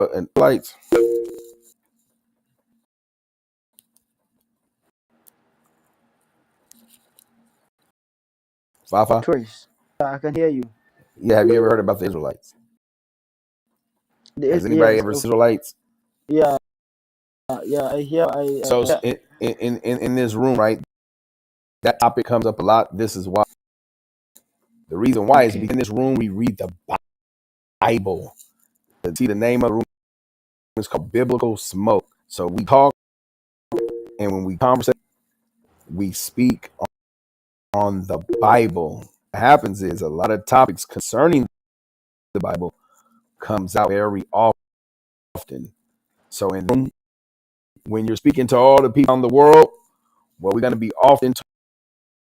and lights. Fafa. Trace. I can hear you. Yeah, have you ever heard about the Israelites? Has anybody Yes. ever seen Okay. Israelites? Yeah. Yeah. I hear. So Yeah. in this room, right, that topic comes up a lot. This is why. The reason why is Okay. because in this room we read the Bible. See, the name of the room is called Biblical Smoke. So we talk, and when we converse, we speak on the Bible. What happens is a lot of topics concerning the Bible comes out very often. So in the room, when you're speaking to all the people in the world, what we're going to be often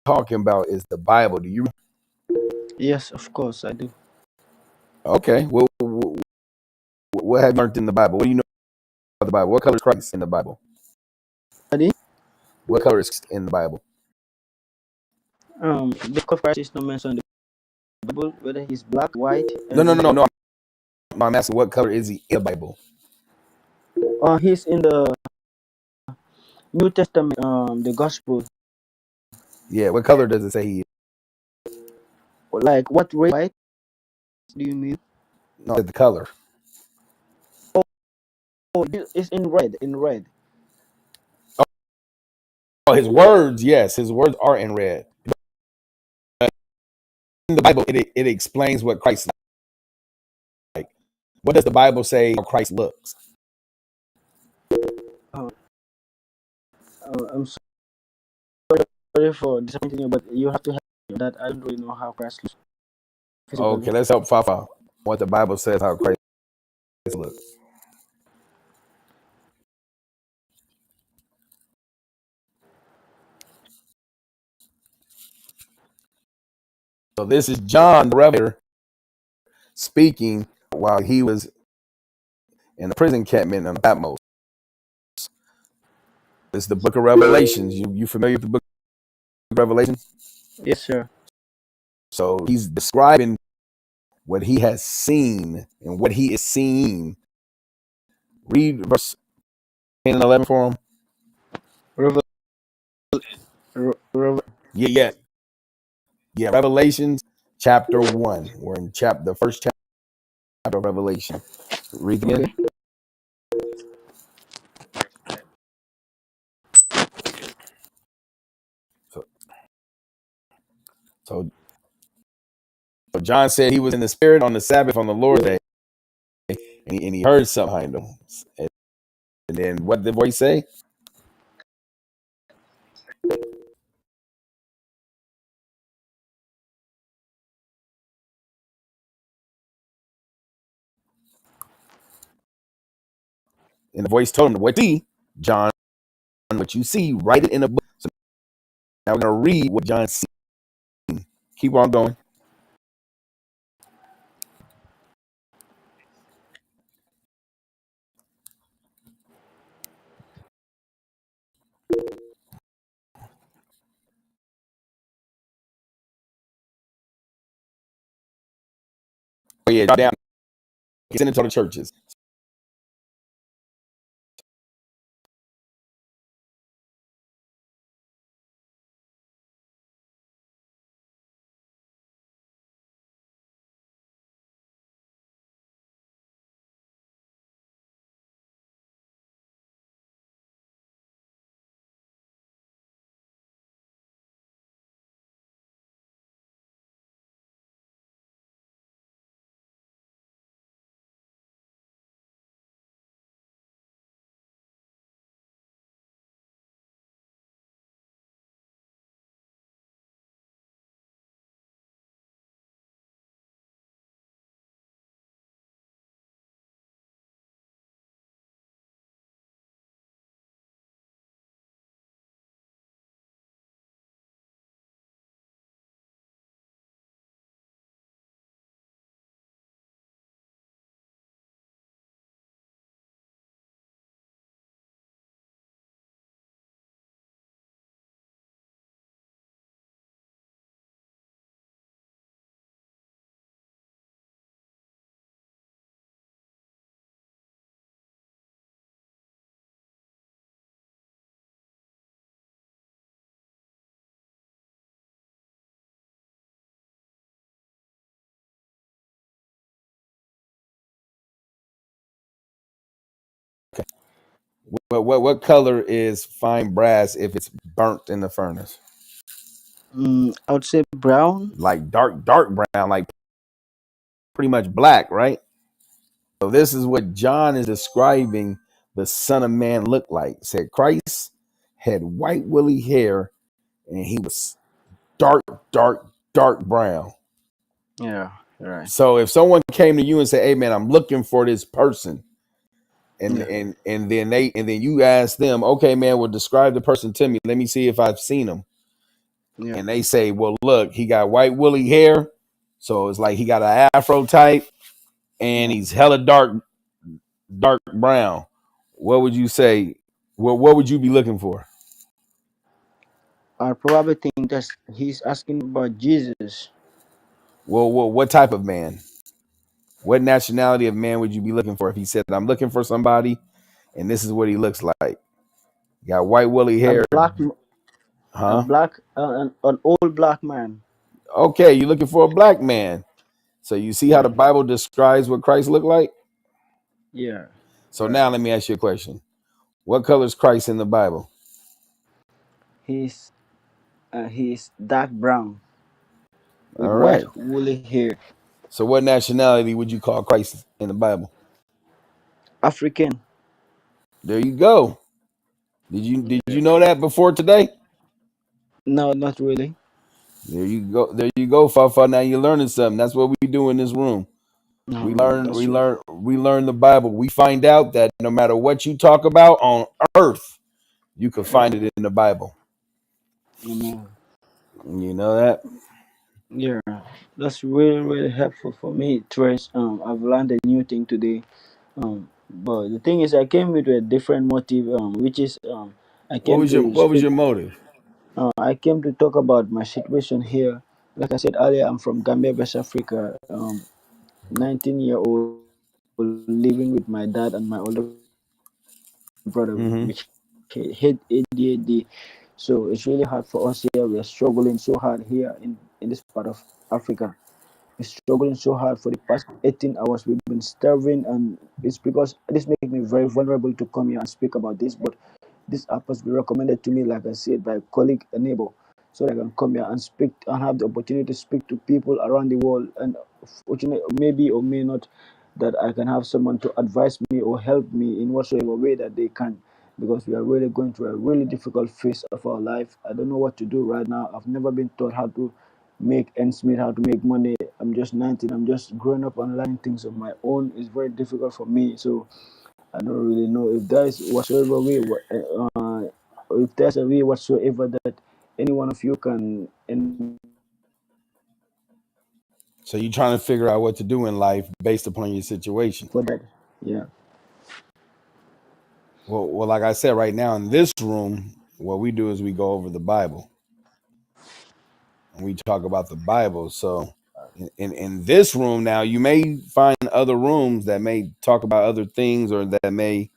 talking about is the Bible. Do you? Yes. Of course, I do. Okay. Well, what have you learned in the Bible? What do you know about the Bible? What color is Christ in the Bible? Ready? What color is in the Bible? The book of Christ is not mentioned in the Bible, whether he's black, white, No, and no, no, no, also, no. I'm asking what color is he in the Bible? he's in the New Testament, the Gospel. Yeah. What color does it say he is? Like what race? White? Do you mean? No, the color. Oh, it's in red. In red. Oh, his words. Yes, his words are in red. In the Bible, it explains what Christ is like. What does the Bible say how Christ looks? Uh, I'm sorry for disappointing you, but you have to help me that I don't really know how Christ looks physically. Okay, let's help Fafa. What the Bible says how Christ looks. So this is John the Revelator speaking while he was in the prison encampment on Patmos. This is the book of Revelations. You familiar with the book of Revelation? Yes, sir. So he's describing what he has seen and what he is seeing. Read verse 10 and 11 for him. Revel- Revel- Yeah, yeah, yeah. Revelations chapter 1. We're in the first chapter of Revelation. Read again. okay. So, so, so John said he was in the spirit on the Sabbath on the Lord's day, and he heard something behind him. And then what did the voice say? And the voice told him, "What see, John? What you see, write it in a book." So now we're gonna read what John see. Keep on going. Oh yeah, down. He's in the total churches. What color is fine brass if it's burnt in the furnace? I would say brown. Like dark brown, like pretty much black, right? So this is what John is describing the Son of Man looked like. Said Christ had white woolly hair and he was dark, dark brown. Yeah, right. So if someone came to you and said, "Hey man, I'm looking for this person," Yeah, and then you ask them, "Okay, man, well describe the person to me. Let me see if I've seen him." yeah, And they say, "Well, look, he got white woolly hair, so it's like he got an afro type, and yeah. he's hella dark brown." What would you say? What would you be looking for? I probably think that he's asking about Jesus. Well, what type of man? What nationality of man would you be looking for if he said, "I'm looking for somebody, and this is what he looks like"? Got white woolly A hair, black, a huh? black, an old black man. Okay, you're looking for a black man. So you see how Yeah, the Bible describes what Christ looked like? yeah, So right. now let me ask you a question. What color is Christ in the Bible? He's he's dark brown with All white right. woolly hair. So what nationality would you call Christ in the Bible? African. There you go. Did Yeah. you know that before today? No, not really. There you go. There you go, Fafa. Now you're learning something. That's what we do in this room. No, no, that's right. We learn the Bible. We find out that no matter what you talk about on earth, you can find it in the Bible. Amen. You know that? Yeah, that's really really helpful for me, Trace. I've learned a new thing today. But the thing is, I came with a different motive. Which is I came to What was speak. your motive? I came to talk about my situation here. Like I said earlier, I'm from Gambia, West Africa. 19-year-old living with my dad and my older brother, which hate ADHD. So it's really hard for us here. We are struggling so hard here in this part of Africa. We're struggling so hard for the past 18 hours. We've been starving, and it's because this makes me very vulnerable to come here and speak about this. But this app has been recommended to me, like I said, by a colleague, a neighbor, so that I can come here and speak and have the opportunity to speak to people around the world. And fortunately, maybe or may not, that I can have someone to advise me or help me in whatsoever way that they can. Because we are really going through a really difficult phase of our life. I don't know what to do right now. I've never been taught how to make ends meet, how to make money. I'm just 19. I'm just growing up and learning things on my own. It's very difficult for me. So I don't really know if there is whatsoever way, if there's a way whatsoever that any one of you can enlighten me So you're trying to figure out what to do in life based upon your situation. for that. Yeah. Like I said, right now in this room, what we do is we go over the Bible and we talk about the Bible. So in this room now, you may find other rooms that may talk about other things or that may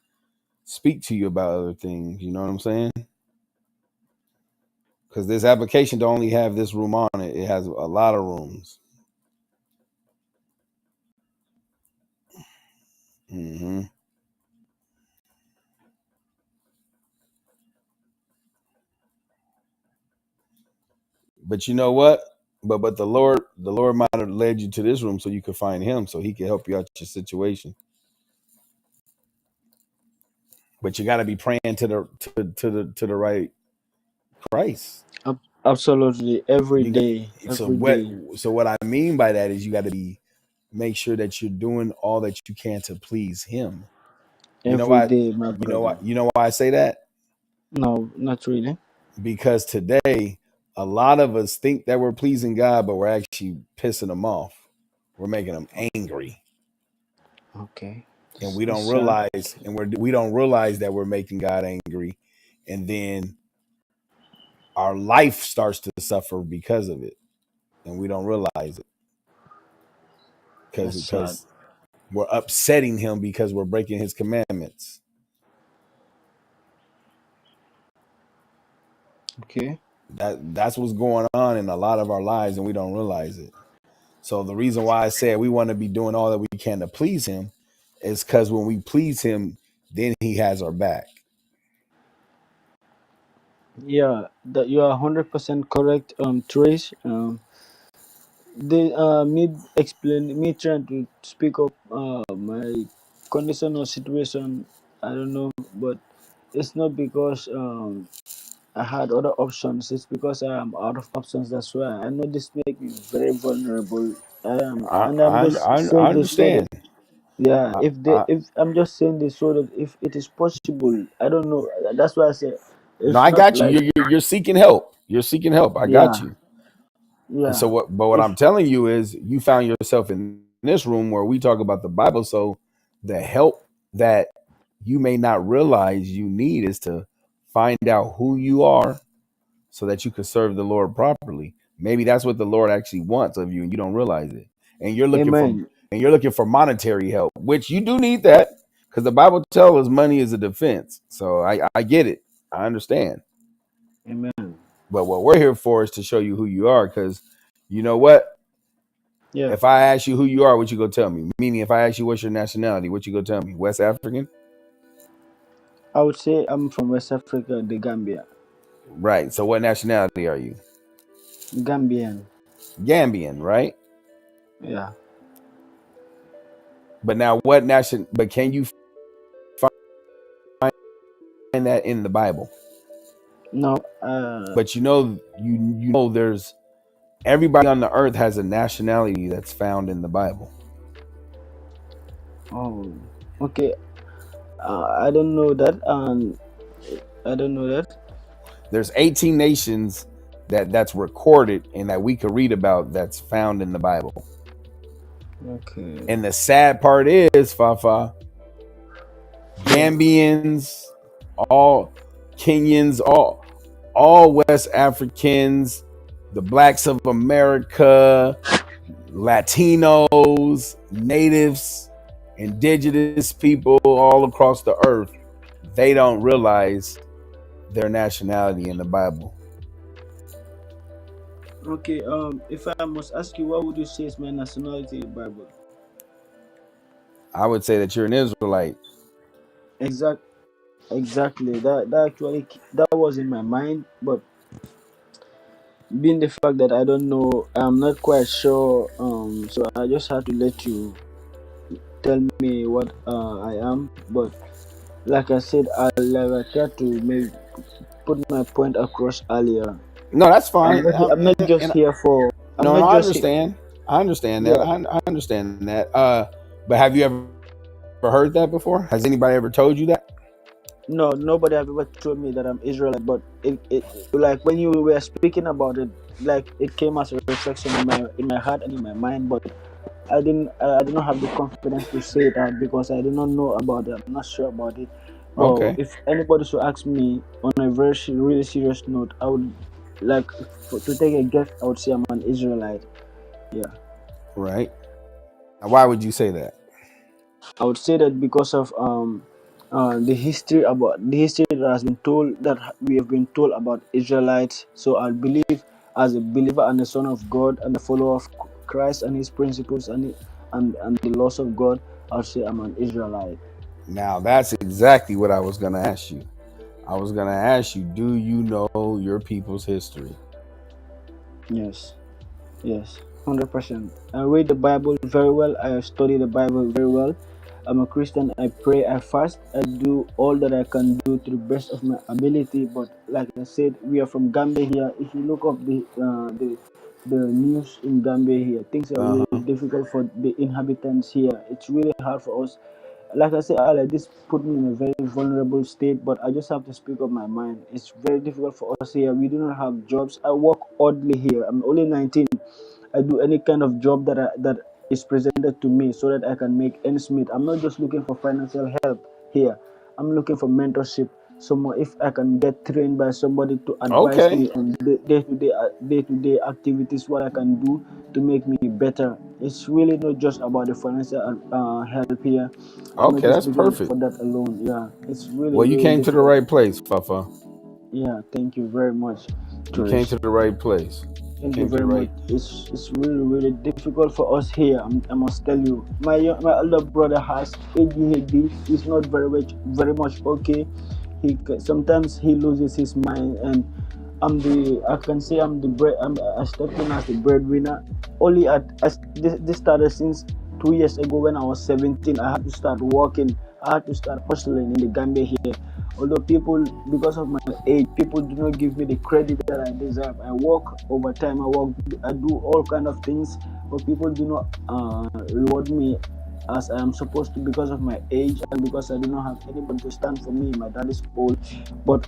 speak to you about other things. You know what I'm saying? Because this application don't only have this room on it; it has a lot of rooms. hmm But you know what? But the Lord might have led you to this room so you could find Him, so He could help you out your situation. But you got to be praying to the right Christ. Absolutely. Every You got, day. Every day. so what I mean by that is you got to be make sure that you're doing all that you can to please Him. You know Every why? day, my brother. You know why I say that? No, not really. Because today a lot of us think that we're pleasing God, but we're actually pissing Him off. We're making Him angry, Okay. and That's sad. we don't realize that we're making God angry, and then our life starts to suffer because of it, and we don't realize it That's sad. because we're upsetting Him because we're breaking His commandments. Okay. That's what's going on in a lot of our lives, and we don't realize it. So the reason why I said we want to be doing all that we can to please Him is because when we please Him, then He has our back. Yeah, that you are 100% correct, Trace. They me trying to speak up my condition or situation. I don't know, but it's not because I had other options. It's because I am out of options. That's why I know this make me very vulnerable. And I'm just I saying this so that understand. yeah, I, I, if I'm just saying this so that if it is possible, I don't know. That's why I say no, it's I not got you. like You're seeking help. You're seeking help. I got yeah, you. And so yeah. what? But what If I'm telling you is, you found yourself in this room where we talk about the Bible. So the help that you may not realize you need is to find out who you are, so that you can serve the Lord properly. Maybe that's what the Lord actually wants of you, and you don't realize it. And Amen, you're looking for monetary help, which you do need that, because the Bible tells us money is a defense. So I get it. I understand. amen. But what we're here for is to show you who you are, because you know what? Yeah, If I ask you who you are, what you go tell me? Meaning, if I ask you what's your nationality, what you go tell me? West African? I would say I'm from West Africa, the Gambia, Right. So what nationality are you? Gambian. Gambian, right? Yeah. But now what nation, but can you find that in the Bible? No. But you know there's everybody on the earth has a nationality that's found in the Bible. Oh. Okay. I don't know that. I don't know that. There's 18 nations that's recorded and that we could read about, that's found in the Bible. Okay. And the sad part is, Fafa, Yeah. Gambians, all Kenyans, all West Africans, the blacks of America, Latinos, natives, indigenous people all across the earth, they don't realize their nationality in the Bible. Okay. If I must ask you, what would you say is my nationality in the Bible? I would say that you're an Israelite. Exact. Exactly. That actually that was in my mind, but being the fact that I don't know, I'm not quite sure. So I just had to let you tell me what I am. But like I said, I tried to maybe put my point across earlier. No, that's fine. I'm not just here for. I'm No, not I just here. understand. I understand that. Yeah. I understand that. But have you ever heard that before? Has anybody ever told you that? No, nobody have ever told me that I'm Israelite. But it like when you were speaking about it, like it came as a reflection in my heart and in my mind. But I did not have the confidence to say it out because I did not know about it. I'm not sure about it. But Okay. if anybody should ask me on a very really serious note, I would like to take a guess. I would say I'm an Israelite. Yeah. Right. Now, why would you say that? I would say that because of the history that has been told, that we have been told about Israelites. So I believe, as a believer and a son of God and a follower of Christ and His principles and the laws of God, I'll say I'm an Israelite. Now, that's exactly what I was going to ask you. I was going to ask you, do you know your people's history? Yes, yes, 100%. I read the Bible very well. I study the Bible very well. I'm a Christian. I pray. I fast. I do all that I can do to the best of my ability. But like I said, we are from Gambia here. If you look up the news in Gambia here, things are Uh really huh. difficult for the inhabitants here. It's really hard for us. Like I said earlier, this put me in a very vulnerable state. But I just have to speak up my mind. It's very difficult for us here. We do not have jobs. I work oddly here. I'm only 19. I do any kind of job that is presented to me so that I can make ends meet. I'm not just looking for financial help here. I'm looking for mentorship. Someone, if I can get trained by somebody to advise Okay. me on the day-to-day activities, what I can do to make me better. It's really not just about the financial help here. I'm not Okay, just that's looking perfect. for that alone. Yeah, it's really Well, you really came to the difficult. right place, Fafa. Yeah, thank you very much, You came Chris. to the right place. You Thank you came to the very much. right. It's really really difficult for us here. I must tell you, my elder brother has ADHD. He's not very much okay. Sometimes he loses his mind, and I can say I'm the bread. I stepped in as the breadwinner. Only this started since 2 years ago when I was 17. I had to start working. I had to start hustling in the Gambia here. Although people, because of my age, people do not give me the credit that I deserve. I work overtime. I do all kind of things, but people do not reward me as I am supposed to because of my age and because I do not have anybody to stand for me. My dad is old, but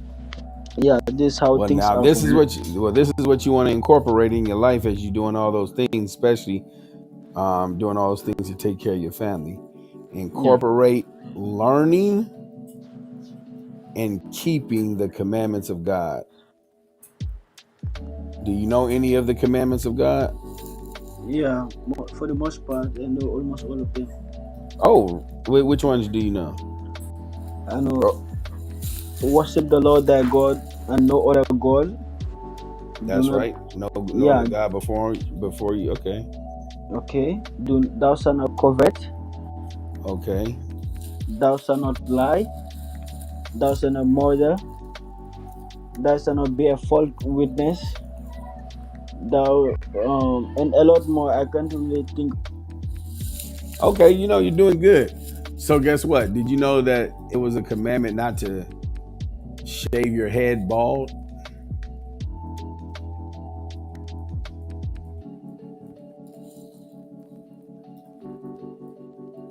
yeah, this is how Well, things now are for this is me. what you want to incorporate in your life as you doing all those things, especially doing all those things to take care of your family. Yeah, Incorporate learning and keeping the commandments of God. Do you know any of the commandments of God? yeah. For the most part, I know almost all of them. Oh, which ones do you know? I know Oh, worship the Lord thy God and no other God. Do that's not, right. No yeah, other God before you. Okay, okay. Do thou shalt not covet. okay, Thou shalt not lie. Thou shalt not murder. Thou shalt not bear false witness. Thou and a lot more. I can't really think. okay. You know you're doing good. So guess what? Did you know that it was a commandment not to shave your head bald?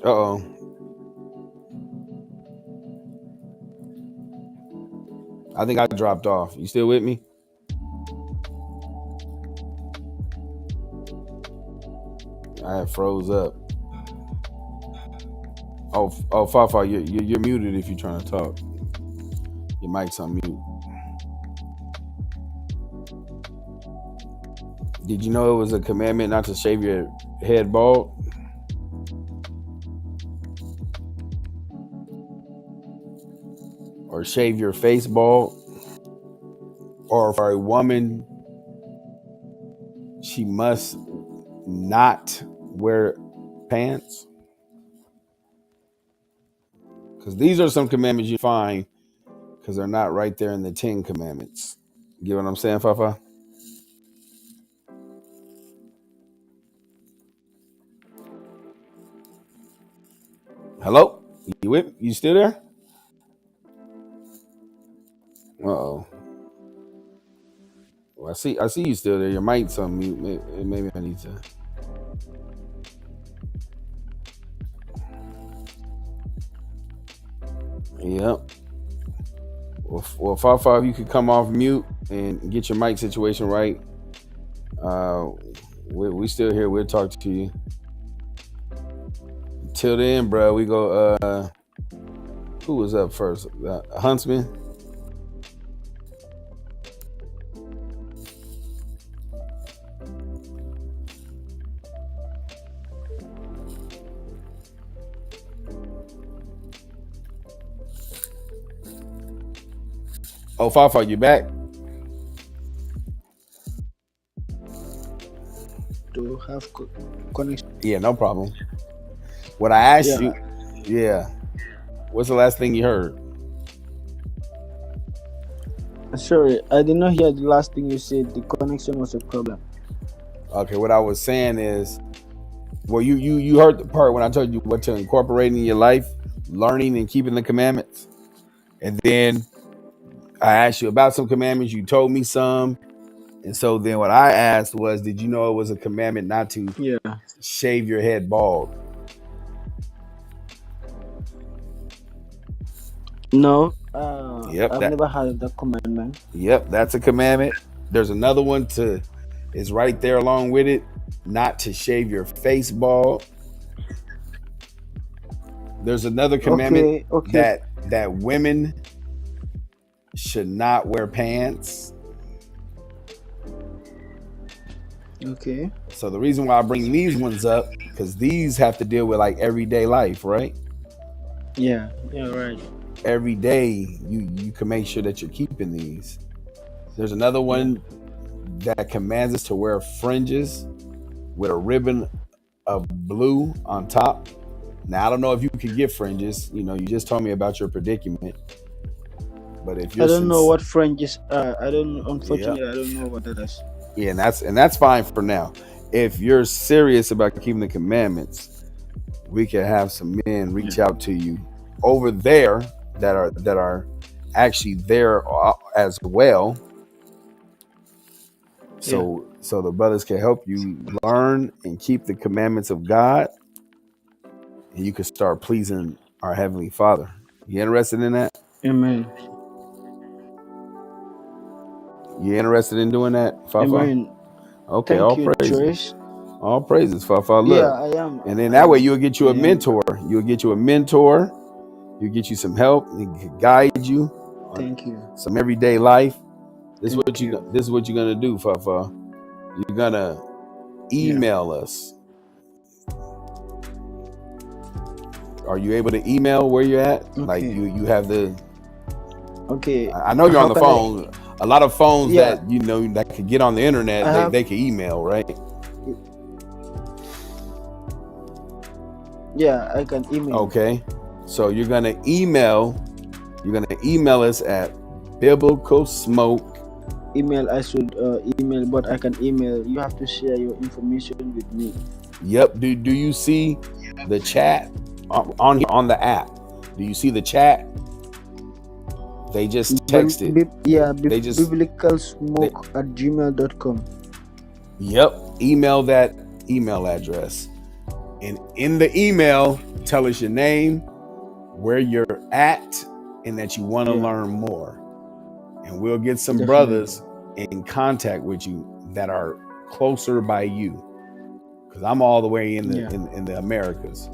Uh-oh. I think I dropped off. You still with me? I froze up. Oh, Fafa, you're muted if you're trying to talk. Your mic's on mute. Did you know it was a commandment not to shave your head bald or shave your face bald? Or for a woman, she must not wear pants? Because these are some commandments you find because they're not right there in the 10 commandments. You get what I'm saying, Fafa? Hello? You still there? Uh-oh. Well, I see you still there. Your mic's on mute. Maybe I need to. Yep. Well, 5 you could come off mute and get your mic situation right. We still here. We'll talk to you. Till then, bro, we go. Who was up first? Huntsman. Oh, 5 you back? To have connection. Yeah, no problem. What I asked Yeah, you, yeah. What's the last thing you heard? sorry, I did not hear the last thing you said. The connection was a problem. Okay, what I was saying is, well, you heard the part when I told you what to incorporate in your life, learning and keeping the commandments, and then I asked you about some commandments. You told me some, and so then what I asked was, did you know it was a commandment not to Yeah. shave your head bald? No, Yep, I've never heard of that commandment. that's a commandment. There's another one is right there along with it, not to shave your face bald. There's another commandment Okay, okay, that women should not wear pants. okay. So the reason why I bring these ones up, because these have to deal with like everyday life, right? Yeah, yeah, right. Every day you can make sure that you're keeping these. There's another Yeah. one that commands us to wear fringes with a ribbon of blue on top. Now I don't know if you could get fringes. You know, you just told me about your predicament. But if I you're don't know since what French is. I don't. yeah, Unfortunately, I don't know what that is. yeah, and that's fine for now. If you're serious about keeping the commandments, we can have some men Yeah. reach out to you over there that are actually there as well. Yeah. So the brothers can help you learn and keep the commandments of God, and you can start pleasing our heavenly Father. You interested in that? Amen. You interested in doing that, Fafa? Amen. Okay, Thank you, Trace. all praises, Fafa. Yeah, Look, I am. and then I that way am. you'll get I you a am. mentor. You'll get you a mentor. You'll get you some help and can guide you on Thank you. some everyday life. Thank you. This is what you're gonna do, Fafa. You're gonna Yeah. email us. Are you able to email where you're at? Like Okay. you have the. Okay. I know you're on How the can I? phone. A lot of phones Yeah. that that can get on the internet, I have. they can email, right? Yeah, I can email. Okay. So you're gonna email us at biblical smoke. Email. I should email, but I can email. You have to share your information with me. Yep. Do you see the chat on the app? Do you see the chat? They just texted. They just biblicalsmoke@gmail.com. Yep. Email that email address. And in the email, tell us your name, where you're at, and that you want to Yeah. learn more. And we'll get some Definitely. brothers in contact with you that are closer by you. Because I'm all the way in the Americas.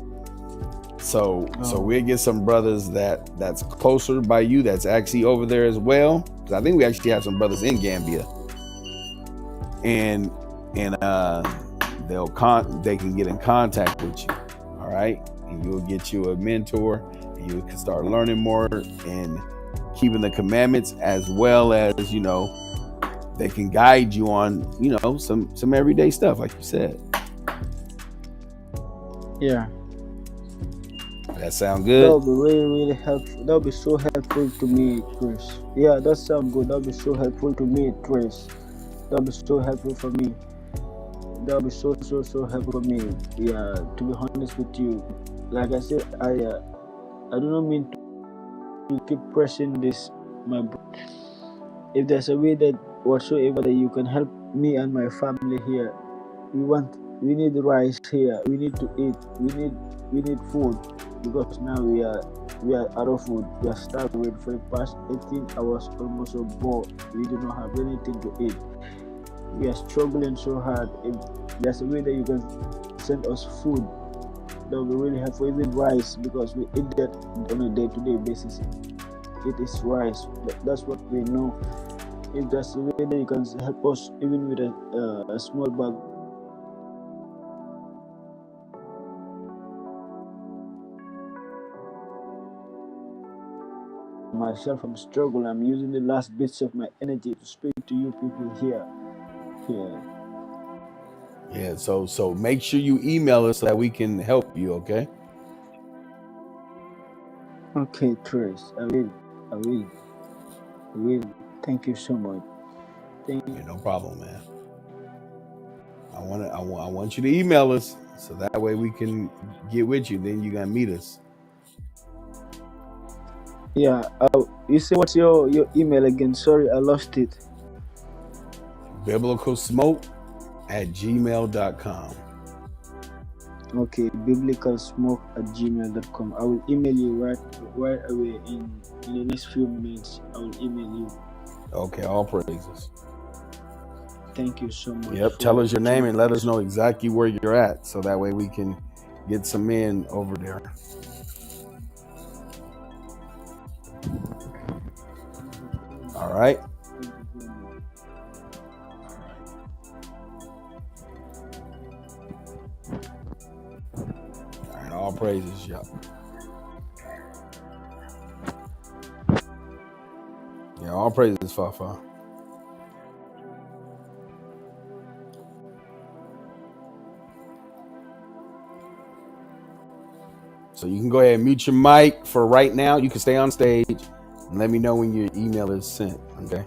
So we'll get some brothers that's closer by you, that's actually over there as well. Because I think we actually have some brothers in Gambia. And they can get in contact with you. All right. And you'll get you a mentor and you can start learning more and keeping the commandments, as well as, they can guide you on, some everyday stuff, like you said. Yeah. That sound good? That would be really, really helpful. That would be so helpful to me, Chris. Yeah, that sounds good. That would be so helpful to me, Chris. That would be so helpful for me. That would be so helpful for me. Yeah, to be honest with you, like I said, I do not mean to keep pressing this, my bro. If there's a way that whatsoever that you can help me and my family here, we need rice here. We need to eat. We need food, because now we are out of food. We are starving for the past 18 hours, almost so bored. We do not have anything to eat. We are struggling so hard. If there's a way that you can send us food, that will be really helpful. Even rice, because we eat that on a day-to-day basis. It is rice. That's what we know. If there's a way that you can help us, even with a small bag. Myself, I'm struggling. I'm using the last bits of my energy to speak to you people here. Yeah. So make sure you email us so that we can help you. Okay. Okay, Trace. I will. Thank you so much. Yeah, no problem, man. I want you to email us so that way we can get with you. Then you gotta meet us. Yeah. You say what's your email again? Sorry, I lost it. biblicalsmoke@gmail.com. Okay, biblicalsmoke@gmail.com. I will email you right away in the next few minutes. I will email you. Okay, all praises. Thank you so much. Yep, tell us your name and let us know exactly where you're at, so that way we can get some men over there. All right. All right, all praises, y'all. Yeah, all praises, Fafa. So you can go ahead and mute your mic for right now. You can stay on stage. Let me know when your email is sent. Okay.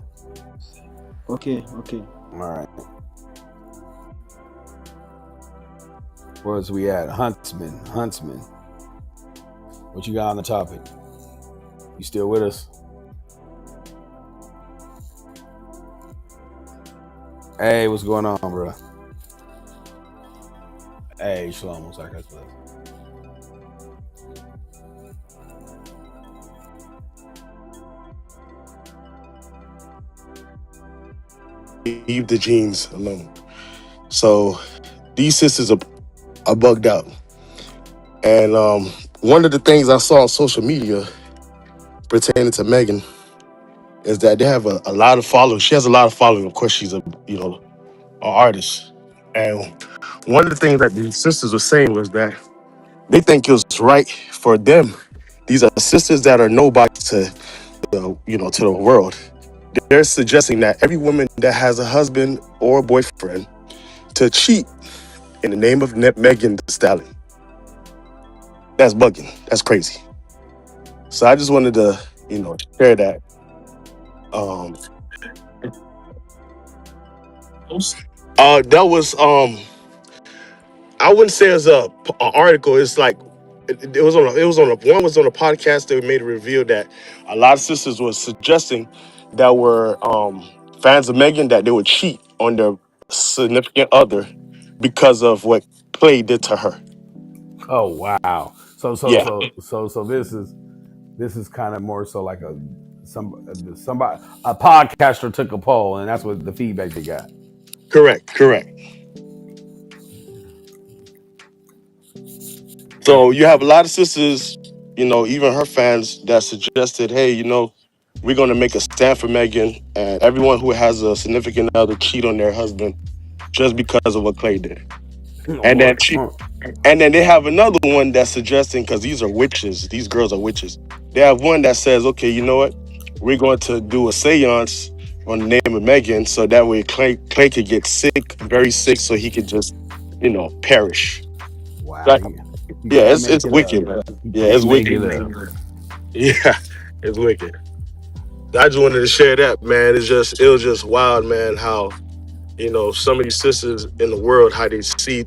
Okay, okay. All right. Where's we at? Huntsman. Huntsman. What you got on the topic? You still with us? Hey, what's going on, bro? Hey, Shalom. What's up, guys? Leave the genes alone. So these sisters are bugged out. And one of the things I saw on social media pertaining to Megan is that they have a lot of followers. She has a lot of followers. Of course, she's an artist. And one of the things that these sisters were saying was that they think it was right for them. These are sisters that are nobody to to the world. They're suggesting that every woman that has a husband or a boyfriend to cheat in the name of Megan Thee Stallion. That's bugging. That's crazy. So I just wanted to, share that. Um, that was I wouldn't say it's a article. It's like one was on a podcast. They made a reveal that a lot of sisters were suggesting that were fans of Megan that they would cheat on their significant other because of what Clay did to her. Oh wow. So so Yeah, so so so this is kind of more so like somebody a podcaster took a poll and that's what the feedback they got. correct. So you have a lot of sisters, even her fans that suggested, hey, we're going to make a stand for Megan and everyone who has a significant other cheat on their husband just because of what Clay did. And then they have another one that's suggesting, because these are witches, these girls are witches. They have one that says, okay, you know what? We're going to do a seance on the name of Megan so that way Clay could get sick, very sick, so he could just, perish. Wow. Like, You yeah, can't it's make it up. wicked, man. You Yeah, can't it's make wicked. it up. Yeah, it's wicked. I just wanted to share that, man. It was just wild, man, how, some of these sisters in the world, how they see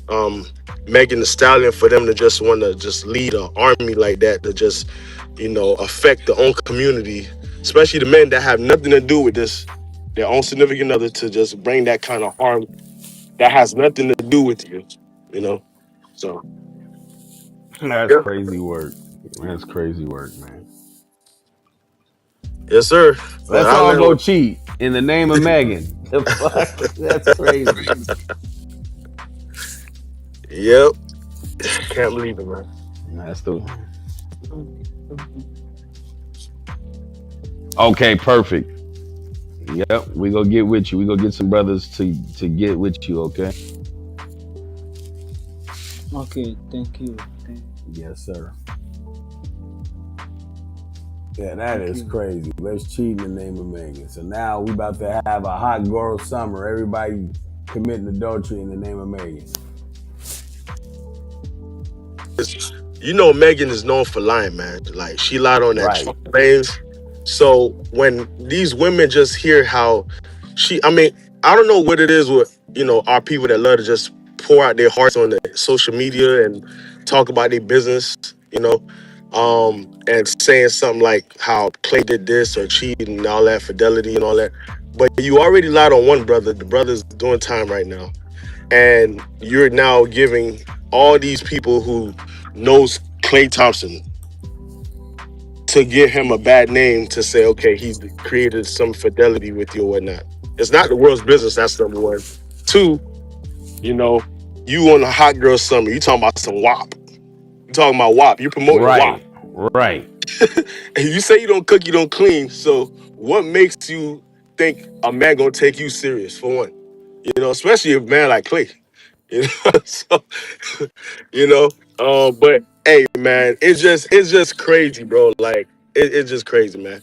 um Megan the Stallion, for them to just want to just lead an army like that, to just, affect their own community, especially the men that have nothing to do with this, their own significant other, to just bring that kind of harm that has nothing to do with you, you know. So That's yeah. crazy work. That's crazy work, man. Yes, sir. But Let's I all land go with cheat in the name of Megan. The fuck? That's crazy. yep. Can't believe it, man. That's the okay. Perfect. Yep. We go get with you. We go get some brothers to get with you. Okay. Okay, thank you. Yes, sir. Yeah, that Thank is you. crazy. Let's cheat in the name of Megan. So now we about to have a hot girl summer. Everybody committing adultery in the name of Megan. Megan is known for lying, man. Like, she lied on that Right. Trump claims. So when these women just hear how I mean, I don't know what it is with, our people that love to just pour out their hearts on the social media and talk about their business, and saying something like how Clay did this or cheating and all that, fidelity and all that. But you already lied on one brother. The brother's doing time right now. And you're now giving all these people who knows Klay Thompson to give him a bad name, to say, okay, he's created some fidelity with you or whatnot. It's not the world's business. That's number one. Two, you know, you on a hot girl summer. You talking about some WAP. You talking about WAP. You promoting WAP. Right. Right. And you say you don't cook, you don't clean. So what makes you think a man gonna take you serious, for one? Especially a man like Clay. You know, so but hey, man, it's just crazy, bro. Like, it's just crazy, man.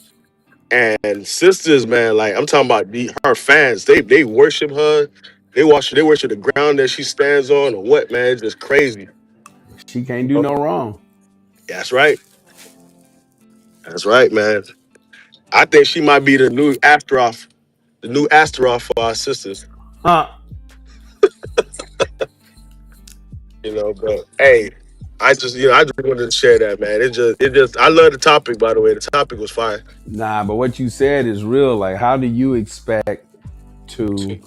And sisters, man, like, I'm talking about her fans. They worship her. They worship the ground that she stands on, or what, man. It's just crazy. She can't do no wrong. That's right. That's right, man. I think she might be the new Astaroth for our sisters. Huh? But hey, I just wanted to share that, man. I love the topic, by the way. The topic was fire. Nah, but what you said is real. Like, how do you expect to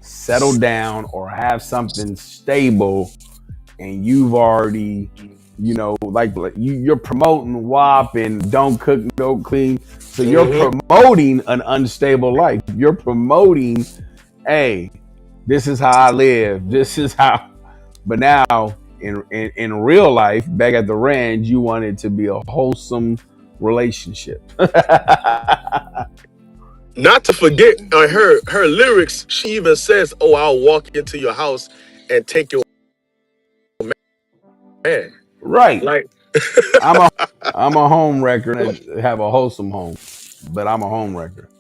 settle down or have something stable and you've already, like you're promoting WAP and don't cook, don't clean. So you're Hmm. promoting an unstable life. You're promoting, hey, this is how I live. This is how. But now, in real life, back at the ranch, you want it to be a wholesome relationship. Not to forget her lyrics. She even says, "Oh, I'll walk into your house and take your man." Right. Like, I'm a I'm a home wrecker and have a wholesome home, but I'm a home wrecker.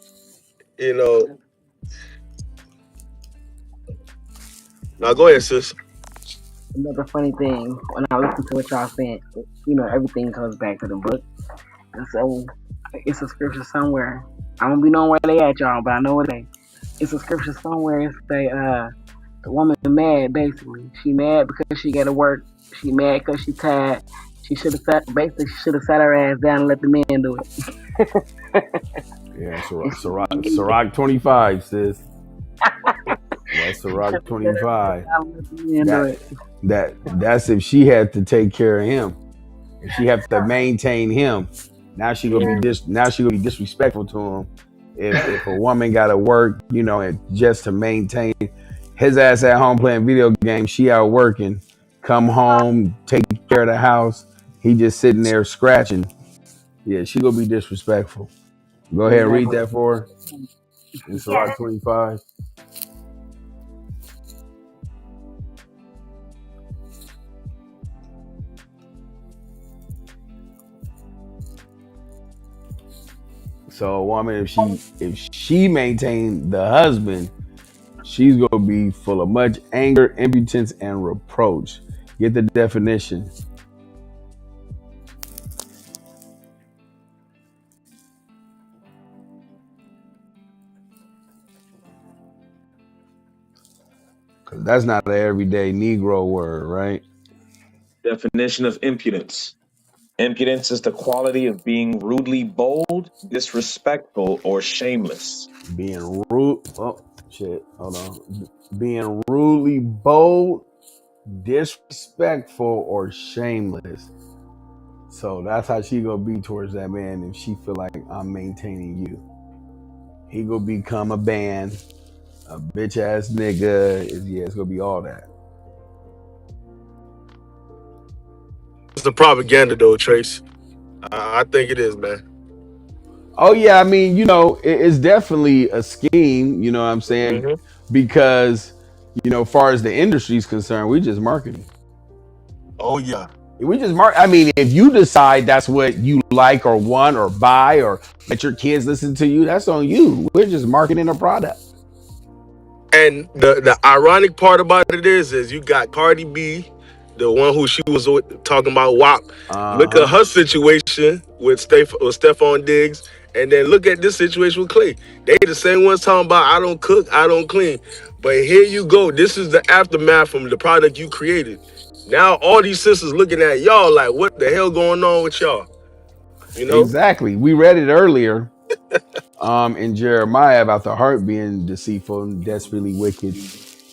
you know. Now go ahead, sis. Another funny thing, when I listen to what y'all saying, everything comes back to the book. And so it's a scripture somewhere. I don't be knowing where they at, y'all, but I know where they. It's a scripture somewhere. It's the woman mad basically. She mad because she got to work. She mad because she tired. She should have sat her ass down and let the men do it. Yeah, And she didn't do it. Ciroc 25 sis. That's She should Ciroc have sat her ass 25. down and let the men do That it. that's if she had to take care of him. If she had to maintain him. Now she gonna be disrespectful to him. If a woman gotta work, and just to maintain his ass at home playing video games, she out working, come home, take care of the house, he just sitting there scratching. Yeah, she gonna be disrespectful. Go ahead and read Exactly. that for her. In Ciroc 25. So a woman, if she maintained the husband, she's gonna be full of much anger, impotence, and reproach. Get the definition, because that's not an everyday Negro word, right? Definition of impudence. Impudence is the quality of being rudely bold, disrespectful, or shameless. Being rude. Oh shit. Hold on. Being rudely bold, disrespectful, or shameless. So that's how she gonna be towards that man if she feel like I'm maintaining you. He gonna become a band, a bitch ass nigga. Yeah, it's gonna be all that. It's the propaganda, though, Trace. I think it is, man. Oh yeah, I mean, it's definitely a scheme. You know what I'm saying? Hmm. Because far as the industry is concerned, we just marketing. Oh yeah. We just mark. I mean, if you decide that's what you like or want or buy or let your kids listen to you, that's on you. We're just marketing a product. And the ironic part about it is you got Cardi B, the one who she was talking about WAP. Uh Look at huh. her situation with Stephon Diggs, and then look at this situation with Clay. They the same ones talking about I don't cook, I don't clean. But here you go. This is the aftermath from the product you created. Now all these sisters looking at y'all like, what the hell going on with y'all? You know? Exactly. We read it earlier in Jeremiah about the heart being deceitful and desperately wicked,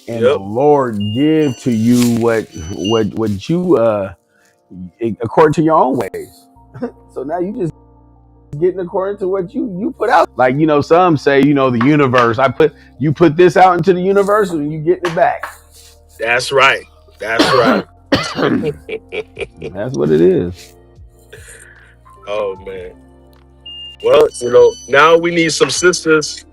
and the Yep. Lord give to you what you according to your own ways. So now you just getting according to what you put out. Like some say the universe. You put this out into the universe and you getting it back. That's right. That's right. That's what it is. Oh man. Well, now we need some sisters,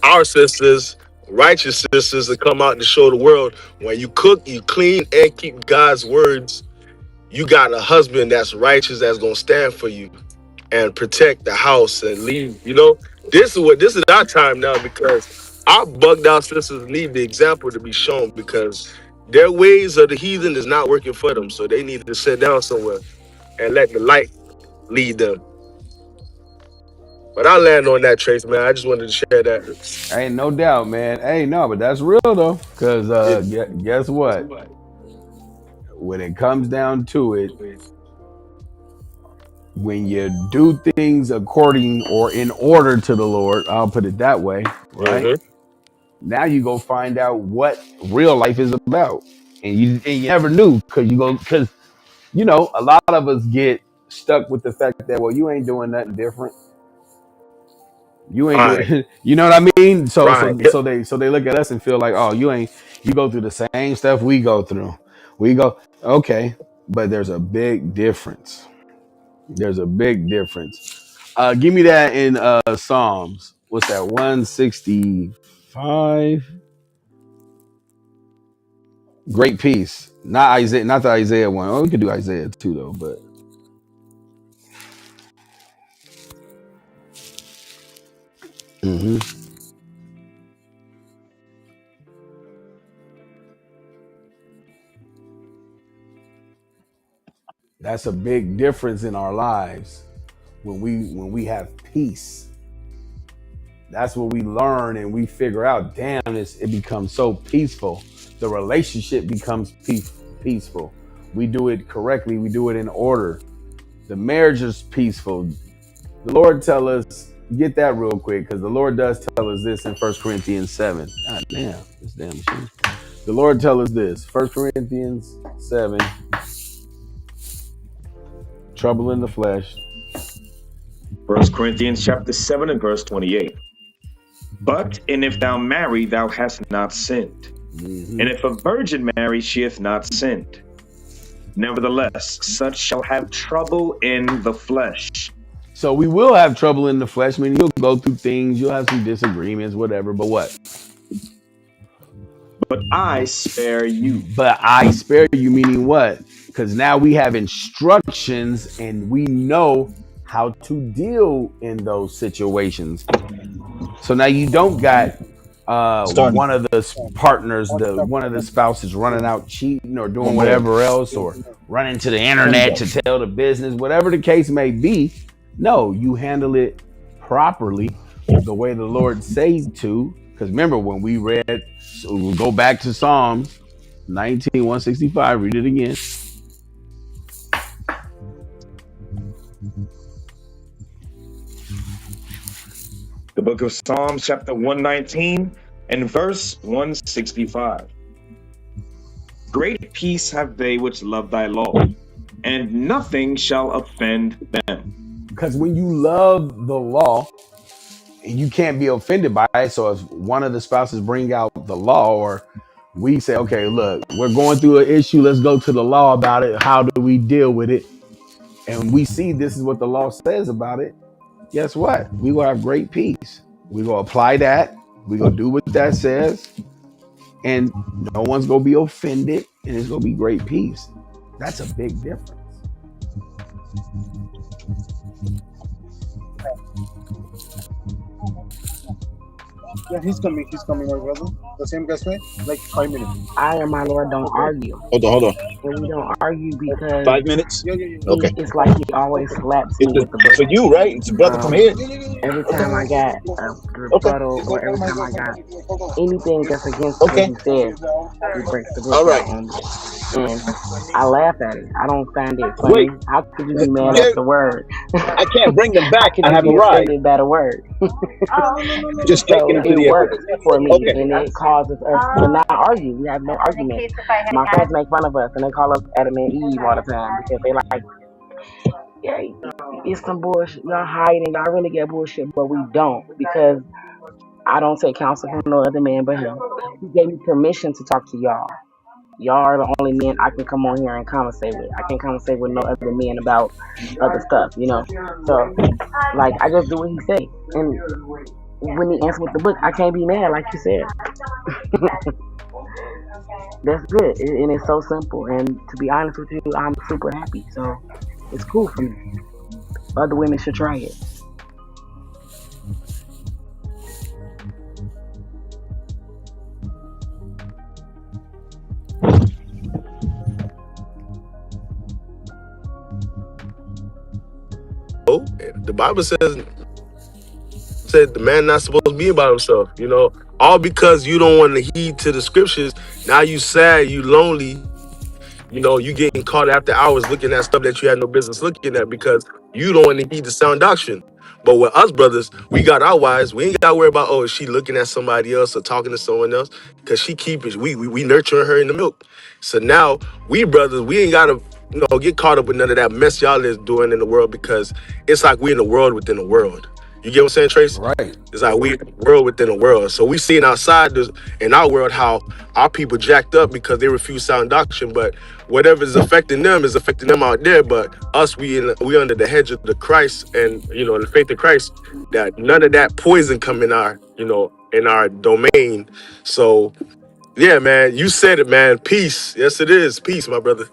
our sisters, righteous sisters, to come out and show the world when you cook, you clean, and keep God's words. You got a husband that's righteous, that's gonna stand for you and protect the house and leave. This is our time now because our bugged out sisters need the example to be shown because their ways of the heathen is not working for them. So they need to sit down somewhere and let the light lead them. But I land on that, Trace, man. I just wanted to share that. Ain't no doubt, man. Hey, no, but that's real though. Cause guess what? When it comes down to it, when you do things according or in order to the Lord, I'll put it that way, right? Mm-hmm. Now you go find out what real life is about, and you never knew because a lot of us get stuck with the fact that, well, you ain't doing nothing different. You ain't Right. doing, you know what I mean? So Right. so Yep. so they look at us and feel like, oh, you go through the same stuff we go through. We go, okay, but there's a big difference. There's a big difference. Give me that in Psalms. What's that? 165. Great peace. Not Isaiah, not the Isaiah one. Oh, we could do Isaiah too, though. But mhm. That's a big difference in our lives when we have peace. That's what we learn and we figure out. Damn, it becomes so peaceful. The relationship becomes peaceful. We do it correctly. We do it in order. The marriage is peaceful. The Lord tell us, get that real quick, because the Lord does tell us this in 1 Corinthians 7. God damn, this damn machine. The Lord tell us this, 1 Corinthians 7, trouble in the flesh. 1 Corinthians chapter 7 and verse 28. But, and if thou marry, thou hast not sinned. Mm-hmm. And if a virgin marry, she hath not sinned. Nevertheless, such shall have trouble in the flesh. So we will have trouble in the flesh. I mean, you'll go through things, you'll have some disagreements, whatever, but what? But I spare you. But I spare you, meaning what? Because now we have instructions and we know how to deal in those situations. So now you don't got one of the partners, one of the spouses running out cheating or doing whatever else, or running to the internet to tell the business, whatever the case may be. No, you handle it properly the way the Lord says to. Because remember when we read, so we'll go back to Psalms 19, 165, read it again. The book of Psalms chapter 119 and verse 165. Great peace have they which love thy law, and nothing shall offend them. Because when you love the law, you can't be offended by it. So if one of the spouses bring out the law, or we say, okay, look, we're going through an issue, let's go to the law about it. How do we deal with it? And we see this is what the law says about it. Guess what? We will have great peace. We will apply that. We gonna do what that says, and no one's gonna be offended, and it's gonna be great peace. That's a big difference. Yeah, he's coming, my brother. The same guy, like 5 minutes. I and my Lord don't argue. Hold on. And we don't argue because 5 minutes? Yeah. Okay. it's like he always slaps me with the book. For you, right? It's brother, come here. Every time I got a rebuttal or every time I got anything that's against what he says, he breaks the book. All right. And I laugh at it. I don't find it funny. Wait. How could you be mad at the word? I can't bring them back. Could I you have be arrived. offended by the word? Just So taking them to it the works airport. for me, Okay. and it causes us to not argue. We have no argument. My friends make fun of us, and they call us Adam and Eve all the time because they like, yeah, it's some bullshit. Y'all hiding. Y'all really get bullshit, but we don't because I don't take counsel from no other man but him. He gave me permission to talk to y'all. Y'all are the only men I can come on here and conversate with. I can't conversate with no other men about other stuff, So, like, I just do what he say. And when he answers with the book, I can't be mad, like you said. That's good. And it's so simple. And to be honest with you, I'm super happy. So, it's cool for me. Other women should try it. The Bible says said the man not supposed to be by himself, you know, all because you don't want to heed to the scriptures. Now you sad, you lonely, you know, you getting caught after hours looking at stuff that you had no business looking at because you don't want to heed the sound doctrine. But with us brothers, we got our wives. We ain't got to worry about, oh, is she looking at somebody else or talking to someone else? Because she keep it. We nurturing her in the milk. So now we brothers, we ain't got to, you know, get caught up with none of that mess y'all is doing in the world because it's like we in the world within the world. You get what I'm saying, Trace? Right. It's like we in the world within the world. So we seeing outside in our world how our people jacked up because they refuse sound doctrine, but whatever is affecting them is affecting them out there. But us, we under the hedge of the Christ and, you know, the faith of Christ, that none of that poison come in our, you know, in our domain. So yeah, man, you said it, man. Peace. Yes, it is. Peace, my brother.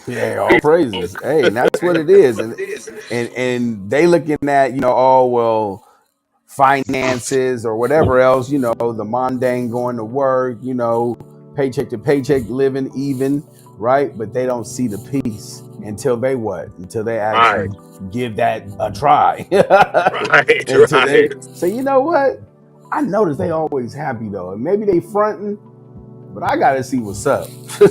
Yeah, all praises. Hey, and that's what it is. And they looking at, you know, oh well, finances or whatever else, you know, the mundane going to work, you know, paycheck to paycheck, living even, right? But they don't see the peace until they what? Until they Right, actually give that a try. right, Until they right, say, you know what? I notice they always happy though. And maybe they fronting, but I gotta see what's up. You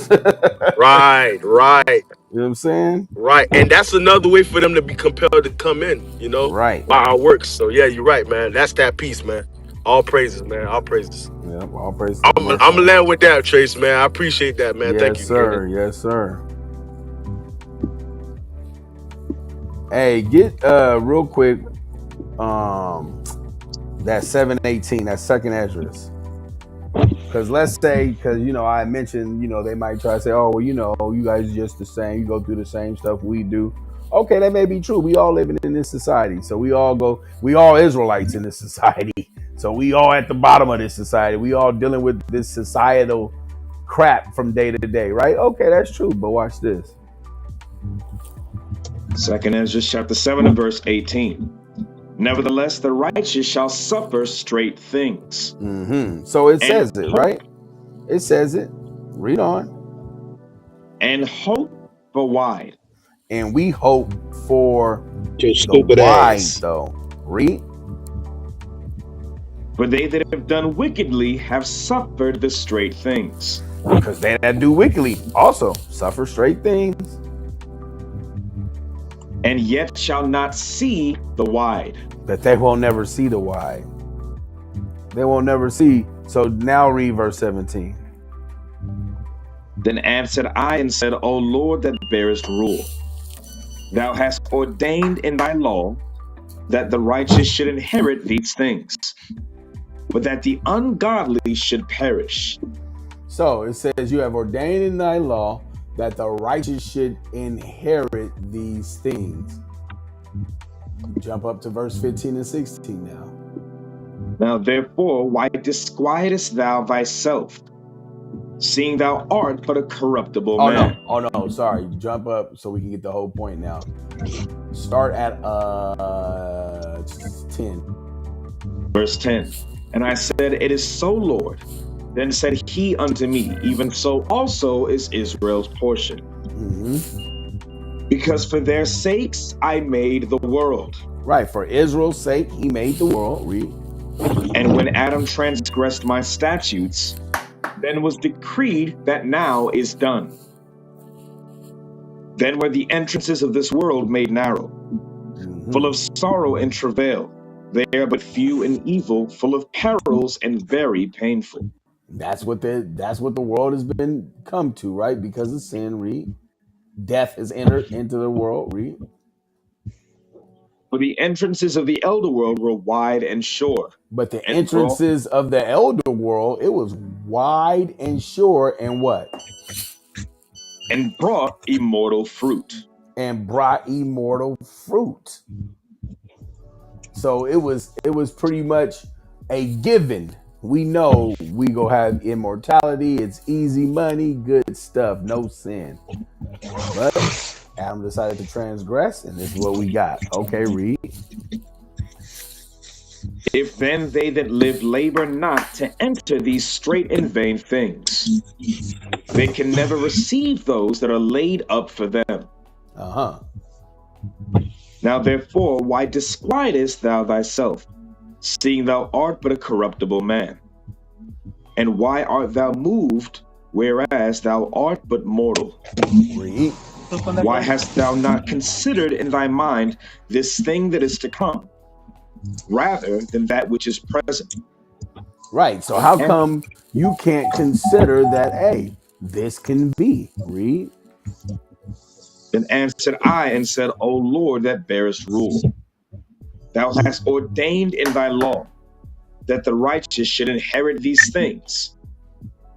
right. know what I'm saying? Right. And that's another way for them to be compelled to come in, you know, Right. by our works. So yeah, you're right, man. That's that peace, man. All praises, man. All praises. Yeah, all praise to the I'm Most gonna High. land with that, Trace, man. I appreciate that, man. Thank Yes, you, sir. King. Yes, sir. Hey, get real quick that 718, that second address. Because let's say, because you know, I mentioned, you know, they might try to say, oh, well, you know, you guys just the same, you go through the same stuff we do. Okay, that may be true. We all living in this society. So we all Israelites in this society. So we all at the bottom of this society. We all dealing with this societal crap from day to day, right? Okay, that's true. But watch this. 2nd Ezra chapter 7 and verse 18. Nevertheless, the righteous shall suffer straight things. Mm-hmm. So it says it, right? It says it. Read on. And hope for wide. And we hope for Your the stupid wide, ass. though. Read. For they that have done wickedly have suffered the straight things. Because they that do wickedly also suffer straight things. And yet shall not see the wide. That they will never see the wide. They will never see. So now read verse 17. Then answered I and said, O Lord that bearest rule, thou hast ordained in thy law that the righteous should inherit these things, but that the ungodly should perish. So it says, you have ordained in thy law that the righteous should inherit these things. Jump up to verse 15 and 16 now. Now therefore, why disquietest thou thyself, seeing thou art but a corruptible man? No, sorry. Jump up so we can get the whole point now. Start at 10. Verse 10. And I said, It is so, Lord. Then said he unto me, Even so also is Israel's portion. Mm-hmm. Because for their sakes I made the world. Right, for Israel's sake, he made the world. Read. And when Adam transgressed my statutes, then was decreed that now is done. Then were the entrances of this world made narrow, full of sorrow and travail. They are but few and evil, full of perils and very painful. That's what the world has been come to, right? Because of sin. Read. Death has entered into the world. Read. For the entrances of the elder world were wide and sure. But the entrances of the elder world, it was wide and sure, and what? And brought immortal fruit. And brought immortal fruit. So it was pretty much a given. We know we go have immortality. It's easy money, good stuff, no sin. But Adam decided to transgress, and this is what we got. Okay, read. If then they that live labor not to enter these straight and vain things, they can never receive those that are laid up for them. Uh-huh. Now therefore, why disquietest thou thyself, seeing thou art but a corruptible man? And why art thou moved, whereas thou art but mortal? Read. Why hast thou not considered in thy mind this thing that is to come, rather than that which is present? Right. So how And come you can't consider that, hey, this can be? Read. then answered I and said, O Lord, that bearest rule, thou hast ordained in thy law that the righteous should inherit these things,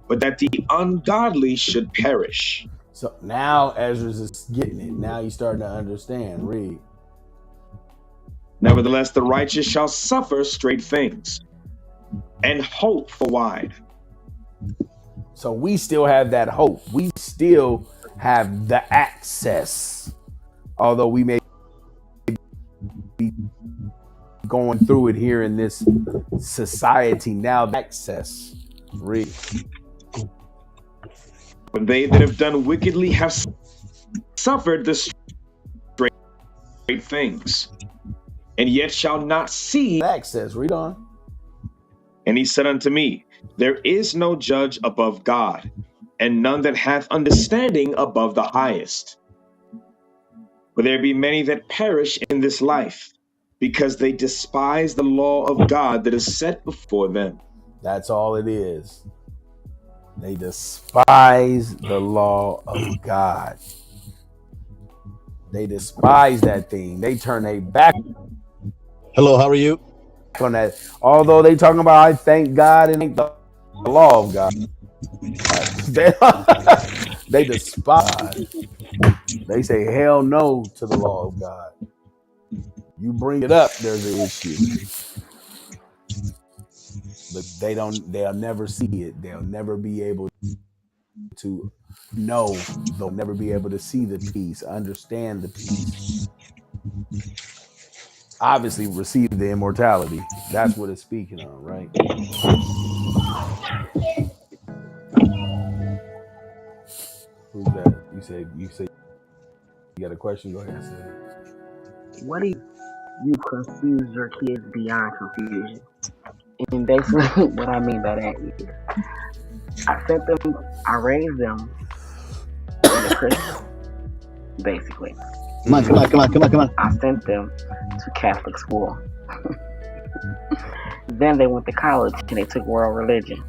but that the ungodly should perish. So now Ezra's is getting it. Now he's starting to understand. Read. Nevertheless, the righteous shall suffer straight things, and hope for wide. So we still have that hope. We still have the access. Although we may be going through it here in this society now, the access. Read. But they that have done wickedly have suffered the straight things, and yet shall not see. Access. Read on. And he said unto me, there is no judge above God, and none that hath understanding above the highest. But there be many that perish in this life, because they despise the law of God that is set before them. That's all it is. They despise the law of God. They despise that thing. They turn their back Hello, how are you? on that. Although they talking about, I thank God and thank the law of God. They despise. They say hell no to the law of God. You bring it up, there's an issue. But they'll never see it. They'll never be able to know. They'll never be able to see the peace, understand the peace. Obviously receive the immortality. That's what it's speaking on, right? Who's that? You said you got a question? Go ahead and say it. What do you confuse your kids beyond confusion? And basically, what I mean by that is, I raised them in the Christian, basically. Come on. I sent them to Catholic school. Then they went to college and they took world religion.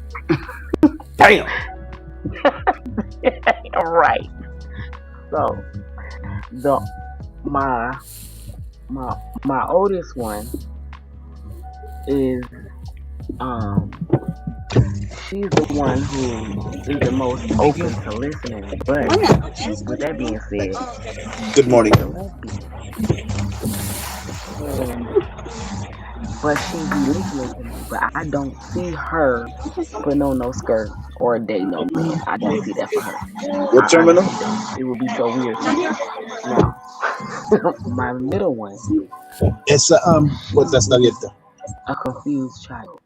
Damn. Right. So my oldest one is she's the one who is the most open to listening. But with that being said, Good morning. But she be listening to me. But I don't see her putting on no skirt or dating no man. I don't see that for her. What terminal? It would be so weird to me. Now, my middle one, It's what's that está abierta? a confused child.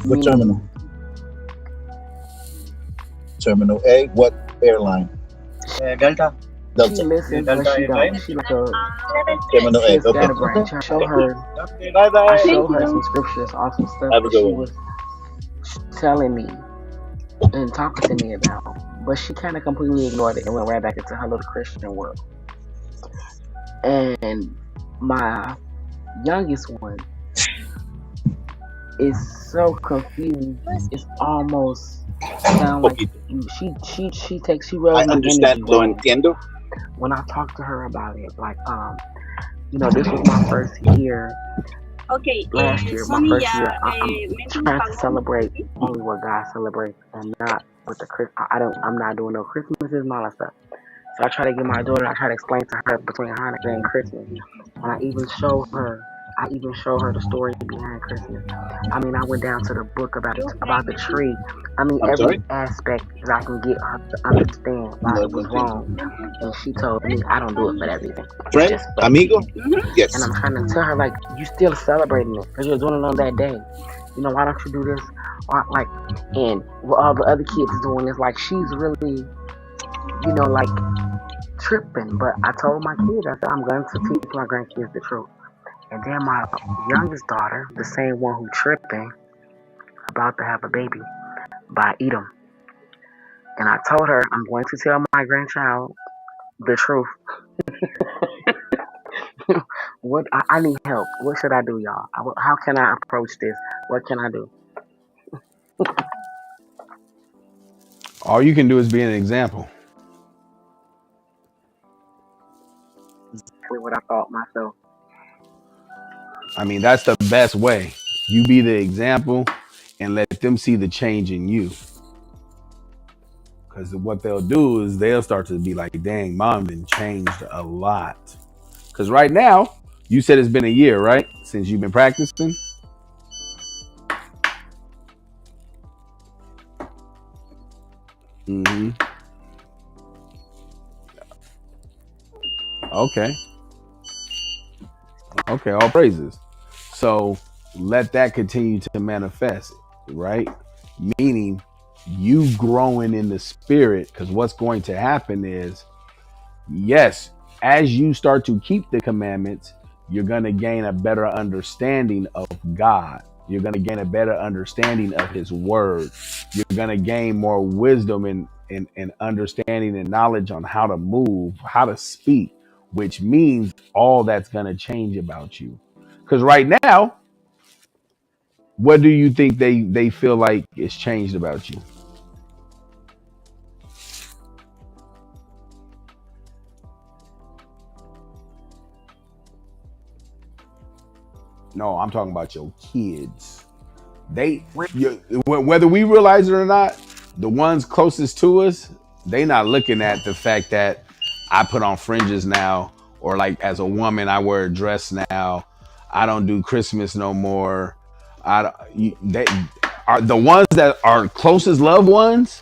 What terminal? Terminal A. What airline? Delta. She Delta. listens, but she don't. She like a Terminal A. she's Okay. scatterbrained. I show her some scriptures, awesome stuff Have a that good she one. was telling me and talking to me about. But she kind of completely ignored it and went right back into her little Christian world. And my youngest one is so confused. It's almost sound like she rubs I my understand. energy Lo wrong entiendo. when I talk to her about it. Like this was my first year. Okay, Last year, my Sonny first ya year, I'm mentioned trying to pagong. celebrate only what God celebrates and not with the Chris. I'm not doing no Christmases and all that stuff. So I try to get my daughter. I try to explain to her between Hanukkah and Christmas, and I even show her the story behind Christmas. I mean, I went down to the book about the tree. I mean, I'm every sorry? aspect that I can get her to understand why it was wrong. And she told me I don't do it for that reason. It's Friend? just for Amigo? Mhm. Yes. and I'm trying to tell her, like, you still celebrating it because you're doing it on that day. Why don't you do this? Or, like, and what all the other kids doing is like she's really, like tripping. But I told my kids, I said, I'm going to teach my grandkids the truth. And then my youngest daughter, the same one who tripping, about to have a baby by Edom. And I told her I'm going to tell my grandchild the truth. What I need help. What should I do, y'all? How can I approach this? What can I do? All you can do is be an example. Exactly what I thought myself. I mean, that's the best way. You be the example and let them see the change in you. Because what they'll do is they'll start to be like, dang, mom been changed a lot. Because right now, you said it's been a year, right? Since you've been practicing? Mm-hmm. Okay. Okay, all praises. So let that continue to manifest, right? Meaning you growing in the spirit, because what's going to happen is, yes, as you start to keep the commandments, you're going to gain a better understanding of God. You're going to gain a better understanding of his word. You're going to gain more wisdom and understanding and knowledge on how to move, how to speak, which means all that's going to change about you. Because right now, what do you think they feel like is changed about you? No, I'm talking about your kids. Whether we realize it or not, the ones closest to us, they not looking at the fact that I put on fringes now, or like as a woman I wear a dress now. I don't do Christmas no more. They are the ones that are closest loved ones.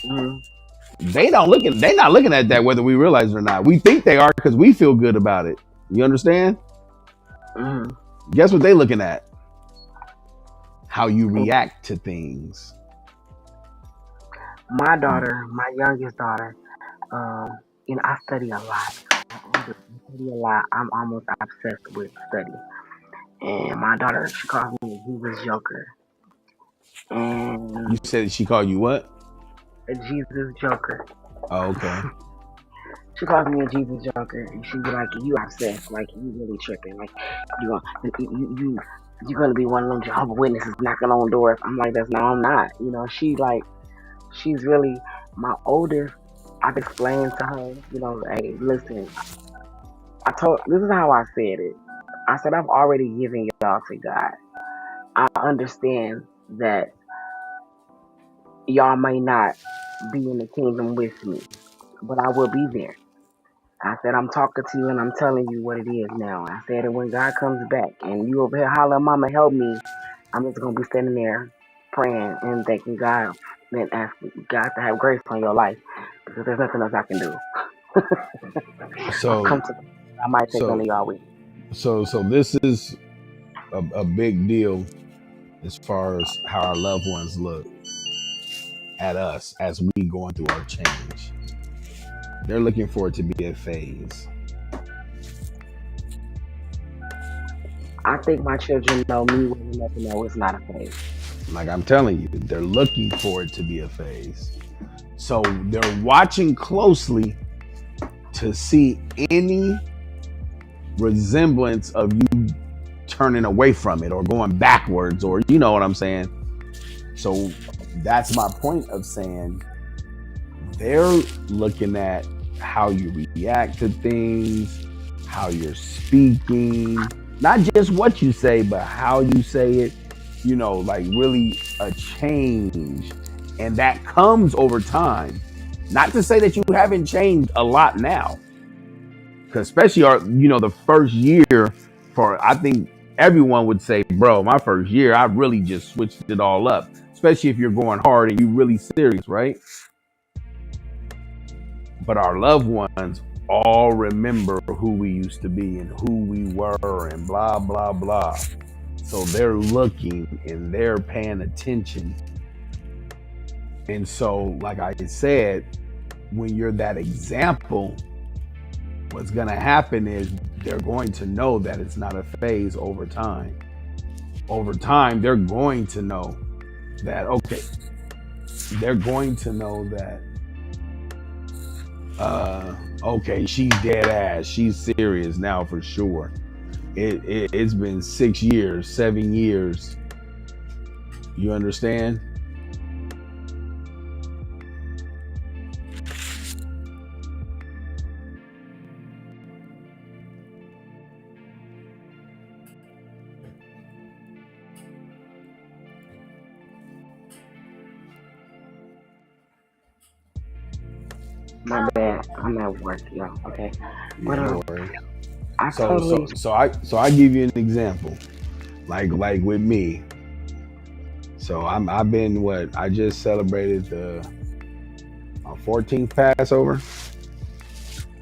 Mm-hmm. They not looking at that whether we realize it or not. We think they are because we feel good about it. You understand? Mm-hmm. Guess what they looking at? How you react to things. My daughter, my youngest daughter, I study a lot. I study a lot. I'm almost obsessed with study. And my daughter, she calls me a Jesus Joker. And You said she called you what? a Jesus Joker. Oh, okay. She calls me a Jesus Joker, and she be like, "You obsessed, like you really tripping, like you gonna be one of them Jehovah's Witnesses knocking on doors." I'm like, "No, I'm not." She's really my oldest. I've explained to her, hey, listen, this is how I said it. I said, I've already given y'all to God. I understand that y'all may not be in the kingdom with me, but I will be there. I said, I'm talking to you and I'm telling you what it is now. I said, and when God comes back and you over here hollering, Mama, help me, I'm just going to be standing there praying and thanking God and asking God to have grace on your life because there's nothing else I can do. So I might take one of y'all with me. So this is a big deal as far as how our loved ones look at us as we going through our change. They're looking for it to be a phase. I think my children know me well enough to know it's not a phase. Like I'm telling you, they're looking for it to be a phase. So they're watching closely to see any resemblance of you turning away from it or going backwards, or you know what I'm saying. So that's my point of saying they're looking at how you react to things, how you're speaking, not just what you say, but how you say it, like really a change. And that comes over time. Not to say that you haven't changed a lot now, because especially the first year, I think everyone would say, bro, my first year, I really just switched it all up, especially if you're going hard and you're really serious, right? But our loved ones all remember who we used to be and who we were and blah, blah, blah. So they're looking and they're paying attention. And so, like I said, when you're that example, what's going to happen is they're going to know that it's not a phase over time. Over time, they're going to know that, okay, they're going to know that, okay, she's dead ass. She's serious now for sure. It's been 6 years, 7 years. You understand? My bad. I'm at work, yo. Okay. But No worries. I So totally. I give you an example, like with me. So I've been what I just celebrated my 14th Passover,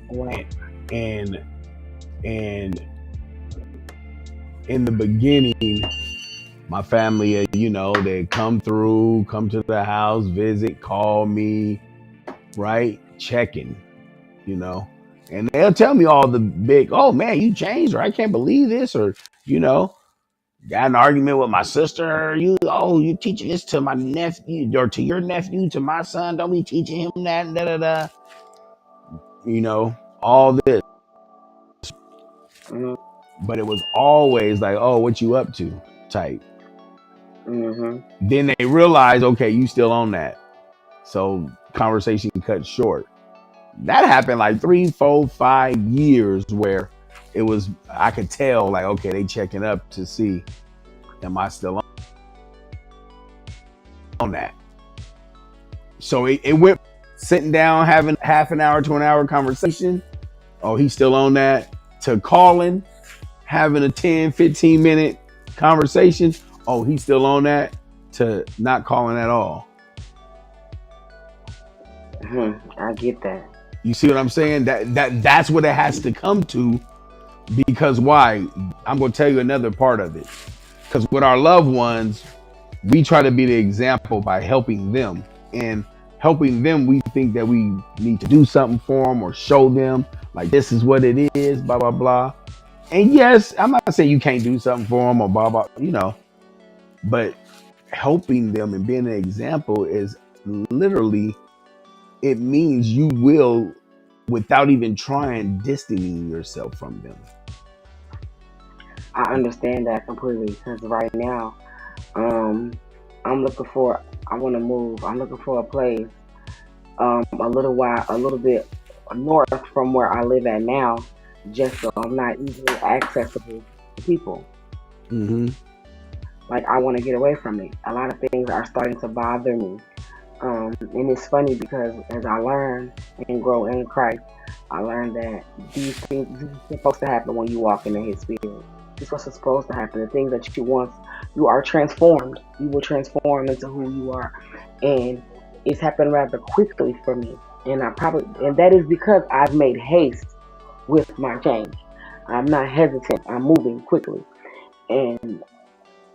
Wow. and in the beginning, my family, they come to the house, visit, call me, right, checking, and they'll tell me all the big, oh man, you changed, or I can't believe this, or got an argument with my sister. You teaching this to my nephew or to your nephew, to my son. Don't be teaching him that. Da, da, da. All this. Mhm. But it was always like, oh, what you up to type. Mhm. Then they realize, okay, you still on that. So conversation cut short. That happened like 3, 4, 5 years where it was, I could tell like, okay, they checking up to see, am I still on that? So it went sitting down, having half an hour to an hour conversation. Oh, he's still on that, to calling, having a 10, 15 minute conversation. Oh, he's still on that, to not calling at all. I get that. You see what I'm saying? That's what it has to come to. Because why? I'm going to tell you another part of it. Because with our loved ones, we try to be the example by helping them. And helping them, we think that we need to do something for them or show them like this is what it is, blah, blah, blah. And yes, I'm not saying you can't do something for them or blah, blah, but helping them and being an example is literally, it means you will, without even trying, distancing yourself from them. I understand that completely because right now, I'm looking for. I want to move. I'm looking for a place, a little bit north from where I live at now, just so I'm not easily accessible to people. Mm-hmm. Like I want to get away from it. A lot of things are starting to bother me. And it's funny because as I learn and grow in Christ, I learned that these things are supposed to happen when you walk into His Spirit. This is what's supposed to happen. The things that you are transformed. You will transform into who you are, and it's happened rather quickly for me. And that is because I've made haste with my change. I'm not hesitant. I'm moving quickly, and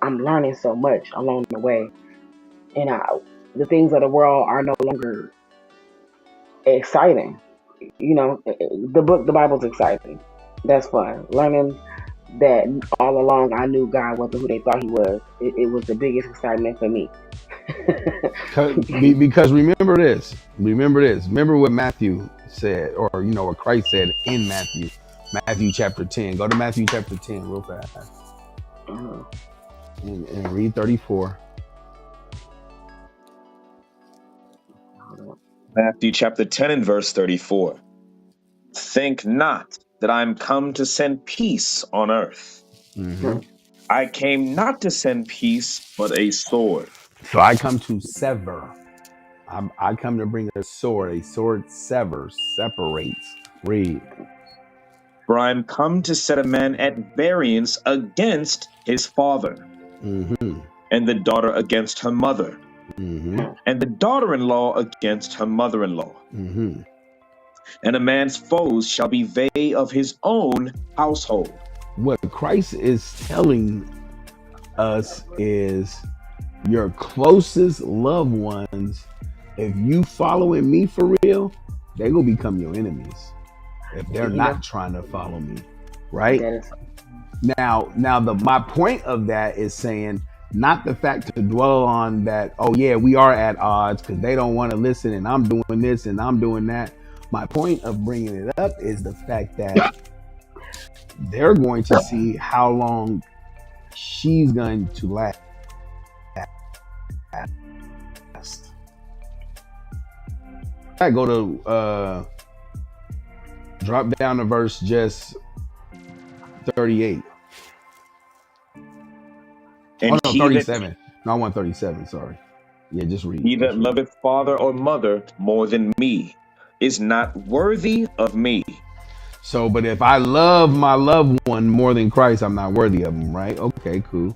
I'm learning so much along the way. And the things of the world are no longer exciting. The Bible's exciting. That's fun. Learning that all along I knew God wasn't who they thought He was. It was the biggest excitement for me. Because remember this. Remember what Matthew said, or what Christ said in Matthew chapter 10. Go to Matthew chapter 10 real fast. And read 34. Matthew chapter 10 and verse 34. Think not that I am come to send peace on earth. Mm-hmm. I came not to send peace, but a sword. So I come to sever. I come to bring a sword. A sword severs, separates. Read. For I am come to set a man at variance against his father, Mm-hmm. and the daughter against her mother, Mm-hmm. and the daughter-in-law against her mother-in-law. Mm-hmm. And a man's foes shall be they of his own household. What Christ is telling us is your closest loved ones, if you following me for real, they're going to become your enemies if they're not trying to follow me. right? That is Now the my point of that is saying not the fact to dwell on that, oh yeah, we are at odds because they don't want to listen and I'm doing this and I'm doing that. My point of bringing it up is the fact that they're going to see how long she's going to last. I go to drop down to verse just 38. And Oh no, he that 37. No, I want 37. Sorry. Yeah, just read. he that Just read. loveth father or mother more than me is not worthy of me. So, but if I love my loved one more than Christ, I'm not worthy of him, right? Okay, cool.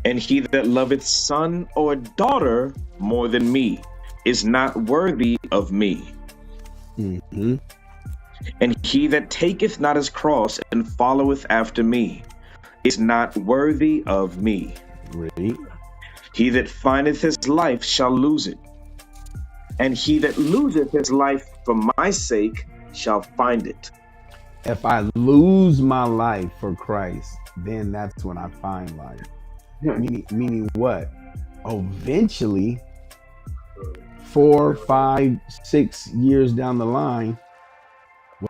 And he that loveth son or daughter more than me is not worthy of me. Mm-hmm. And he that taketh not his cross and followeth after me is not worthy of me. Read. He that findeth his life shall lose it, and he that loseth his life for my sake shall find it. If I lose my life for Christ, then that's when I find life. Meaning what? Eventually, 4, 5, 6 years down the line,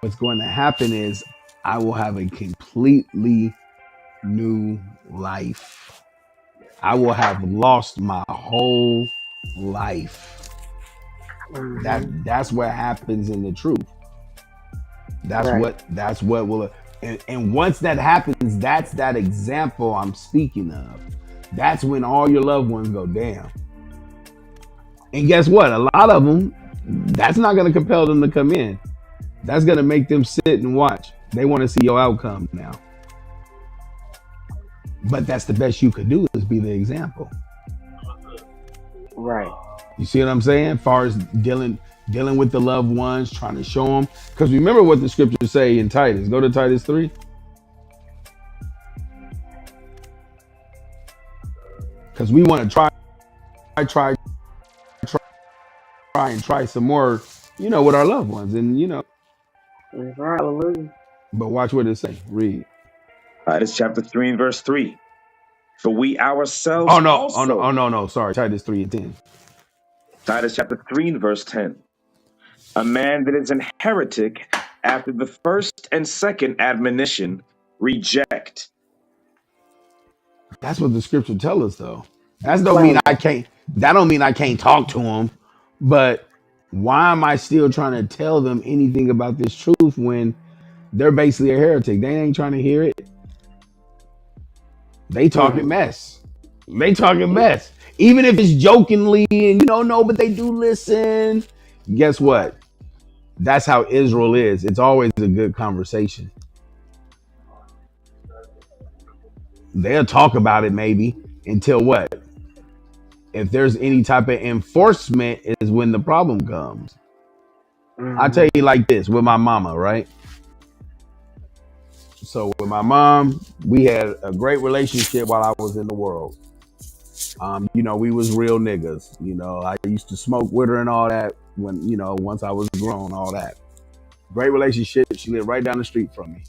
what's going to happen is I will have a completely new life. I will have lost my whole life. That's what happens in the truth. That's right. what will, and once that happens, that's that example I'm speaking of. That's when all your loved ones go down. And guess what? A lot of them, that's not going to compel them to come in. That's going to make them sit and watch. They want to see your outcome now. But that's the best you could do, is be the example. Right. You see what I'm saying? As far as dealing with the loved ones, trying to show them. Because remember what the scriptures say in Titus. Go to Titus 3. Because we want to try some more, with our loved ones. And, That's right. Hallelujah. but watch what it say. Read. Titus chapter 3 and verse 3. For we ourselves Oh, no. Oh, no. also, Oh, no. Sorry. Titus 3 and 10. Titus chapter 3 and verse 10. A man that is an heretic after the first and second admonition reject. That's what the scripture tell us, though. That don't mean Explain I that. can't. That don't mean I can't talk to them. But why am I still trying to tell them anything about this truth when they're basically a heretic? They ain't trying to hear it. They talking mess. They talking mess. Even if it's jokingly and no, but they do listen. Guess what? That's how Israel is. It's always a good conversation. They'll talk about it maybe until what? If there's any type of enforcement is when the problem comes. I tell you like this with my mama, right? So with my mom, we had a great relationship while I was in the world. We was real niggas. I used to smoke with her and all that when, once I was grown, all that. Great relationship. She lived right down the street from me.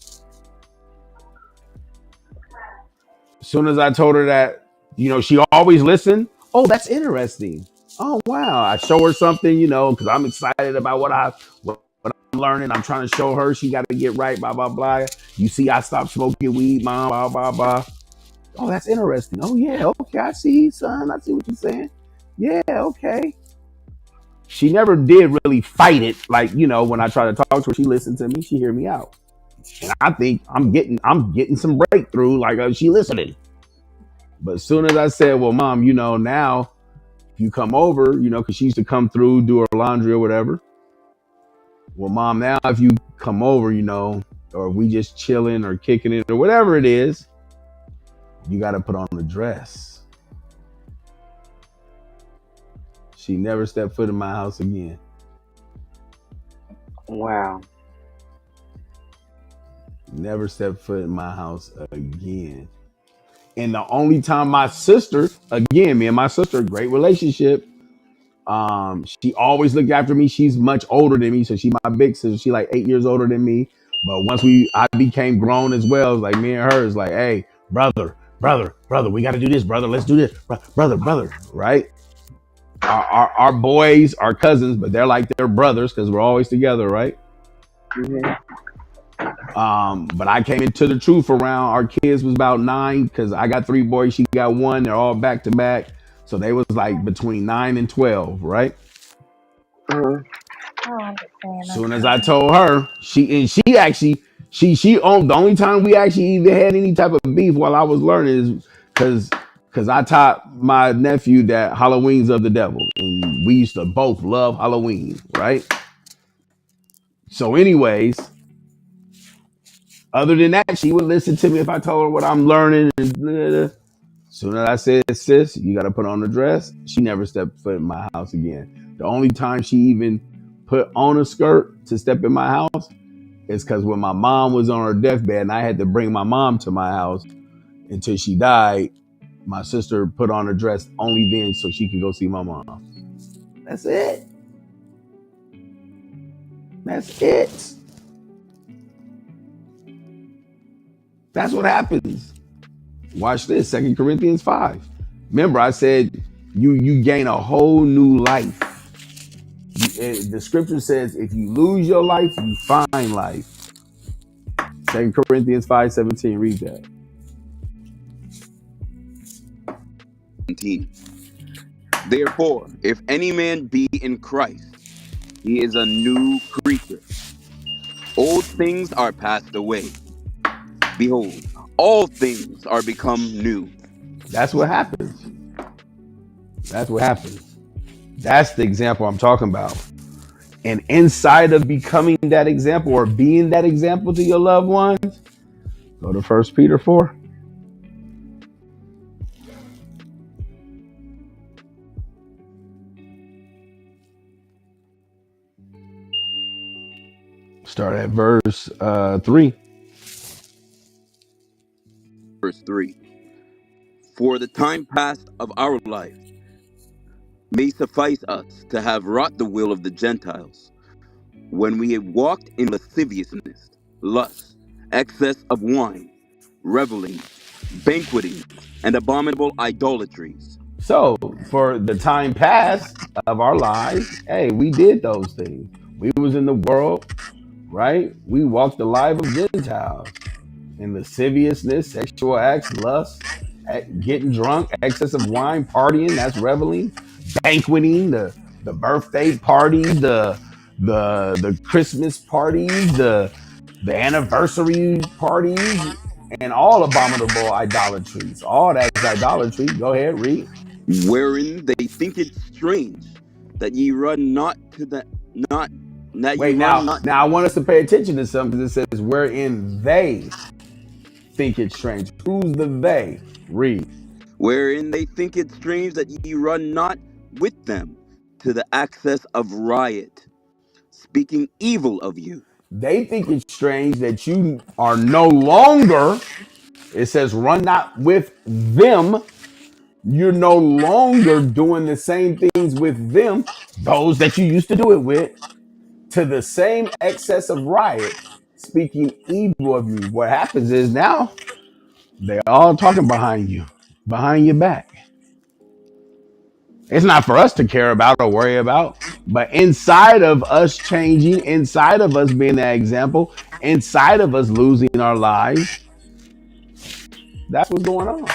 As soon as I told her that, she always listened. Oh, that's interesting. Oh, wow. I show her something, because I'm excited about what I'm learning. I'm trying to show her she got to get right, blah, blah, blah. You see, I stopped smoking weed, mom, blah, blah, blah. Oh, that's interesting. Oh, yeah. Okay. I see, son. I see what you're saying. Yeah. Okay. She never did really fight it. Like, when I try to talk to her, she listened to me. She hear me out. And I think I'm getting some breakthrough. Like, she listening. But as soon as I said, well, mom, now if you come over, because she used to come through, do her laundry or whatever. Well, mom, now if you come over, or we just chilling or kicking it or whatever it is, you got to put on a dress. She never stepped foot in my house again. Wow. Never stepped foot in my house again. And the only time my sister, again, me and my sister, great relationship. She always looked after me. She's much older than me. So she my big sister. She like 8 years older than me. But once I became grown as well, it's like me and her is like, hey, brother, we got to do this, brother. Let's do this, brother, right? Our boys are cousins, but they're like their brothers because we're always together, right? Mhm. But I came into the truth around our kids was about 9 because I got 3 boys, she got 1. They're all back to back, so they was like between 9 and 12, right? Mhm. Soon as I told her, she actually she owned the only time we actually even had any type of beef while I was learning is because I taught my nephew that Halloween's of the devil, and we used to both love Halloween, right? So, anyways, other than that, she would listen to me if I told her what I'm learning. And blah, blah, blah. Soon as I said, sis, you got to put on a dress, she never stepped foot in my house again. The only time she even put on a skirt to step in my house is because when my mom was on her deathbed and I had to bring my mom to my house until she died, my sister put on a dress only then so she could go see my mom. That's it. That's it. That's what happens. Watch this, 2 Corinthians 5. Remember, I said you gain a whole new life. The scripture says if you lose your life, you find life. 2 Corinthians 5:17. Read that. 17. Therefore, if any man be in Christ, he is a new creature. Old things are passed away. Behold, all things are become new. That's what happens. That's what happens. That's the example I'm talking about. And inside of becoming that example or being that example to your loved ones, go to 1 Peter 4. Start at verse 3. Verse 3. For the time past of our life may suffice us to have wrought the will of the Gentiles, when we have walked in lasciviousness, lust, excess of wine, revelings, banquetings, and abominable idolatries. So for the time past of our lives, hey, we did those things. We was in the world, right? We walked the life of Gentiles in lasciviousness, sexual acts, lust, getting drunk, excess of wine, partying, that's reveling, banqueting, the birthday parties, the Christmas parties, the anniversary parties, and all abominable idolatries. All that's idolatry. Go ahead, read. Wherein they think it strange that ye run not to the not that ye Wait, run not now I want us to pay attention to something because it says wherein they think it's strange. Who's the they? Read. wherein they think it strange that ye run not with them to the access of riot, speaking evil of you. They think it's strange that you are no longer, it says, run not with them. You're no longer doing the same things with them, those that you used to do it with, to the same excess of riot, speaking evil of you. What happens is now they're all talking behind your back. It's not for us to care about or worry about, but inside of us changing, inside of us being that example, inside of us losing our lives, that's what's going on.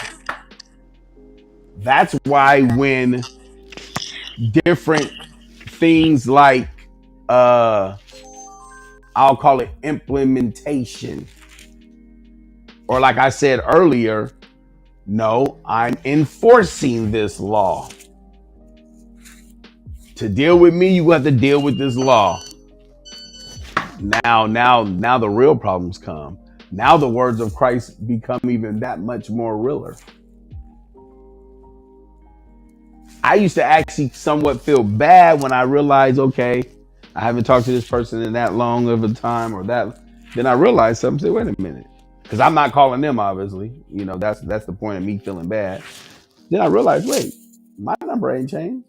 That's why when different things like I'll call it implementation, or like I said earlier, no, I'm enforcing this law. To deal with me, you have to deal with this law. Now the real problems come. Now the words of Christ become even that much more realer. I used to actually somewhat feel bad when I realized, okay, I haven't talked to this person in that long of a time or that. Then I realized something. Say, wait a minute, because I'm not calling them. Obviously, that's the point of me feeling bad. Then I realized, wait, my number ain't changed.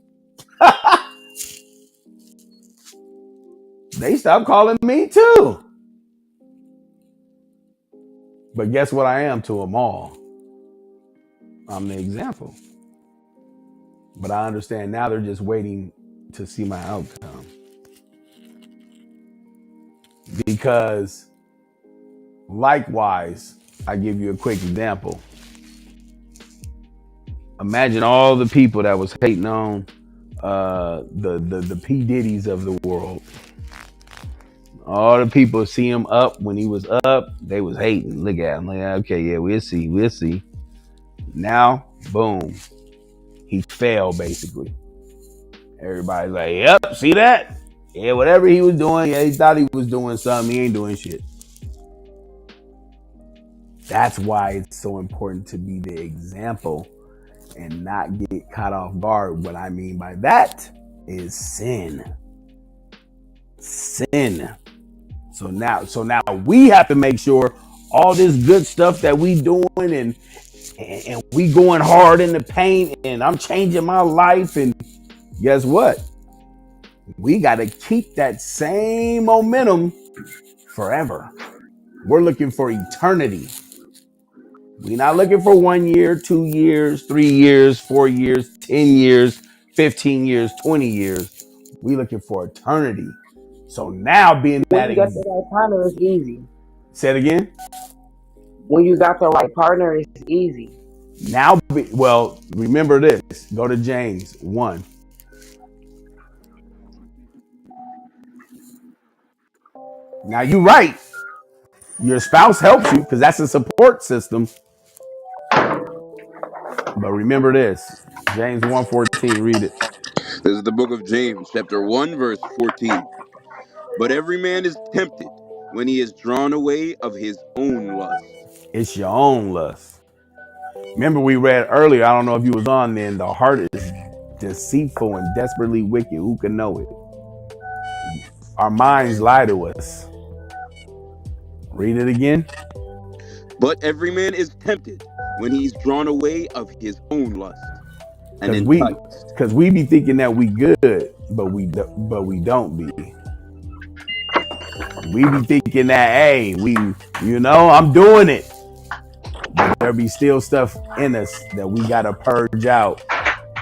They stopped calling me too. But guess what I am to them all? I'm the example. But I understand now they're just waiting to see my outcome. Because likewise, I give you a quick example. Imagine all the people that was hating on the P. Diddy's of the world. All the people see him up when he was up, they was hating. Look at him. Like, okay, yeah, we'll see. Now, boom, he fell basically. Everybody's like, yep, see that? Yeah, whatever he was doing, yeah, he thought he was doing something. He ain't doing shit. That's why it's so important to be the example and not get caught off guard. What I mean by that is sin. Sin. So now we have to make sure all this good stuff that we doing and we going hard in the paint and I'm changing my life, and guess what? We got to keep that same momentum forever. We're looking for eternity. We're not looking for 1 year, 2 years, 3 years, 4 years, 10 years, 15 years, 20 years. We're looking for eternity. So now being When that, you got the right partner, it's easy. say it again. When you got the right partner, it's easy. Now, well, remember this. Go to James 1. Now you're right. Your spouse helps you because that's a support system. But remember this. James 1:14. Read it. This is the book of James, chapter 1, verse 14. But every man is tempted when he is drawn away of his own lust. It's your own lust. Remember we read earlier, I don't know if you was on then, the heart is deceitful and desperately wicked. Who can know it? Our minds lie to us. Read it again. But every man is tempted when he's drawn away of his own lust and enticed. Because we be thinking that we good, but we don't be. We be thinking that, hey, I'm doing it. But there be still stuff in us that we gotta purge out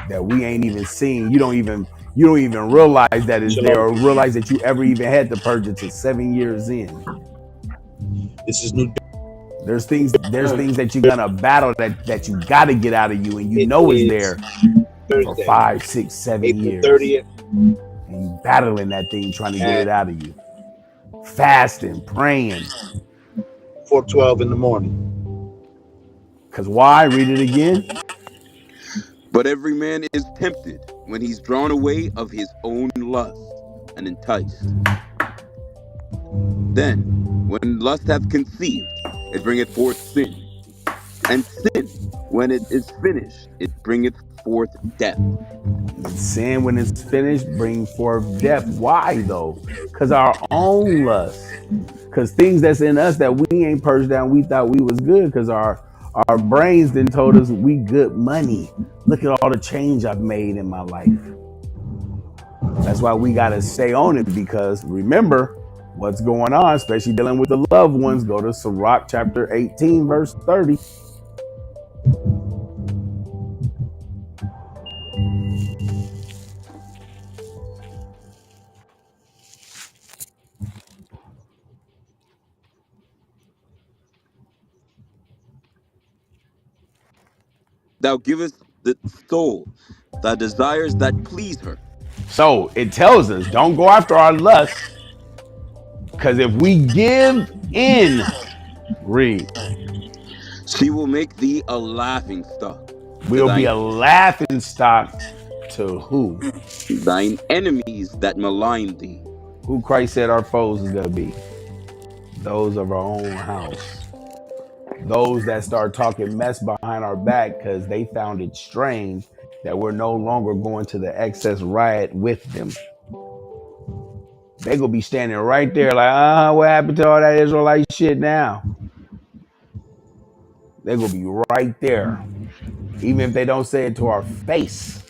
that we ain't even seen. You don't even realize that it's there, or realize that you ever even had to purge it to 7 years in. This is new. There's things that you're gonna battle that you gotta get out of you, and you know it's there for 5, 6, 7 April years. 30th. And you battling that thing, trying to get it out of you. Fasting, praying. 4:12 in the morning. Because why? Read it again. But every man is tempted when he's drawn away of his own lust and enticed. Then, when lust hath conceived, it bringeth forth sin. And sin, when it is finished, it bringeth forth death. Sin, when it's finished, bring forth death. Why though? Because our own lust. Because things that's in us that we ain't purged down, we thought we was good. Because our brains then told us we good money. Look at all the change I've made in my life. That's why we got to stay on it, because remember what's going on, especially dealing with the loved ones. Go to Sirach chapter 18, verse 30. Thou givest the soul thy desires that please her. So it tells us don't go after our lust, because if we give in, read, She will make thee a laughing stock to we'll be thine a laughing stock to who? thine enemies that malign thee. Who Christ said our foes is going to be? Those of our own house. Those that start talking mess behind our back because they found it strange that we're no longer going to the excess riot with them. They gonna be standing right there like, what happened to all that Israelite shit now? They gonna be right there, even if they don't say it to our face.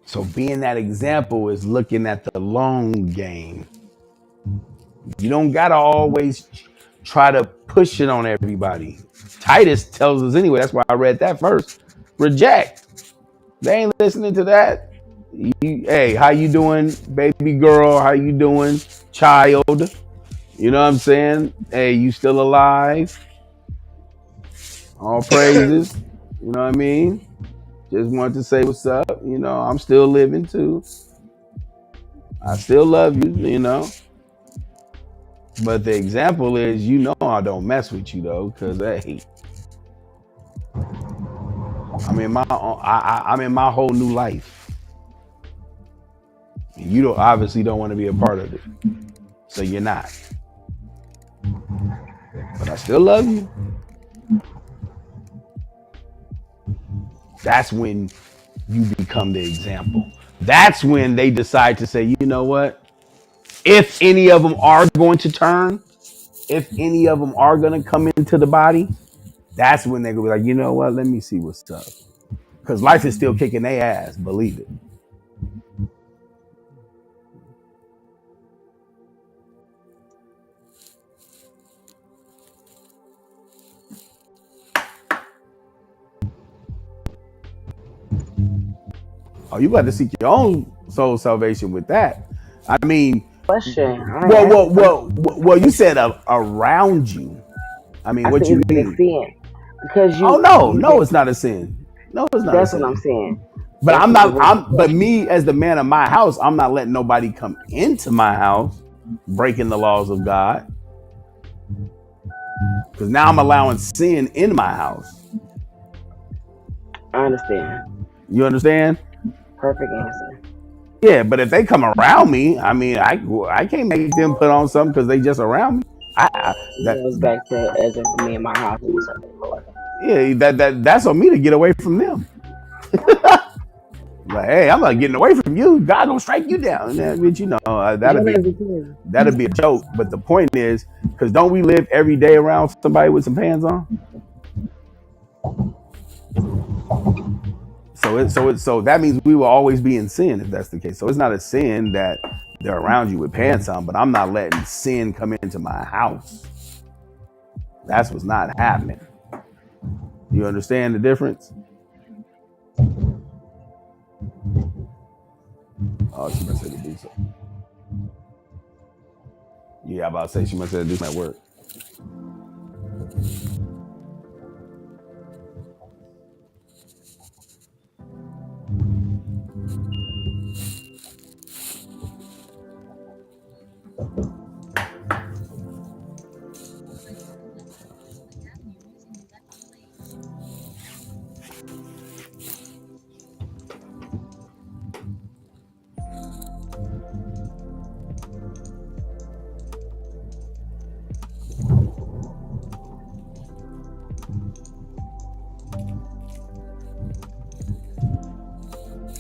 So being that example is looking at the long game. You don't gotta always try to push it on everybody. Titus tells us anyway. That's why I read that first. Reject. They ain't listening to that. Hey, how you doing, baby girl? How you doing, child? You know what I'm saying? Hey, you still alive? All praises. You know what I mean? Just wanted to say what's up. You know, I'm still living too. I still love you, you know. But the example is, you know, I don't mess with you though, because hey, I'm in my whole new life. You don't obviously don't want to be a part of it, so you're not. But I still love you. That's when you become the example. That's when they decide to say, you know what? If any of them are going to turn, if any of them are going to come into the body, that's when they're going to be like, you know what? Let me see what's up. Because life is still kicking their ass, believe it. Oh, you got to seek your own soul salvation with that. I mean, Question. well, you said around you. I mean, I what said, you is it a mean? sin? Because Oh no, it's not a sin. No, it's not a that's what I'm sin. saying. But That's I'm what it not. was. But me as the man of my house, I'm not letting nobody come into my house breaking the laws of God. Because now I'm allowing sin in my house. I understand. You understand? Perfect answer. Yeah, but if they come around me, I mean, I can't make them put on something because they just around me. It That goes back to as if me and my house was something, Lord. yeah, that's on me to get away from them. Like, hey, I'm not getting away from you. God gonna strike you down. Yeah, but you know, that'd be a joke. But the point is, because don't we live every day around somebody with some pants on? So that means we will always be in sin if that's the case. So it's not a sin that they're around you with pants on, but I'm not letting sin come into my house. That's what's not happening. You understand the difference? Oh, she must have to do something. Yeah, I'm about to say she must have to do some at work.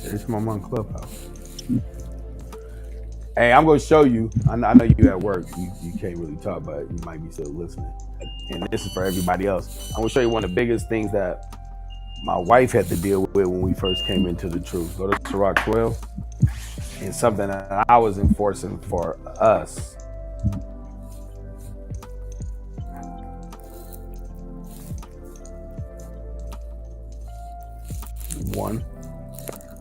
It's my mom Clubhouse. Hey, I'm gonna show you. I know you at work. You can't really talk, but you might be still listening. And this is for everybody else. I'm gonna show you one of the biggest things that my wife had to deal with when we first came into the truth. Go to Sirach 12, and something that I was enforcing for us. One.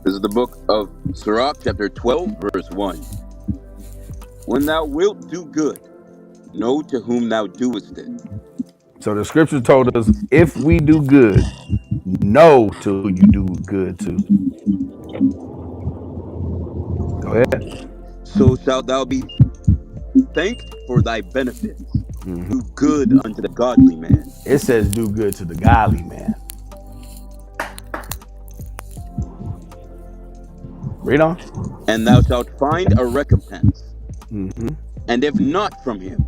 This is the book of Sirach, chapter 12, verse 1. When thou wilt do good, know to whom thou doest it. So the scripture told us, if we do good, know to who you do good to. Go ahead. So shalt thou be thanked for thy benefits. Mm-hmm. Do good unto the godly man. It says do good to the godly man. Read on. And thou shalt find a recompense. Mm-hmm. And if not from him,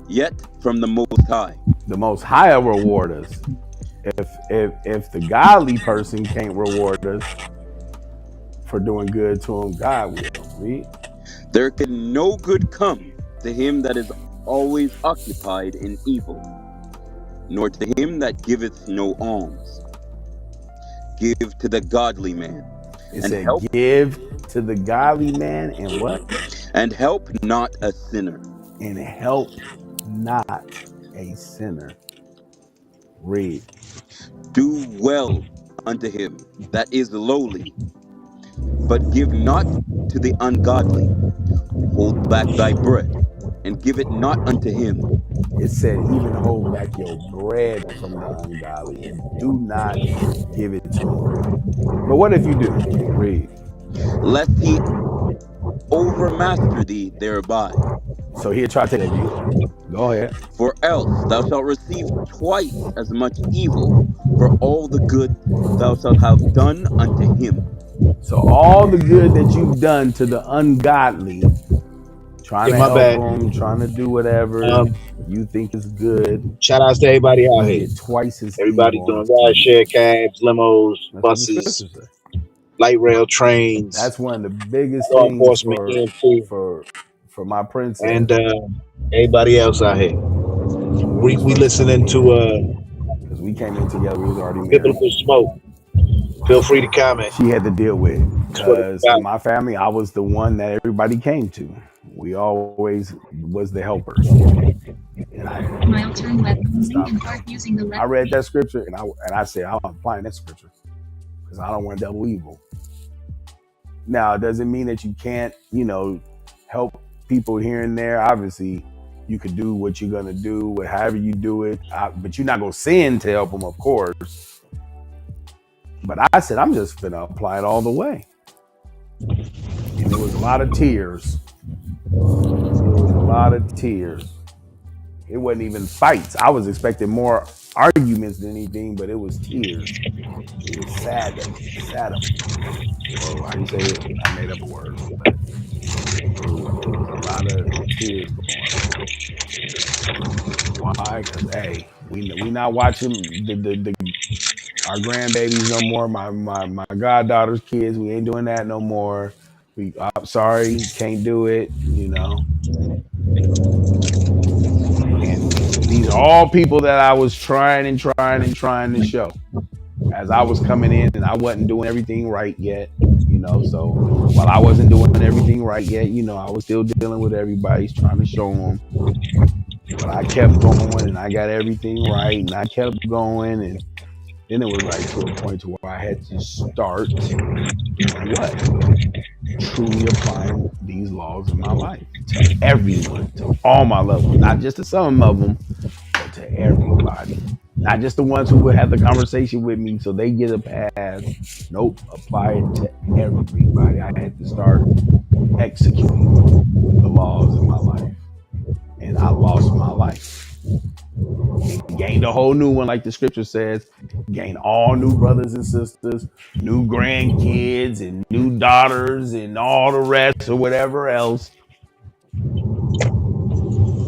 yet from the Most High. The Most High will reward us. If the godly person can't reward us for doing good to him, God will. Read. There can no good come to him that is always occupied in evil, nor to him that giveth no alms. Give to the godly man. It and said, help, give to the godly man and what? and help not a sinner. and help not a sinner. Read. Do well unto him that is lowly, but give not to the ungodly. Hold back thy bread, and give it not unto him, It said, even hold back your bread from the ungodly and do not give it to them. But what if you do? Read. lest he overmaster thee thereby. So here, try to take that view. Go ahead. For else thou shalt receive twice as much evil for all the good thou shalt have done unto him. So all the good that you've done to the ungodly, trying Yeah, to my help bad. them, trying to do whatever you think is good, Shout outs to everybody out you here. get twice as Everybody evil doing unto ride you. share cabs, limos, That's what the buses, scriptures say. light rail trains, That's one of the biggest law things enforcement, for EMT, for for my princess, and everybody else out here. because when we was We first coming listening in, to because we came in together, we was already married. Biblical Smoke. Feel free to comment. She had to deal with, That's what it's because in about. my family, I was the one that everybody came to. We always was the helper, and Mile turn left on stopped. Lincoln Park using the I left. read that scripture, and I said I'm applying that scripture because I don't want double evil. Now, it doesn't mean that you can't, help people here and there. Obviously, you could do what you're gonna do, however you do it, but you're not gonna sin to help them, of course. But I said I'm just gonna apply it all the way, and there was a lot of tears. There was a lot of tears. It wasn't even fights. I was expecting more arguments than anything, but it was tears. It was sad. Or how you say it? I made up a word, but it was a lot of tears going on. Why? Because hey, we not watching the our grandbabies no more. My goddaughter's kids. We ain't doing that no more. I'm sorry, can't do it. And these are all people that I was trying to show as I was coming in, and I wasn't doing everything right yet. So while I wasn't doing everything right yet, I was still dealing with everybody, trying to show them. But I kept going, and I got everything right, and I kept going, and then it was like to a point to where I had to start doing what? Truly applying these laws in my life to everyone, to all my loved ones, not just to some of them, but to everybody. Not just the ones who would have the conversation with me so they get a pass. Nope, apply it to everybody. I had to start executing the laws in my life, and I lost my life. Gained a whole new one, like the scripture says. Gained all new brothers and sisters, new grandkids, and new daughters, and all the rest, or whatever else.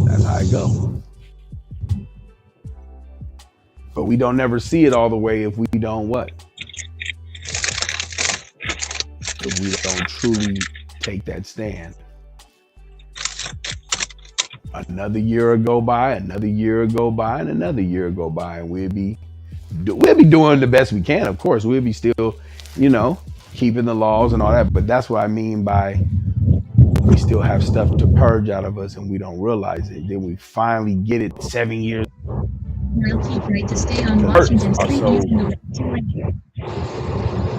That's how it go. But we don't never see it all the way if we don't what? If we don't truly take that stand. Another year will go by, another year will go by, and another year will go by, and we'll be doing the best we can. Of course, we'll be still, keeping the laws and all that. But that's what I mean by we still have stuff to purge out of us, and we don't realize it. Then we finally get it 7 years. Mile keep right to stay on The hurts Washington are Street so using the left.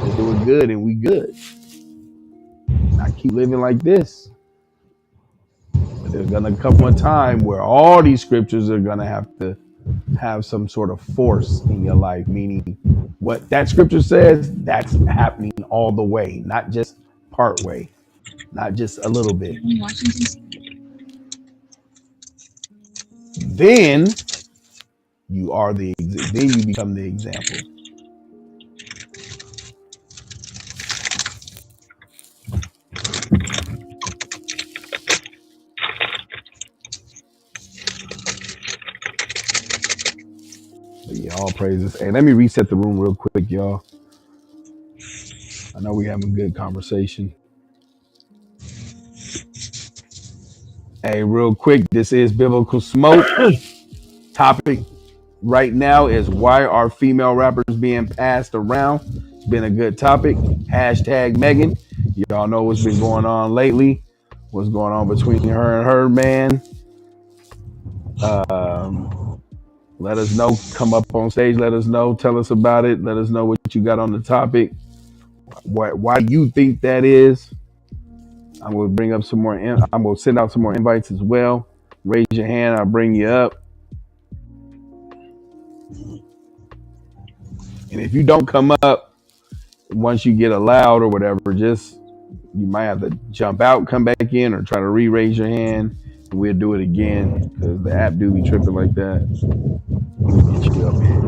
we're doing good, and we good. Not keep living like this. But there's gonna come a time where all these scriptures are gonna have to have some sort of force in your life, meaning what that scripture says, that's happening all the way, not just part way, not just a little bit. Then then you become the example. But yeah, all praises. Hey, let me reset the room real quick, y'all. I know we're having a good conversation. Hey, real quick, this is Biblical Smoke. Topic right now is why are female rappers being passed around? It's been a good topic. Hashtag Megan. Y'all know what's been going on lately. What's going on between her and her man. Let us know. Come up on stage. Let us know. Tell us about it. Let us know what you got on the topic. Why you think that is. I'm going to bring up some more. I'm going to send out some more invites as well. Raise your hand. I'll bring you up. And if you don't come up once you get allowed or whatever, just you might have to jump out, come back in, or try to re-raise your hand. And we'll do it again because the app do be tripping like that. Let me get you up here.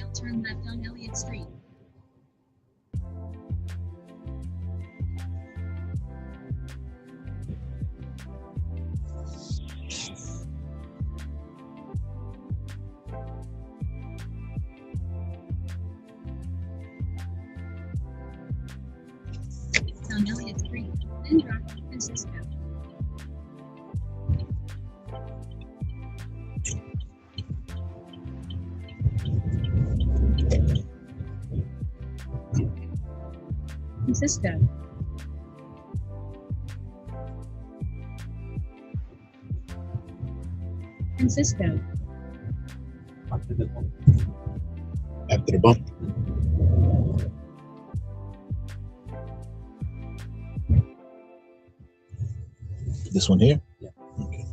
mile, turn left on Elliott Street. On Elliott Street, then drive to Francisco. Francisco. Francisco. After the bump. This one here? Yeah. Okay.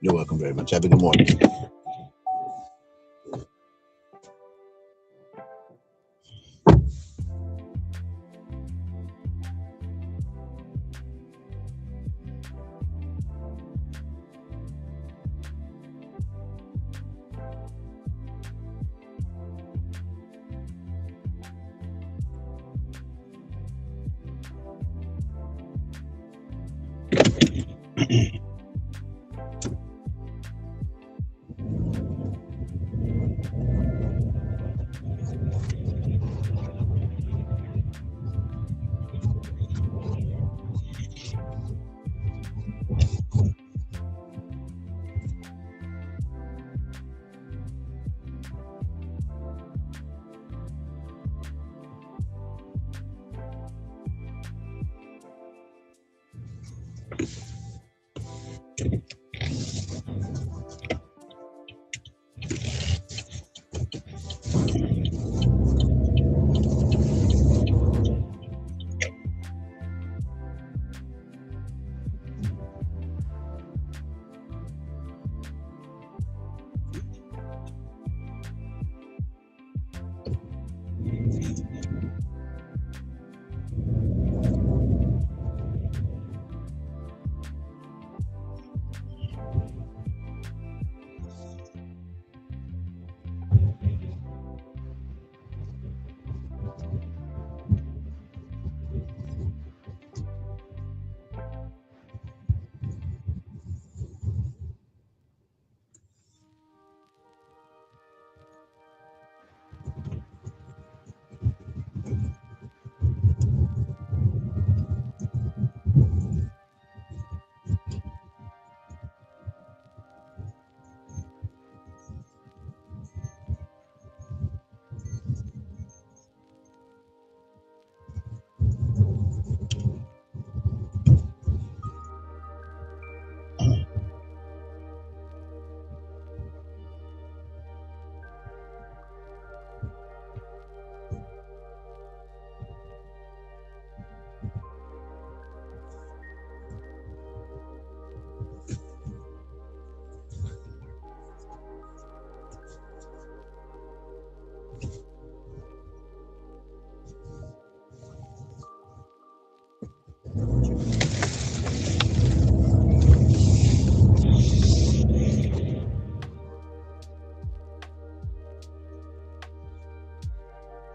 You're welcome very much. Have a good morning.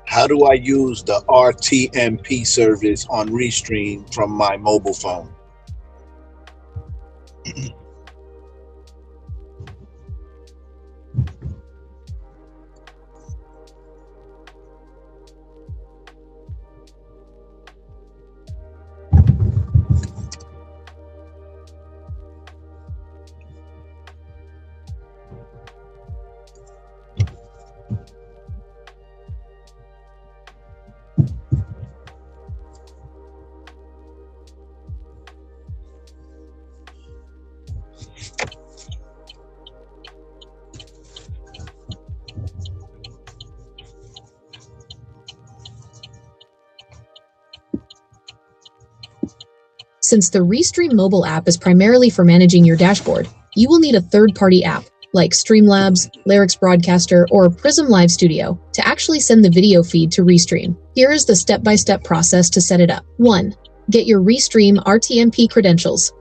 How do I use the RTMP service on Restream from my mobile phone? Since the Restream mobile app is primarily for managing your dashboard, you will need a third-party app like Streamlabs, Lyrics Broadcaster, or Prism Live Studio to actually send the video feed to Restream. Here is the step-by-step process to set it up. 1. Get your Restream RTMP credentials.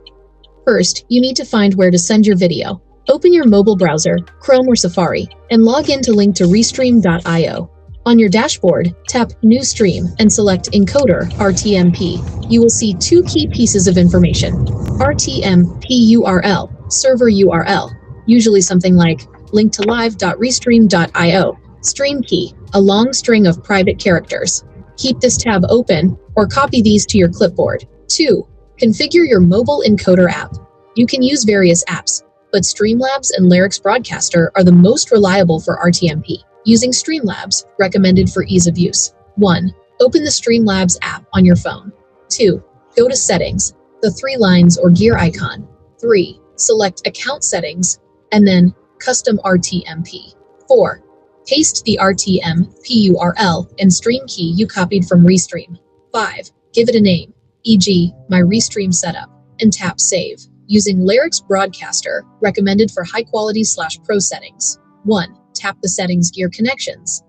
First, you need to find where to send your video. Open your mobile browser, Chrome or Safari, and log in to link to Restream.io. On your dashboard, tap New Stream and select Encoder RTMP. You will see two key pieces of information: RTMP URL, server URL, usually something like link to live.restream.io, stream key, a long string of private characters. Keep this tab open or copy these to your clipboard. 2. Configure your mobile encoder app. You can use various apps, but Streamlabs and Lyrics Broadcaster are the most reliable for RTMP. Using Streamlabs, recommended for ease of use. 1. Open the Streamlabs app on your phone. 2. Go to Settings, the 3 lines or gear icon. 3. Select Account Settings, and then Custom RTMP. 4. Paste the RTMP URL and stream key you copied from Restream. 5. Give it a name, e.g., My Restream Setup, and tap Save. Using Lyrics Broadcaster, recommended for high-quality/pro settings. 1. Tap the Settings Gear Connections.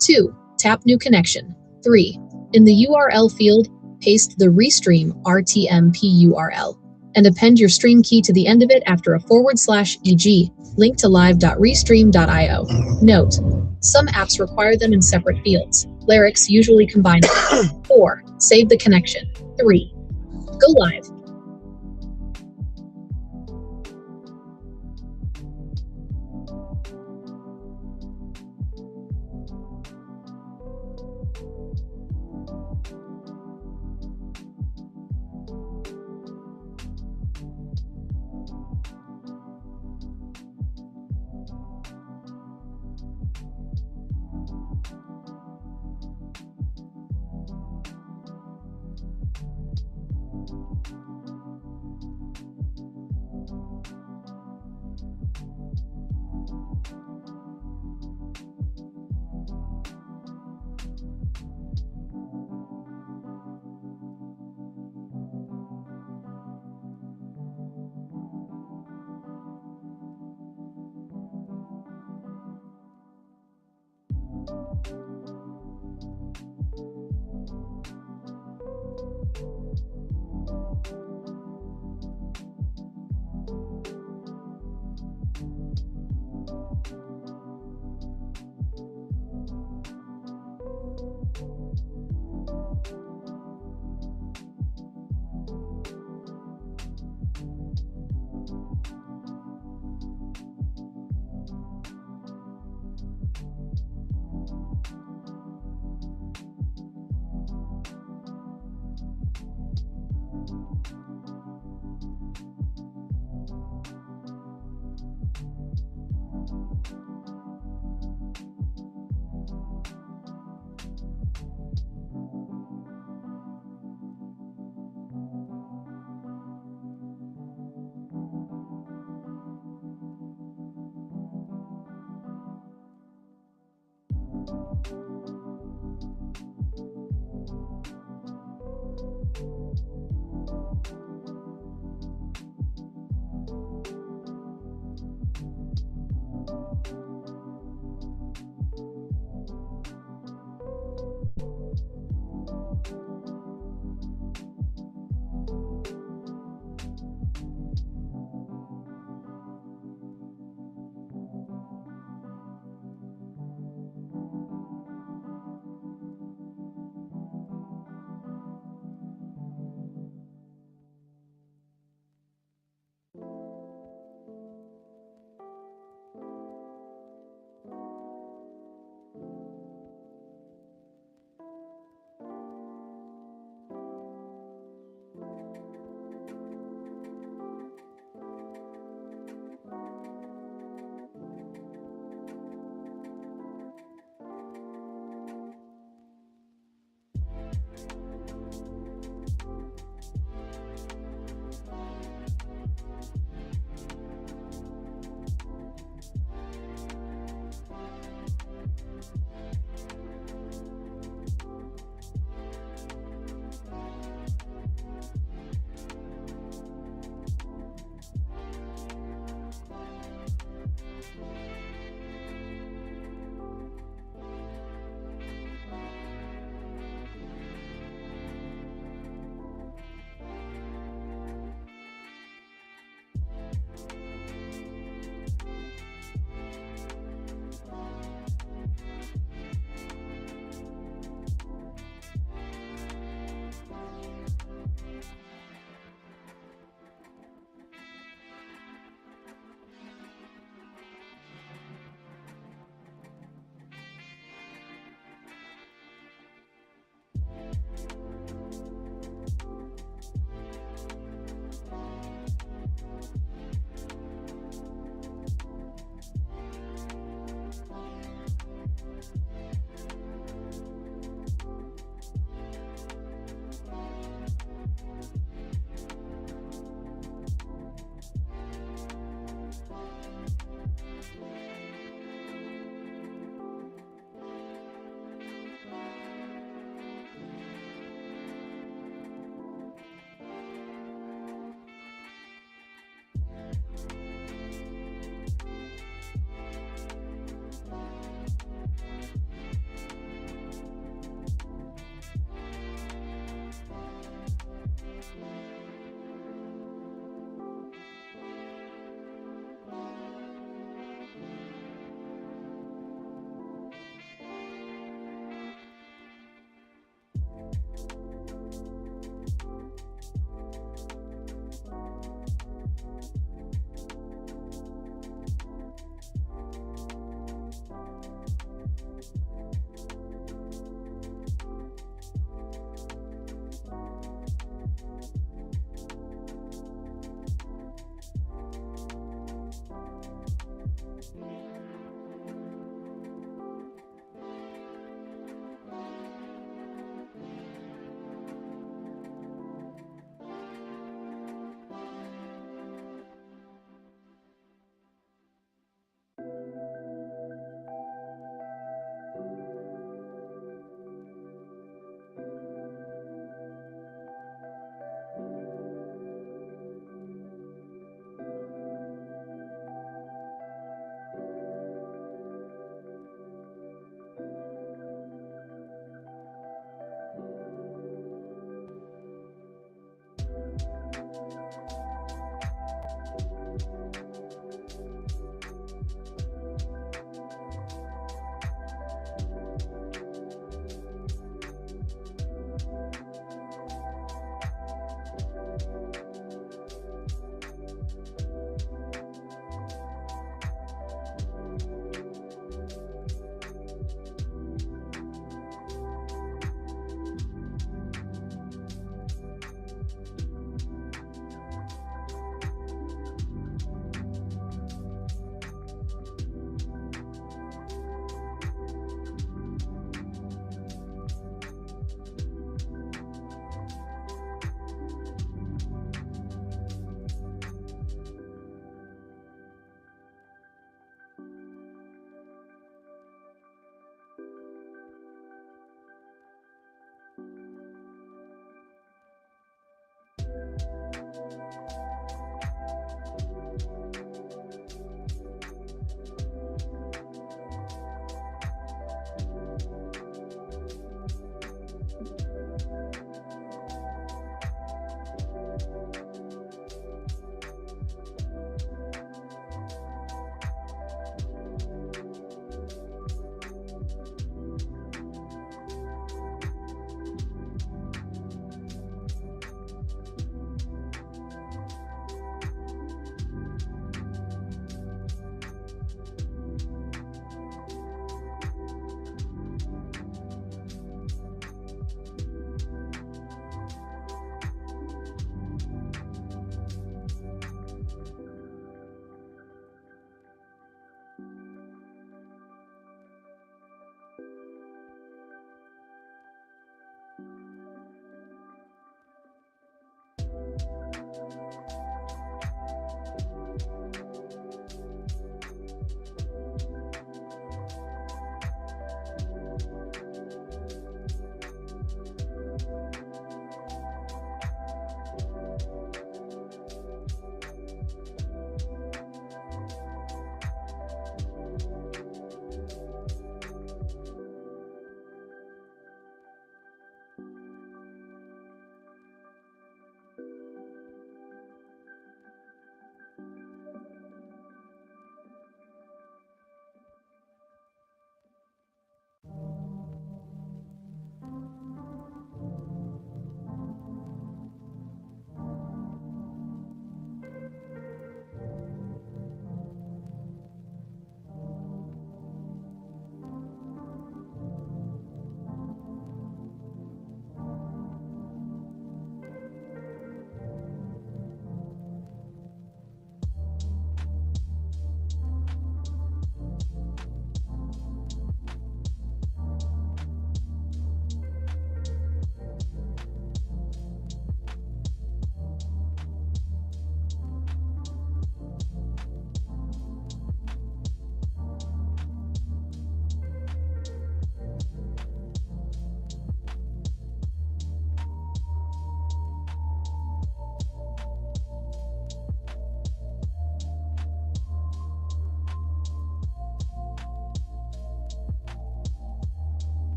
2. Tap New Connection. 3. In the URL field, paste the Restream RTMP URL and append your stream key to the end of it after a / e.g. link to live.restream.io. Note: some apps require them in separate fields. Lyrics usually combine them. 4. Save the connection. 3. Go live.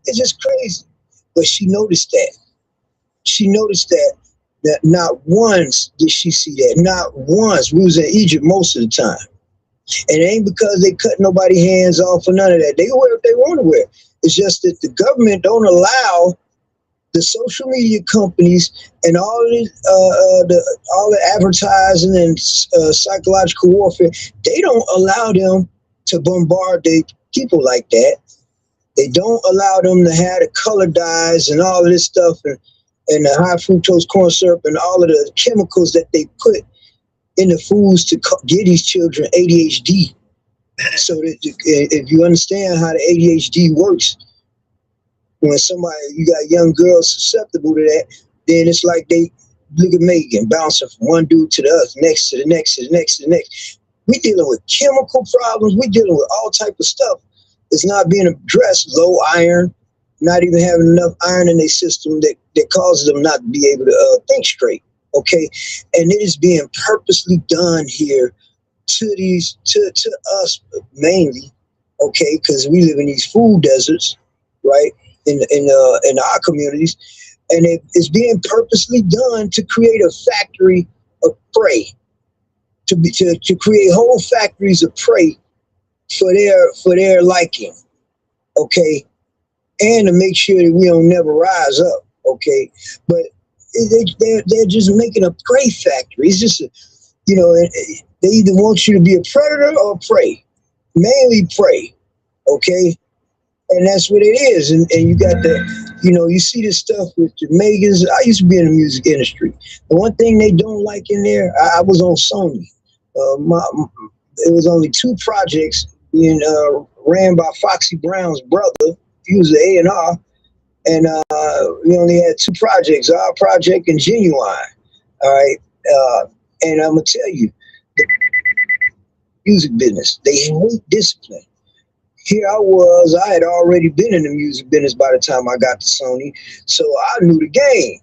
It's just crazy. But she noticed that. She noticed that not once did she see that. Not once. We was in Egypt most of the time. And it ain't because they cut nobody hands off or none of that. They can wear what they want to wear. It's just that the government don't allow the social media companies and all the advertising and psychological warfare. They don't allow them to bombard their people like that. They don't allow them to have the color dyes and all of this stuff and the high fructose corn syrup and all of the chemicals that they put in the foods to give these children ADHD. So that if you understand how the ADHD works, when you got young girls susceptible to that, then it's like they look at Megan bouncing from one dude to the other, next to the next to the next to the next. We dealing with chemical problems. We dealing with all type of stuff that's not being addressed. Low iron, not even having enough iron in their system that causes them not to be able to think straight. Okay, and it is being purposely done here to us mainly. Okay, because we live in these food deserts, right? In our communities, and it's being purposely done to create a factory of prey, to create whole factories of prey for their liking, okay, and to make sure that we don't never rise up, okay. But they're just making a prey factory. It's just they either want you to be a predator or prey, mainly prey, okay. And that's what it is. And you got you see this stuff with the Megans. I used to be in the music industry. The one thing they don't like in there, I was on Sony. It was only 2 projects being ran by Foxy Brown's brother. He was the A&R. And we only had 2 projects, our project and Genuine. All right. And I'm going to tell you, the music business, they hate discipline. Here I had already been in the music business by the time I got to Sony, so I knew the game.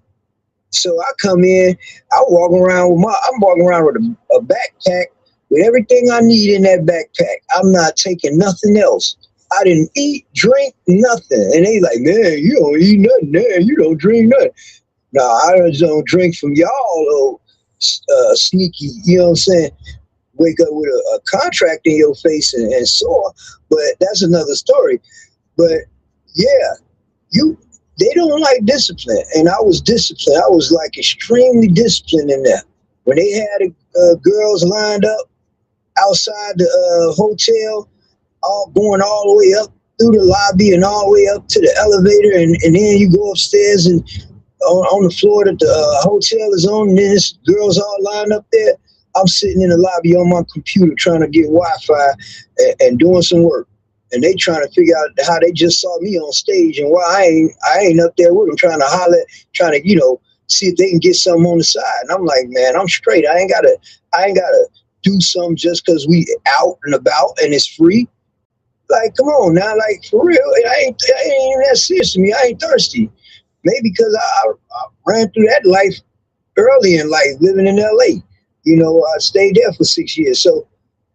So I come in, I'm walking around with a backpack with everything I need in that backpack. I'm not taking nothing else. I didn't eat, drink, nothing. And they like, man, you don't eat nothing, man. You don't drink nothing. No, I just don't drink from y'all, sneaky, you know what I'm saying? Wake up with a contract in your face and sore, but that's another story. But yeah, they don't like discipline, and I was disciplined. I was like extremely disciplined in that. When they had girls lined up outside the hotel, all going all the way up through the lobby and all the way up to the elevator, and then you go upstairs and on the floor that the hotel is on, and then there's girls all lined up there. I'm sitting in the lobby on my computer trying to get Wi-Fi and doing some work. And they trying to figure out how they just saw me on stage and why I ain't up there with them trying to holler, trying to, see if they can get something on the side. And I'm like, man, I'm straight. I ain't gotta do something just because we out and about and it's free. Like, come on now, like for real. I ain't even that serious to me. I ain't thirsty. Maybe because I ran through that life early in life, living in LA. I stayed there for 6 years. So,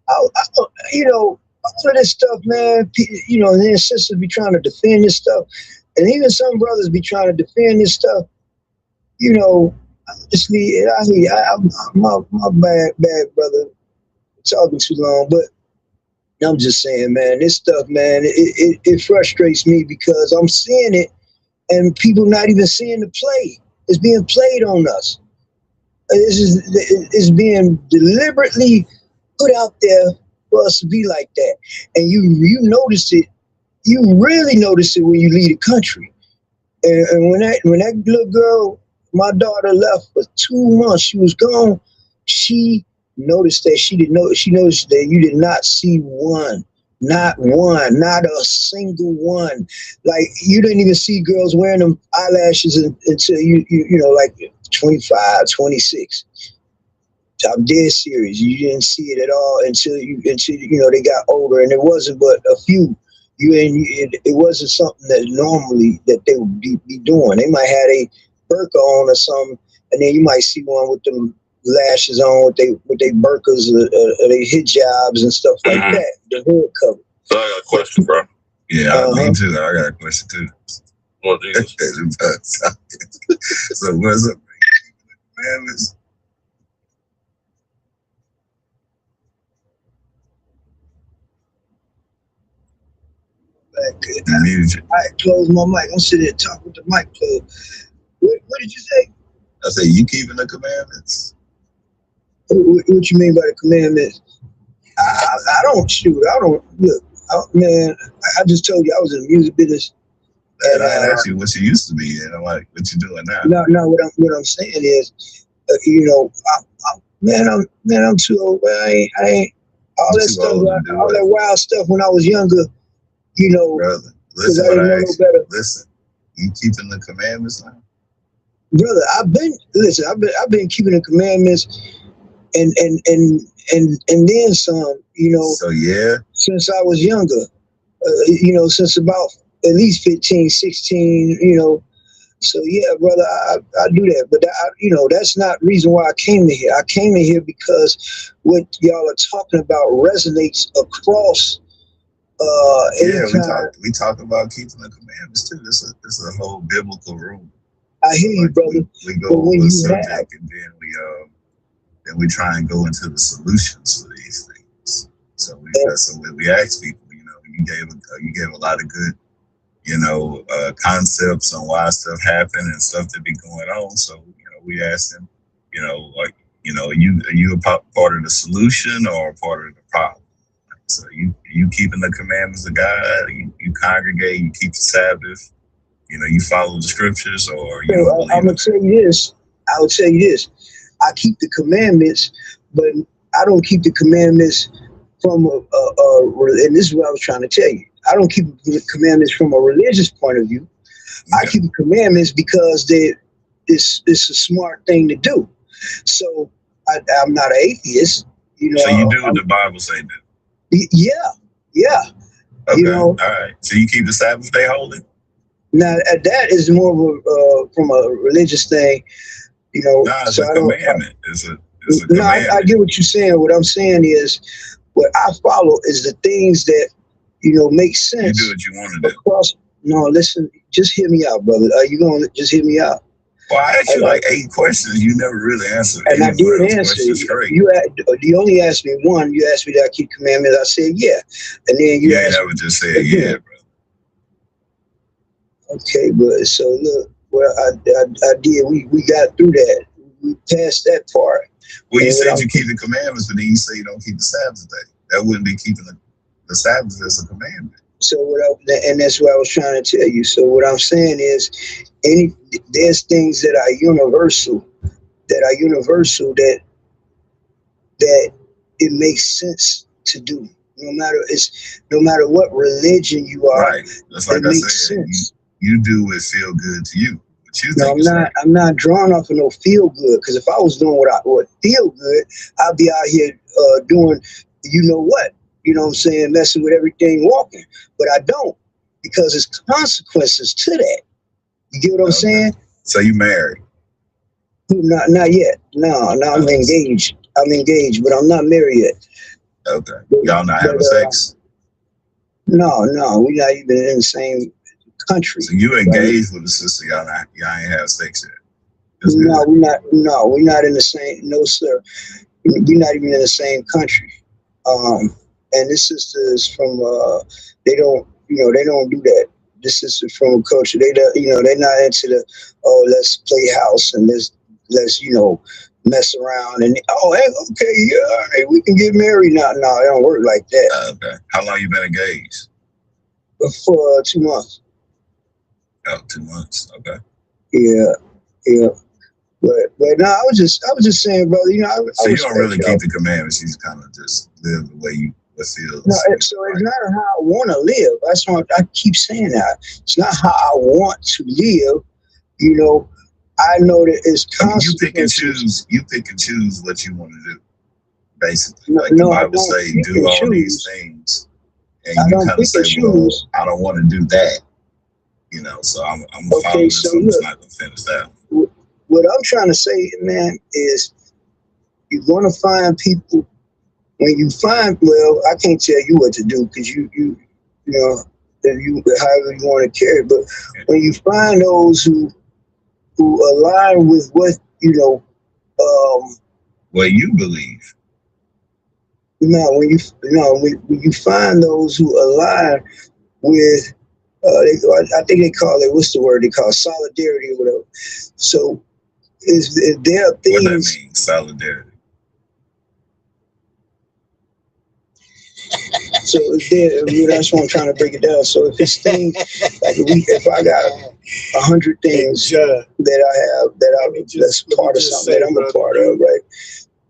all of this stuff, man, and then sisters be trying to defend this stuff. And even some brothers be trying to defend this stuff. Honestly, my bad brother, talking too long. But I'm just saying, man, this stuff, man, it frustrates me because I'm seeing it and people not even seeing the play. It's being played on us. It's being deliberately put out there for us to be like that. And you notice it, you really notice it when you leave the country. And when that little girl, my daughter, left for 2 months, she was gone, she noticed that she noticed that you did not see not a single one. Like, you didn't even see girls wearing them eyelashes until you like 25, 26. I'm dead serious. You didn't see it at all until they got older, and it wasn't but a few. It wasn't something that normally that they would be doing. They might have a burqa on or something, and then you might see one with them lashes on, with they burqas or they hijabs and stuff like that. The hood cover. So I got a question, bro. Yeah, me too. I got a question too. Well, so what's up, commandments? I close my mic. I'm sitting there talking with the mic closed. What did you say? I said, you keeping the commandments? What you mean by the commandments? I don't shoot. I don't look. Man, I just told you I was in the music business. And I asked you what you used to be, and I'm like, what you doing now? No. What I'm saying is, I'm too old. I ain't all that stuff. All that wild stuff when I was younger. Brother, listen what I asked you. Listen, you keeping the commandments now? Brother, I've been keeping the commandments and then some, So yeah. Since I was younger, since about at least 15, 16, So yeah, brother, I do that. But that's not the reason why I came to here. I came in here because what y'all are talking about resonates across we talk about keeping the commandments too. This is a whole biblical rule. I hear you, brother. We go over the subject and then we try and go into the solutions to these things. So we ask people. You gave a lot of good, concepts on why stuff happened and stuff that be going on. So we ask them, are you a part of the solution or a part of the problem? So you keeping the commandments of God, you congregate, you keep the Sabbath, you follow the scriptures, or you don't believe. I'm gonna tell you this. I will tell you this. I keep the commandments, but I don't keep the commandments from and this is what I was trying to tell you. I don't keep the commandments from a religious point of view. Okay. I keep the commandments because it's a smart thing to do. So I'm not an atheist. So you do what the Bible say do. Yeah. Okay. All right. So you keep the Sabbath day holy? Now that is more of from a religious thing, it's a commandment. It's a commandment. I get what you're saying. What I'm saying is, what I follow is the things that make sense. You do what you want to do. No, listen. Just hear me out, brother. Are you gonna just hear me out? Well, I asked you like 8 questions. You never really answered. And I did answer. You only asked me one. You asked me that I keep commandments. I said yeah, and then you never just said yeah, brother. Okay, but so look, well, I did. We got through that. We passed that part. Well, you said you keep the commandments, but then you say you don't keep the Sabbath day. That wouldn't be keeping the Sabbath as a commandment. So and that's what I was trying to tell you. So what I'm saying is, there's things that are universal, that it makes sense to do. No matter what religion you are, right? That's like I said. You do what feel good to you. I'm not drawn off of no feel good, because if I was doing what feel good, I'd be out here doing what I'm saying, messing with everything, walking. But I don't, because there's consequences to that. You get what I'm saying? So you married? Not yet. No, I'm engaged. I'm engaged, but I'm not married yet. Okay. Y'all not having sex? No, we're not even in the same country. So you engaged with a sister, y'all ain't have sex yet? No, we're not. No, we're not in the same. No, sir. We're not even in the same country. And this sister is from. They don't do that. This sister from a culture. They're not into the. Let's play house and let's mess around and hey, we can get married now. No, it don't work like that. Okay. How long you been engaged? For 2 months. Oh, 2 months. Okay. Yeah. But no, I was just saying, brother. So you don't really keep the commandments. You kind of just live the way you feel. No, so it's not how I want to live. That's what I keep saying. That it's not how I want to live. I know that it's consequences. You pick and choose what you want to do. Basically, the Bible say, do all these things, and you kind of say, well, I don't want to do that. So I'm gonna follow this, so I'm just not gonna finish that. What I'm trying to say, man, is you're gonna find people. When you find, I can't tell you what to do, because you if you however you want to carry it. But when you find those who align with what what you believe. When you find those who align with, I think they call it, what's the word they call it? Solidarity or whatever. So if there are things. What that mean, solidarity? So if there, that's what I'm trying to break it down. So if it's things like if I got 100 things that I have that's part of something that I'm a part of, right?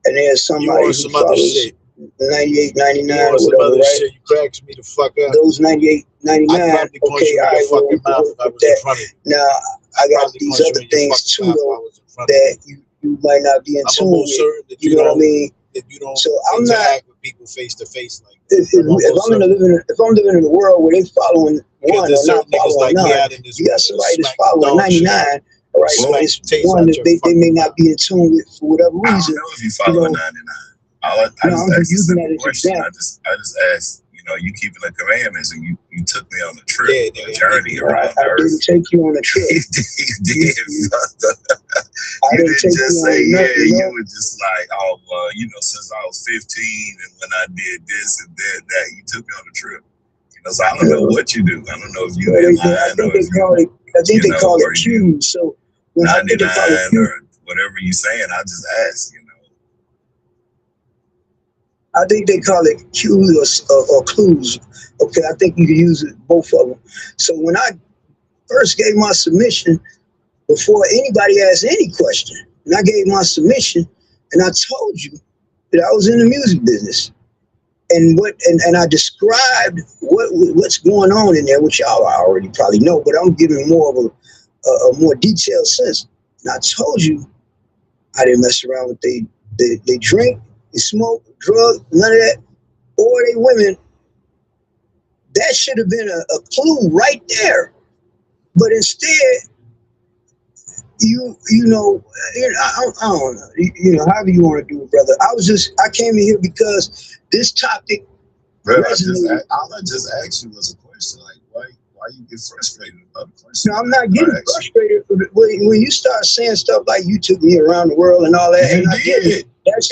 And there's somebody who follows 98, 99 or whatever, right? Shit, you cracks me the fuck up. Those 98, 99, okay, I will put that. Now I got these other things too, though, that you might not be in tune with. You know what I mean? So I'm not with people face to face like if I'm living in a world where they following one or not following none, you got somebody that's following 99, right? But it's one that they may not be in tune with for whatever reason. I don't know if you follow 99. I'm just using that as an example. I just asked, you keeping the commandments, and you took me on a trip, a journey around the earth. I didn't take you on a trip. You did. You didn't just say, you were just like, oh, since I was 15, and when I did this and that, you took me on a trip. So I don't know what you do. I don't know if you in line I think they call it cues. So when 99 or whatever you're saying, I just asked, I think they call it cues or clues. Okay, I think you can use it, both of them. So when I first gave my submission, before anybody asked any question, and I gave my submission, and I told you that I was in the music business, and I described what's going on in there, which y'all already probably know, but I'm giving more of a more detailed sense. And I told you I didn't mess around with they drink, they smoke, drug, none of that, or they women. That should have been a clue right there. But instead, I don't know, however you want to do it, brother. I came in here because this topic resonated. All I just asked you was a question, like why you get frustrated about the question? No, I'm not getting frustrated. When you start saying stuff like you took me around the world and all that, and I get it. That's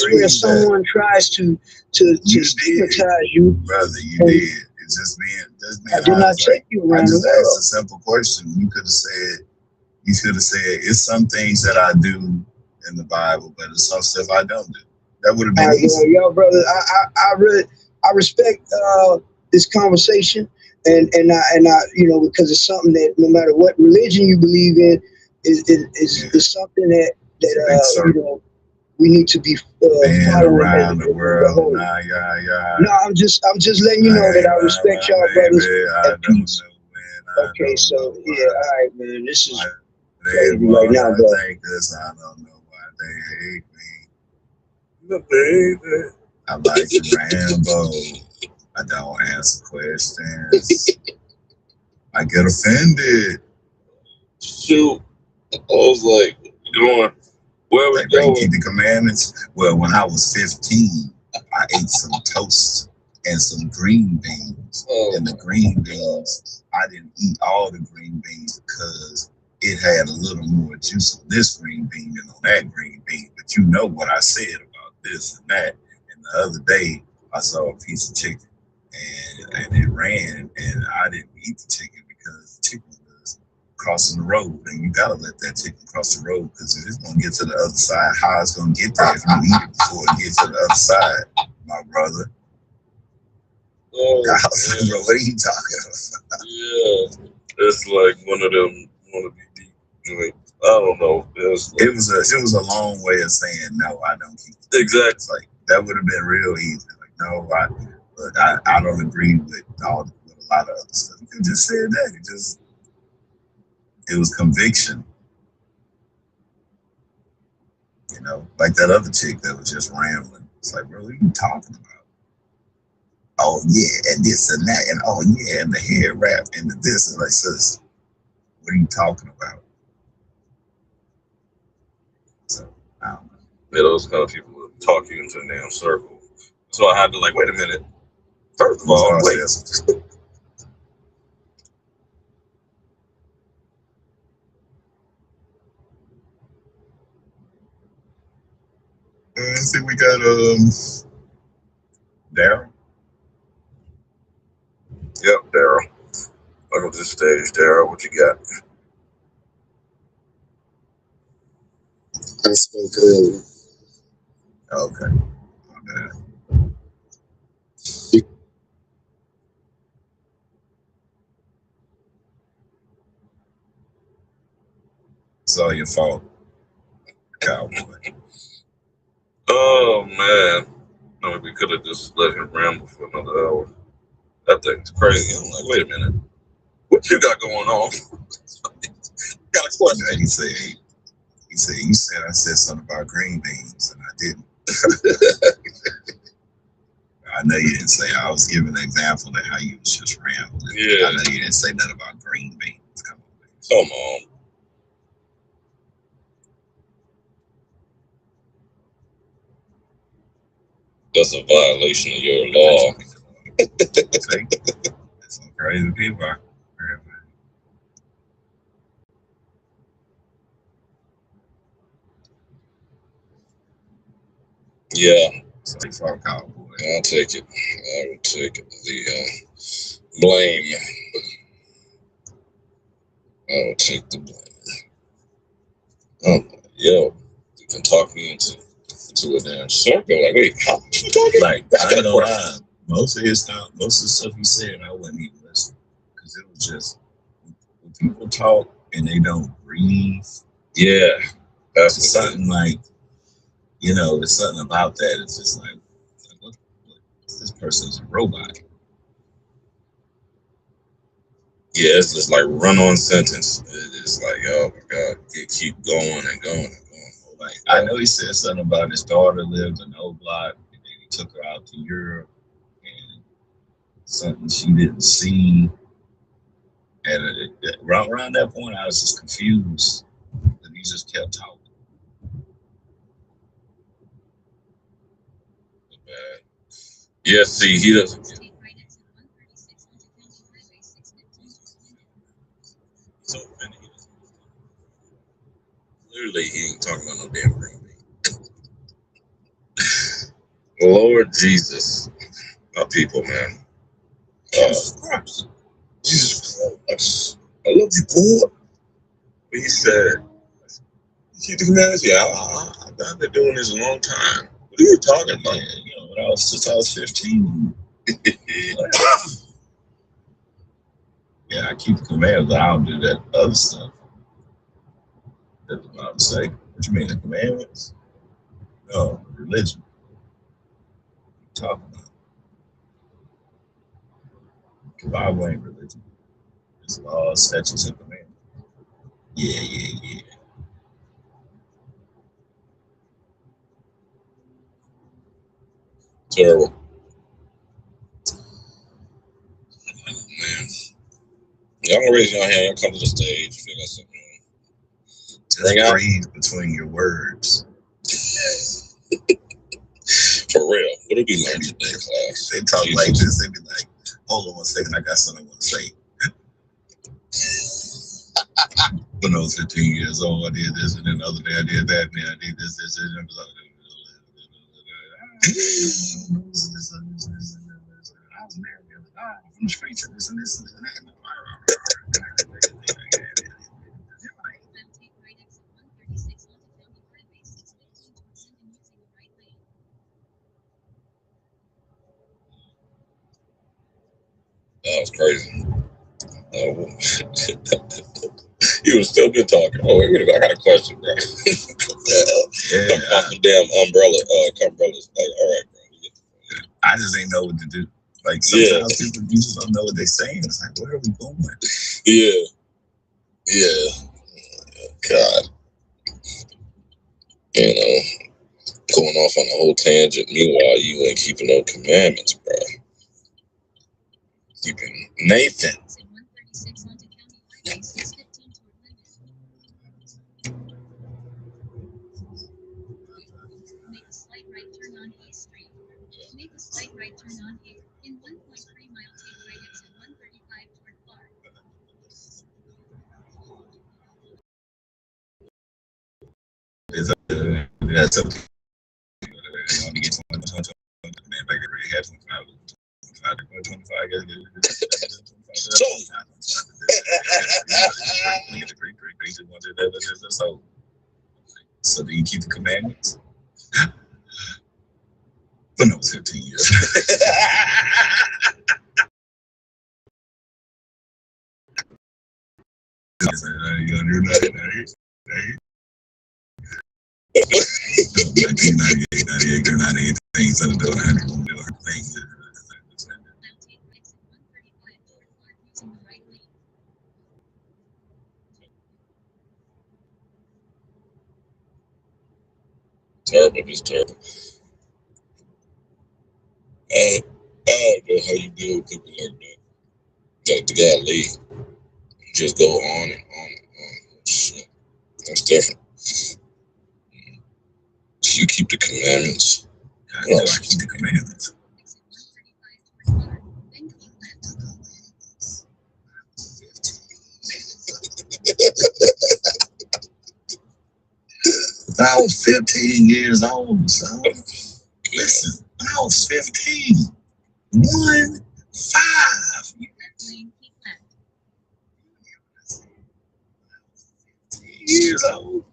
where someone tries to stigmatize you. Brother, you did. It's just being I did not take you around the world. I just asked a simple question. You could have said, it's some things that I do in the Bible, but it's some stuff I don't do. That would have been easy. Yo, brother, I respect this conversation, and I because it's something that no matter what religion you believe in, is something that we need to be around the world. No, I'm just letting you know that I respect y'all brothers and peace. Okay, so all right, man, this is crazy right now, bro. I don't know why they hate me. The baby. I like to ramble. I don't answer questions. I get offended. Shoot, I was like, going. Where we going? Keep the commandments. Well, when I was 15, I ate some toast and some green beans. And the green beans, I didn't eat all the green beans because it had a little more juice on this green bean than on that green bean. But you know what I said about this and that. And the other day, I saw a piece of chicken and it ran, and I didn't eat the chicken because the chicken was crossing the road, and you gotta let that chicken cross the road because if it's gonna get to the other side, how it's gonna get there if you eat it before it gets to the other side, my brother? Bro, what are you talking about? Yeah, it's like one of them wanna be deep joints. I don't know. It was a long way of saying no. I don't keep it. Exactly. Like that would have been real easy. Like no, I don't agree with a lot of other stuff. You just said that. It was conviction. Like that other chick that was just rambling. It's like, bro, what are you talking about? Oh yeah, and this and that, and oh yeah, and the hair wrap and the this, and like, sis, what are you talking about? So I don't know. Yeah, those kind of people would talk you into a damn circle. So I had to wait a minute. First of all, see we got Daryl. Yep, Daryl. Welcome to the stage, Daryl. What you got? I spoke earlier. Okay. It's all your fault, cowboy. Oh man, no, we could have just let him ramble for another hour. That thing's crazy. I'm like, wait a minute, what you got going on? Got a question? He said, you said I said something about green beans, and I didn't. I know you didn't say. I was giving an example of how you was just rambling. Yeah. I know you didn't say nothing about green beans. Come on, man. Come on. That's a violation of your law. See? There's some crazy people out there, man. Yeah. So fuck cowboy. I'll take it. I will take the blame. I will take the blame. Yo, you can talk me into a damn circle. Like, wait, how you talking? Like, I don't know why. Most of the stuff he said, I wasn't even listening. Because it was just, when people talk and they don't breathe. Yeah. That's something like, there's something about that. It's just like what, this person's a robot. Yeah, it's just like run-on sentence. It's like, oh my God, you keep going and going and going. Like, I know he said something about his daughter lived in O Block, and then he took her out to Europe, and something she didn't see. And around that point, I was just confused, and he just kept talking. Yeah, see, he doesn't. So clearly, he ain't talking about no damn green bean. Lord Jesus, my people, man. Jesus Christ. Jesus Christ. I love you, boy. But he said, you keep the commandments? Yeah, I've been doing this a long time. What are you talking about? Since I was 15. Yeah, I keep the commandments, but I don't do that other stuff that the Bible say. What you mean, the commandments? No, religion. What you talking about? The Bible ain't religion. It's laws, statutes, and commandments. Yeah. Terrible. Man. Y'all raise your hand, y'all come to the stage, if you got something. Just breathe between your words. For real. What did we learn today, class? They talk like this, they be like, hold on one second, I got something I want to say. When I was 15 years old, I did this, and then the other day I did that, and then I did this, and I was like, I was married the other night from the streets and this and this and that. That was crazy. You would have still been talking. Oh, wait a minute, I got a question, bro. Come off the damn umbrellas. Like, all right, bro. I just ain't know what to do. Like, sometimes people, you just don't know what they're saying. It's like, where are we going? Yeah. God. Going off on a whole tangent. Meanwhile, you ain't keeping no commandments, bro. Keeping Nathan. Make a slight right turn on A. In 1.3 mile, take right exit 135 toward Clark. That's okay. So do you keep the commandments? For no 15 years. You're not in there. 1998, 98 things that are doing 100 things. Terrible, just terrible. I don't know how you deal with people like that. Like the guy Lee, just go on and on and on. Shit, that's different. So you keep the commandments. I know I keep the commandments. I was 15 years old, son. Listen, I was 15. 1, 5. Years old.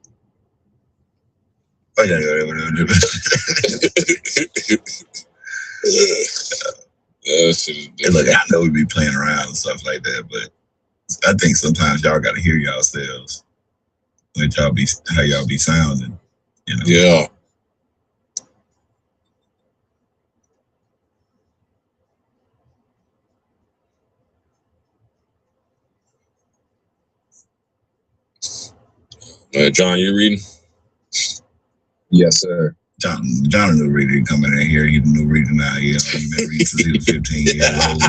Oh, yeah. Look, I know we be playing around and stuff like that, but I think sometimes y'all got to hear yourselves. Let y'all be how y'all be sounding, you know. Yeah. John, you reading? Yes, sir. John a new reader coming in here. He's a new reader now. He been reading since he was 15 years old.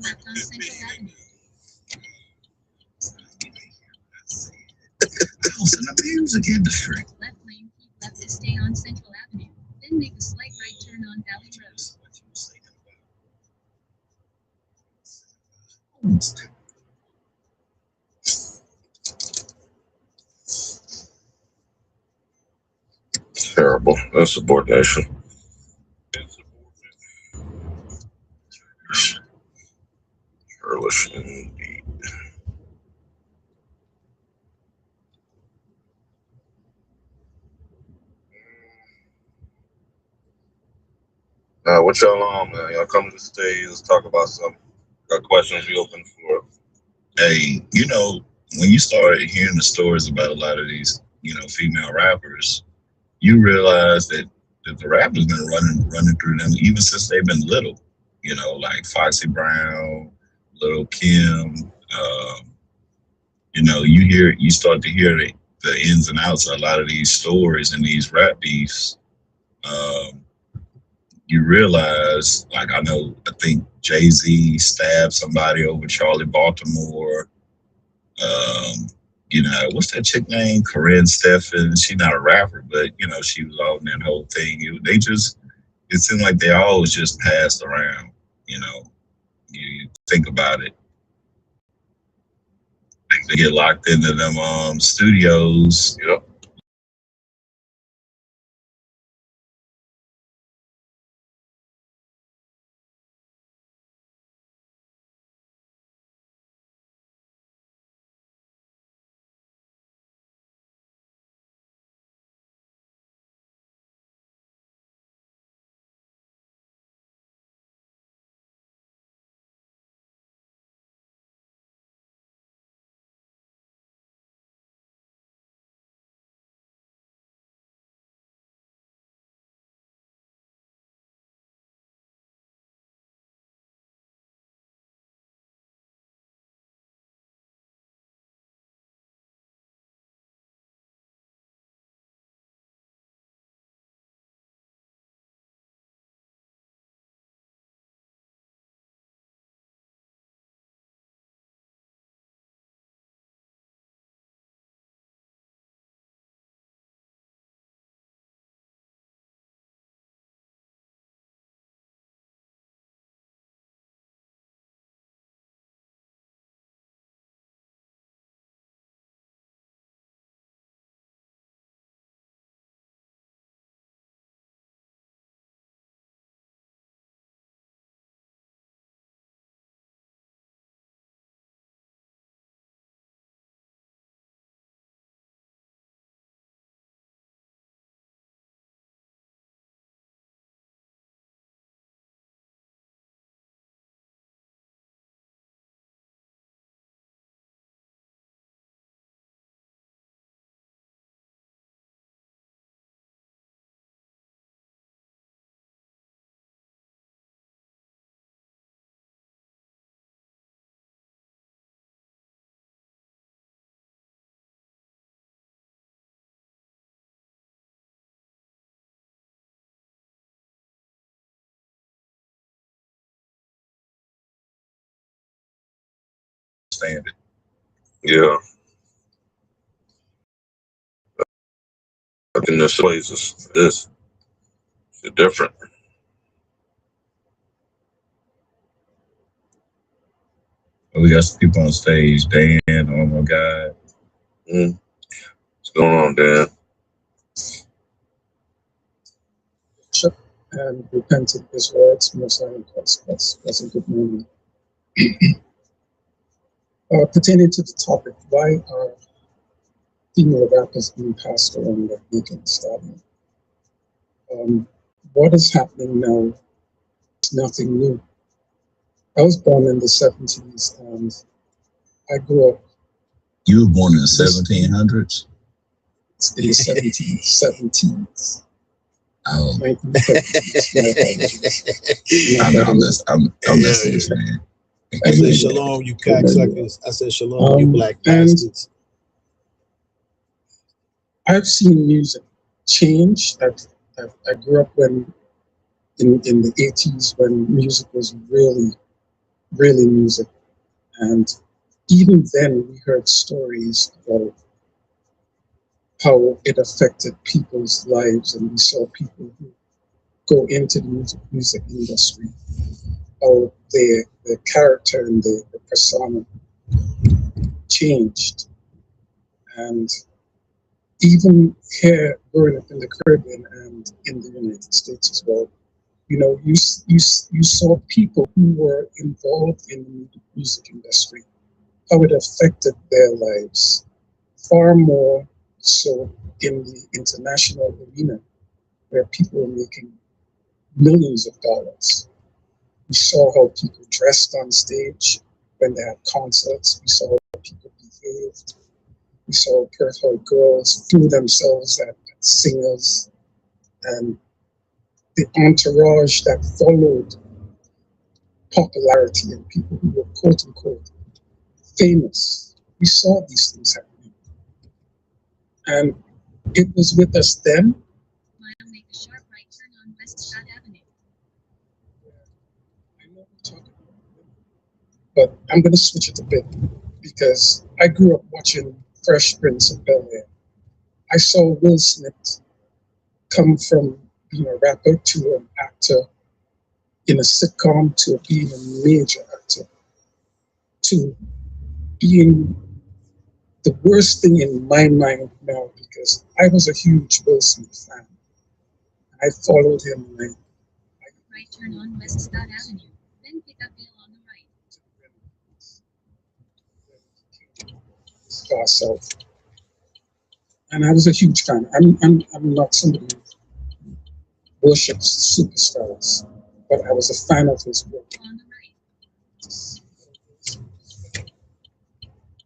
Left on Central Avenue. House in the music industry. Left lane, keep left to stay on Central Avenue. Then make a slight right turn on Valley Road. Terrible. That's subordination. Churlish indeed. What y'all on, man? Y'all come to the stage. Let's talk about something. Got questions we open for. Hey, you know, when you started hearing the stories about a lot of these, you know, female rappers, you realize that the rap has been running through them even since they've been little. You know, like Foxy Brown, Lil' Kim. You know, you start to hear the ins and outs of a lot of these stories and these rap beefs. You realize, like, I think Jay-Z stabbed somebody over Charlie Baltimore. You know, what's that chick name? Corinne Steffen. She's not a rapper, but you know, she was all in that whole thing. It seemed like they always just passed around. You know, you think about it. They get locked into them studios. Yep. understand it. Yeah. In this place is this. It's different. We got some people on stage. Dan, oh my God. What's going on, Dan? And repent of his words, most likely that's a good moment. Pertaining to the topic, why are female rappers being passed around like Megan Thee Stallion? What is happening now is nothing new. I was born in the 70s and I grew up. You were born in the 1700s? In the 1770s. Oh. 1930s. I'm listening, man. I said shalom, you cocksuckers. I said shalom, you black bastards. I've seen music change. I grew up when in the 80s when music was really music. And even then we heard stories about how it affected people's lives, and we saw people who go into the music industry, how their character and the persona changed. And even here, growing up in the Caribbean and in the United States as well, you know, you saw people who were involved in the music industry, how it affected their lives, far more so in the international arena, where people were making millions of dollars. We saw how people dressed on stage when they had concerts. We saw how people behaved. We saw how girls threw themselves at singers, and the entourage that followed popularity and people who were quote unquote famous. We saw these things happening. And it was with us then. Mile, make a sharp right turn on West Scott Avenue. I know we're talking about it, but I'm going to switch it a bit because I grew up watching Fresh Prince of Bel-Air. I saw Will Smith come from being a rapper to an actor in a sitcom to being a major actor to being the worst thing in my mind now, because I was a huge Will Smith fan. I followed him. Right turn on West Scott Avenue, then pick up Hill on the right. Far south. And I was a huge fan. I'm not somebody who worships superstars, but I was a fan of his work. On the right.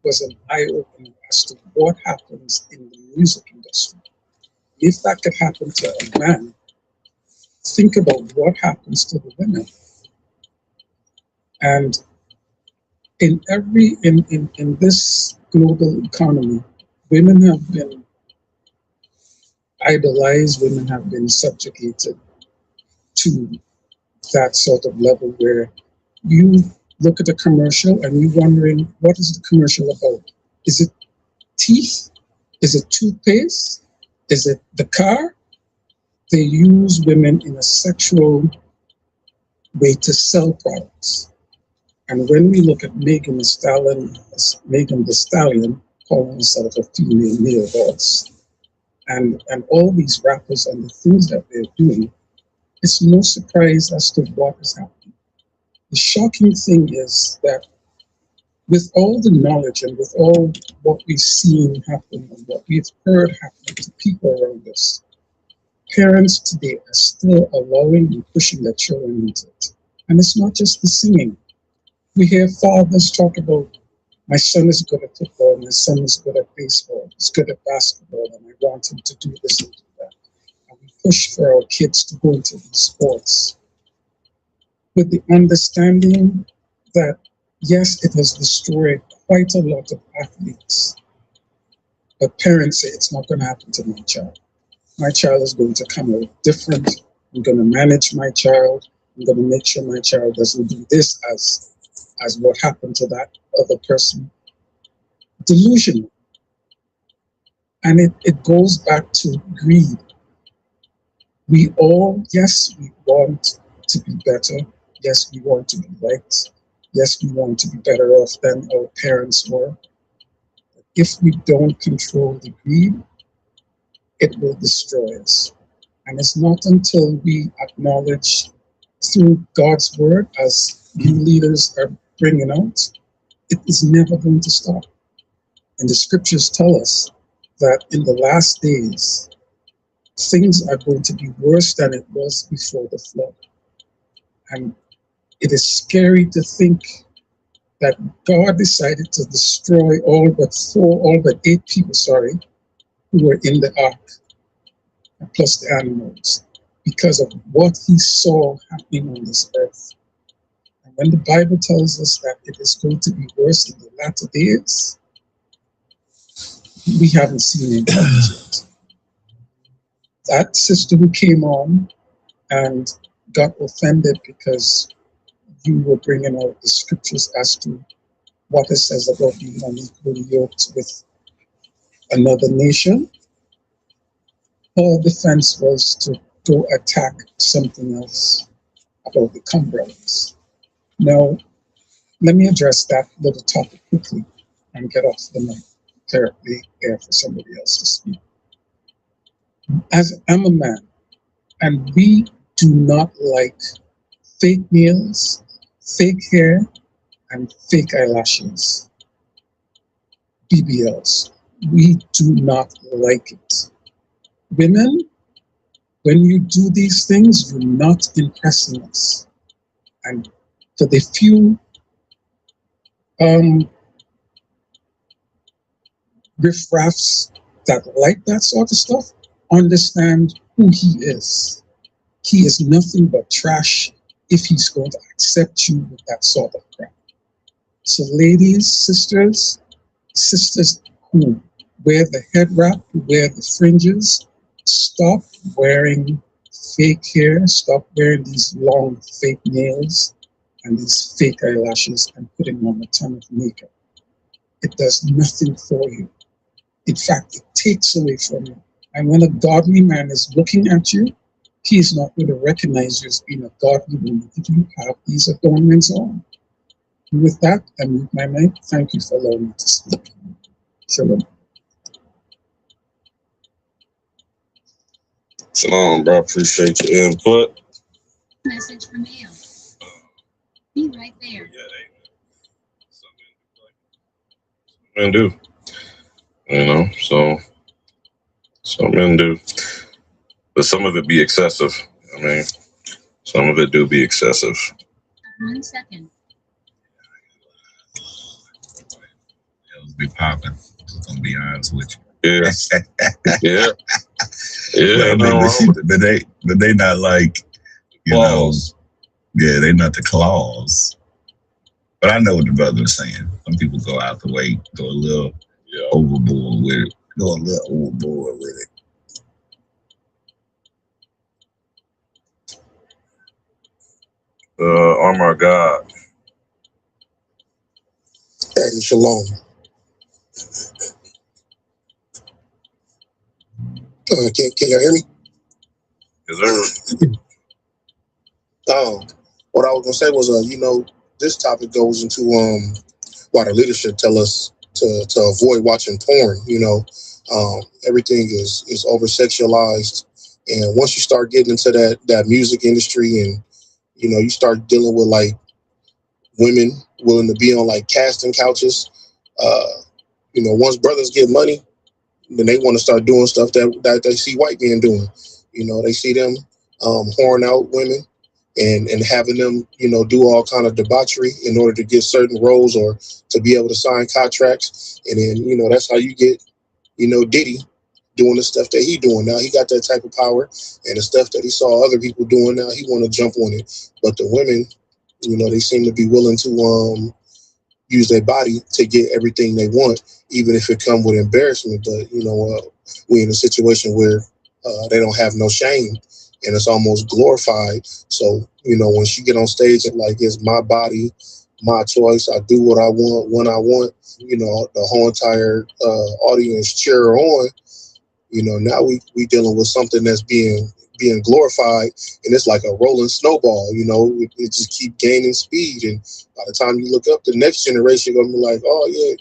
Was an eye-opener as to what happens in the music industry. If that could happen to a man, think about what happens to the women. And in this global economy, women have been idolized, women have been subjugated to that sort of level where you look at a commercial and you're wondering, what is the commercial about? Is it teeth? Is it toothpaste? Is it the car? They use women in a sexual way to sell products. And when we look at Megan Thee Stallion calling herself a female male boss, and all these rappers and the things that they're doing, it's no surprise as to what is happening. The shocking thing is that with all the knowledge and with all what we've seen happen and what we've heard happen to people around us, parents today are still allowing and pushing their children into it. And it's not just the singing. We hear fathers talk about, my son is good at football, my son is good at baseball, he's good at basketball, and I want him to do this and do that. And we push for our kids to go into these sports with the understanding that, yes, it has destroyed quite a lot of athletes, but parents say it's not going to happen to my child. My child is going to come out different. I'm going to manage my child. I'm going to make sure my child doesn't do this as as what happened to that other person. Delusional. And it goes back to greed. We all, yes, we want to be better. Yes, we want to be right. Yes, we want to be better off than our parents were. If we don't control the greed, it will destroy us. And it's not until we acknowledge through God's word, as you leaders are bringing out, it is never going to stop. And the scriptures tell us that in the last days, things are going to be worse than it was before the flood. And it is scary to think that God decided to destroy all but 8 people, who were in the ark, plus the animals, because of what he saw happening on this earth. And when the Bible tells us that it is going to be worse in the latter days, we haven't seen it yet. That sister who came on and got offended because you were bringing out the scriptures as to what it says about being unequally yoked with another nation, her defense was to go attack something else about the Cumberlands. Now, let me address that little topic quickly and get off the mic, clear the air for somebody else to speak. As I'm a man, and we do not like fake nails, fake hair, and fake eyelashes, BBLs. We do not like it. Women, when you do these things, you're not impressing us. And for the few riffraffs that like that sort of stuff, understand who he is. He is nothing but trash if he's going to accept you with that sort of crap. So ladies, sisters who wear the head wrap, who wear the fringes, stop wearing fake hair, stop wearing these long fake nails and these fake eyelashes and putting on a ton of makeup. It does nothing for you. In fact, it takes away from you. And when a godly man is looking at you, he is not going to recognize you as being a godly woman if you have these adornments on. And with that, I mute my mic. Thank you for allowing me to speak. Shalom. Shalom, bro. Appreciate your input. Message from Hale. Be right there. Men do. So some men do. But some of it be excessive. I mean, some of it do be excessive. 1 second. It'll be popping. I'm gonna be honest with you. Yeah. Yeah. But they not like, claws. They not the claws. But I know what the brother is saying. Some people go out the way, go a little overboard with it. Armor of God. Hey, shalom. Can you hear me? Yes, sir. What I was gonna say was, this topic goes into why the leadership tell us to avoid watching porn. Everything is over sexualized, and once you start getting into that music industry, and you start dealing with like women willing to be on like casting couches. Once brothers get money, then they want to start doing stuff that they see white men doing. They see them whoring out women and having them, do all kind of debauchery in order to get certain roles or to be able to sign contracts. And then, that's how you get, Diddy doing the stuff that he doing. Now he got that type of power, and the stuff that he saw other people doing, now he want to jump on it. But the women, they seem to be willing to use their body to get everything they want, even if it come with embarrassment. But we in a situation where they don't have no shame, and it's almost glorified. So when she get on stage and like, it's my body, my choice. I do what I want when I want. The whole entire audience cheer on. Now we dealing with something that's being glorified, and it's like a rolling snowball. It just keep gaining speed, and by the time you look up, the next generation gonna be like, oh yeah,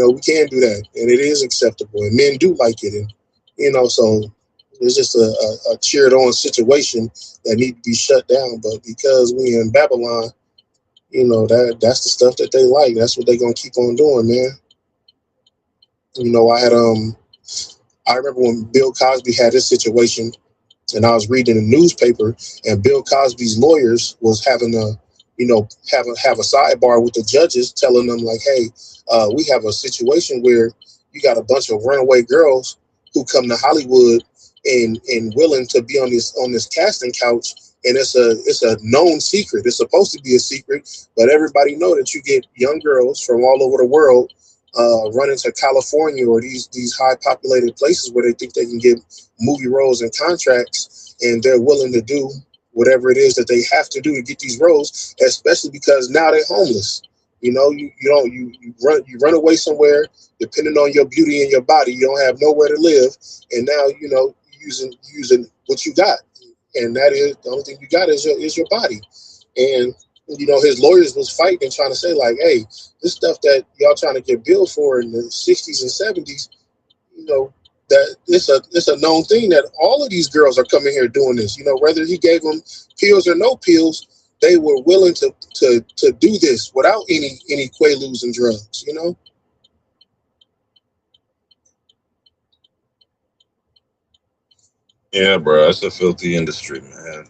we can do that, and it is acceptable, and men do like it, and so it's just a cheered on situation that need to be shut down. But because we in Babylon, that's the stuff that they like. That's what they gonna keep on doing, man. I remember when Bill Cosby had this situation, and I was reading a newspaper, and Bill Cosby's lawyers was having have a sidebar with the judges, telling them like, hey, we have a situation where you got a bunch of runaway girls who come to Hollywood and willing to be on this casting couch, and it's a known secret. It's supposed to be a secret, but everybody know that you get young girls from all over the world running to California or these high populated places where they think they can get movie roles and contracts, and they're willing to do whatever it is that they have to do to get these roles, especially because now they're homeless. You run away somewhere, depending on your beauty and your body, you don't have nowhere to live, and now using what you got, and that is the only thing you got is your body. And his lawyers was fighting and trying to say like, hey, this stuff that y'all trying to get billed for in the 60s and 70s, that it's a known thing that all of these girls are coming here doing this. Whether he gave them pills or no pills, they were willing to do this without any quaaludes and drugs. Yeah, bro, it's a filthy industry, man.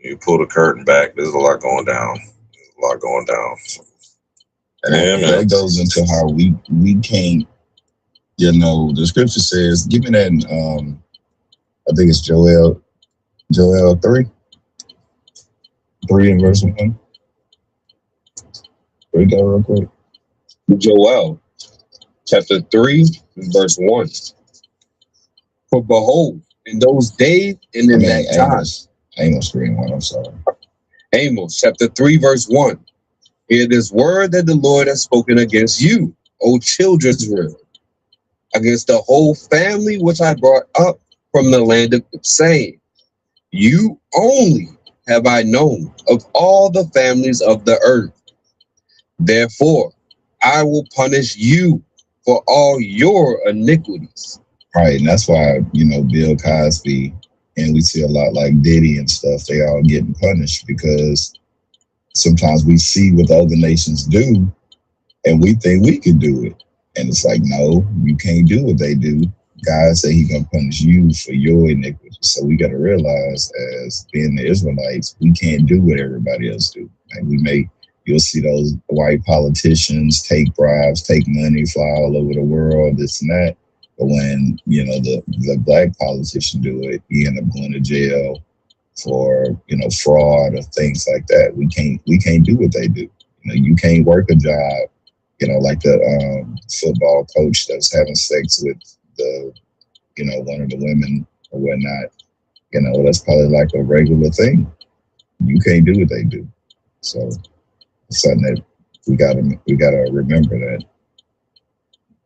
You pull the curtain back, there's a lot going down. And that goes into how we can't, the scripture says, give me that, I think it's Joel 3 and verse 1. Read that real quick. Joel chapter 3 verse 1. For behold, in those days and in that time. Amos 3 and 1, I'm sorry. Amos chapter 3 verse 1. Hear this word that the Lord has spoken against you, O children of Israel, against the whole family which I brought up from the land of, saying, you only have I known of all the families of the earth. Therefore, I will punish you for all your iniquities. Right, and that's why, Bill Cosby, and we see a lot like Diddy and stuff, they all getting punished because sometimes we see what the other nations do and we think we can do it. And it's like, no, you can't do what they do. God said he's going to punish you for your iniquity. So we got to realize, as being the Israelites, we can't do what everybody else do. And you'll see those white politicians take bribes, take money, fly all over the world, this and that. But when, the black politician do it, he end up going to jail for, fraud or things like that. We can't do what they do. You can't work a job, like the football coach that's having sex with one of the women or whatnot. That's probably like a regular thing. You can't do what they do. So it's something that we gotta remember, that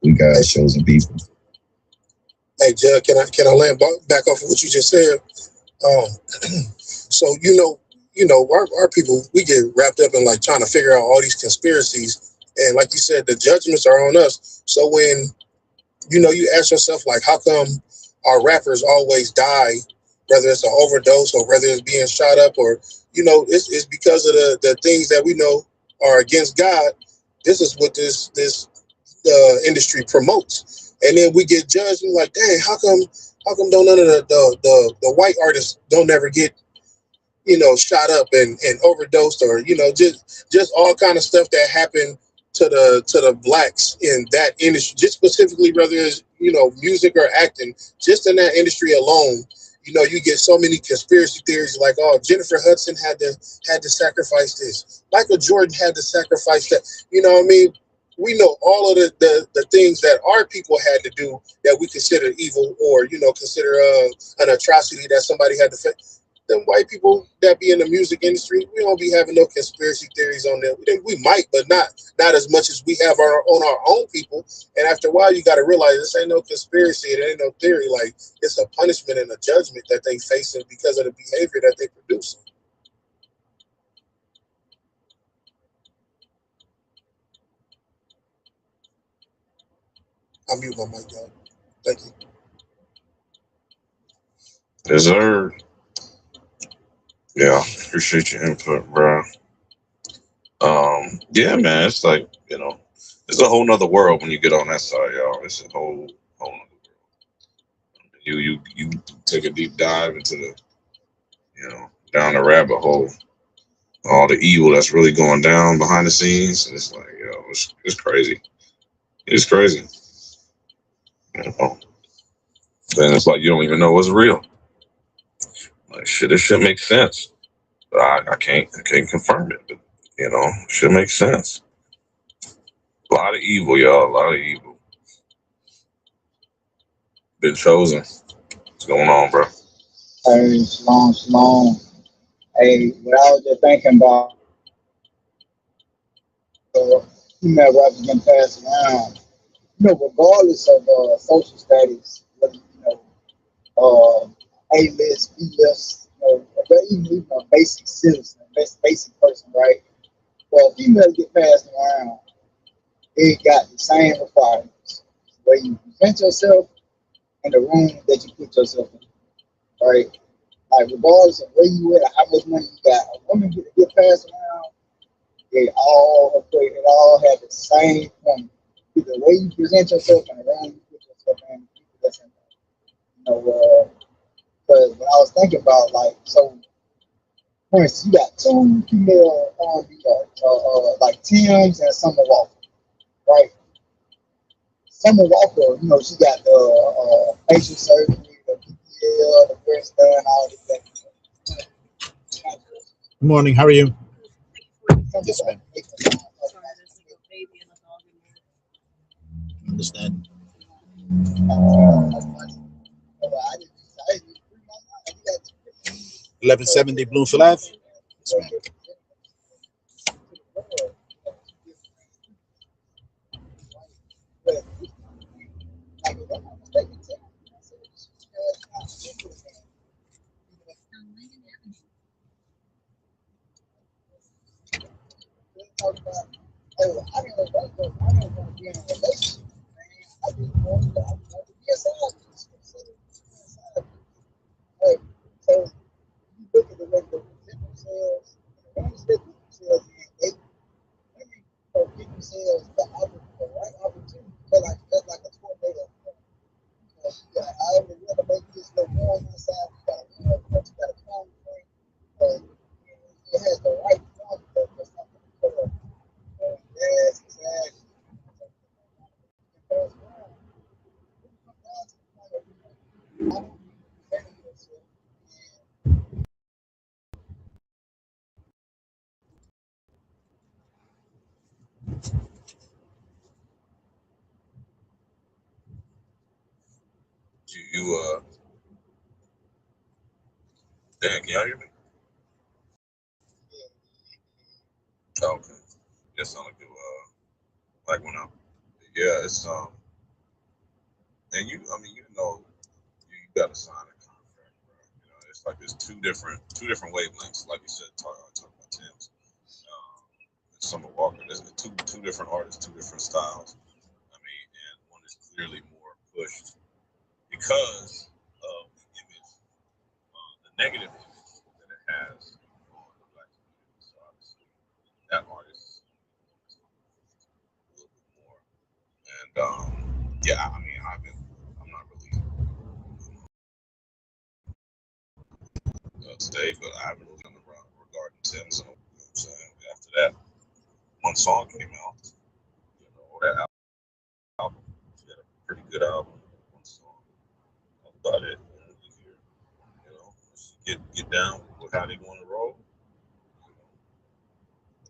we God's chosen people. Hey, Jud, can I land back off of what you just said? So our people, we get wrapped up in like trying to figure out all these conspiracies, and like you said, the judgments are on us. So when you ask yourself like, how come our rappers always die, whether it's an overdose or whether it's being shot up, or it's because of the things that we know are against God. This is what this industry promotes. And then we get judged and like, dang, how come don't none of the white artists don't ever get, shot up and overdosed, or, just all kind of stuff that happened to the blacks in that industry, just specifically, whether it's, music or acting, just in that industry alone, you get so many conspiracy theories like, oh, Jennifer Hudson had to sacrifice this. Michael Jordan had to sacrifice that. We know all of the things that our people had to do that we consider evil, or, consider an atrocity that somebody had to face. them white people that be in the music industry, we don't be having no conspiracy theories on them. We might, but not as much as we have on our own people. And after a while, you got to realize this ain't no conspiracy. It ain't no theory. Like, it's a punishment and a judgment that they facing because of the behavior that they produce. I'll mute my mic, y'all. Thank you. Yes, sir. Yeah, appreciate your input, bro. Yeah, man, it's like, it's a whole nother world when you get on that side, y'all. It's a whole nother world. You take a deep dive into the, down the rabbit hole, all the evil that's really going down behind the scenes. And it's like, it's crazy. It's crazy. Then it's like you don't even know what's real. Like, shit, this shit makes sense. But I can't confirm it. But shit makes sense. A lot of evil, y'all. A lot of evil. Been chosen. What's going on, bro? Hey, shalom. Hey, what I was just thinking about, female rappers been passed around, regardless of social status, whether, A-list, B-list, or even a basic citizen, basic person, right? Well, females get passed around, they got the same requirements. Where you present yourself and the room that you put yourself in, right? Like, regardless of where you at or how much money you got, a woman get passed around, they all equate, it all have the same point. The way you present yourself and the room you put yourself in, people that's in there. Because when I was thinking about, like, so, for instance, you got two female R&B artists, like Tim's and Summer Walker, right? Summer Walker, she got the facial surgery, the BBL, the breast done, all this that. Good morning. How are you? Yes, ma'am. Understand. 1170 Bloomfield Ave. Yes, ma'am. Dan, can y'all hear me? Okay. Yes, sound like you like went out. Yeah, it's and you gotta sign a contract, right? It's like there's two different wavelengths, like you said, talking about Tim's. Summer Walker, there's two different artists, two different styles. And one is clearly more pushed because of the image, the negative image that it has on the black community. So obviously, that artist is a little bit more. And I'm not really today, but I haven't really done the regarding Tim. So, you know what I'm saying? After that, one song came out, that album, she had a pretty good album, one song. That's about it. Get down with how they want to roll.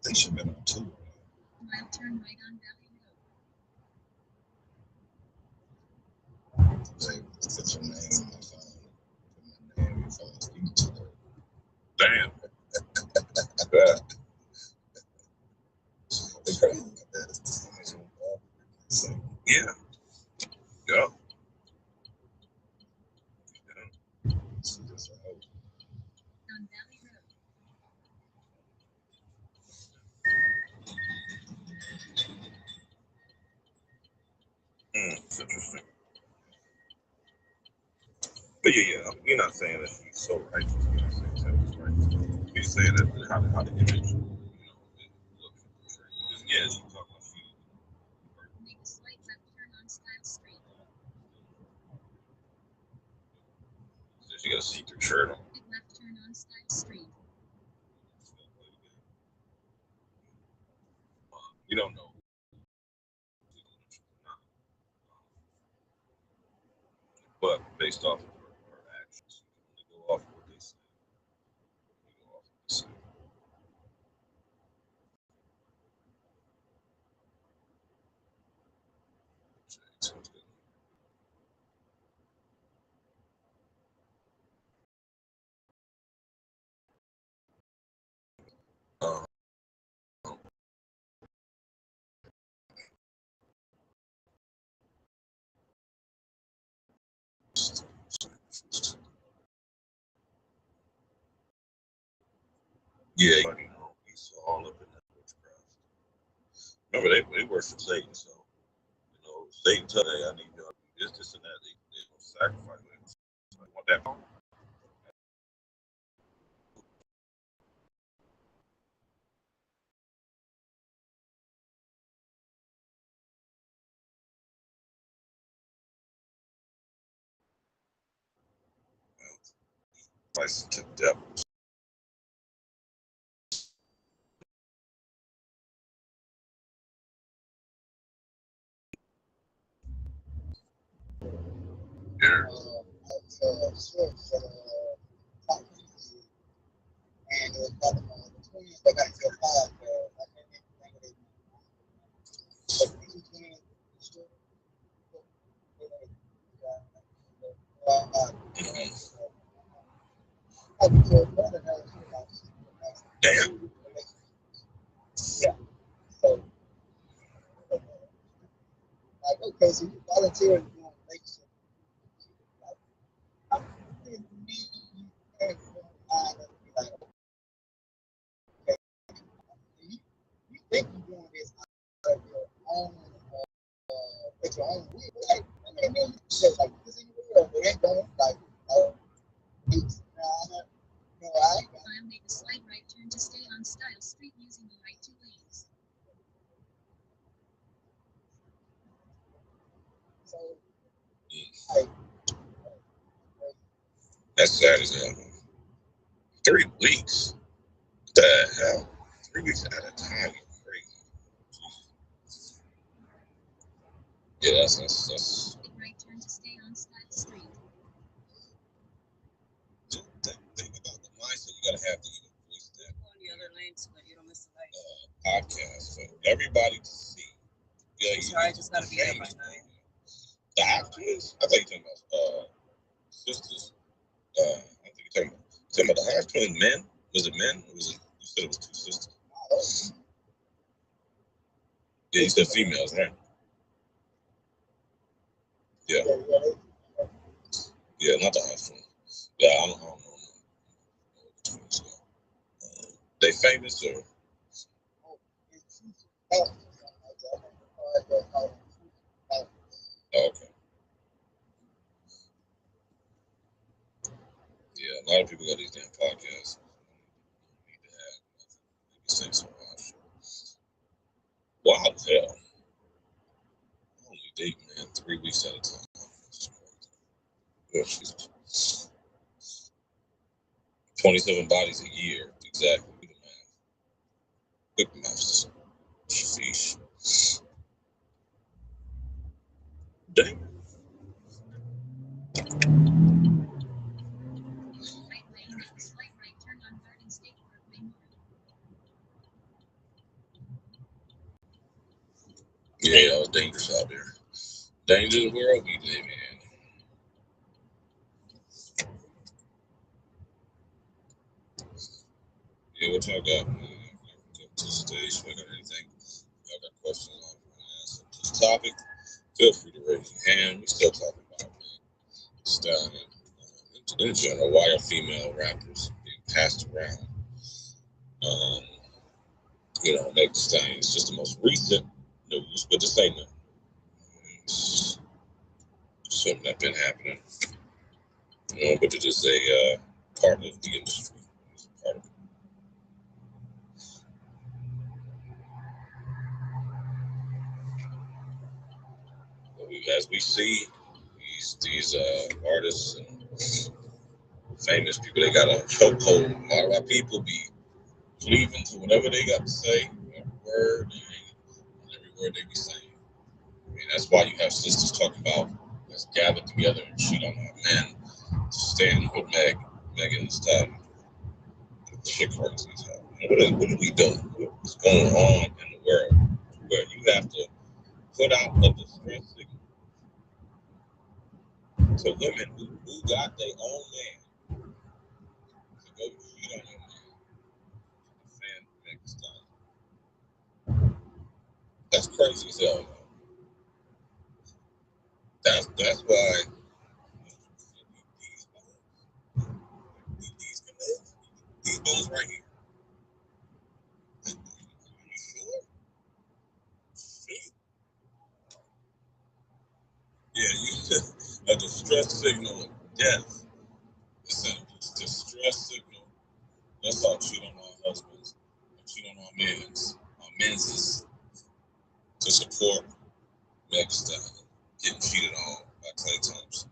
They should have been on two. I'll turn right on Valley Road. Put your name on my phone. Put my name on your phone. Speak to her. On Valley Road. It's interesting. But yeah, we're not saying that she's so righteous. We're not saying that she's righteous. We're saying that how the image, it looks. Yeah, she's talking about she. Make a slight left turn on Style Street. She got a see-through shirt on. Big left turn on Style Street. We don't know. But based off of her actions, we can only go off of what they say. We go off of what they say. Sounds good. Yeah, you know, he's all up in that witchcraft. Remember, they worship Satan, so you know, Satan tell them, I need y'all to do this and that. They don't sacrifice it. So I want that power. Sacrifice to the devil. Yeah. And it was about the twins that got into a podcast. I can't think of it. But these twins, Damn. yeah. So, like, okay, so you volunteer to do a relationship. Like, I really need you and line up and be like, okay, you think you're doing this out of your own, with your own will. Like, I mean, you just like this in the world, they ain't going like, it's, no, I ain't got I'll make a slight right turn to stay on Style Street using the right two lanes. so, like, That's sad as hell. 3 weeks. The hell? 3 weeks at a time. You're crazy. Yeah, that's. Right turn to stay on Style Street. Think about the mindset you gotta have to even voice that. Go in the other lane so that you don't miss the light. Podcast for everybody to see. Yeah, Sorry, I just gotta be there by 9. The Hodgkins? I thought you were talking about sisters. I think you're talking about the Hodgkins men. Was it men? Or was it? You said it was 2 sisters. Yeah, you said females, right? Yeah. Yeah, not the Hodgkins. Yeah, I don't know. They famous or? Okay. Yeah, a lot of people got these damn podcasts. Need to have maybe 6 or 5 shows. Wild as hell. Only date, man, 3 weeks at a time. Oh, Jesus. 27 bodies a year, exactly. Do the math. Quick math. Sheesh. Dang. Right lane, make a slight right turn on Garden State Parkway North. Yeah, it was dangerous out there. Dangerous world we live in. Yeah, what y'all got, man? Come to the stage. If I got anything, y'all got questions on this topic, feel free to raise your hand. We still talking about, man, styling into in general, why are female rappers being passed around? Meg Thee Stallion is just the most recent news, but this ain't no something that's been happening. But it is a part of the industry. It's a part of it. As we see these artists and famous people, they got a chokehold. A lot of our people be cleaving to whatever they got to say, every word they be saying. I mean, that's why you have sisters talking about let's gather together and cheat on our men to stand with Megan Thee Stallion. Shit crazy as hell. What are we doing? What's going on in the world where you have to put out a distress signal to women who got their own man to go cheat on your man to defend Megan Thee Stallion? That's crazy as hell. That's why these bones right here. Yeah, a distress signal of death. It's a distress signal. Let's all cheat on our husbands, cheat on our men's to support Megan Thee Stallion getting cheated on by Klay Thompson.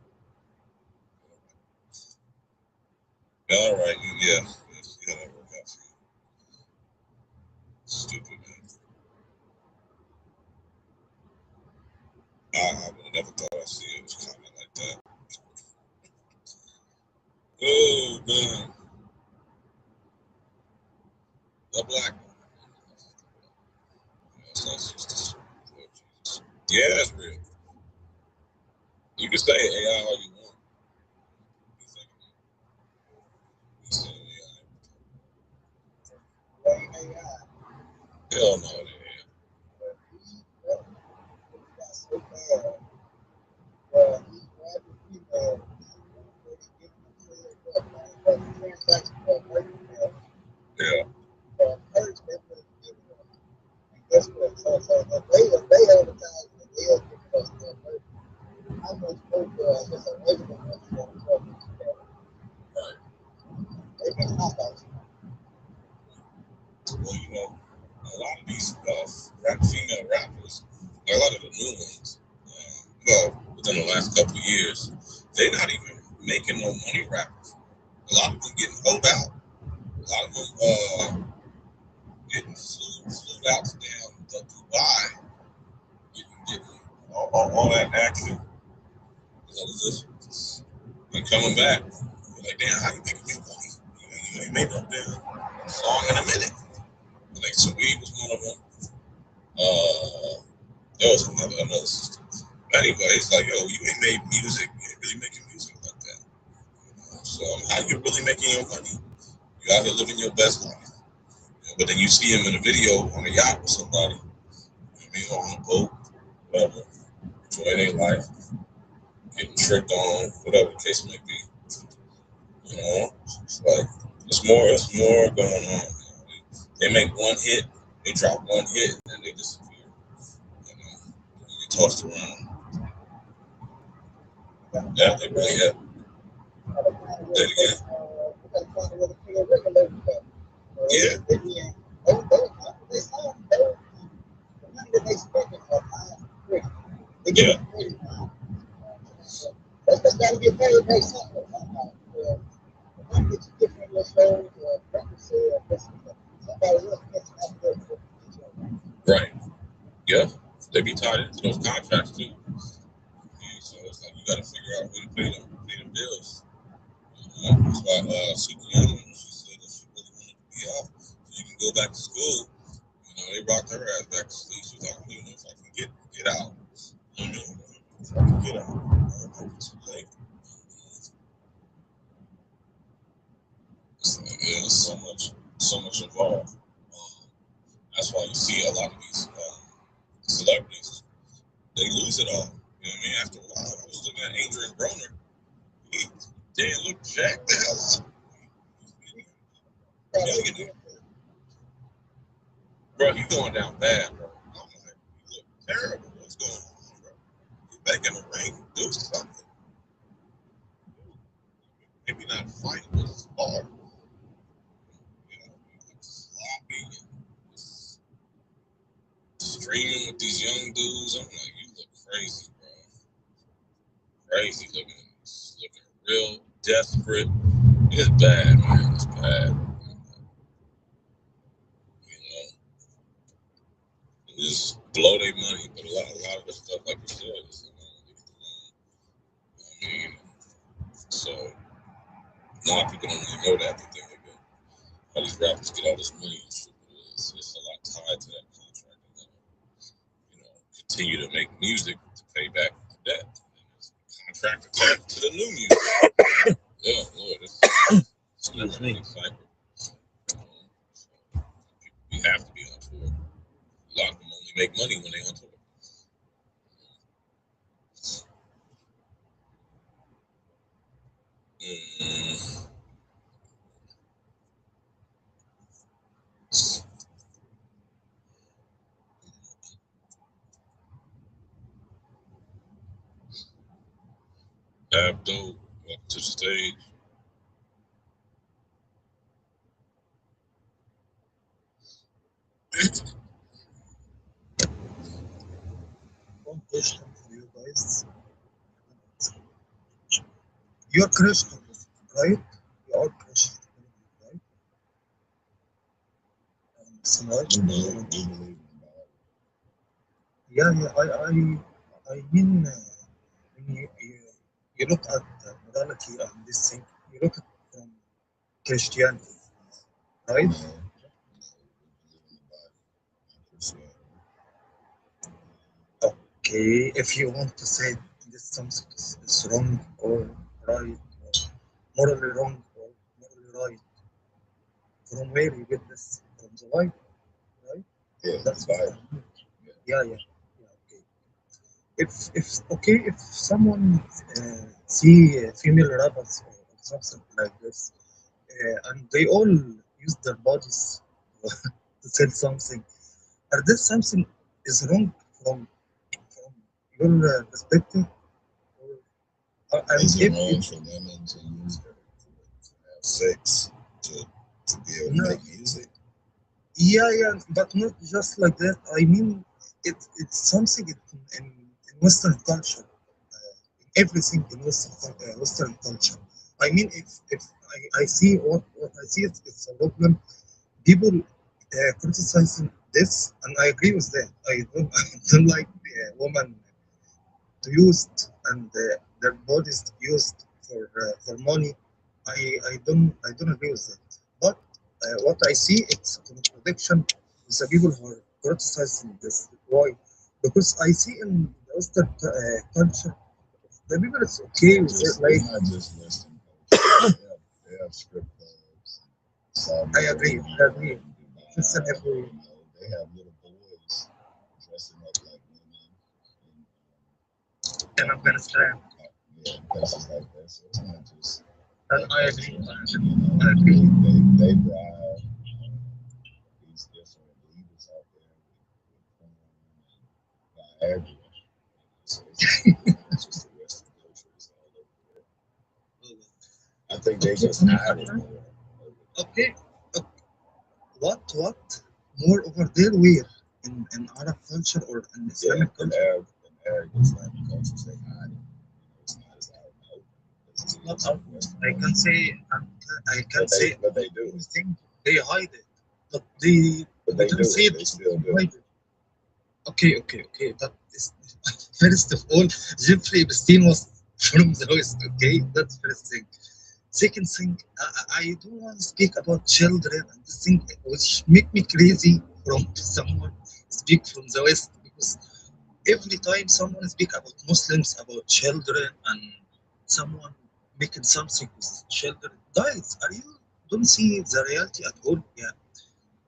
All right, yeah, see how that work out for you. Stupid, man. I would have never thought I'd see it was comment like that. Oh, man. The black one. Yeah, that's real. You can say AI all you want. You say AI. Hell no, it ain't. Yeah. Guess what? So they advertise that they'll give us their birthday. How much more just a regular one? Right. They can hop out. Well, a lot of these female rappers, a lot of the new ones, within the last couple of years, they're not even making no money rappers. A lot of them getting hold out. A lot of them getting flew out down to Dubai, getting all that action. And coming back, you're like, damn, how you making your money? You ain't made no damn song in a minute. Like, so we was one of them. There was another sister. Anyway, it's like, yo, you ain't made music. You ain't really making music like that. So how you really making your money? You out here living your best life. But then you see him in a video on a yacht with somebody. On a boat, whatever. Enjoying their life. Getting tricked on, whatever the case may be. It's like, it's more going on. They make one hit, they drop one hit, and then they disappear. You get tossed around. Yeah, they really have. Say it again. Yeah. Yeah. That's got to get paid by something. Right. Yeah. They be tied into those contracts too. So it's like you got to figure out who to pay them bills. That's why Sukiyama, she said that she really wanted to be off so you can go back to school. They rocked her ass back to sleep. She was like, if I can get out. If I can get out. I might be too late. There's so much involved. That's why you see a lot of these celebrities, they lose it all. You know what I mean? After a while, I was looking at Adrian Broner. Damn, look jacked out. Millionaire. Bro, you going down bad, bro. I'm like, you look terrible. What's going on, bro? You back in the ring, do something. Maybe not fight, but spar. You know, sloppy, streaming with these young dudes. I'm like, you look crazy, bro. Crazy looking real desperate. It's bad, man. It's bad. You know, just blow their money, but a lot of the stuff, like you said, is I mean, so a lot of people don't really know that. They think they get all these rappers get all this money and shit. It's a lot tied to that contract. They gotta, you know, continue to make music to pay back the debt. And there's a contract attached to the new music. Yeah, Lord, it's never a big cycle. So we have to be on tour. A lot of them only make money when they on tour. Abdo, welcome to the stage. One question for you guys. You're Christians, right? You are Christians, right? So right? Yeah, I mean, when you look at morality and this thing, you look at from Christianity, right? Okay, if you want to say this something is wrong or right, or morally wrong or morally right, from where you get this? From the Bible, right? Yeah, That's Bible. what I mean. Yeah. Okay. If someone see female rappers or something like this, and they all use their bodies to say something, are this something is wrong from your perspective? Is it wrong for women to use to have sex to be able to make music? Yeah, but not just like that. I mean, it's something in Western culture, everything in Western culture. I mean, if I see what I see, it's a problem. People criticizing this, and I agree with that. I don't like women to used and their bodies used for money. I don't agree with that. But what I see, it's a contradiction with the people who are criticizing this. Why? Because I see in the Western culture, the people is okay with it. Like, It's not just Western culture. They have strip clubs. I agree. Listen, every They have little boys dressing up like women in Afghanistan. Yeah, places like that. So it's not just. And I agree. I agree. They drive these different leaders out there with Viagra. So it's just the Western culture. It's all over there. I think they just hide it more. Okay. What? More over there? Where? In Arab culture or in Islamic culture? In Arab Islamic cultures, they hide it. It's not as out and open. It's not out. I can say. But they do. They hide it, but they don't say it. They still do. Hide it. Okay. But first of all, Jeffrey Epstein was from the West. Okay, that's first thing. Second thing, I don't want to speak about children and this thing which make me crazy from someone speak from the West, because every time someone speak about Muslims, about children, and someone making something with children, guys, are you don't see the reality at all? Yeah,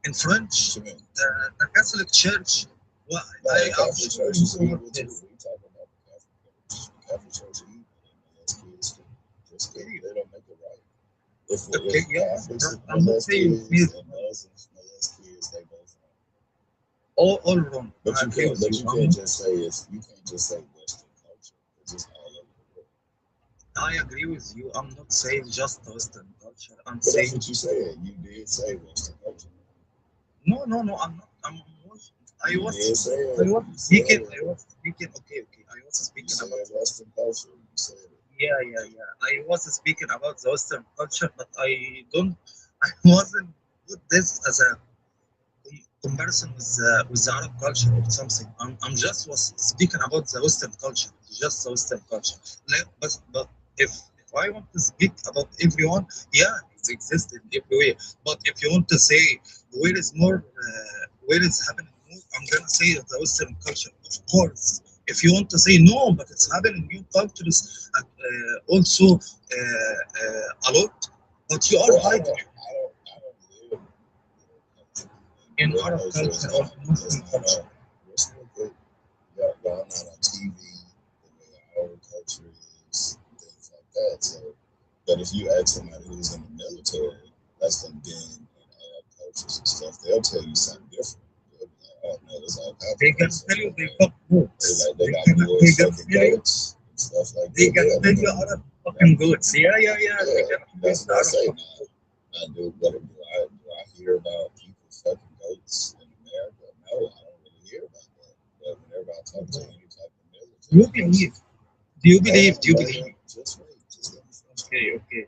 in French, the Catholic Church. Well, I Catholic Church is evil too. We talk about the Catholic Church. The Catholic Church is evil. They molest kids too. They don't make it right. If Okay, yeah, Catholics I'm not molest saying kids me and Muslims molest kids, they both wrong. all wrong. But I you agree can't. with But you. you can't just say Western culture because it's all over the world. I agree with you. I'm not saying just Western culture. I'm But that's saying what you said. You did say Western culture. no. I'm not. I You was did say it. I was You speaking. said it. I was speaking. Okay. I was You speaking said about Western culture. You said it. yeah. I was speaking about the Western culture, but I wasn't put this as a comparison with the Arab culture or something. I'm just was speaking about the Western culture, just the Western culture. But if I want to speak about everyone, yeah, it exists in everywhere. But if you want to say where is happening more, I'm gonna say the Western culture, of course. If you want to say no, but it's happening in new cultures also a lot, but you are Well, hiding I don't live in your Arab culture is culture or not. Muslim It's not culture. on. It's not good. Y'all not on TV the way our culture is, things like that. So, but if you ask somebody who's in the military, that's them been in Arab cultures and stuff, they'll tell you something different. They'll be like, oh no, it's all They can compromise. tell you they got goats. They got They boys can fucking tell you goats and stuff like they that. can Yeah, tell you Arab fucking goats. Yeah. They yeah, can that's tell what I the say. Arab fucking Now, do I hear about people fucking goats in America? No, I don't really hear about that. But whenever I talk to any type of military you person, believe. Do you believe? Do you brother, believe? just wait, just let me finish. Okay.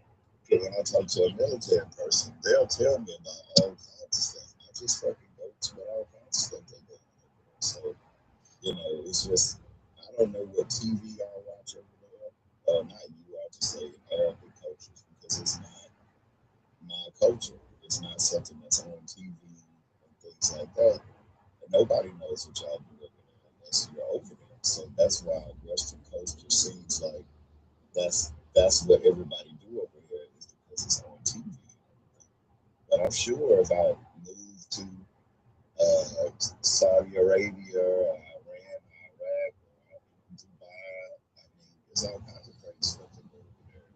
But when I talk to a military person, they'll tell me about all kinds of stuff, not just fucking goats, but all kinds of stuff they do. So, it's just, I don't know what TV y'all watch over there. Not you, I just say in Arabic cultures because it's not my culture. It's not something that's on TV and things like that. And nobody knows what y'all do over there unless you're over there. So that's why Western culture seems like that's what everybody do over here is because it's on TV. But I'm sure if I move to Saudi Arabia or Iran, Iraq, or even Dubai, I mean, there's all kinds of crazy stuff that go over there.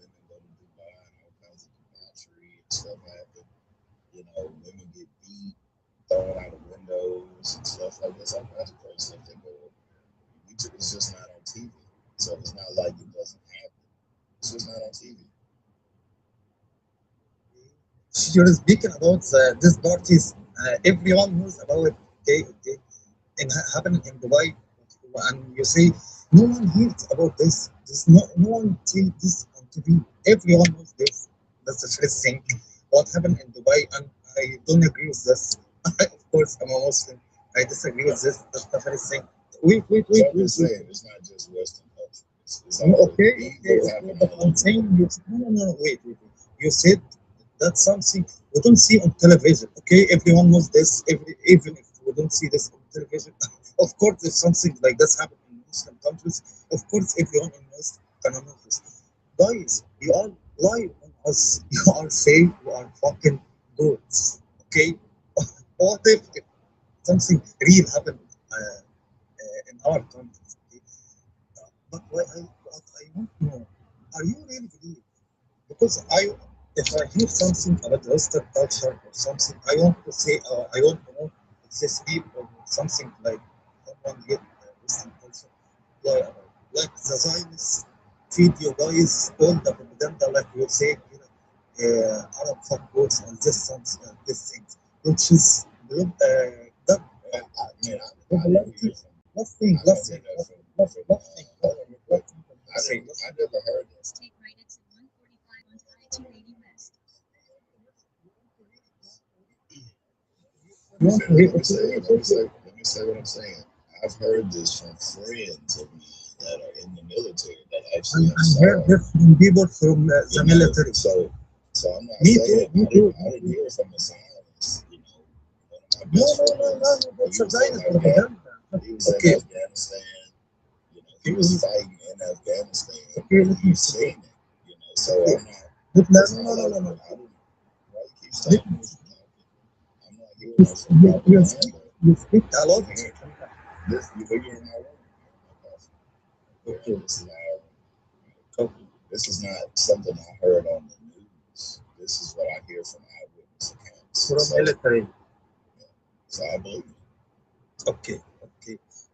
Women go to Dubai and all kinds of debauchery and stuff happen. Women get beat, thrown out of windows and stuff like this. All kinds of crazy stuff that go over there. It's just not on TV. So it's not like it doesn't happen. It's just not on TV. You're speaking about these parties. Everyone knows about it. Okay. And happening in Dubai, and you say no one hears about this. No one sees this on TV. Everyone knows this. That's the first thing. What happened in Dubai, and I don't agree with this. Of course, I'm a Muslim. I disagree with this. That's the first thing. Wait. So I'm just saying, it's not just Western culture. It's all Okay. what's happening But all I'm over the saying world. no. Wait. You said that's something we don't see on television. Okay, everyone knows this. Even if we don't see this on television, of course, if something like this happens in Muslim countries, of course, everyone in West can know this. Guys, you are lying on us. You are saying you are fucking goods. Okay, what if something real happened in our countries? Okay? But what I want to know, are you really believe? Because if I hear something about Western culture or something, I want to say, I want to know if this people or something like someone get Western culture, like, like the Zionist feed you guys all the propaganda, like you say, Arab fuck quotes and this things, which is that popularity. Nothing. I never heard that. Take right exit 145 onto I-280 West. Let me say what I'm saying. I've heard this from friends of mine that are in the military that actually have I saw heard this from people from the military. So I'm not Me saying too. I didn't hear it from a Zionist. One of my No, best friends. that's He a was in Zionist propaganda. He was in Okay, Afghanistan. He was fighting in Afghanistan. okay, let me You've see. seen it. So I'm not. No. It's not like I didn't. Why you keep stopping me from talking? I'm not hearing that from You propaganda. you speak a lot. This you're in my room. Okay. This is loud. Okay. This is not something I heard on the news. This is what I hear from eyewitness accounts. From military. So I believe. Okay.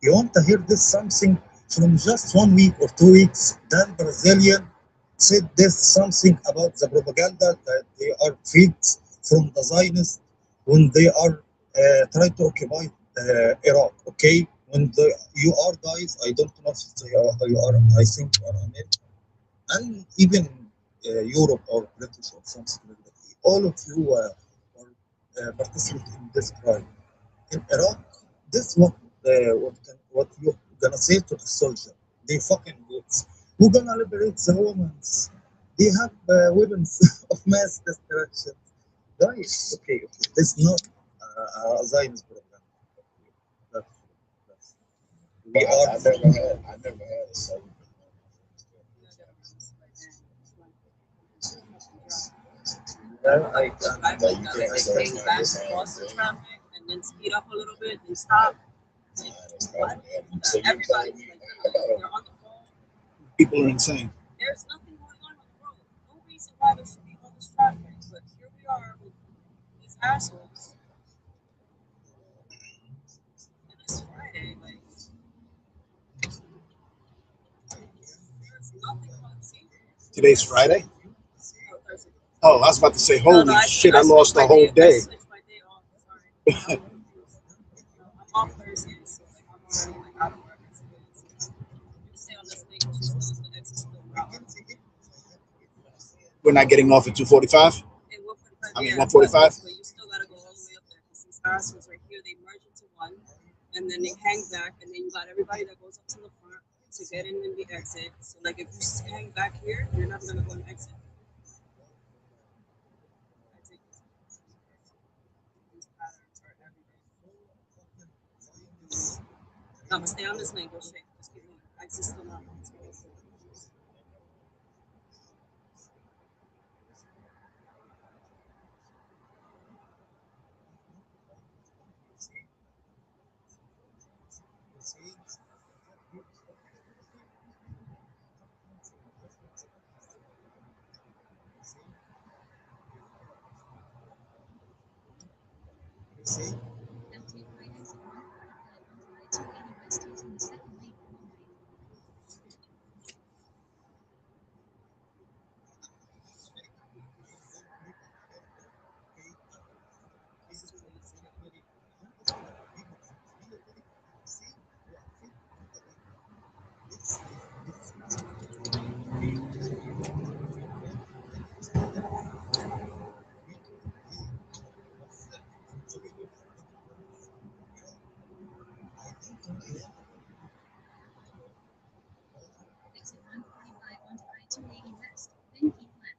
You want to hear this something from just 1 week or 2 weeks? Then Brazilian said this something about the propaganda that they are fed from the Zionists when they are trying to occupy Iraq. Okay, when you are guys, I don't know if you are, I think you are American and even Europe or British or something like that. All of you are participate in this crime in Iraq. This what you gonna say to the soldier? They fucking goats. Who gonna liberate the women? They have weapons of mass destruction. Guys, okay. It's not a Zionist program. That's, we are. I never had a soldier. I I like that. Like hang back across the traffic and then speed up a little bit, then stop. Like, what? Everybody's like, they're on the phone. People are insane. There's nothing going on the road. No reason why there should be all this traffic. But here we are with these assholes. And it's Friday. Like, there's nothing on the Today's Friday? Thursday. Oh, I was about to say, holy shit, I lost the whole day. I switched my day off. Sorry. I'm off Thursday, so like I'm already like out of work. You stay on this thing, she's still in the exit still around. We're not getting off at 2:45? I mean, 1:45? But you still gotta go all the way up there because these assholes right here, they merge into one, and then they hang back, and then you got everybody that goes up to the front to get in the exit. So like if you hang back here, you're never gonna go and exit. These patterns are everywhere. No, but stay on this lane, go straight. Just keep moving. Exit still not. Exit 145 onto I-280 West, then keep left.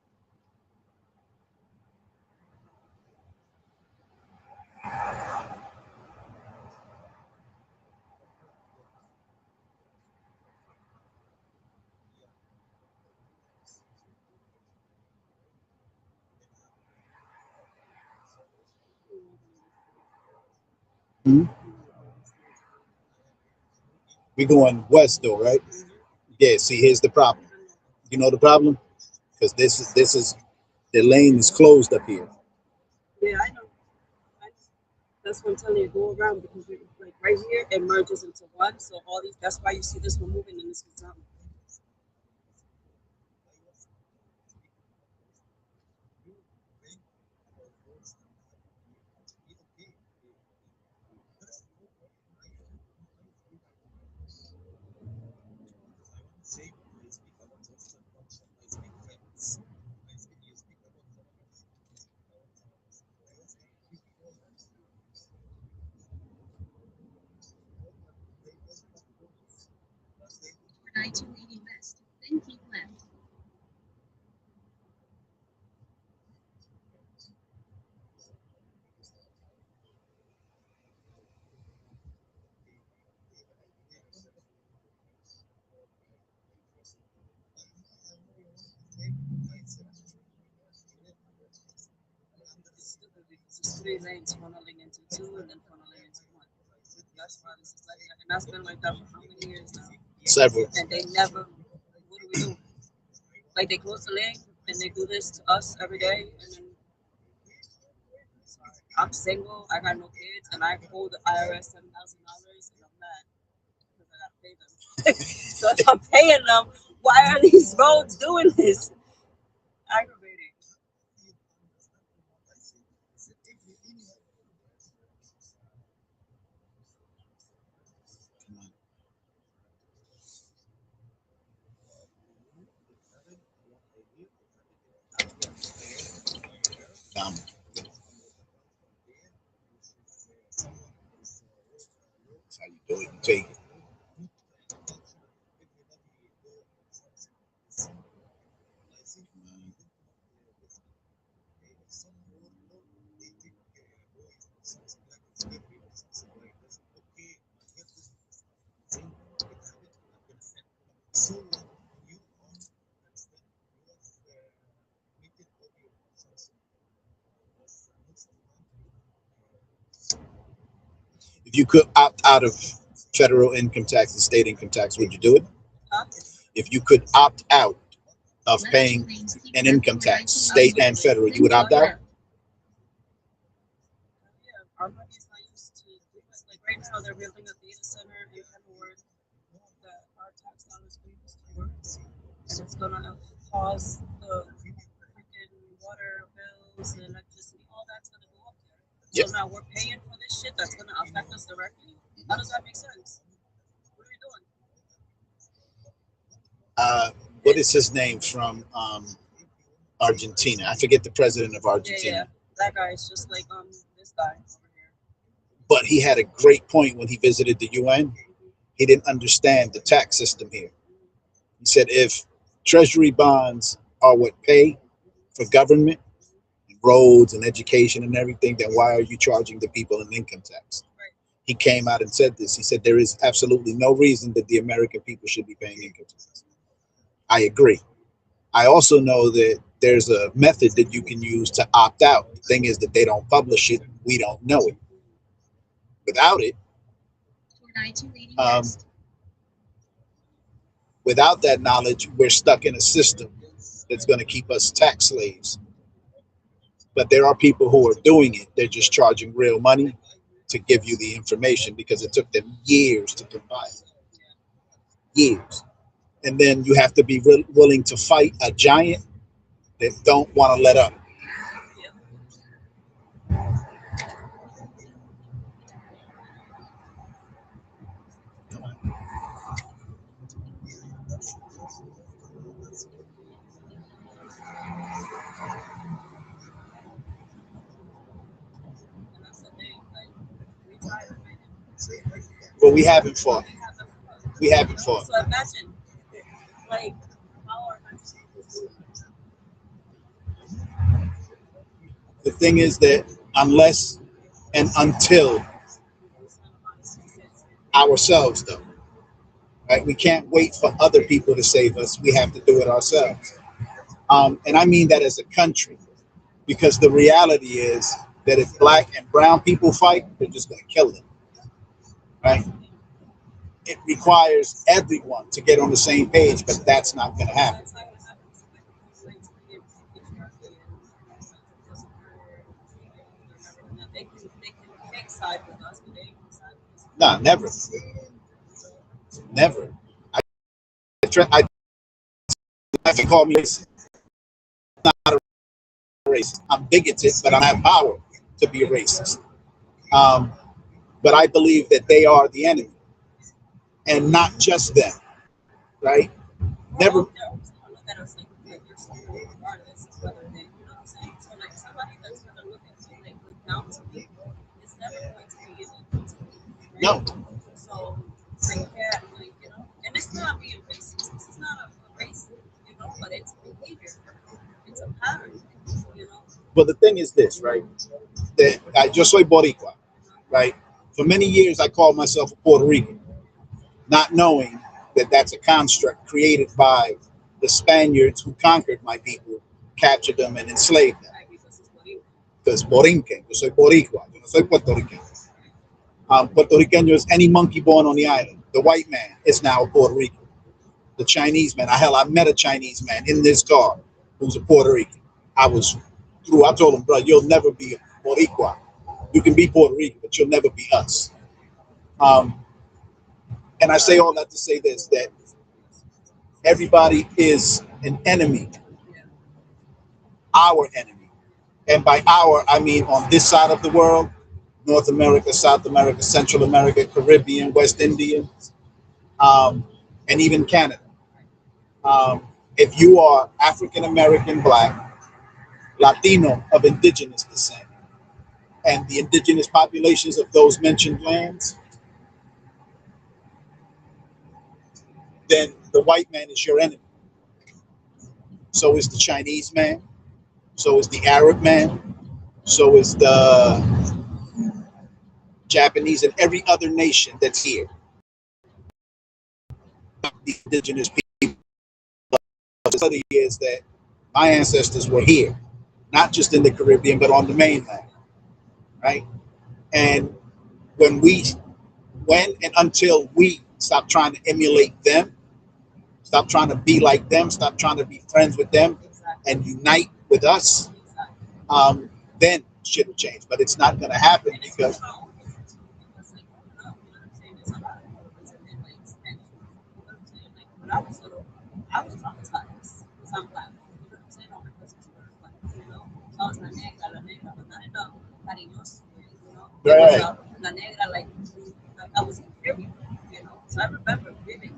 We're going west though, right? Yeah, see, here's the problem. You know the problem? Because this is the lane is closed up here. Yeah, I know. That's what I'm telling you. Go around because you're like right here, it merges into one. So all these, that's why you see this one moving and this one's not. I-280 West, then keep left. It's 3 lanes funneling into 2 and then funneling into 1. That's why this is like that. And that's been like that for how many years now? Several. And they never, what do we do? Like they close the link and they do this to us every day. And then I'm single, I got no kids, and I owe the IRS $7,000 and I'm mad because I gotta pay them. So if I'm paying them, why are these roads doing this? Aggravating. That's how you do it. You take it. If you could opt out of federal income tax and state income tax, would you do it? Huh? If you could opt out of paying an income tax, state and federal, you would opt out? Yeah, our money is not used to do this. Like right now, they're building a data center in Kenwood that our tax dollars we used to work, and it's gonna cause the freaking water bills and electricity, all that's gonna go up there. Yep. So now we're paying for this shit that's gonna affect us directly. How does that make sense? What are we doing? What is his name from Argentina? I forget the president of Argentina. Yeah, that guy is just like this guy over here. But he had a great point when he visited the UN. He didn't understand the tax system here. He said if treasury bonds are what pay for government, roads and education and everything, then why are you charging the people an income tax? He came out and said this. He said there is absolutely no reason that the American people should be paying income tax. I agree. I also know that there's a method that you can use to opt out. The thing is that they don't publish it. We don't know it. Without it, without that knowledge, we're stuck in a system that's going to keep us tax slaves. But there are people who are doing it. They're just charging real money to give you the information because it took them years to compile. Years. And then you have to be willing to fight a giant that don't want to let up. Well, we haven't fought. We haven't fought. So imagine, like, how our country is doing this. The thing is that unless and until ourselves, though, right? We can't wait for other people to save us. We have to do it ourselves. And I mean that as a country, because the reality is that if black and brown people fight, they're just going to kill them, right? It requires everyone to get on the same page, but that's not going to happen. No, never. Never. I can call me racist. I'm not a racist. I'm bigoted, but I have power to be a racist. But I believe that they are the enemy. And not just them, right? Never. No. So you can't, like, you know, and it's not being racist. This is not a race, you know, but it's behavior. It's a pattern, you know. But the thing is this, right? That yo soy Boricua, right? For many years, I called myself a Puerto Rican, not knowing that that's a construct created by the Spaniards who conquered my people, captured them, and enslaved them. Because Borinquen, yo soy Boricua, yo no soy Puerto Rican. Puerto Rican is any monkey born on the island. The white man is now a Puerto Rican. the Chinese man. I met a Chinese man in this car who's a Puerto Rican. I told him, bro, you'll never be a Boricua. You can be Puerto Rican, but you'll never be us. And I say all that to say this, that everybody is an enemy, our enemy. And by our, I mean on this side of the world, North America, South America, Central America, Caribbean, West Indian, and even Canada. If you are African American, Black, Latino of indigenous descent, and the indigenous populations of those mentioned lands, then the white man is your enemy. So is the Chinese man. So is the Arab man. So is the Japanese and every other nation that's here. The indigenous people. The study is that my ancestors were here, not just in the Caribbean, but on the mainland, right? And when and until we stop trying to emulate them, stop trying to be like them, stop trying to be friends with them, and unite with us, then shit will change. But it's not going to happen because. I was little, I was traumatized. I'm Black. You know what I'm saying? All my cousins were Black. You know, I was la negra, but not enough cariñoso. You know, right. La negra, like I was inferior. You know, so I remember vividly.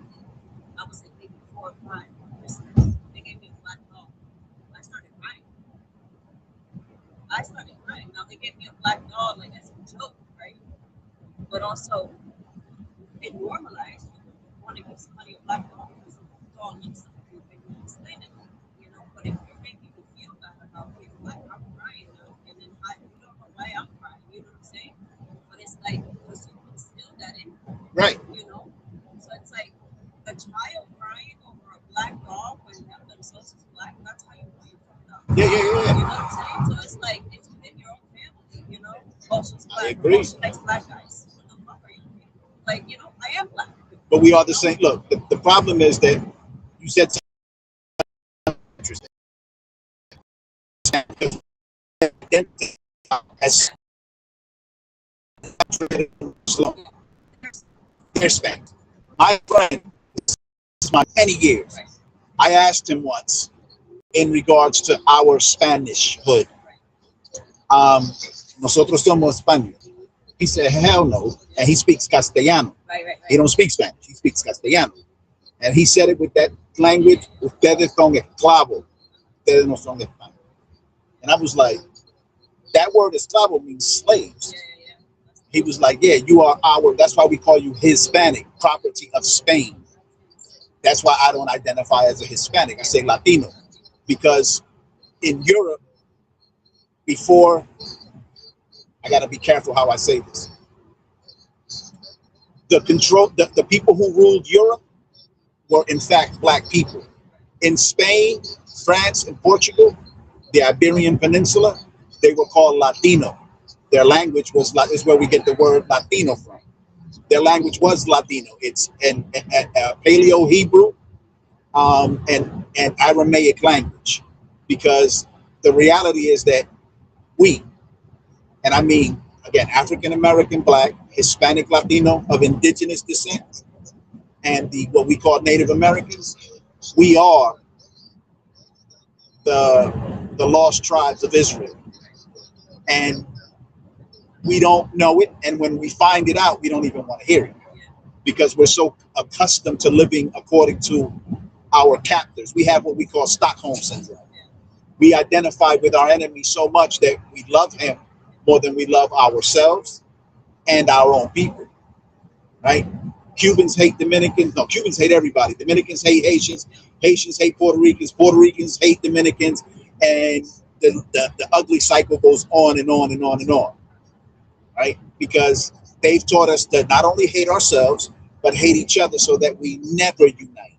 I was like maybe 4 or 5. They gave me a black dog. I started crying. Now they gave me a black dog like as a joke, right? But also, it normalized. Want to give somebody a black dog because the dog looks something and you explain it, you know. But if you're making me feel bad about it, like I'm crying now, and then you don't know why I'm crying, you know what I'm saying? But it's like because you instill that in, right? You know, so it's like a child crying over a black dog when they have themselves as Black. That's how you know you're fucked up. Yeah. You know what I'm saying? So it's like it's within your own family, you know. Oh, she's Black. I agree. Oh, she likes Black guys. What the fuck are you doing? Like, you know, I am Black. But we are the same. Look, the problem is that you said something interesting. As respect. My friend, many years, I asked him once in regards to our Spanish hood. Nosotros somos Spaniards. He said, hell no. And he speaks Castellano. Right. He don't speak Spanish. He speaks Castellano. And he said it with that language, ustedes son esclavos. Ustedes no son españoles. And I was like, that word esclavo means slaves. Yeah. He was like, yeah, you are that's why we call you Hispanic, property of Spain. That's why I don't identify as a Hispanic. I say Latino. Because in Europe, before, I got to be careful how I say this. The people who ruled Europe were in fact Black people. In Spain, France, and Portugal, the Iberian Peninsula, they were called Latino. Their language is where we get the word Latino from. Their language was Latino. It's an Paleo Hebrew and Aramaic language, because the reality is that we, and I mean again, African American, Black, Hispanic, Latino of indigenous descent, and what we call Native Americans, we are the lost tribes of Israel. And we don't know it. And when we find it out, we don't even want to hear it, because we're so accustomed to living according to our captors. We have what we call Stockholm Syndrome. We identify with our enemy so much that we love him more than we love ourselves and our own people, right? Cubans hate Dominicans. No, Cubans hate everybody. Dominicans hate Haitians. Haitians hate Puerto Ricans. Puerto Ricans hate Dominicans. And the ugly cycle goes on and on and on and on, right? Because they've taught us to not only hate ourselves, but hate each other so that we never unite.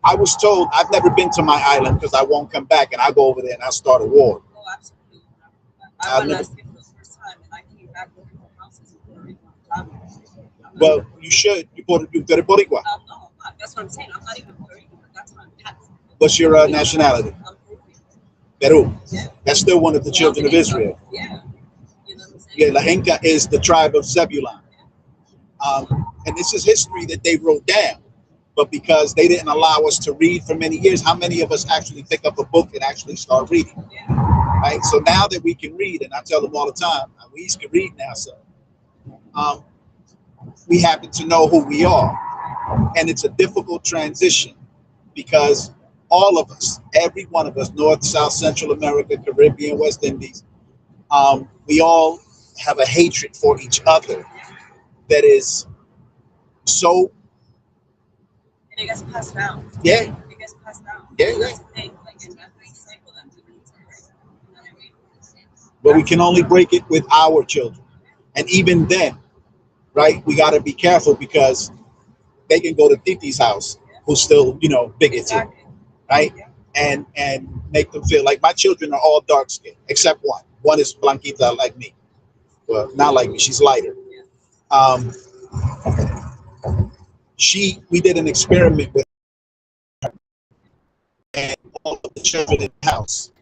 I was told I've never been to my island because I won't come back, and I go over there and I'll start a war. Oh, absolutely. I went last year for the first time, and I came back looking for houses in Puerto Rico. Well, you should. You're Boricua. No, That's what I'm saying. I'm not even 30, but that's what I'm at. What's your nationality? Peru. That's still one of the children of Israel. Yeah. Yeah, La Inca is the tribe of Zebulun. And this is history that they wrote down. But because they didn't allow us to read for many years, how many of us actually pick up a book and actually start reading? Right? So now that we can read, and I tell them all the time, we can read now, so we happen to know who we are. And it's a difficult transition because all of us, every one of us, North, South, Central America, Caribbean, West Indies, we all have a hatred for each other that is so. And it gets passed down. Yeah. It gets passed down. Yeah, That's the thing. Like, and that's the cycle that we need to break. You know what I mean? But we can only break it with our children. And even then, right, we got to be careful because they can go to Titi's house, who's still, bigoted, right? And make them feel like my children are all dark skinned, except one. One is Blanquita like me. Well, not like me, she's lighter. We did an experiment with her and all of the children in the house.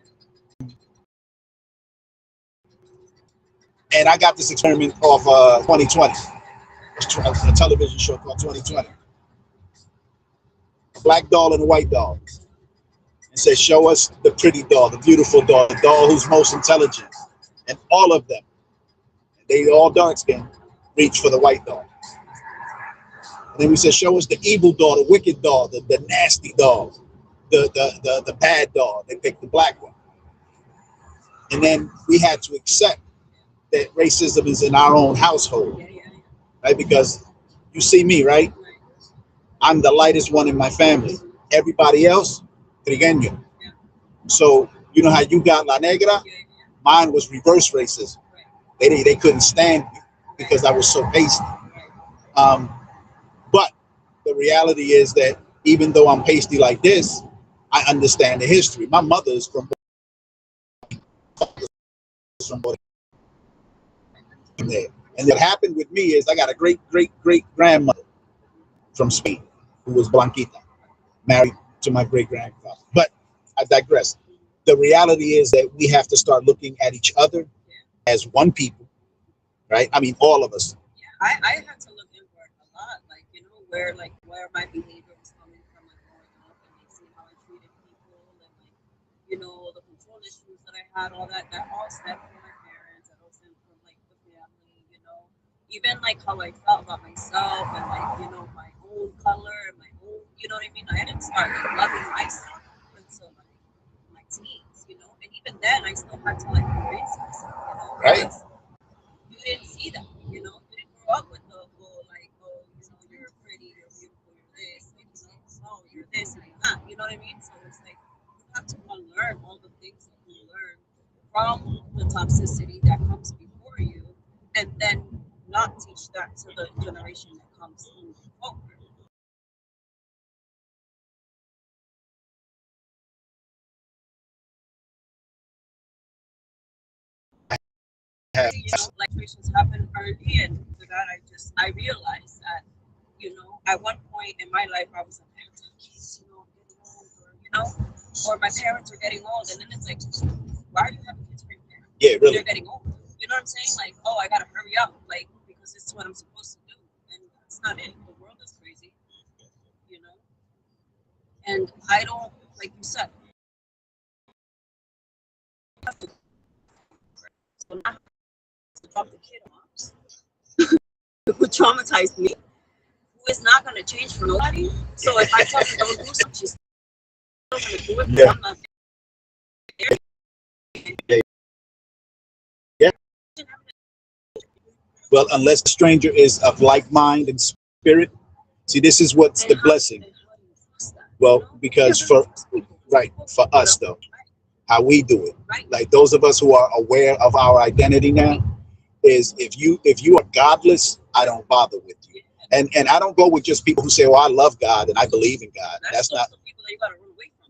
And I got this experiment off 2020, a television show called 2020. A black doll and a white doll. And said, show us the pretty doll, the beautiful doll, the doll who's most intelligent. And all of them, they all dark skinned, reach for the white doll. And then we said, show us the evil doll, the wicked doll, the nasty doll, the bad doll. They picked the black one. And then we had to accept that racism is in our own household, right? Because you see me, right? I'm the lightest one in my family. Everybody else, trigueño. So you know how you got La Negra? Mine was reverse racism. They couldn't stand me because I was so pasty. But the reality is that even though I'm pasty like this, I understand the history. My mother is from there. And what happened with me is I got a great grandmother from Spain who was Blanquita, married to my great grandfather. But I digress. The reality is that we have to start looking at each other as one people, right? I mean, all of us. I had to look inward a lot, like, where my behavior was coming from, like, growing up, and like seeing how I treated people, and like, the control issues that I had, all that all stemmed from my parents, that all stemmed from like the family, even like how I felt about myself, and like, my own color, and my own, you know what I mean? I didn't start like loving myself until like my teens, and even then I still had to like erase myself, right? You didn't see that, you didn't grow up with the whole like, oh, you're pretty, you're beautiful, you're this, like, oh, you're this, and you're that, you know what I mean? So it's like you have to unlearn all the things that you learn from the toxicity that comes before you, and then not teach that to the generation that comes moving forward. Like situations happen early, and for that I realized that, at one point in my life I was like, I have to have kids, getting old, or my parents are getting old, and then it's like, why are you having kids right now? Yeah, really. They're getting old. You know what I'm saying? Like, oh, I gotta hurry up, like, because it's what I'm supposed to do, and that's not it. The world is crazy, and I don't, like you said, so now to drop the kid off who traumatized me, who is not going to change for nobody. So if I tell her don't do something, she's not going to do it. Yeah. I'm not there. Yeah. Well, unless the stranger is of like mind and spirit. See, this is what's the blessing. Well, because for us though, how we do it, like those of us who are aware of our identity now, is if you are godless, I don't bother with you. And I don't go with just people who say, "Oh, I love God and I believe in God." That's not.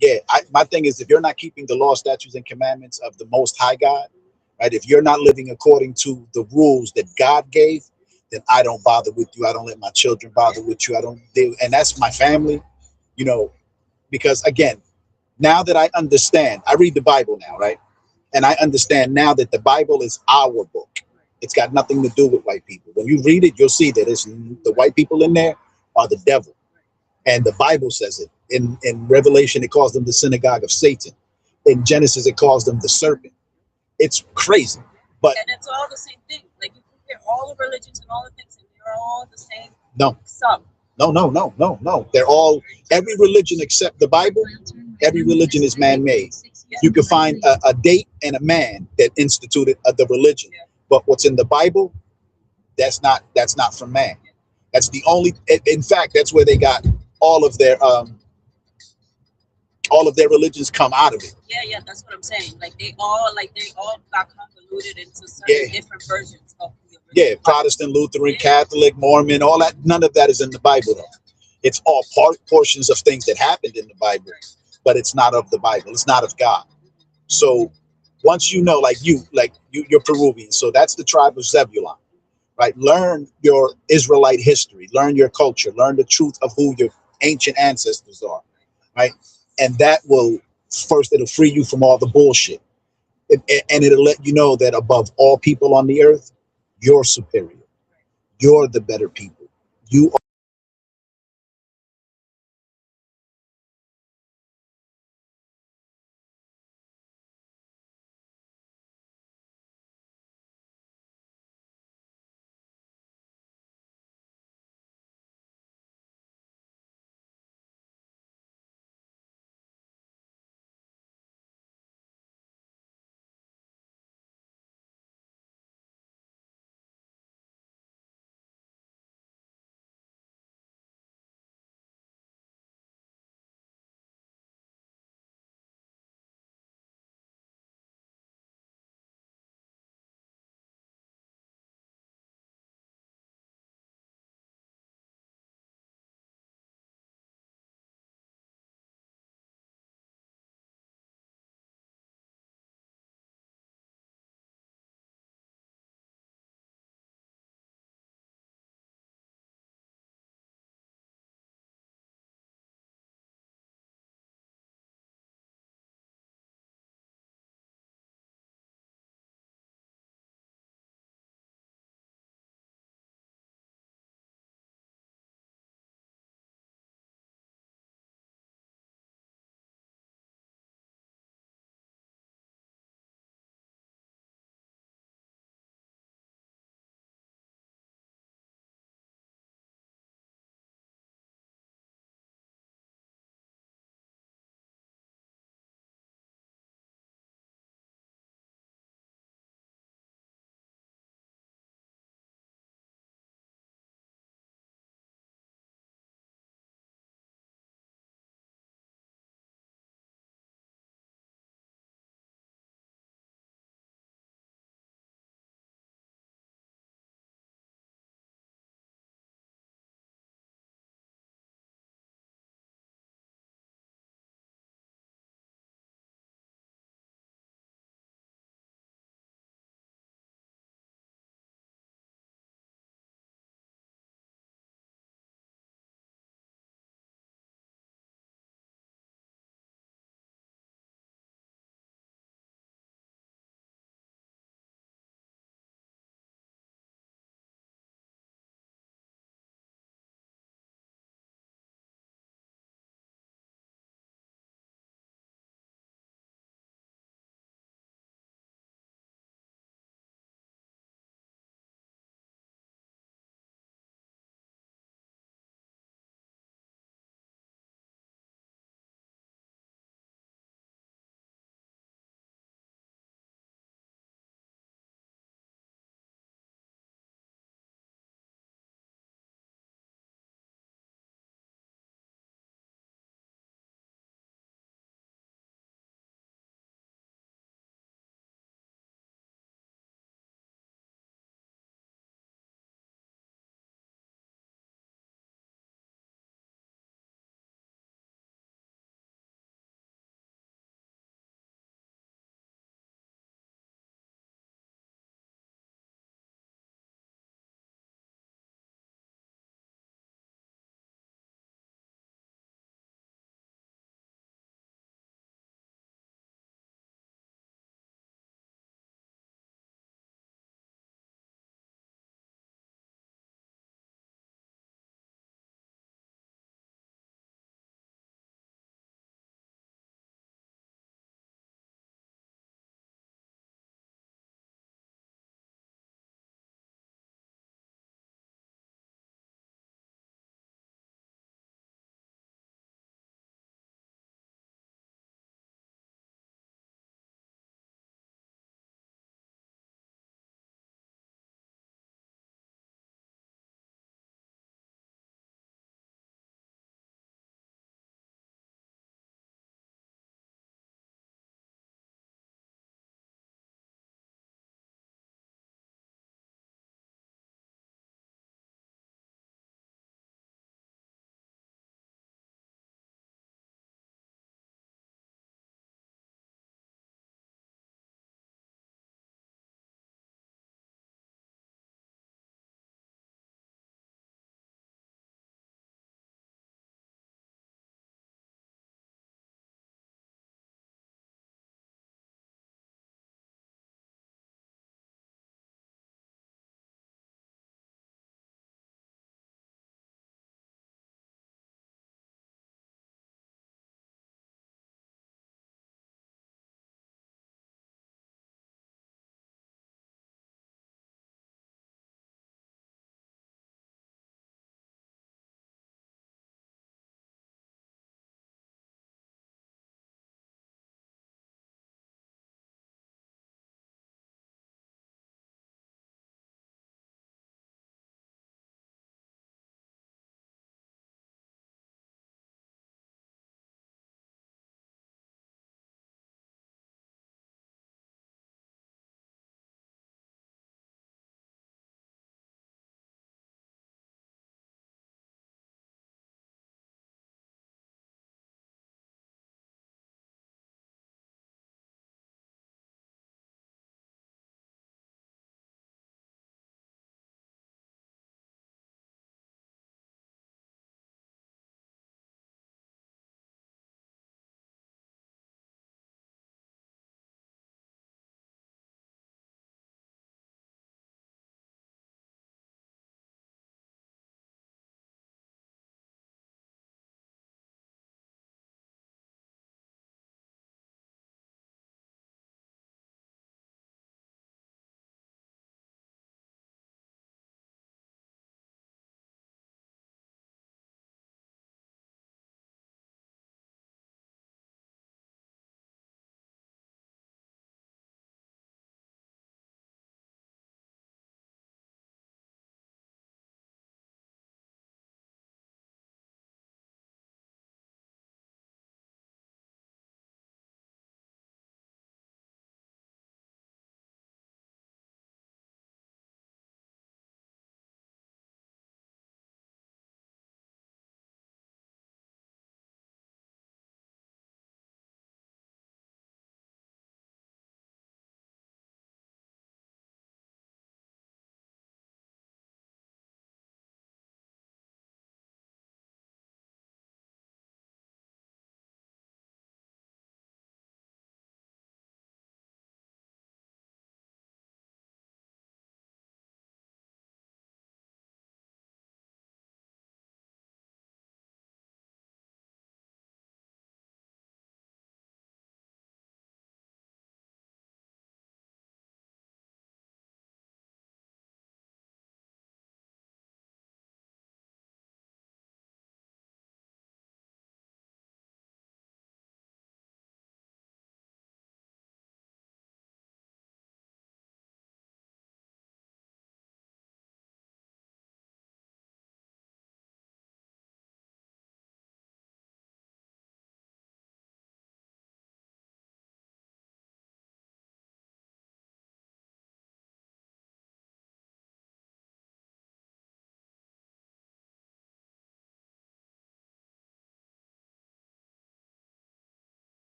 Yeah, my thing is, if you're not keeping the law, statutes, and commandments of the Most High God, right? If you're not living according to the rules that God gave, then I don't bother with you. I don't let my children bother with you. I don't deal, and that's my family, you know, because again, now that I understand, I read the Bible now, right? And I understand now that the Bible is our book. It's got nothing to do with white people. When you read it, you'll see that it's the white people in there are the devil. And the Bible says it. In Revelation, it calls them the synagogue of Satan. In Genesis, it calls them the serpent. It's crazy. But And it's all the same thing. Like you compare all the religions and all the things, and they're all the same. no, Some. no. They're all, every religion except the Bible, every religion is man-made. You can find a date and a man that instituted the religion. But what's in the Bible, that's not from man. That's the only, in fact, that's where they got all of their religions come out of it. Yeah, that's what I'm saying. Like they all got convoluted into certain different versions of the original. Yeah, Protestant, Lutheran, Catholic, Mormon, all that. None of that is in the Bible, though. It's all portions of things that happened in the Bible, but it's not of the Bible. It's not of God. So once you know, you're Peruvian, so that's the tribe of Zebulon, right? Learn your Israelite history, learn your culture, learn the truth of who your ancient ancestors are, right? And that will, first, it'll free you from all the bullshit. And it'll let you know that above all people on the earth, you're superior. You're the better people. You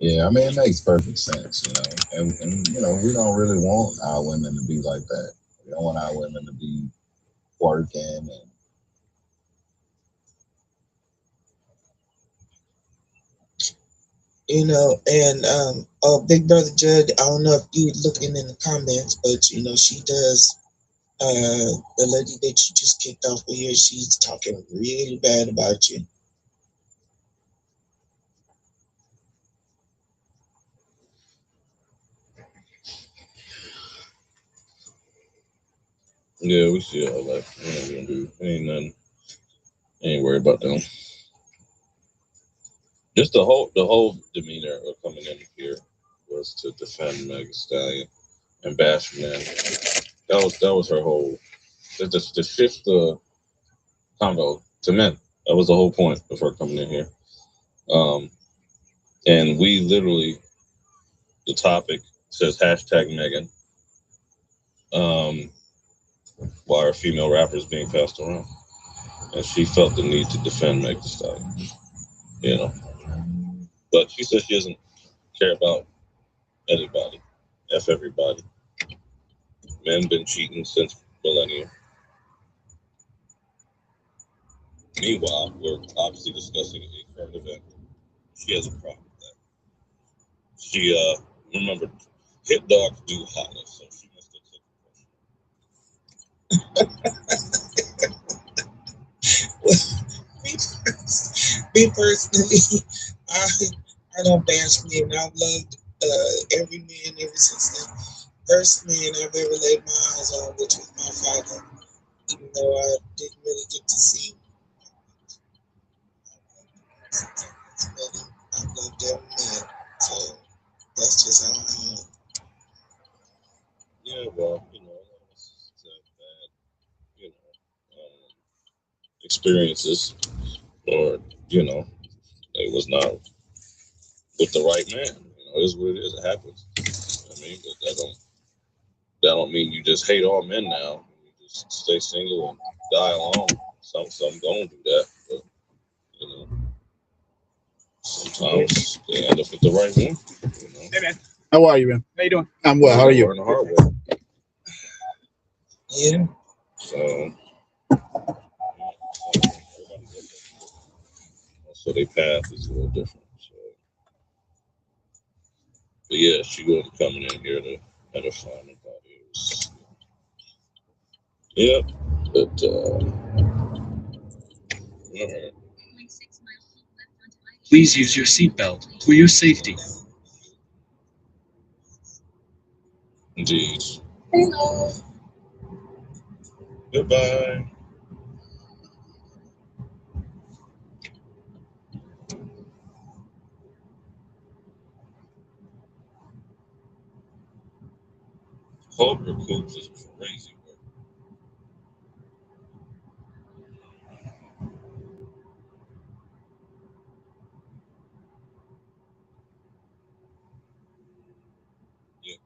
Yeah, I mean, it makes perfect sense, you know. And you know, we don't really want our women to be like that. We don't want our women to be working and You know, and Big Brother Judd, I don't know if you looking in the comments, but you know, she does the lady that you just kicked off of here, she's talking really bad about you. yeah, we see all that. We ain't gonna do ain't nothing. Ain't worried about them. Just the whole demeanor of coming in here was to defend Meg Thee Stallion and bash men. That was her whole just to shift the convo to men. That was the whole point of her coming in here. And we literally, the topic says hashtag Megan, while our female rapper is being passed around, and she felt the need to defend Meg Thee Stallion. You know, but she says she doesn't care about anybody, everybody. Men been cheating since millennium. Meanwhile, we're obviously discussing a current event. She has a problem with that. She remember, hit dogs do holler, so she must have Me personally, I don't bash men. I've loved every man ever since the first man I've ever laid my eyes on, which was my father. Even though I didn't really get to see him, I loved every man. So that's just how I am. Yeah, well, you know, it's bad, you know, experiences, or you know, it was not with the right man. You know, it is what it is. It happens. I mean, but that don't mean you just hate all men now. You just stay single and die alone. Some don't do that, but you know, sometimes they end up with the right one. You know? Hey man, how are you, man? How you doing? I'm well. How are you? Learn the hard way. Yeah. So their path is a little different. So, but yeah, she wasn't coming in here to edify nobody. It was, yeah, but all right. Please use your seatbelt for your safety. Indeed. Goodbye. Cobra Coops is crazy work. Yeah,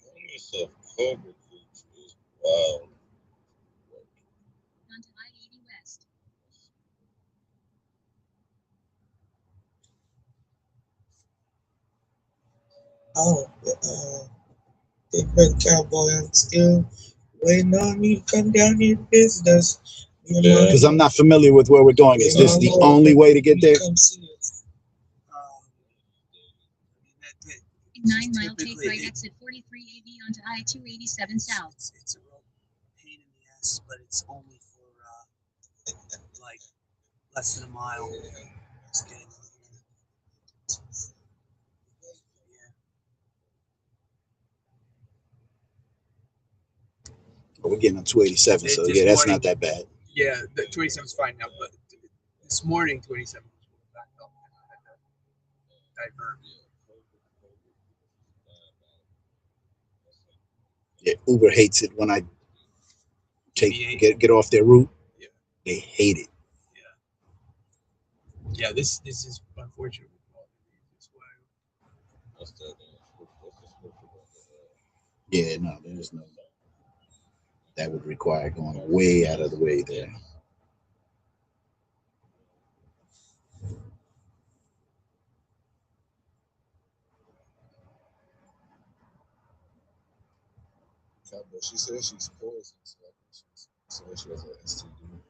calling yourself Cobra Coops is wild. Oh, Big Red Cowboy, I'm still waiting on you to come down here to visit us. Because I'm not familiar with where we're going. Is this the only way to get there? 9 mile, take right exit 43 AV onto I-287 South. It's a real pain in the ass, but it's only for like less than a mile. Just getting We're getting on 287, so yeah, that's not that bad. Yeah, the 27 is fine now, but this morning 27 was back up. Divert. Yeah, Uber hates it when I get off their route. Yeah. They hate it. Yeah, this is unfortunate. Yeah, no, there's no. That would require going way out of the way there. But she said she's poisoned, so I think she said she has an STD.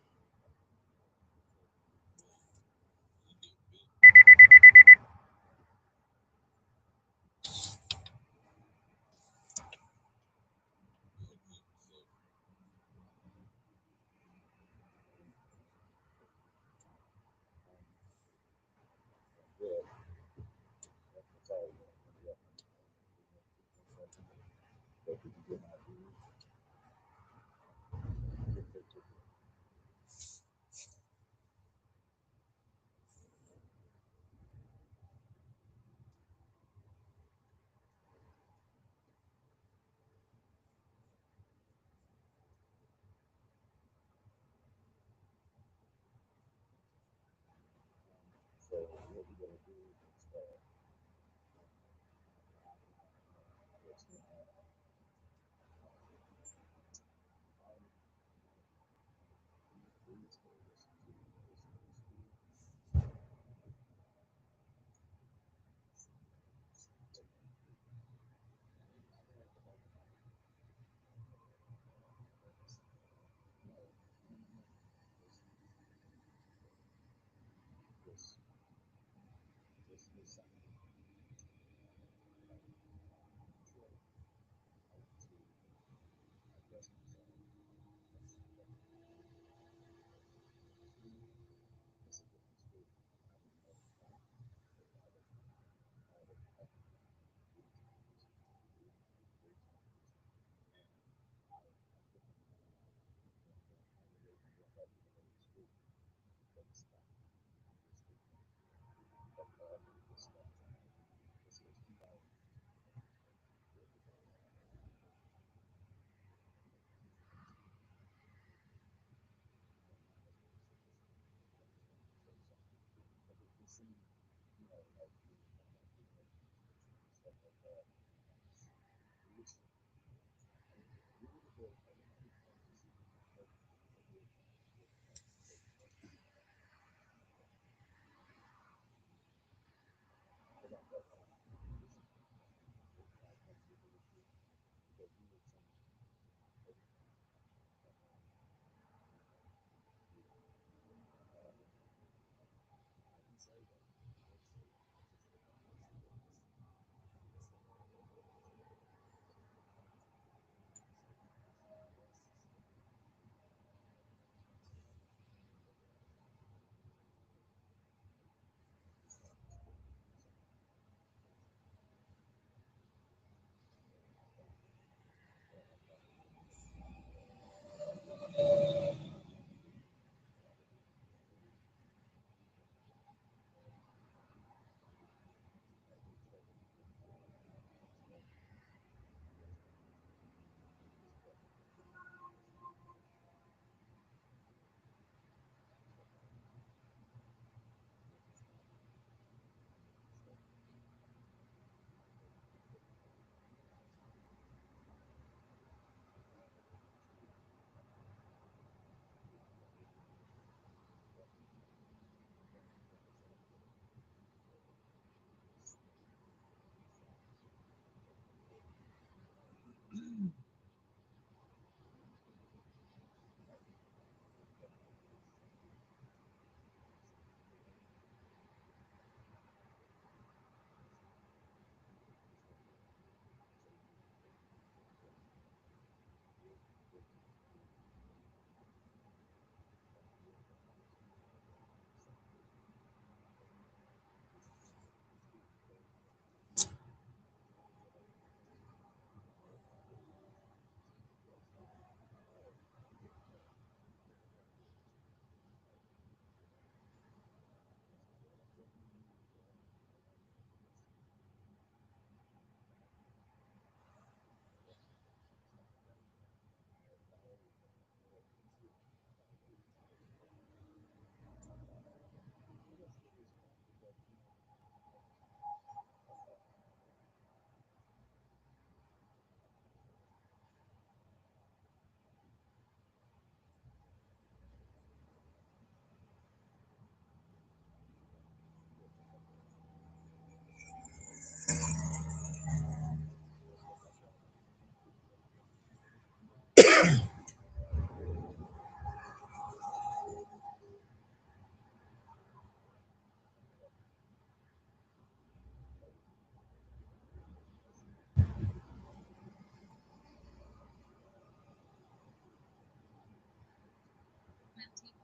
Take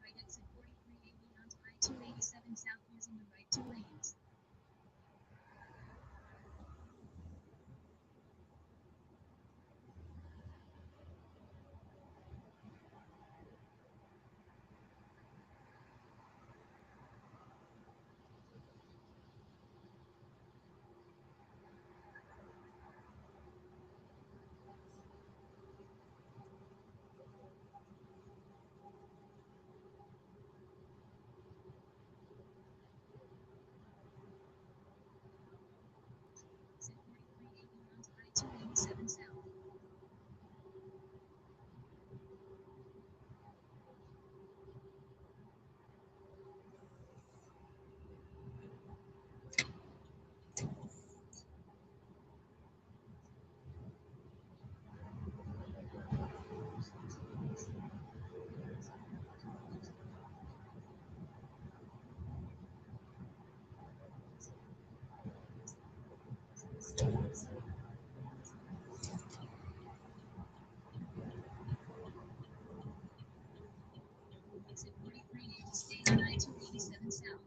right exit 4380 onto I-287 south using the right two lanes. Exit 4380 onto I-287 south. Exit 4380 stay on I-287 south.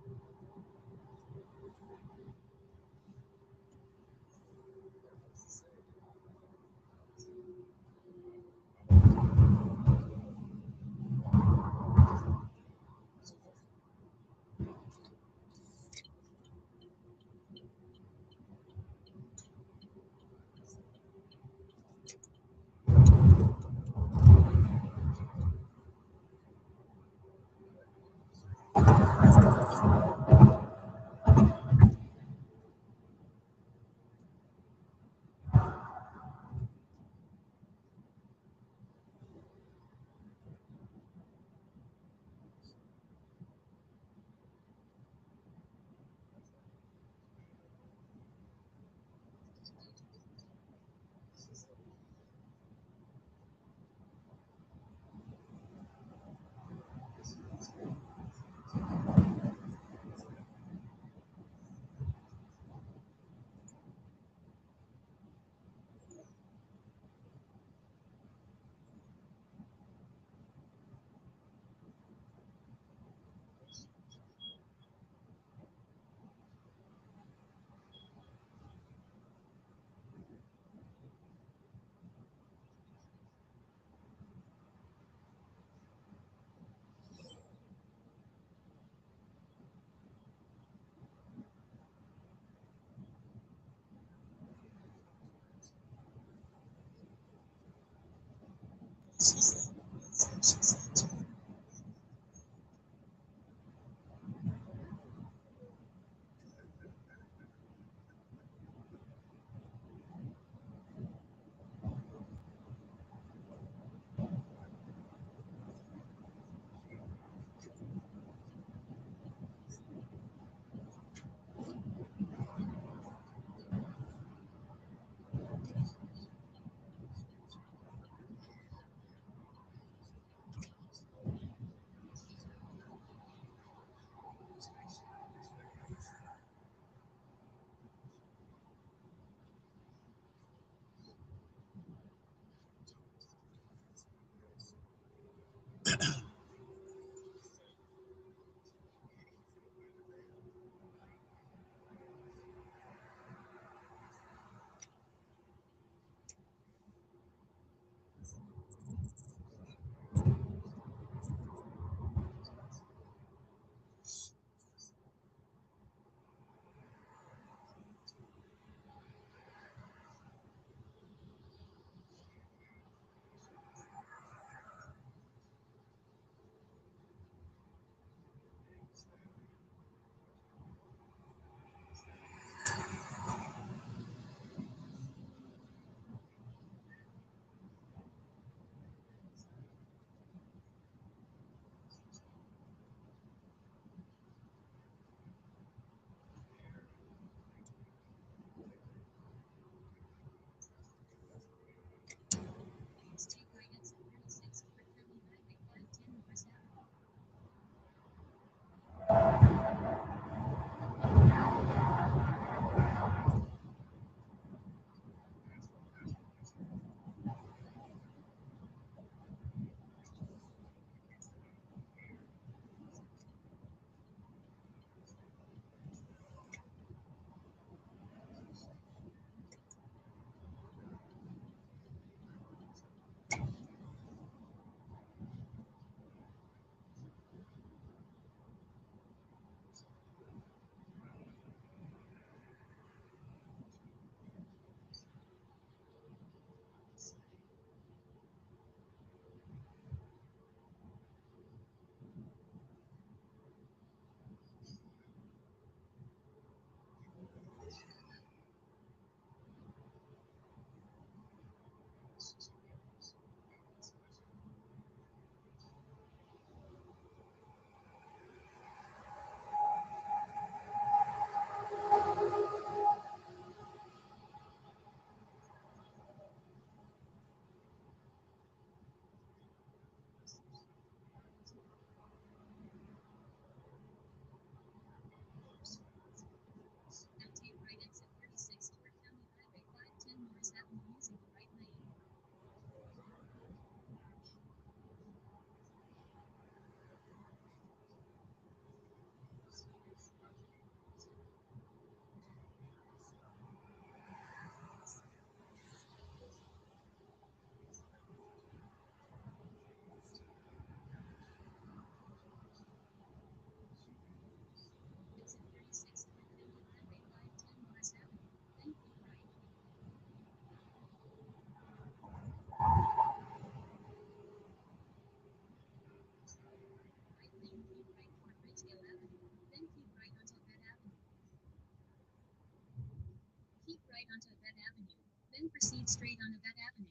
Proceed straight on Abet Avenue.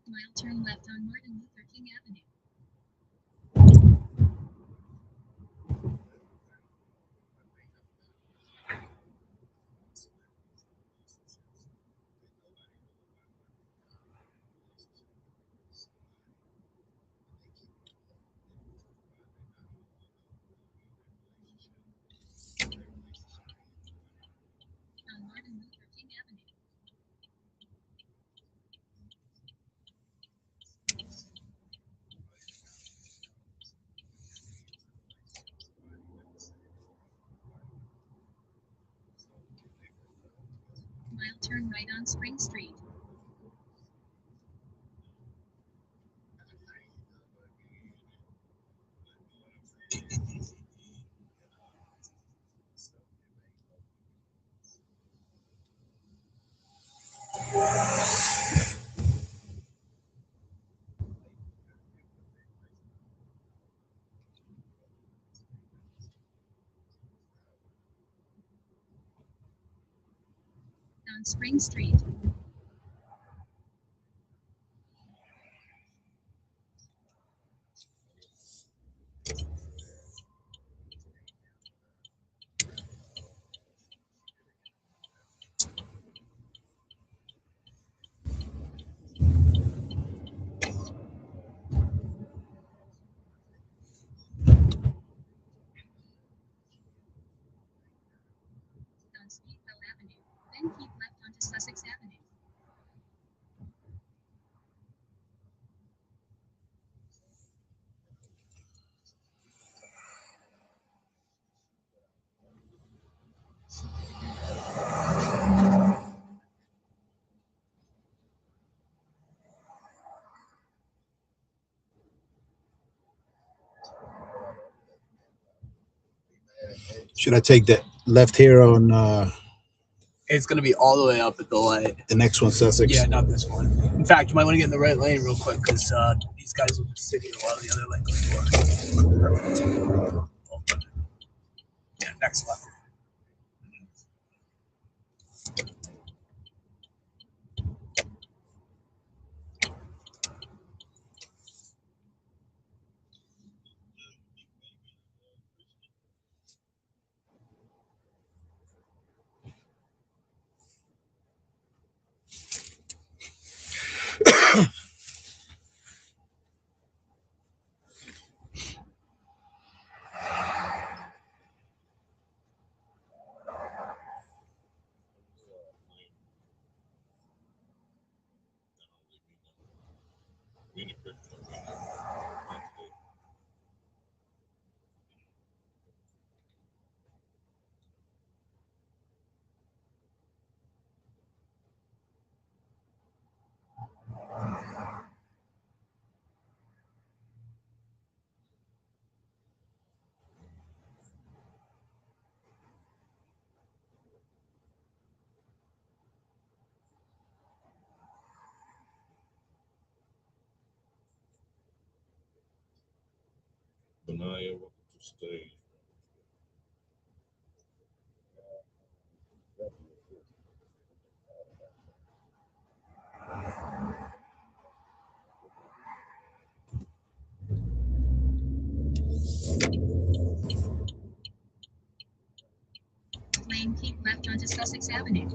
Mile turn left on Martin Luther King Avenue. On Martin Luther King Avenue. Mile turn right on Spring Street. On Spring Street. On Speedwell Avenue. Then keep left onto Sussex Avenue. Should I take that left here on It's going to be all the way up at the light. the next one, Sussex? Yeah, not this one. In fact, you might want to get in the right lane real quick because these guys will be sitting a while the other lane goes for. Yeah, next left. Benaya, welcome to stage. Lane keep left onto Sussex Avenue.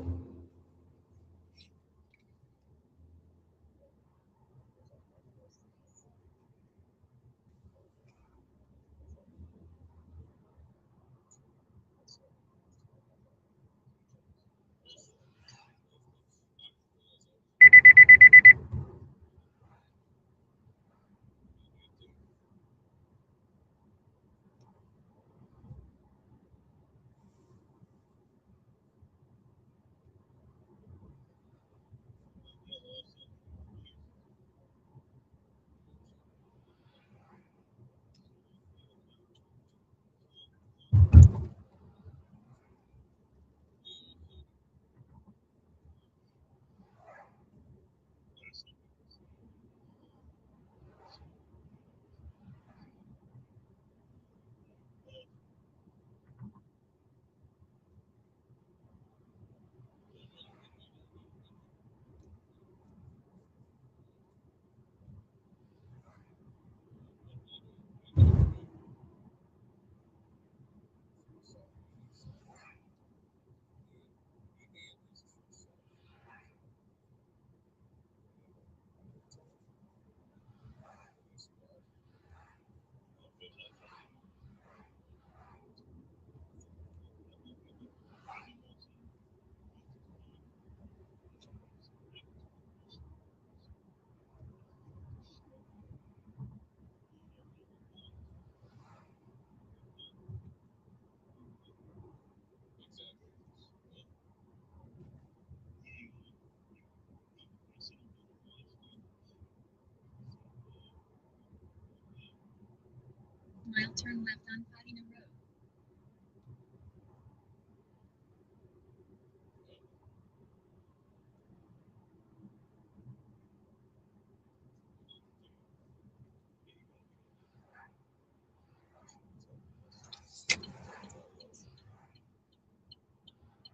Mile turn left on Patina Road.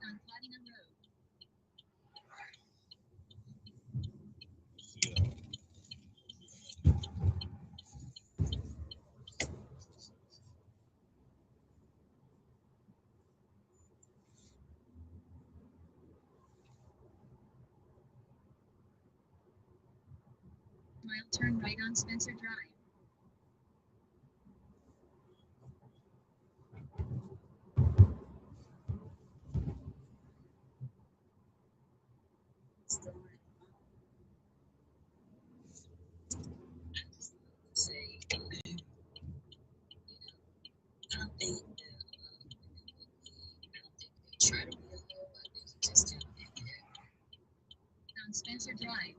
On Patina Road. Mile turn right on Spencer Drive. On Spencer Drive.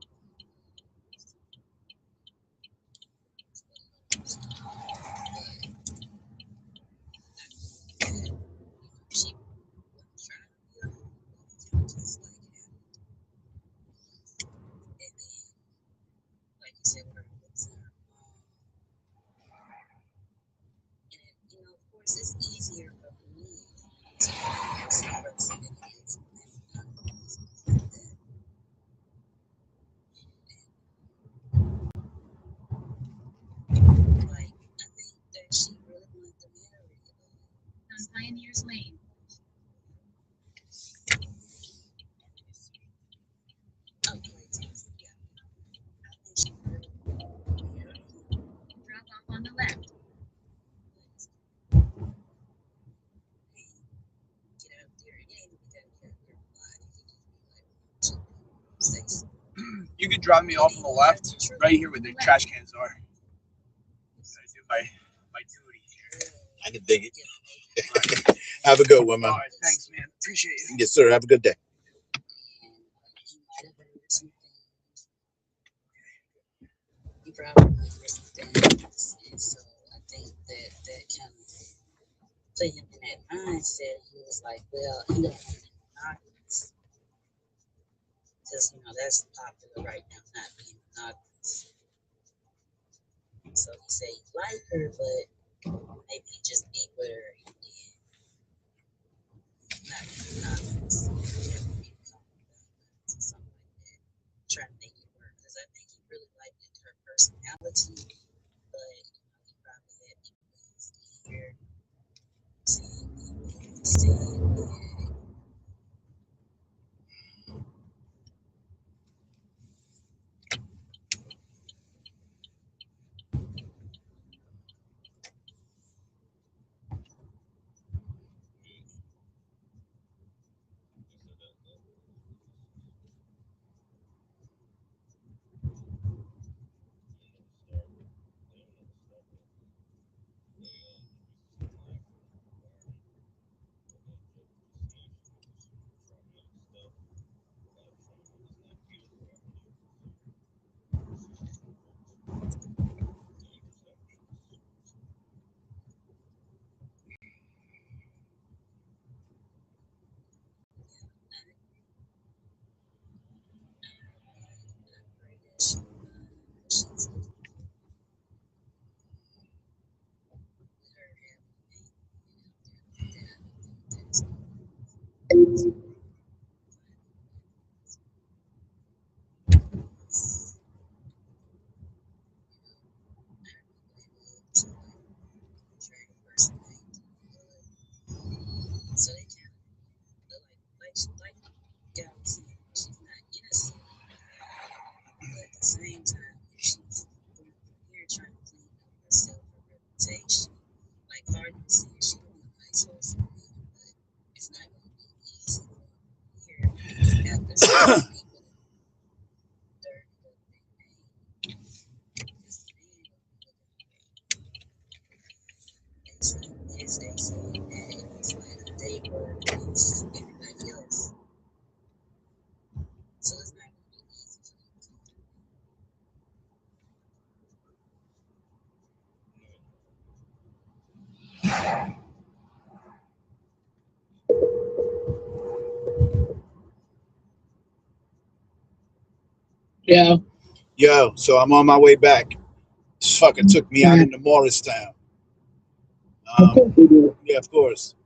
On Pioneers Lane. Drop off on the left. You could drop me off on the left, right here where the trash cans are. I do my duty here. I can dig it. Have a good one, man. All right, thanks, man. Appreciate you. Yes, sir. Have a good day. He probably was things, and so I think that kind of put him in that mindset. He was like, well, he don't want to be monogamous because that's popular right now, not being monogamous. So he said he liked her, but maybe he just be with her and then not be monogamous. Maybe something like that. Trying to make it work because I think he really liked her personality, but he probably had people in his ear saying so they kind of like God was saying, she's not innocent, but at the same time, if she's going here trying to clean up herself, her reputation, like Cardi was saying, she want a nice husband, but it's not going to be easy here after some people dirty up their name. Because the man as they say that it's like they were against everybody else. So it's not going to be easy for them to do. Yeah. Yo, so I'm on my way back. This fucker took me out into Morristown. Yeah, of course.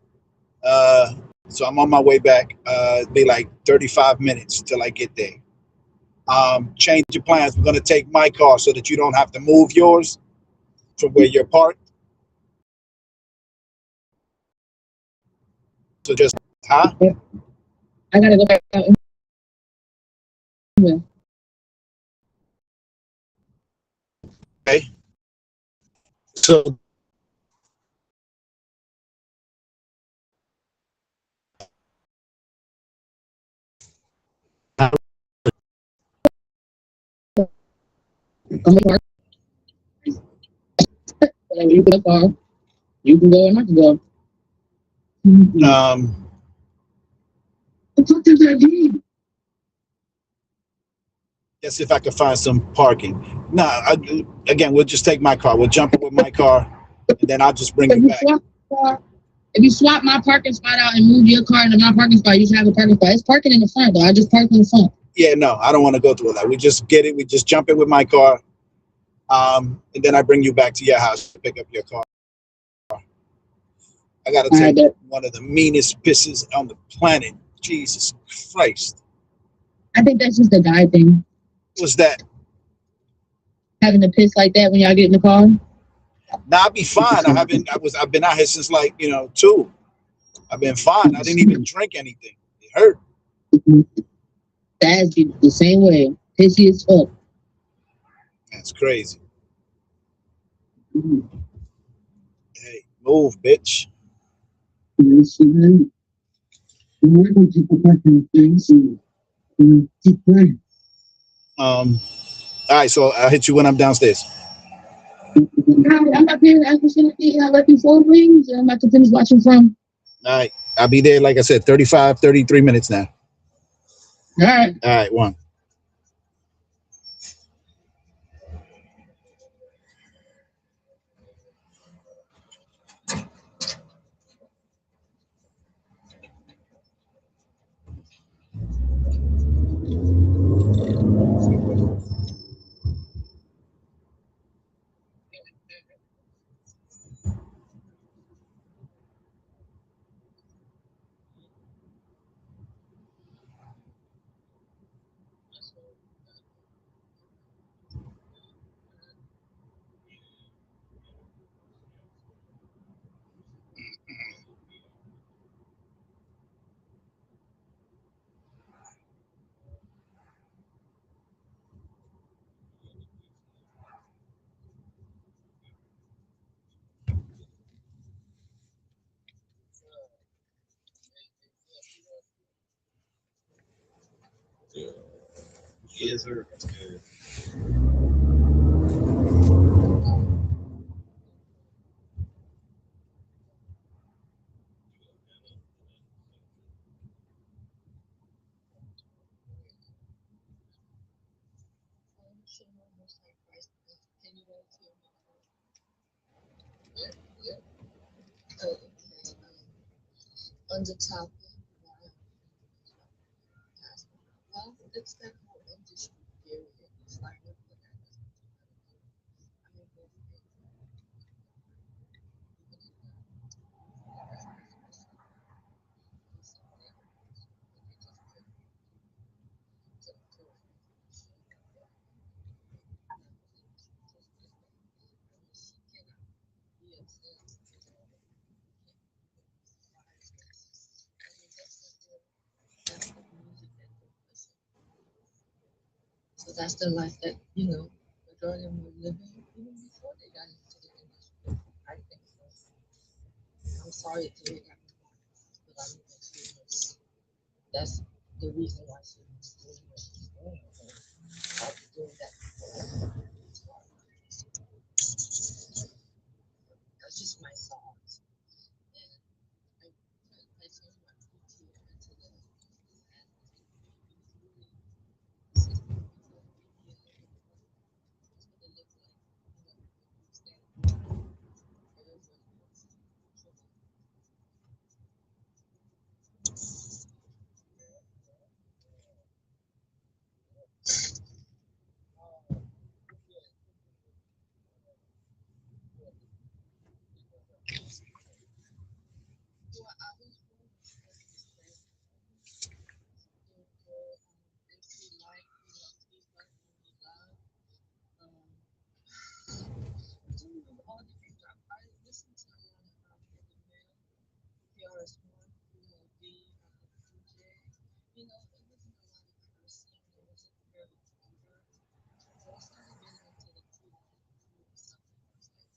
So I'm on my way back. It'll be like 35 minutes till I get there. Change your plans. We're gonna take my car so that you don't have to move yours from where you're parked. So just, huh? I gotta go back out. Okay. So You can go. You can go and I can go. Guess if I could find some parking. Again, we'll just take my car. We'll jump in with my car, and then I'll just bring you back. If you swap my parking spot out and move your car into my parking spot, you can have a parking spot. It's parking in the front, though. I just parked in the front. Yeah, no, I don't want to go through all that. We just get it. We just jump in with my car, and then I bring you back to your house to pick up your car. I got to take one of the meanest pisses on the planet. Jesus Christ. I think that's just a guy thing. What's that? Having to piss like that when y'all get in the car? Nah, I'll be fine. I've been out here since 2. I've been fine. I didn't even drink anything. It hurt. That's the same way. Pissy as fuck. That's crazy. Hey, move, bitch. All right, so I'll hit you when I'm downstairs. I'm up here at the facility. I left you 4 rings, and I'm about to finish watching from. All right, I'll be there, like I said, 33 minutes now. All right. All right, one. Yes, sir. On the top, it's that whole industry period. It's like so that's the life that, majority of them were living even before they got into the industry. I think so. I'm sorry to hear that, but I think that's the reason why she was doing what she's doing. Doing that. That's just my thoughts. And I changed my PTO into the first one, being DJ, it wasn't a lot of cursing, it wasn't very vulgar. So I started getting into the truth stuff at first, like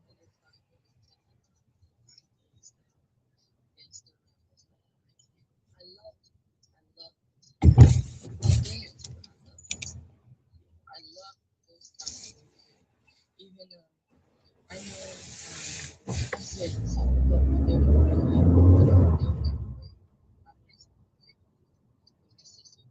and then started getting into these gangster rappers that I loved it. I loved it. I danced, but I loved it. I loved those kind of things. Even I know he said something about when they were growing up, they were never great. I raised them great. And my sister,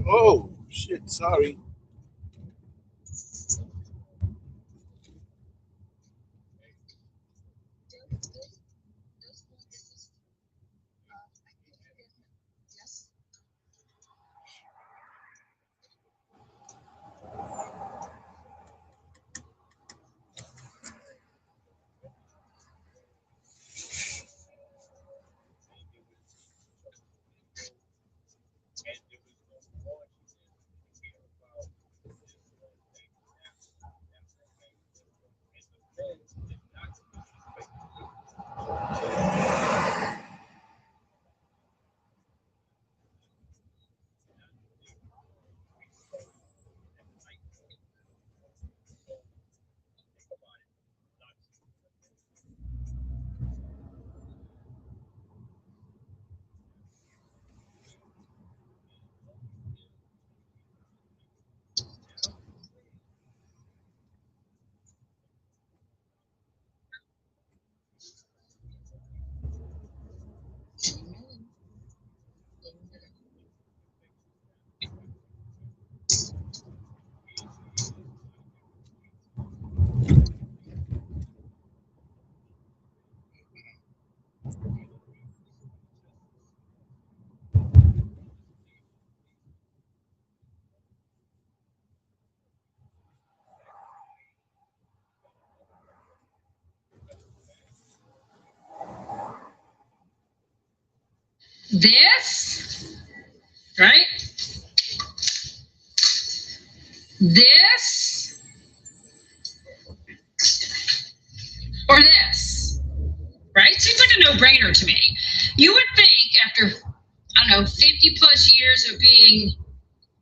Oh shit! Sorry. This, right? This, or this, right? Seems like a no-brainer to me. You would think after, I don't know, 50 plus years of being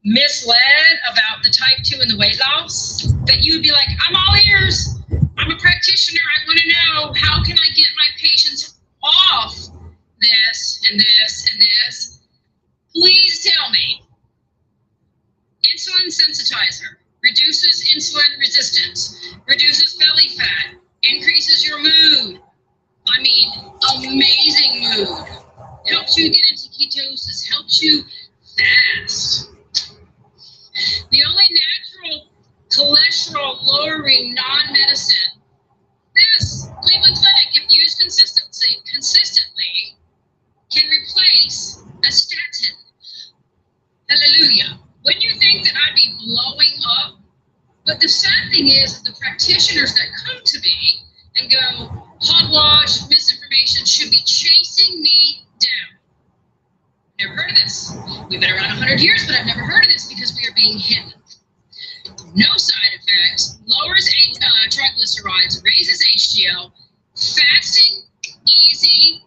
misled about the type 2 and the weight loss, that you would be like, I'm all ears. I'm a practitioner. I want to know, how can I get my patients off this and this and this? Please tell me. Insulin sensitizer reduces insulin resistance, reduces belly fat, increases your mood. I mean, amazing mood. Helps you get into ketosis, helps you fast. The only natural cholesterol lowering non-medicine, this Cleveland Clinic, if used consistently, can replace a statin. Hallelujah. Wouldn't you think that I'd be blowing up? But the sad thing is, the practitioners that come to me and go, hogwash, misinformation, should be chasing me down. Never heard of this. We've been around 100 years, but I've never heard of this because we are being hidden. No side effects, lowers triglycerides, raises HDL, fasting, easy,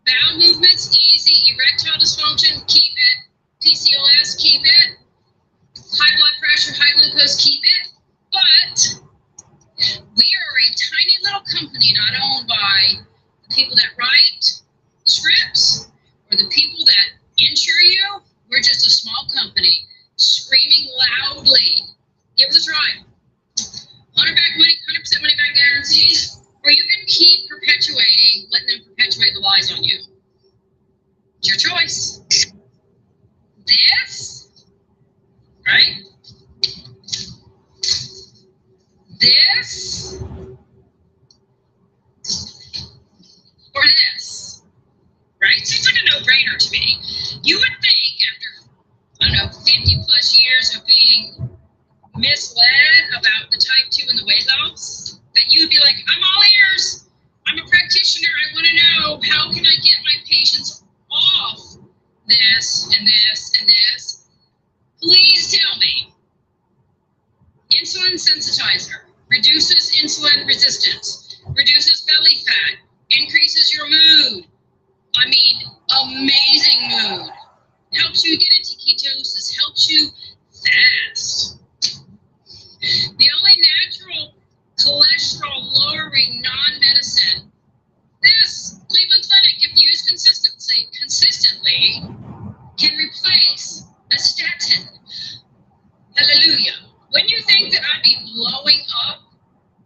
bowel movements, easy, erectile dysfunction, keep it, PCOS, keep it, high blood pressure, high glucose, keep it. But we are a tiny little company not owned by the people that write the scripts or the people that insure you. We're just a small company screaming loudly. Give us a try. 100% money back guarantee, or you can keep perpetuating, letting them perpetuate the lies on you. It's your choice. This, right? This, or this, right? Seems like a no-brainer to me. You would think after, I don't know, 50 plus years of being misled about the type 2 and the weight loss, that you would be like, I'm all ears. I'm a practitioner. I want to know, how patients off this and this and this, please tell me. Insulin sensitizer reduces insulin resistance, reduces belly fat, increases your mood. I mean, amazing mood. Helps you get into ketosis, helps you fast. The only natural cholesterol lowering non-medicine, this Cleveland Clinic, if used consistently, can replace a statin. Hallelujah. When you think that I'd be blowing up,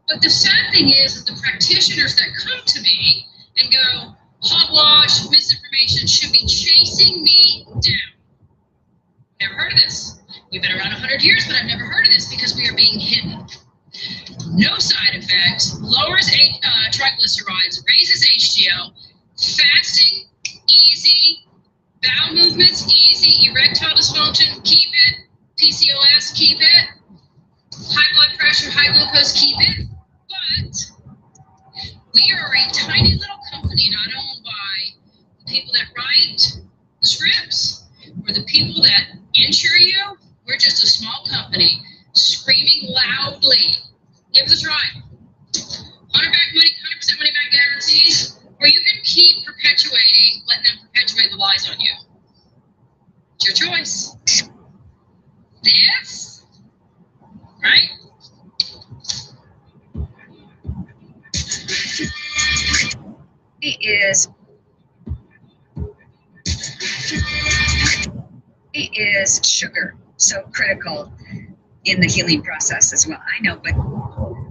but the sad thing is that the practitioners that come to me and go, hogwash, misinformation, should be chasing me down. Never heard of this. We've been around 100 years, but I've never heard of this because we are being hidden. No side effects, lowers triglycerides, raises HDL, fasting, easy, bowel movements, easy, erectile dysfunction, keep it, PCOS, keep it, high blood pressure, high glucose, keep it, but we are a tiny little company not owned by the people that write the scripts or the people that insure you. We're just a small company screaming loudly. Give us a try. 100% money back guarantees, or you can keep perpetuating, letting them perpetuate the lies on you. It's your choice. This, right? Is sugar so critical in the healing process as well? I know, but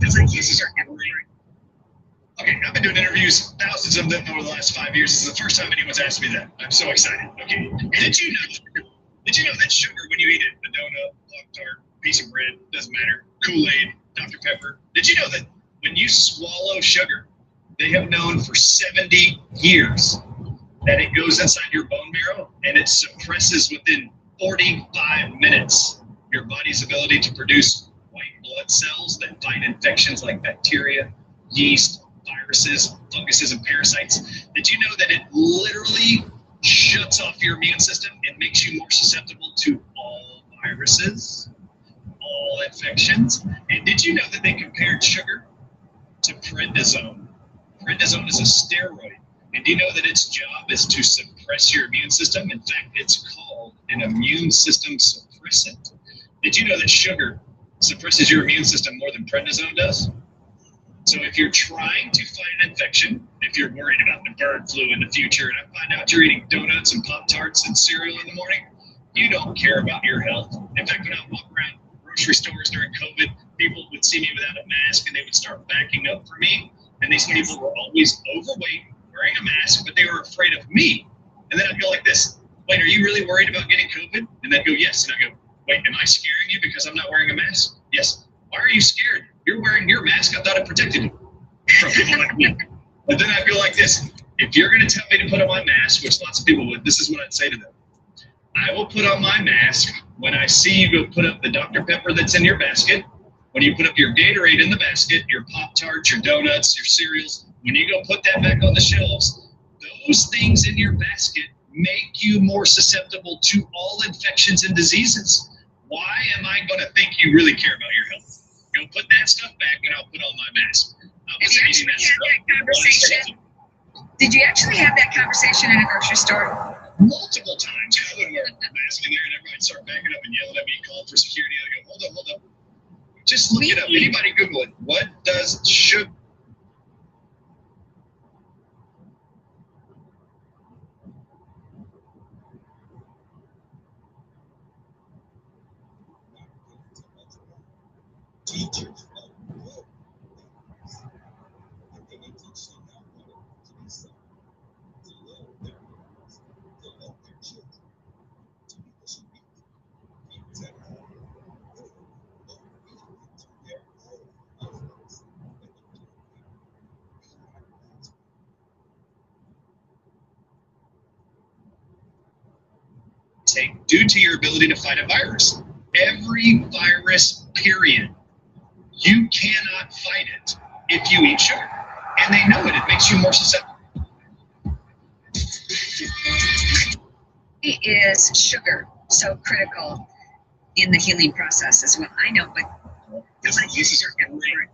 it's like yes, these are everywhere. Okay, I've been doing interviews, thousands of them over the last 5 years. This is the first time anyone's asked me that. I'm so excited. Okay, did you know that sugar, when you eat it, a donut, Pop-Tart, piece of bread, doesn't matter, Kool-Aid, Dr. Pepper, did you know that when you swallow sugar, they have known for 70 years that it goes inside your bone marrow and it suppresses within 45 minutes your body's ability to produce white blood cells that fight infections like bacteria, yeast, viruses, funguses, and parasites? Did you know that it literally shuts off your immune system and makes you more susceptible to all viruses, all infections? And did you know that they compared sugar to prednisone? Prednisone is a steroid. And do you know that its job is to suppress your immune system? In fact, it's called an immune system suppressant. Did you know that sugar suppresses your immune system more than prednisone does? So if you're trying to fight an infection, if you're worried about the bird flu in the future, and I find out you're eating donuts and Pop-Tarts and cereal in the morning, you don't care about your health. In fact, when I walk around grocery stores during COVID, people would see me without a mask and they would start backing up for me. And these people were always overweight, wearing a mask, but they were afraid of me. And then I'd go like this, wait, are you really worried about getting COVID? And they'd go, yes. And I go, wait, am I scaring you because I'm not wearing a mask? Yes. Why are you scared? You're wearing your mask. I thought it protected you from people like me. And then I'd go like this, if you're going to tell me to put on my mask, which lots of people would, this is what I'd say to them. I will put on my mask when I see you go put up the Dr. Pepper that's in your basket, when you put up your Gatorade in the basket, your Pop-Tarts, your donuts, your cereals, when you go put that back on the shelves, those things in your basket make you more susceptible to all infections and diseases. Why am I going to think you really care about your health? Go put that stuff back and I'll put on my mask. Did you actually have that conversation in a grocery store? Multiple times. I wouldn't wear a mask in there and everybody start backing up and yelling at me, calling for security. I go, hold up. Just look it up. Anybody Google it. What does sugar? Teachers. Due to your ability to fight a virus. Every virus, period. You cannot fight it if you eat sugar. And they know it. It makes you more susceptible. Is sugar so critical in the healing process as well? I know, but This is great.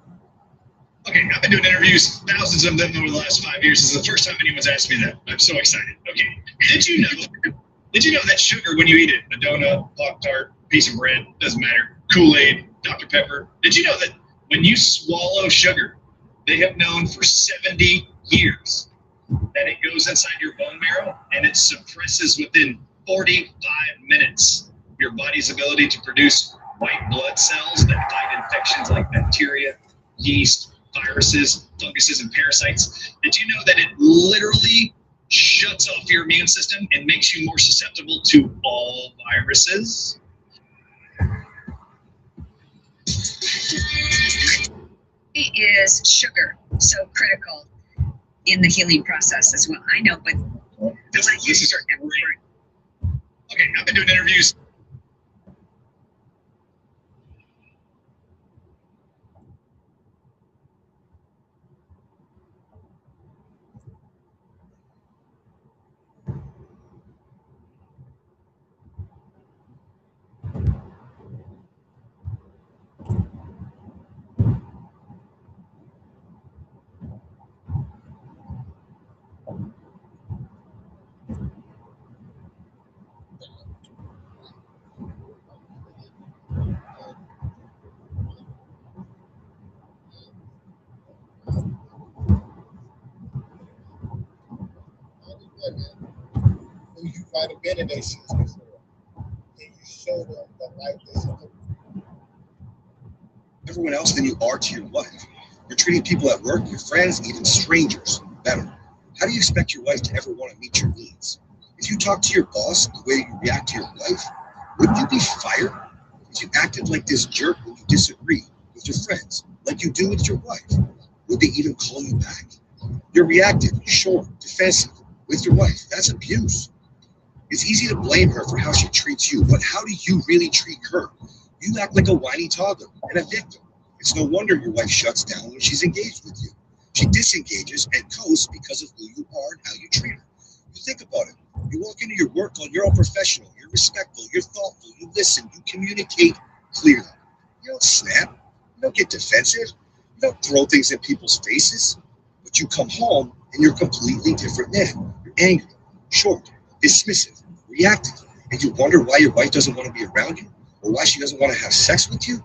Okay, I've been doing interviews, thousands of them over the last 5 years. This is the first time anyone's asked me that. I'm so excited. Okay, did you know that sugar, when you eat it, a donut, Pop-Tart, piece of bread, doesn't matter, Kool-Aid, Dr. Pepper, did you know that when you swallow sugar, they have known for 70 years that it goes inside your bone marrow and it suppresses within 45 minutes your body's ability to produce white blood cells that fight infections like bacteria, yeast, viruses, funguses, and parasites? Did you know that it literally shuts off your immune system and makes you more susceptible to all viruses? is sugar so critical in the healing process as well? I know, but This is great. Okay, I've been doing interviews. When you fight a benediction before, and you show them the light that's in them. Everyone else than you are to your wife. You're treating people at work, your friends, even strangers better. How do you expect your wife to ever want to meet your needs? If you talk to your boss the way you react to your wife, wouldn't you be fired? If you acted like this jerk when you disagree with your friends, like you do with your wife, would they even call you back? You're reactive, short, defensive with your wife. That's abuse. It's easy to blame her for how she treats you, but how do you really treat her? You act like a whiny toddler and a victim. It's no wonder your wife shuts down when she's engaged with you. She disengages and coasts because of who you are and how you treat her. You think about it. You walk into your work on, you're all professional, you're respectful, you're thoughtful, you listen, you communicate clearly. You don't snap. You don't get defensive. You don't throw things in people's faces. But you come home and you're a completely different man. You're angry, short, dismissive, reactive, and you wonder why your wife doesn't want to be around you, or why she doesn't want to have sex with you,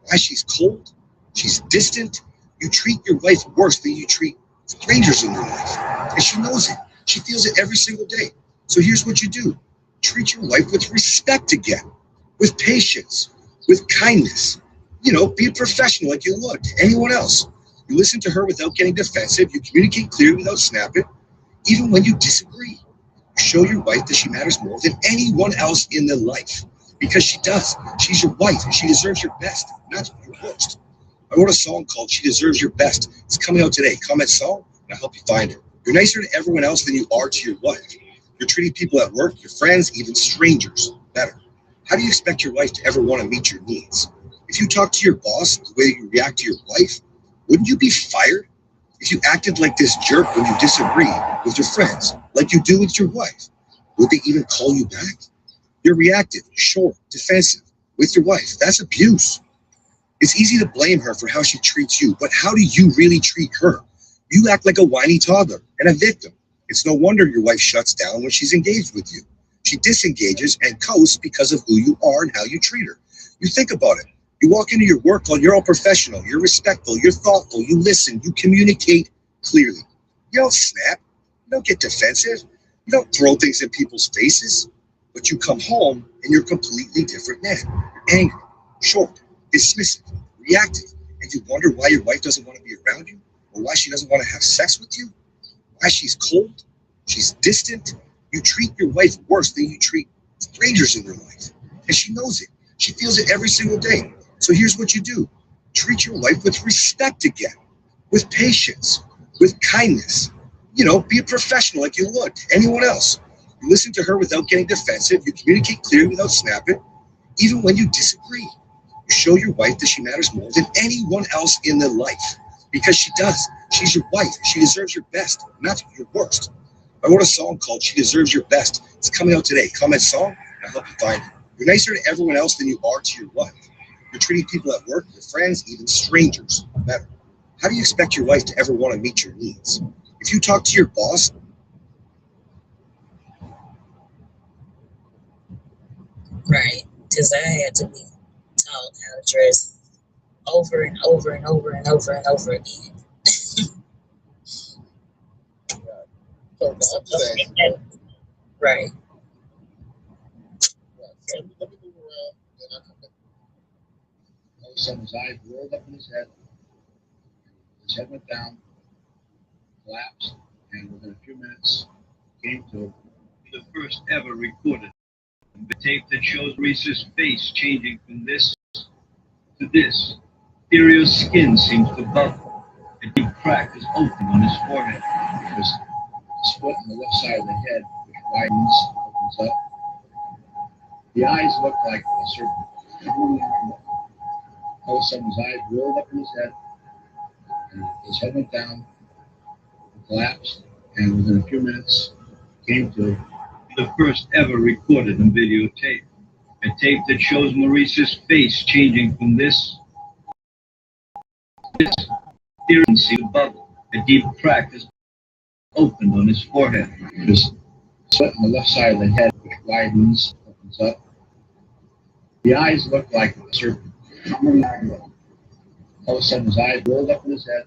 why she's cold, she's distant. You treat your wife worse than you treat strangers in your life, and she knows it. She feels it every single day. So here's what you do. Treat your wife with respect again, with patience, with kindness. You know, be a professional like you would to anyone else. You listen to her without getting defensive. You communicate clearly without snapping, even when you disagree. Show your wife that she matters more than anyone else in their life, because she does. She's your wife and she deserves your best, not your worst. I wrote a song called She Deserves Your Best. It's coming out today. Comment song and I'll help you find it. You're nicer to everyone else than you are to your wife. You're treating people at work, your friends, even strangers better. How do you expect your wife to ever want to meet your needs? If you talk to your boss the way you react to your wife, wouldn't you be fired? If you acted like this jerk when you disagree with your friends, like you do with your wife, would they even call you back? You're reactive, short, defensive with your wife. That's abuse. It's easy to blame her for how she treats you, but how do you really treat her? You act like a whiny toddler and a victim. It's no wonder your wife shuts down when she's engaged with you. She disengages and coasts because of who you are and how you treat her. You think about it. You walk into your work on, you're all professional, you're respectful, you're thoughtful, you listen, you communicate clearly. You don't snap, you don't get defensive, you don't throw things in people's faces, but you come home and you're a completely different man. You're angry, short, dismissive, reactive, and you wonder why your wife doesn't want to be around you, or why she doesn't want to have sex with you, why she's cold, she's distant. You treat your wife worse than you treat strangers in your life, and she knows it. She feels it every single day. So here's what you do. Treat your wife with respect again, with patience, with kindness. You know, be a professional like you would to anyone else. You listen to her without getting defensive. You communicate clearly without snapping, even when you disagree. You show your wife that she matters more than anyone else in their life, because she does. She's your wife. She deserves your best, not your worst. I wrote a song called She Deserves Your Best. It's coming out today. Comment song, and I'll help you find it. You're nicer to everyone else than you are to your wife. You're treating people at work, your friends, even strangers, better. How do you expect your wife to ever want to meet your needs? If you talk to your boss, Right. Because I had to be taught how to dress over and over and over and over and over again. Right. All of a sudden, his eyes rolled up in his head. His head went down, collapsed, and within a few minutes, came to the first ever recorded tape that shows Reese's face changing from this to this. Theoreo's skin seems to bubble. A deep crack is open on his forehead. There's a split on the left side of the head, which widens, opens up. The eyes look like a circle. All of a sudden, his eyes rolled up in his head, and his head went down, collapsed, and within a few minutes, came to the first ever recorded and videotape. A tape that shows Maurice's face changing from this to this. Theory seemed to bubble. A deep crack is opened on his forehead. There's a slit on the left side of the head, which widens, opens up. The eyes look like a circle. All of a sudden, his eyes rolled up in his head.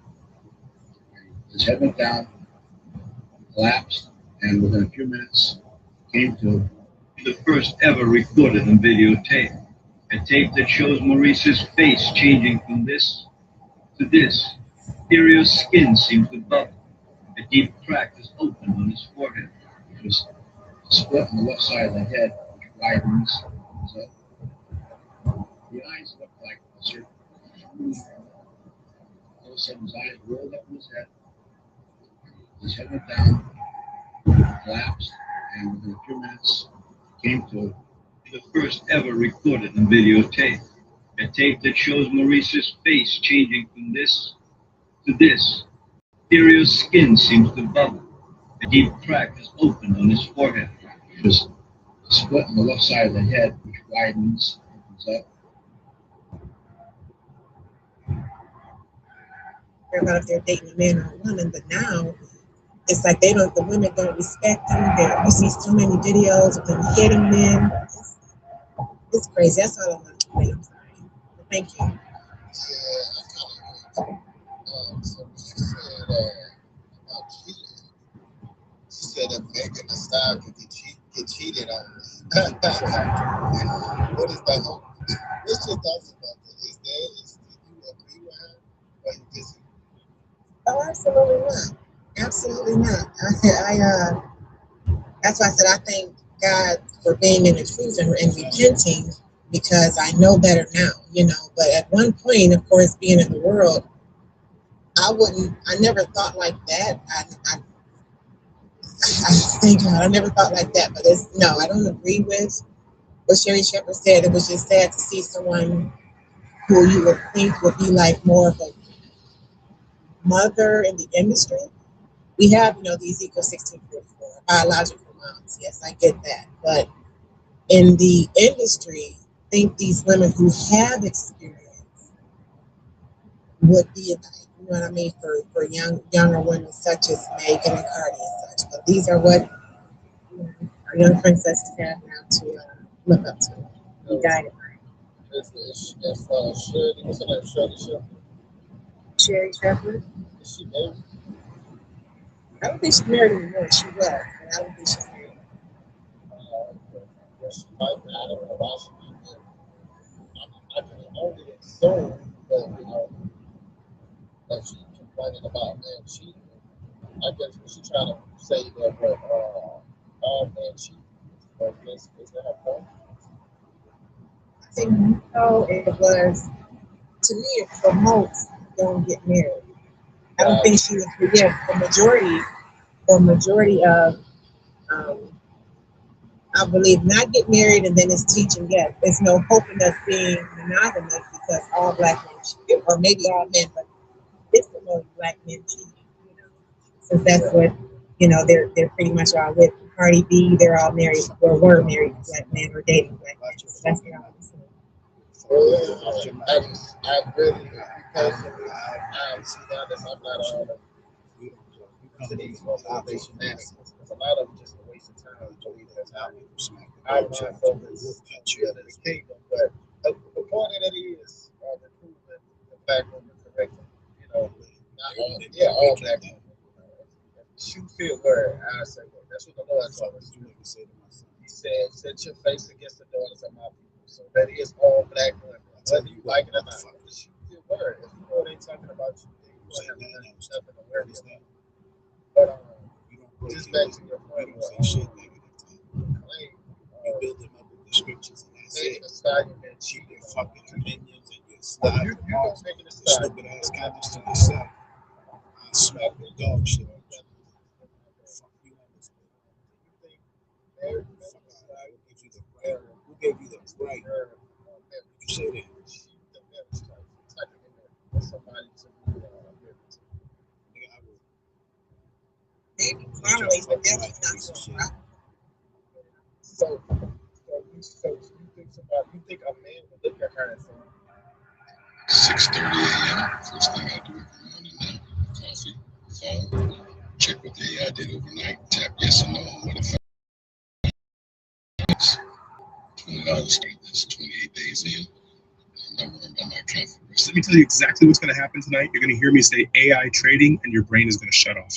His head went down, collapsed, and within a few minutes, came to the first ever recorded and videotape. A tape that shows Maurice's face changing from this to this. Theoreo's skin seems to bubble. A deep crack is opened on his forehead. There's a split on the left side of the head, which widens, opens up. The eyes look like a circle. All of a sudden, his eyes rolled up in his head. His head went down, collapsed, and within a few minutes, came to the first ever recorded and videotape. A tape that shows Maurice's face changing from this to this. Theoreo's skin seems to bubble. A deep crack is opened on his forehead. There's a split on the left side of the head, which widens, opens up. About if they're dating a man or a woman, but now it's like the women don't respect them. You see so many videos of them hitting men. It's crazy. That's all I want to say. I'm sorry. But thank you. So she said about cheating. She said that Megan Thee Stallion could get cheated on. What is that? What's your thoughts about that? Do you agree with her or you disagree? Oh, absolutely not. Absolutely not. That's why I said I thank God for being in the truth and repenting, because I know better now, But at one point, of course, being in the world, I never thought like that. I thank God, I never thought like that. But I don't agree with what Sherry Shepherd said. It was just sad to see someone who you would think would be like more of a mother in the industry. We have, these Eco 1644 biological moms. Yes, I get that. But in the industry, I think these women who have experience would be like, you know what I mean, for younger women such as Megan and Cardi and such. But these are what our young princesses have now to look up to, be guided by. If Shirley, what's her name? Shirley Shepherd? Sherry Shepherd? Is she married? I don't think she's married anymore. She was, but I don't think she's married. She might be. I don't know why she might be. I can only assume that, that she's complaining about men cheating. I guess when she's trying to say that all men cheat, but is that her point? I think it was, to me, it promotes don't get married. I don't think she was, the majority of, I believe, not get married and then it's teaching, yes, there's no hope in us being monogamous because all black men cheat, or maybe all men, but it's promoting black men cheating, since that's what You know, they're pretty much all with Cardi B. They're all married or were married black men or dating black men. So that's what I was saying. I really, because I see that as I'm not all of these organization managers. Because a lot of them just a waste of time. Because I want to focus on the kingdom. But the point of it is recruiting the black women correctly. You know, not all, yeah, all black women. Shoe fit word, I say that. That's what the Lord told us to do. He said, set your face against the daughters of my people. So that is all black women. Whether you like it or not. The shoe fit word. If you know they talking about you, then you don't have nothing to worry about. But just back to your point, you build them up with the scriptures and that's it. And keep their fucking opinions and your style. You don't make it a stupid ass comments to yourself. I smack the dog shit. Who gave you the right? You say that. Maybe finally, but definitely not so right. So you think a man would look at her and say, 6:30 a.m. First thing I do every morning now. Coffee, phone, check what the AI did overnight, tap yes or no on what it finds. $20 straight, that's 28 days in. I'm not worrying about my account. Let me tell you exactly what's going to happen tonight. You're going to hear me say AI trading, and your brain is going to shut off.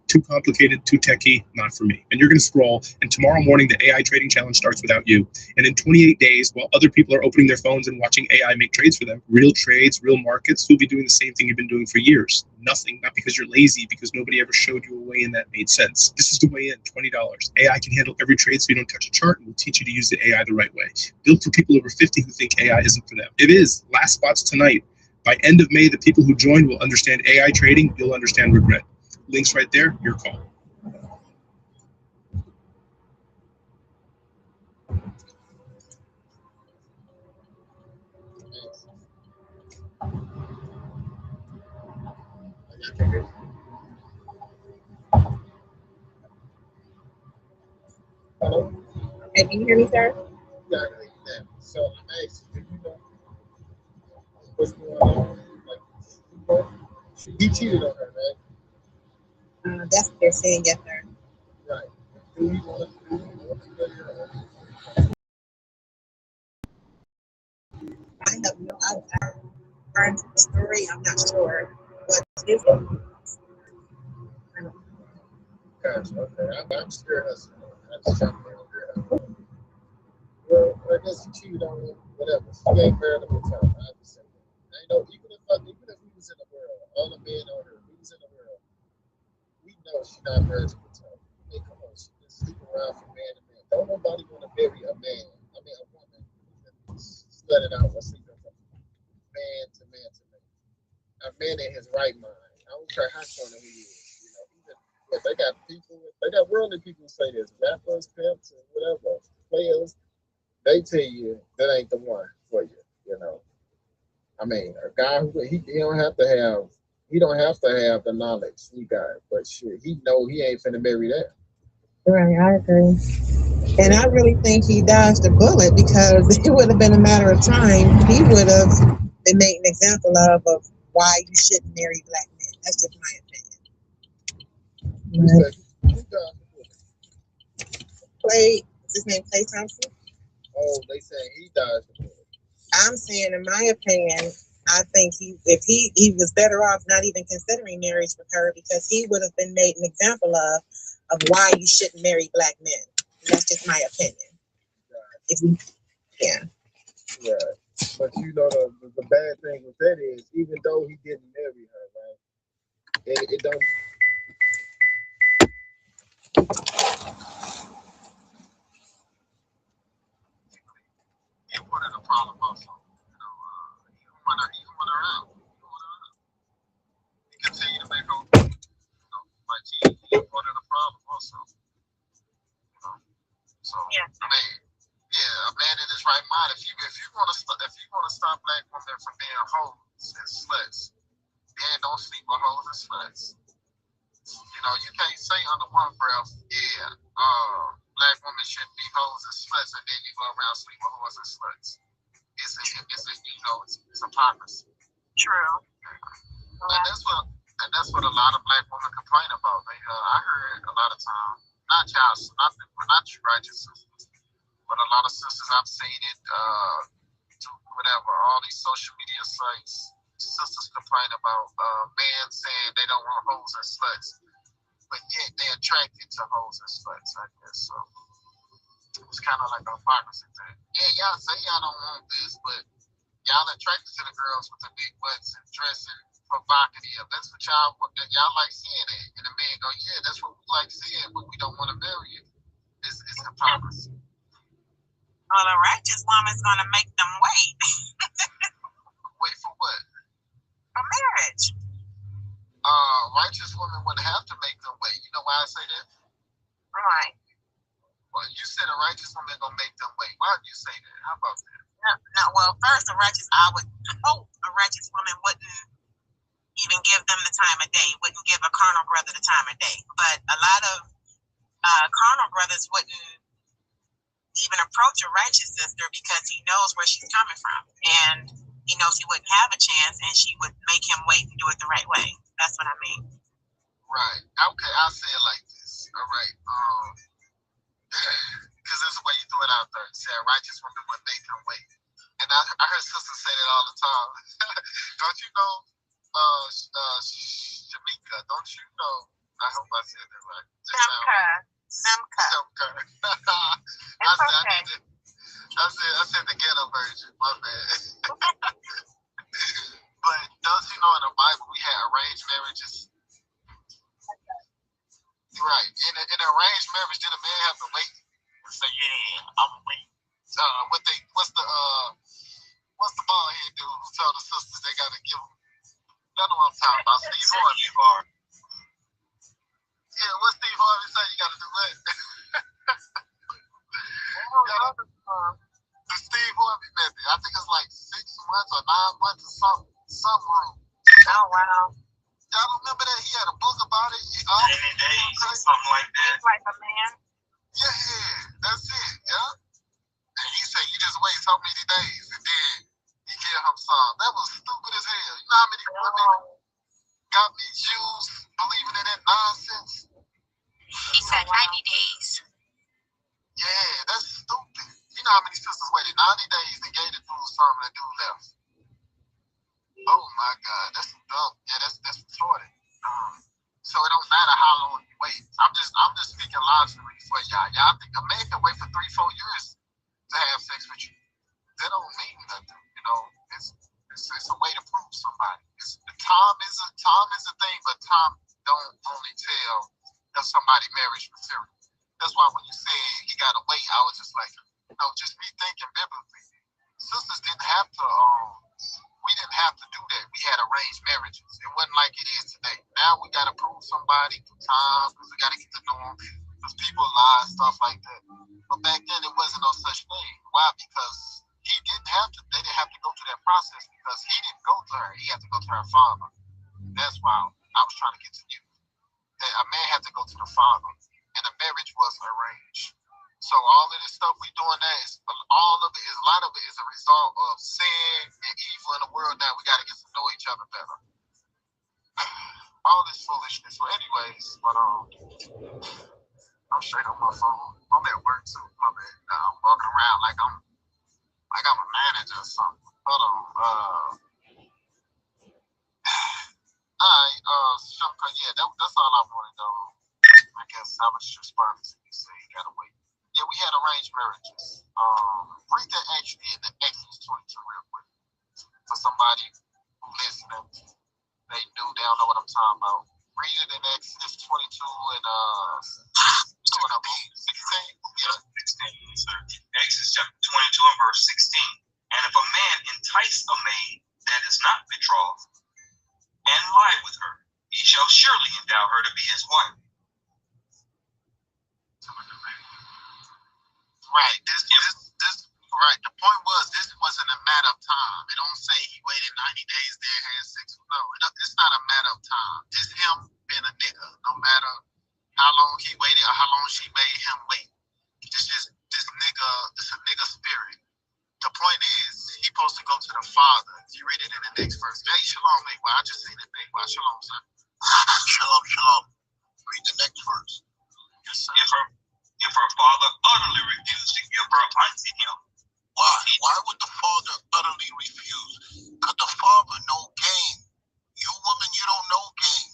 Too complicated, too techy, not for me. And you're going to scroll, and tomorrow morning, the AI trading challenge starts without you. And in 28 days, while other people are opening their phones and watching AI make trades for them, real trades, real markets, you'll be doing the same thing you've been doing for years. Nothing, not because you're lazy, because nobody ever showed you a way in that made sense. This is the way in, $20. AI can handle every trade so you don't touch a chart, and will teach you to use the AI the right way. Built for people over 50 who think AI isn't for them. It is. Last spots tonight. By end of May, the people who join will understand AI trading. You'll understand regret. Links right there, your call. hello? Can you hear me, sir? Yeah, I can hear you. So I'm asking, do you know what's going on? Like, he cheated on her, right? That's what they're saying, yes, sir. Right. Do we want to marry her? I have no, I heard the story. I'm not sure what is it. Gotcha. Okay. I'm sure that's. I just trying to figure it out. Well, I guess he cheated on her. Whatever. She ain't married him with time. I understand that. I know. Even if we was in the world, all the men on her, we was in the world. We know she's not married to the time. I mean, come on. She been sleeping around from man to man. Don't nobody want to marry a man. I mean, a woman who's sledding out or sleeping from man to man to man. A man in his right mind. I don't care how corny he is. You know, even if they got people, they got worldly people who say this, rappers, pimps, and whatever, players. They tell you that ain't the one for you. You know, I mean, a guy who he don't have to have. He don't have to have the knowledge you got, but shit, he know he ain't finna marry that. Right, I agree. And I really think he dodged a bullet because it would have been a matter of time. He would have been made an example of why you shouldn't marry black men. That's just my opinion. Right. Clay, is his name Clay Thompson? Oh, they say he dodged the bullet. I'm saying, in my opinion, I think he was better off not even considering marriage with her because he would have been made an example of why you shouldn't marry black men. And that's just my opinion. If you, yeah. Yeah, but you know the bad thing with that is even though he didn't marry her, right? It don't. It wasn't a problem also. You know, even when they're out, he continued to make her. You know, like he wanted a problem also. You know, so yeah. I mean, yeah, a man in his right mind. If you want to stop black women from being hoes and sluts, then don't sleep with hoes and sluts. You you can't say under one breath, black women shouldn't be hoes and sluts, and then you go around sleeping with hoes and sluts. It's hypocrisy. True. And that's what a lot of black women complain about. I heard a lot of times, not you righteous sisters, but a lot of sisters I've seen it, to whatever, all these social media sites, sisters complain about men saying they don't want hoes and sluts, but yet they're attracted to hoes and sluts, I guess. So it's kind of like a hypocrisy thing. Yeah, y'all say y'all don't want this, but y'all attracted to the girls with the big butts and dressing provocative. That's what y'all like seeing it. And the man go, yeah, that's what we like seeing, but we don't want to marry you. It's hypocrisy. Well, a righteous woman's going to make them wait. Wait for what? For marriage. Righteous women wouldn't have to make them wait. You know why I say that? Right. Well, you said a righteous woman gonna make them wait. Why would you say that? How about that? No, well, first, I would hope a righteous woman wouldn't even give them the time of day, wouldn't give a carnal brother the time of day. But a lot of carnal brothers wouldn't even approach a righteous sister because he knows where she's coming from. And he knows he wouldn't have a chance, and she would make him wait and do it the right way. That's what I mean. Right. Okay, I'll say it like this. All right. Because that's the way you throw it out there. You say a righteous woman would make him wait. And I heard sisters say that all the time. Don't you know, Shamika, don't you know, I hope I said that right. Simka. I said the ghetto version, my bad. But don't you know in the Bible we had arranged marriages? Right. In an arranged marriage, did a man have to wait and say, yeah, I'm gonna wait? What's the bald head dude who told the sisters they gotta give them? That's what I'm talking about. Steve Harvey. Yeah, what Steve Harvey say? You gotta do what? The Steve Harvey method. I think it's like 6 months or 9 months or something. Some rule. Oh wow. Y'all remember that? He had a book about it. 90 days or something like that. Like a man. Yeah, that's it. Yeah. And he said, you just wait so many days, and then he give him some. That was stupid as hell. You know how many women got me Jews believing in that nonsense? He said 90 days. Yeah, that's stupid. You know how many sisters waited 90 days and gave the dude something and the dude left? Oh my God, that's dumb. Yeah, that's retarded. So it don't matter how long you wait. I'm just speaking logically for y'all. Y'all think a man can wait for 3-4 years to have sex with you? That don't mean nothing. You know, it's a way to prove somebody. Time is a thing, but time don't only tell if somebody marriage material. That's why when you said he gotta wait, I was just like, just be thinking biblically. Sisters didn't have to. We didn't have to do that. We had arranged marriages. It wasn't like it is today. Now we got to prove somebody through time because we got to get to know them because people lie and stuff like that. But back then, it wasn't no such thing. Why? Because they didn't have to go through that process because he didn't go to her. He had to go to her father. That's why I was trying to get to you. That a man had to go to the father and the marriage was arranged. So all of this stuff we doing that is a lot of it is a result of sin and evil in the world. Now we got to get to know each other better. All this foolishness. Well, anyways, but I'm straight on my phone. I'm at work too. I'm walking around like I'm a manager or something. Hold on. Alright, Shumka, yeah, that's all I wanted though. I guess I was just responding to you say you gotta wait. Yeah, we had arranged marriages. Read that actually in the Exodus 22 real quick. For somebody who listening, they don't know what I'm talking about. Read it in Exodus 22 and 16. Yeah, 16. Exodus chapter 22 and verse 16. And if a man entice a maid that is not betrothed and lie with her, he shall surely endow her to be his wife. Right. Right. The point was this wasn't a matter of time. It don't say he waited 90 days there and had sex. No, it's not a matter of time. It's him being a nigga. No matter next verse. Hey, shalom, mate. Well, I just say that, mate. Well, shalom, son. Shalom, shalom. Read the next verse. Yes, sir. If her father utterly refused to give her unto him. Why? Why would the father utterly refuse? Because the father know game. You woman, you don't know game.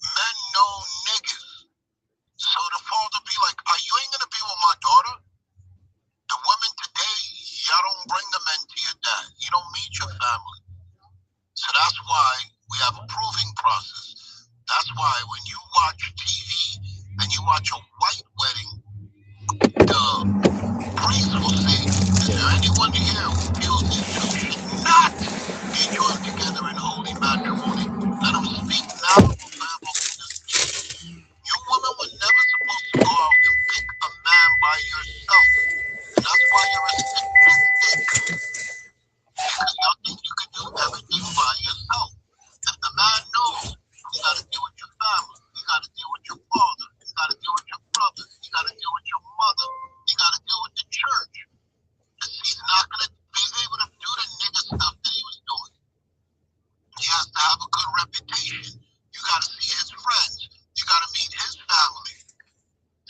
Men know niggas. So the father be like, you ain't gonna be with my daughter? The women today, y'all don't bring the men to your dad. You don't meet your family. So that's why we have a proving process. That's why when you watch TV and you watch a white wedding, the priest will say, is there anyone here who feels these two should not be joined together in holy matrimony? Let them speak now or forever hold this peace. You women were never supposed to go out and pick a man by yourself. And that's why you're a statistic. Because y'all think you can do everything by yourself. If the man knows, you got to deal with your family. You got to deal with your father. You got to deal with your brother. You got to deal with your mother. You got to deal with the church. Because he's not going to be able to do the nigga stuff that he was doing. He has to have a good reputation. You got to see his friends. You got to meet his family.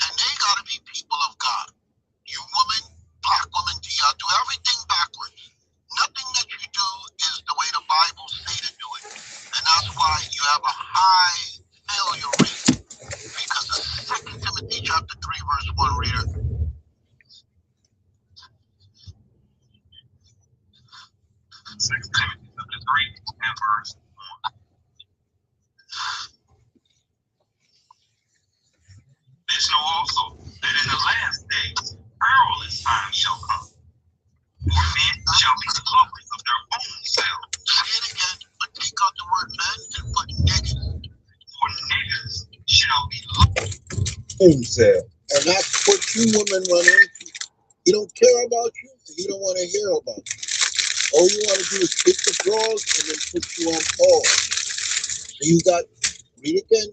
And they got to be people of God. You woman, black woman, y'all do everything backwards. Nothing that you do is the way the Bible say to do it. And that's why you have a high failure rate. Because of 2 Timothy chapter 3, verse 1, reader. 2 Timothy chapter 3 and verse 1. This know also that in the last days perilous times shall come. For men shall be lovers of their own selves. Say it again, but take out the word men and put niggas. For niggas shall be lovers Own self. And that's what you women run into. He don't care about you, and he don't want to hear about you. All you want to do is pick the draws and then put you on pause. So you got, read again.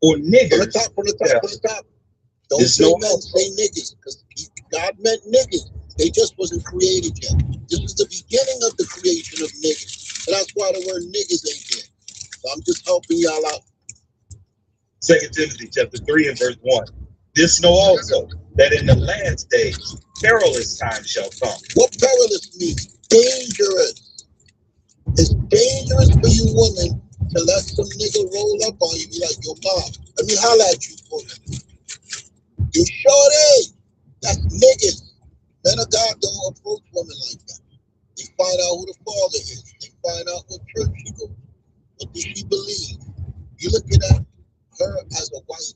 Or niggas. From the top. Don't say men, say niggas. Because God meant niggas. They just wasn't created yet. This was the beginning of the creation of niggas. And that's why the word niggas ain't there. So I'm just helping y'all out. 2 Timothy chapter 3 and verse 1. This know also that in the last days perilous times shall come. What perilous means? Dangerous. It's dangerous for you women to let some nigga roll up on you, be like, yo, mom, let me holler at you for you. You shorty. That's niggas. Men of God don't approach women like that. They find out who the father is. They find out what church she goes to. What does she believe? You looking at her as a wife.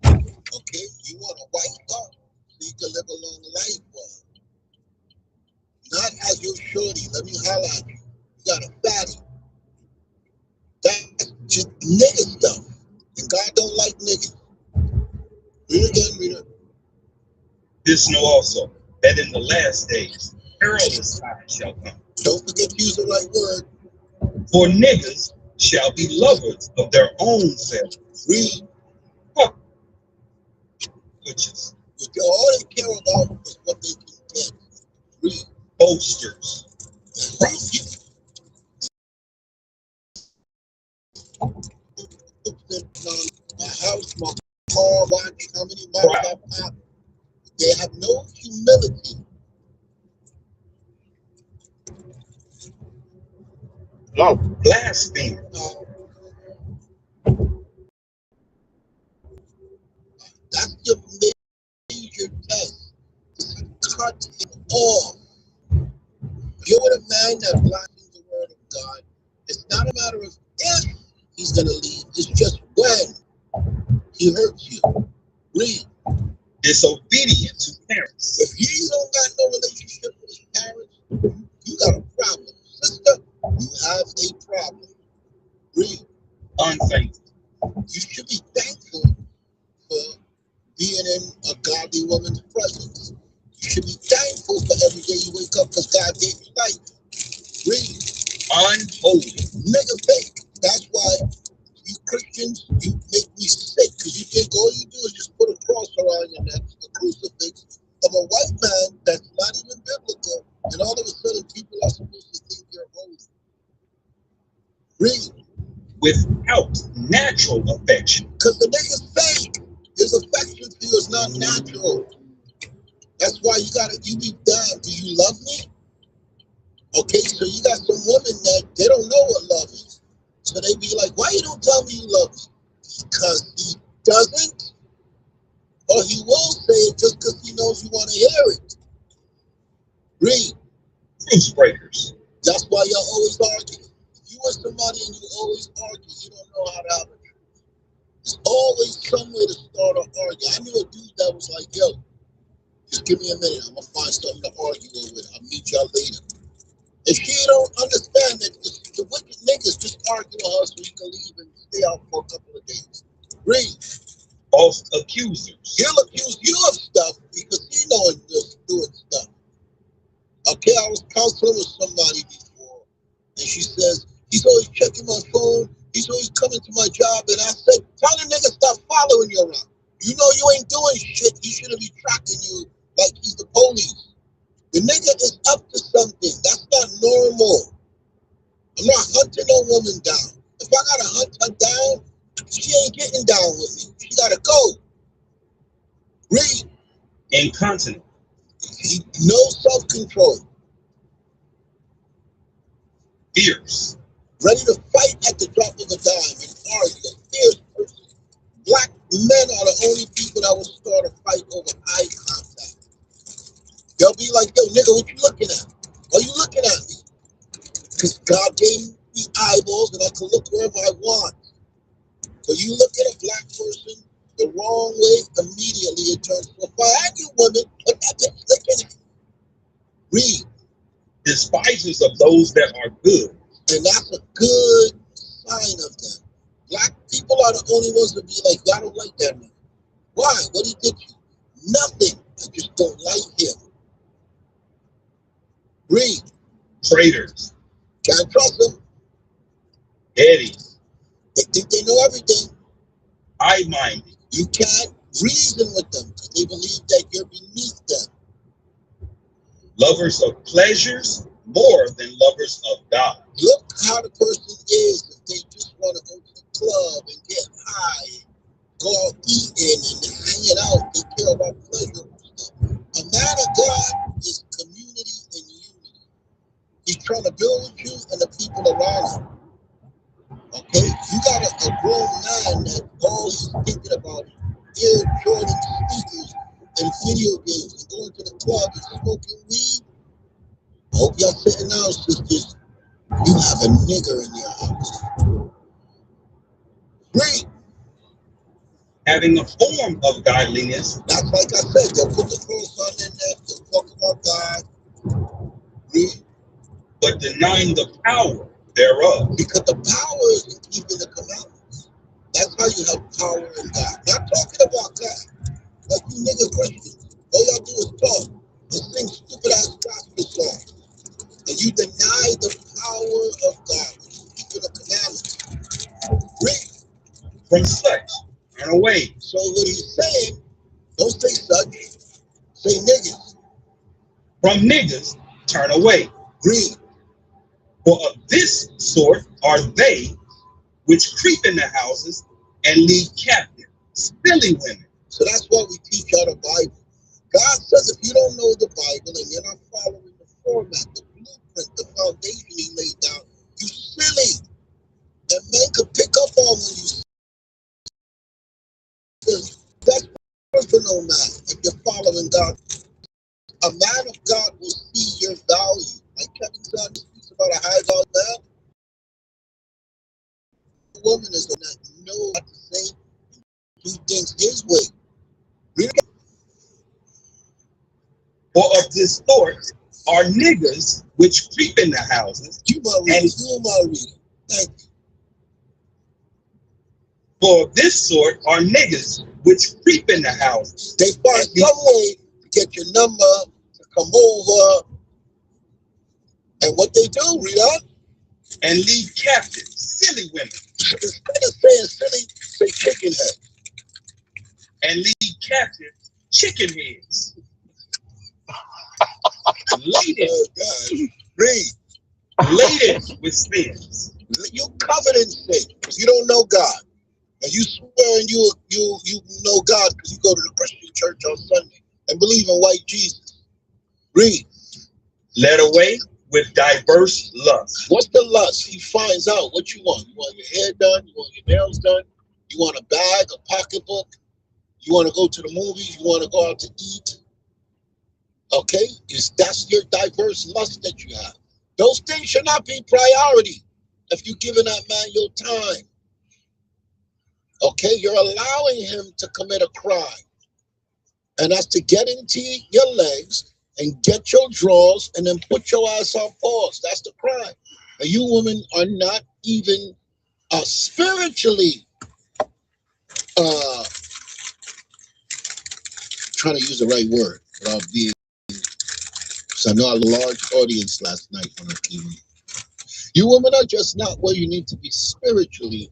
Okay? You want a wife up so you can live a long life with her. Not as your shorty. Let me holler at you. You got a fatty. That's just nigga stuff. And God don't like niggas. Read again, read it. This know also that in the last days perilous times shall come. Don't forget to use the right word. For niggas shall be lovers of their own selves. Read. Witches. All they care about is what they can get. Read. Boasters. My house, my car, watch how many miles I pop. They have no humility. No, blasphemy. That's your major test. Cut it off. You're with a man that blasphemes the word of God. It's not a matter of if he's going to leave. It's just when he hurts you. Read. Disobedient to parents. If he don't got no relationship with his parents, you got a problem. Sister, you have a problem. Read. Unfaithful. You should be thankful for being in a godly woman's presence. You should be thankful for every day you wake up because God gave you life. Read. Unholy. Nigga fake. That's why you Christians, you make me sick because you think all you do is just put a cross around your neck, a crucifix of a white man that's not even biblical, and all of a sudden people are supposed without natural affection. Because the nigga's fake. His affection for you is not natural. That's why you be damned. Do you love me? Okay, so you got some women that they don't know what love is. So they be like, why you don't tell me you love me? Because he doesn't. Or he will say it just because he knows you want to hear it. Read. Truce breakers. That's why y'all always argue. If you with somebody and you always argue, you don't know how to have a truce. There's always some way to start an argument. I knew a dude that was like, yo, just give me a minute. I'm going to find something to argue with. I'll meet y'all later. If she don't understand that the wicked niggas just argue with her so he can leave and stay out for a couple of days. Read. False accusers. He'll accuse you of stuff because he knows just doing stuff. Okay, I was counseling with somebody before, and she says, he's always checking my phone, he's always coming to my job, and I said, tell the nigga stop following you around. You know you ain't doing shit, he shouldn't be tracking you like he's the police. The nigga is up to something. That's not normal. I'm not hunting no woman down. If I gotta hunt her down, she ain't getting down with me. She gotta go. Read. Incontinent. No self-control. Fierce. Ready to fight at the drop of a dime and argue. A fierce person. Black men are the only people that will start a fight over eye contact. They'll be like, yo, nigga, what you looking at? Why you looking at me? Because God gave me eyeballs and I can look wherever I want. So you look at a black person the wrong way, immediately it turns to a fire. And you women, what that bitch looking at? Read. Despisers of those that are good. And that's a good sign of them. Black people are the only ones that be like, I don't like that man. Why? What he did you? Nothing. I just don't like him. Read. Traitors. Can't trust them. Eddies. They think they know everything. High-minded. You can't reason with them because they believe that you're beneath them. Lovers of pleasures more than lovers of God. Look how the person is if they just want to go to the club and get high, go out eating and hanging out. They care about pleasure and stuff. A man of God is community and unity. He's trying to build with you and the people around him. Okay? You got a grown man that all he's thinking about is Air Jordan sneakers and video games and going to the club and smoking weed. I hope y'all sitting down, sisters. You have a nigger in your house. Great. Having a form of godliness. That's like I said, they'll put the clothes on their neck, they'll talk about God. Read. But denying the power thereof. Because the power is in keeping the commandments. That's how you have power in God. Not talking about God. Like you niggas Christians. All y'all do is talk and sing stupid ass gospel songs. And you deny the power of God, which is keeping the commandments. Read. From such, turn away. So what he's saying, don't say such, say niggas. From niggas, turn away. Read. For of this sort are they which creep in the houses and lead captive silly women. So that's why we teach out the Bible. God says if you don't know the Bible and you're not following the format, the blueprint, the foundation he laid down, you silly. And men could pick up on when you silly. That's personal matter if you're following God. A man of God will see your value. Like Kevin Samuel speaks about a high value man. The woman is the one that knows what to say. He thinks his way. Read it. For of this sort are niggas which creep in the houses. You might read it. You might read it. Thank you. For of this sort are niggas which creep in the houses. They find some way to get your number, to come over. And what they do, read up. And lead captive silly women. Instead of saying silly, say chicken head. And lead captive chicken heads. Laden. Oh, God. Read. Laden with sins. You covered in sin because you don't know God. And you swear you know God because you go to the Christian church on Sunday and believe in white Jesus. Read. Led away with diverse lusts. What's the lust? He finds out what you want. You want your hair done? You want your nails done? You want a bag, a pocketbook? You want to go to the movies? You want to go out to eat? Okay? That's your diverse lust that you have. Those things should not be priority if you're giving that man your time. Okay? You're allowing him to commit a crime. And that's to get into your legs and get your drawers and then put your ass on pause. That's the crime. And you women are not even spiritually trying to use the right word without being, because I know I had a large audience last night on the TV. You women are just not where you need to be spiritually.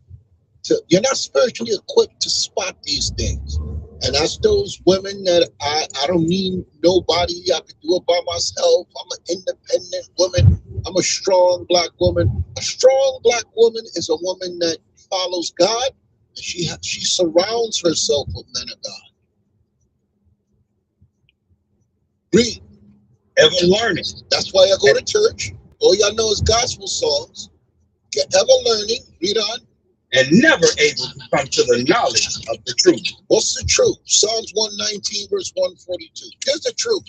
You're not spiritually equipped to spot these things. And that's those women that I don't need nobody. I can do it by myself. I'm an independent woman. I'm a strong black woman. A strong black woman is a woman that follows God. And she surrounds herself with men of God. Read. Ever learning. That's why I go to church. All y'all know is gospel songs. Get ever learning. Read on. And never able to come to the knowledge of the truth. What's the truth? Psalms 119, verse 142. Here's the truth.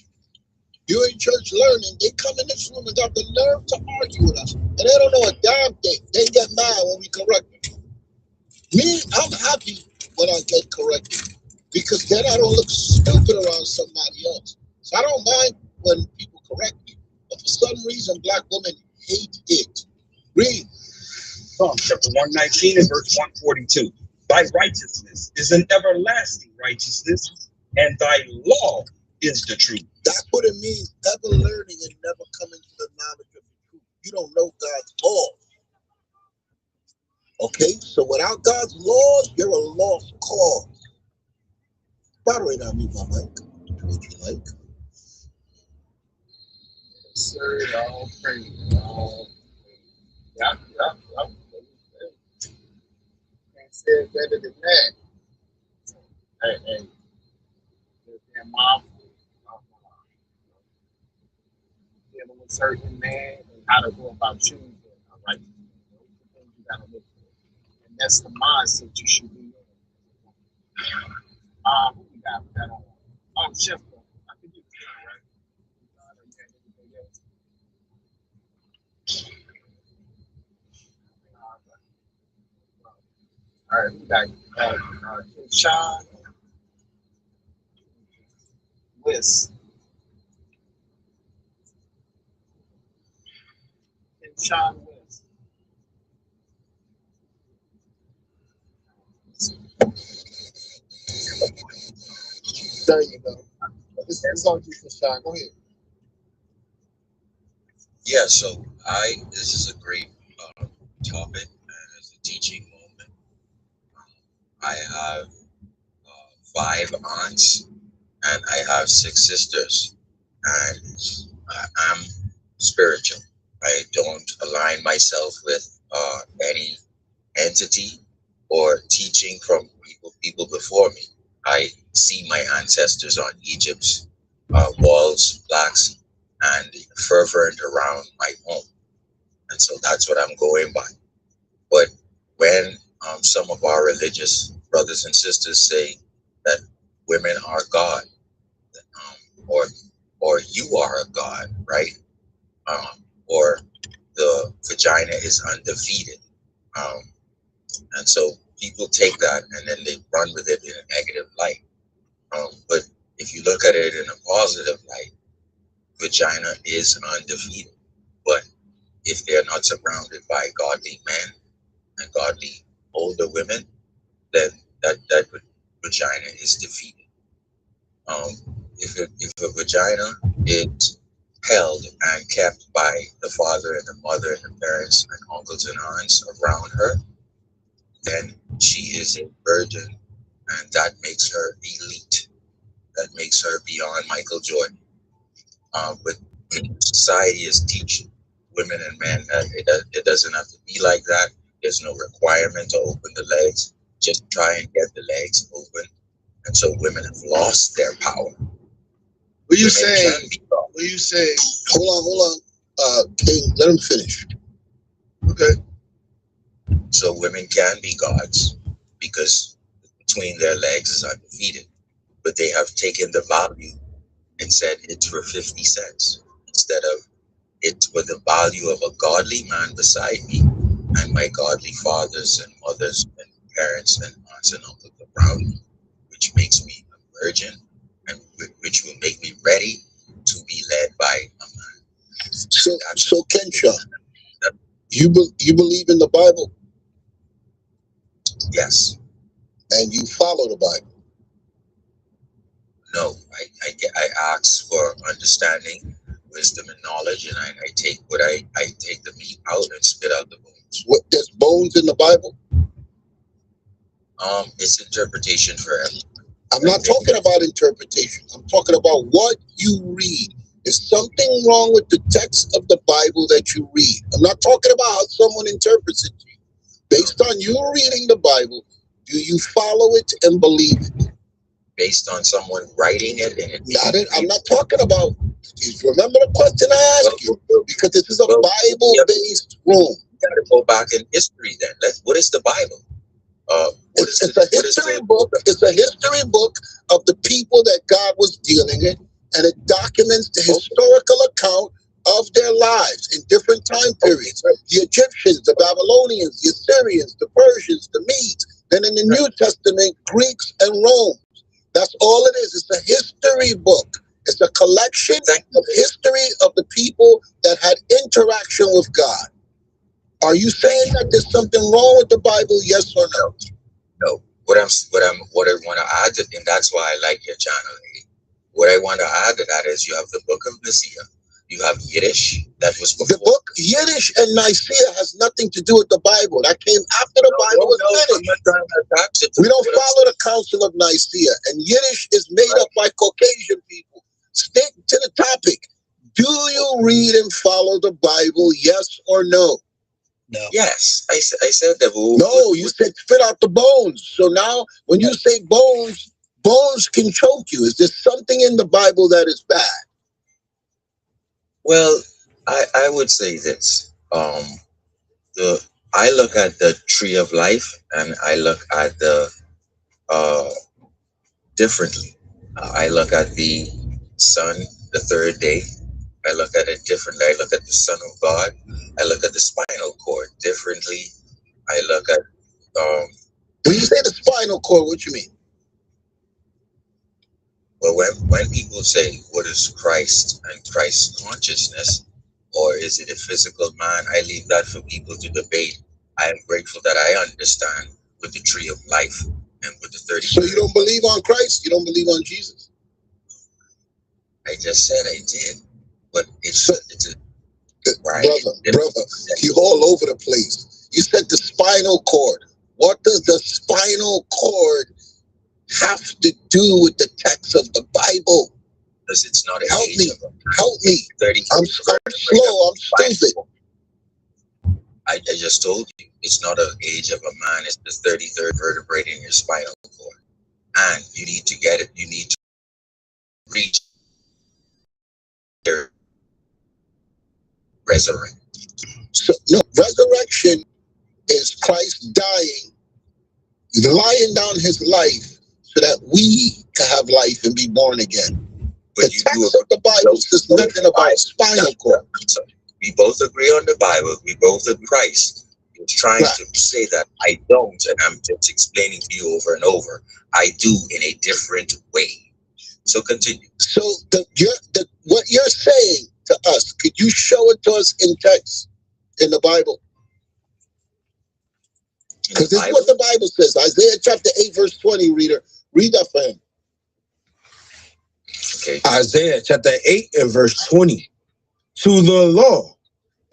You're in church learning. They come in this room and got the nerve to argue with us. And they don't know a damn thing. They get mad when we correct them. Me, I'm happy when I get corrected. Because then I don't look stupid around somebody else. So I don't mind when people correct me. But for some reason, black women hate it. Read. Psalm chapter 119 and verse 142. Thy righteousness is an everlasting righteousness, and thy law is the truth. That's what it means, ever learning and never coming to the knowledge of the truth. You don't know God's law. Okay, so without God's laws, you're a lost cause. By the way, now mute my mic. Do what you like. Sir, all praise. Yep. Can't say it better than that. Hey, their mom dealing with certain man and how to go about choosing a right. Those are the things you gotta look for. And that's the mindset you should be in. Who we got? We got on Chef. I think it's good, right? All right, we got Sean Wiss. Sean Wiss. There you go. This is on you for Sean. Go ahead. Yeah, so this is a great topic, and it's a teaching moment. I have 5 aunts, and I have 6 sisters, and I'm spiritual. I don't align myself with any entity or teaching from people before me. I see my ancestors on Egypt's walls, plaques, and fervent around my home. And so that's what I'm going by. But when some of our religious brothers and sisters say that women are God, or you are a God, right? Or the vagina is undefeated. And so people take that and then they run with it in a negative light. But if you look at it in a positive light, vagina is undefeated. But if they're not surrounded by godly men and godly older women, then that vagina is defeated. If a vagina is held and kept by the father and the mother and the parents and uncles and aunts around her, then she is a virgin, and that makes her elite. That makes her beyond Michael Jordan. But society is teaching women and men. It doesn't have to be like that. There's no requirement to open the legs. Just try and get the legs open. And so women have lost their power. What you saying? What you saying? Hold on. King, let him finish. Okay. So women can be gods because between their legs is undefeated. But they have taken the value and said it's for 50 cents instead of it's for the value of a godly man beside me and my godly fathers and mothers and parents and aunts and uncles around me, which makes me a virgin and which will make me ready to be led by a man. So Kensha, you believe in the Bible? Yes. And you follow the Bible? No, I ask for understanding, wisdom, and knowledge, and I take what I take the meat out and spit out the bones. What, there's bones in the Bible? It's interpretation for everyone. I'm not talking about interpretation. I'm talking about what you read. Is something wrong with the text of the Bible that you read? I'm not talking about how someone interprets it to you. Based on you reading the Bible, do you follow it and believe it? Based on someone writing it and I'm not talking about. Remember the question I asked you? Because this is a Bible-based room. You got to go back in history then. What is the Bible? It's a history book. It's a history book of the people that God was dealing with, and it documents the historical account of their lives in different time periods. The Egyptians, the Babylonians, the Assyrians, the Persians, the Medes. Then in the New Testament, Greeks and Rome. That's all it is. It's a history book. It's a collection of history of the people that had interaction with God. Are you saying that there's something wrong with the Bible? Yes or no? No. What I want to add to, and that's why I like your channel. What I want to add to that is you have the Book of Nicaea. You have Yiddish. That was before. The book Yiddish and Nicaea has nothing to do with the Bible. That came after the Bible was finished. We don't follow the Council of Nicaea, and Yiddish is made up by Caucasian people. Stick to the topic. Do you read and follow the Bible? Yes or no? No. Yes, I said that. No, you said spit out the bones. So now, when you say bones, bones can choke you. Is there something in the Bible that is bad? Well, I would say this. I look at the tree of life and I look at the differently. I look at the sun, the third day. I look at it differently. I look at the Son of God. I look at the spinal cord differently. I look at when you say the spinal cord, what you mean? Well, when people say, what is Christ and Christ's consciousness, or is it a physical man? I leave that for people to debate. I am grateful that I understand with the tree of life and with the 30. So you don't believe on Christ? You don't believe on Jesus? I just said I did, but it's a right. Brother, you're all over the place. You said the spinal cord. What does the spinal cord have to do with the text of the Bible? Because it's not a help me. I'm slow. I'm stupid. I just told you it's not an age of a man. It's the 33rd vertebrae in your spinal cord, and you need to get it. You need to reach your resurrection. So no, resurrection is Christ dying, laying down his life so that we can have life and be born again. But the text of the Bible says nothing about spinal cord. We both agree on the Bible. We both agree Christ. You're trying to say that I don't, and I'm just explaining to you over and over. I do in a different way. So continue. So what you're saying to us, could you show it to us in text in the Bible? Because this is what the Bible says. Isaiah chapter 8, verse 20, reader. Read that for him. Okay. Isaiah chapter 8 and verse 20. To the law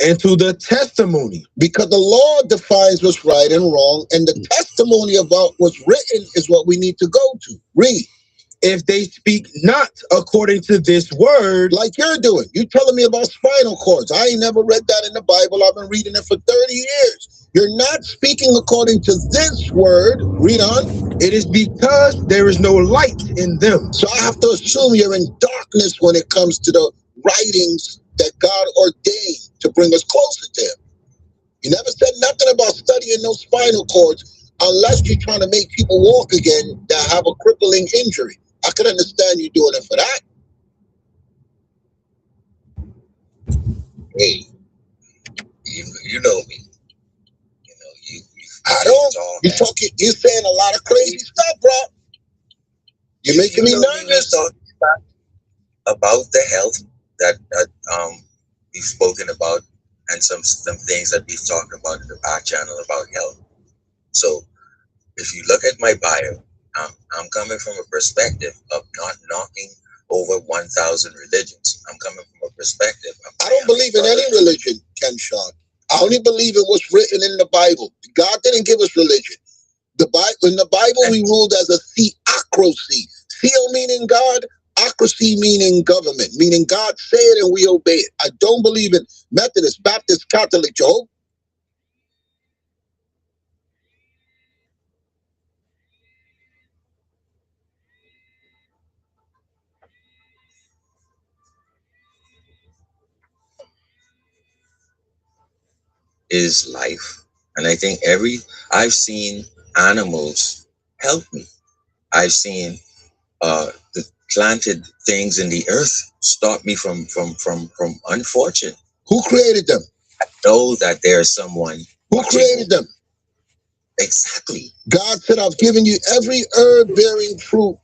and to the testimony. Because the law defines what's right and wrong, and the testimony about what's written is what we need to go to. Read. if they speak not according to this word. Like you're doing. You telling me about spinal cords. I ain't never read that in the Bible. I've been reading it for 30 years. You're not speaking according to this word. Read on. It is because there is no light in them. So I have to assume you're in darkness when it comes to the writings that God ordained to bring us closer to him. You never said nothing about studying those spinal cords unless you're trying to make people walk again that have a crippling injury. I could understand you doing it for that. Hey, you know me. I don't. You're saying a lot of crazy stuff, bro. You're making me nervous. About the health that we've spoken about, and some things that we've talked about in the back channel about health. So if you look at my bio, I'm coming from a perspective of not knocking over 1,000 religions. I'm coming from a perspective of I don't believe in any religion, Ken Sean. I only believe in what's written in the Bible. God didn't give us religion. In the Bible, we ruled as a theocracy. Theo meaning God, ocracy meaning government, meaning God said it and we obey it. I don't believe in Methodist, Baptist, Catholic, Jehovah. is life. And I think I've seen animals help me. I've seen the planted things in the earth stop me from unfortune. Who created them? I know that there's someone. Who created them? Exactly. God said, I've given you every herb bearing fruit.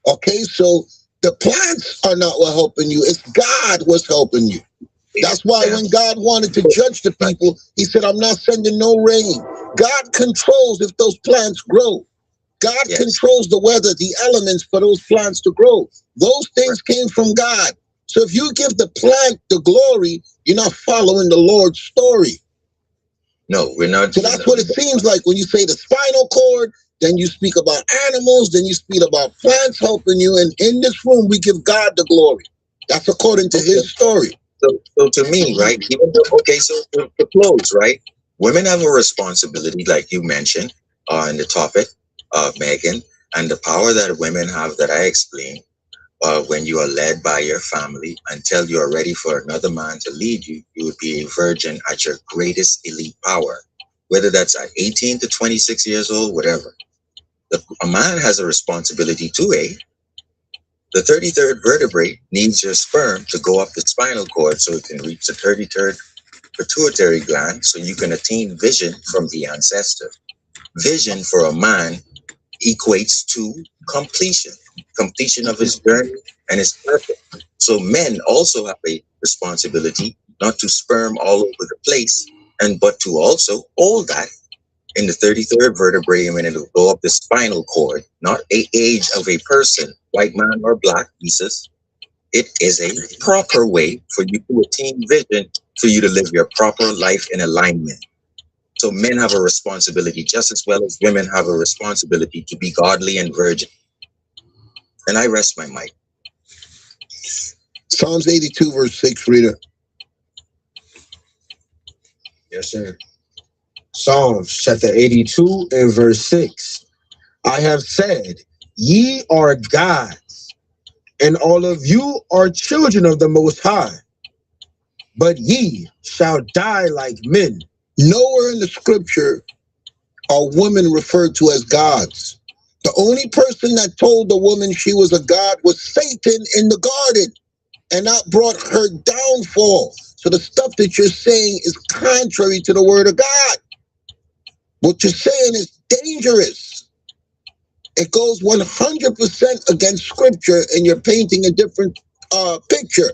Okay, so the plants are not what helping you. It's God was helping you. That's why when God wanted to judge the people, he said, I'm not sending no rain. God controls if those plants grow. God controls the weather, the elements for those plants to grow. Those things came from God. So if you give the plant the glory, you're not following the Lord's story. No, we're not. So that's what it seems like when you say the spinal cord, then you speak about animals, then you speak about plants helping you. And in this room, we give God the glory. That's according to his story. So to me, right, even though, so to close, right, women have a responsibility, like you mentioned in the topic, Megan, and the power that women have that I explained when you are led by your family until you are ready for another man to lead you, you would be a virgin at your greatest elite power, whether that's at 18 to 26 years old, whatever. A man has a responsibility too, eh? The 33rd vertebrae needs your sperm to go up the spinal cord so it can reach the 33rd pituitary gland so you can attain vision from the ancestor. Vision for a man equates to completion of his journey and his purpose. So men also have a responsibility not to sperm all over the place, but to also hold that in the 33rd vertebrae and it'll go up the spinal cord, not an age of a person, white man or black, Jesus. It is a proper way for you to attain vision, for you to live your proper life in alignment. So men have a responsibility just as well as women have a responsibility to be godly and virgin. And I rest my mic. Psalms 82 verse 6, reader. Yes, sir. Psalms chapter 82 and verse 6. I have said, ye are gods, and all of you are children of the Most High, but ye shall die like men. Nowhere in the scripture are women referred to as gods. The only person that told the woman she was a god was Satan in the garden, and that brought her downfall. So the stuff that you're saying is contrary to the word of God. What you're saying is dangerous. It goes 100% against scripture, and you're painting a different picture.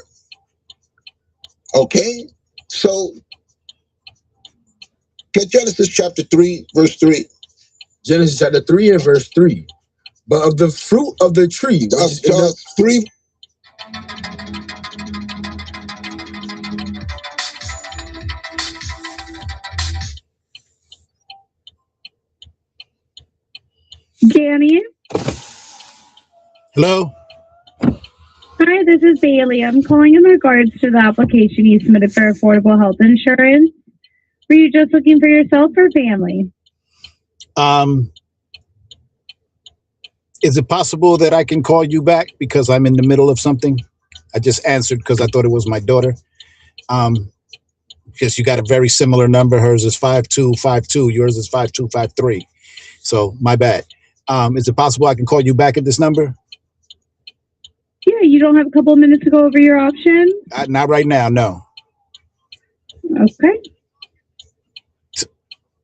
Okay? So, get Genesis chapter 3, verse 3. Genesis chapter 3 and verse 3. But of the fruit of the tree, that's 3. Danny? Hello? Hi, this is Bailey. I'm calling in regards to the application you submitted for affordable health insurance. Were you just looking for yourself or family? Is it possible that I can call you back because I'm in the middle of something? I just answered because I thought it was my daughter. Because you got a very similar number. Hers is 5252. Yours is 5253. So my bad. Is it possible I can call you back at this number? Yeah, you don't have a couple of minutes to go over your options? Not right now, no. Okay.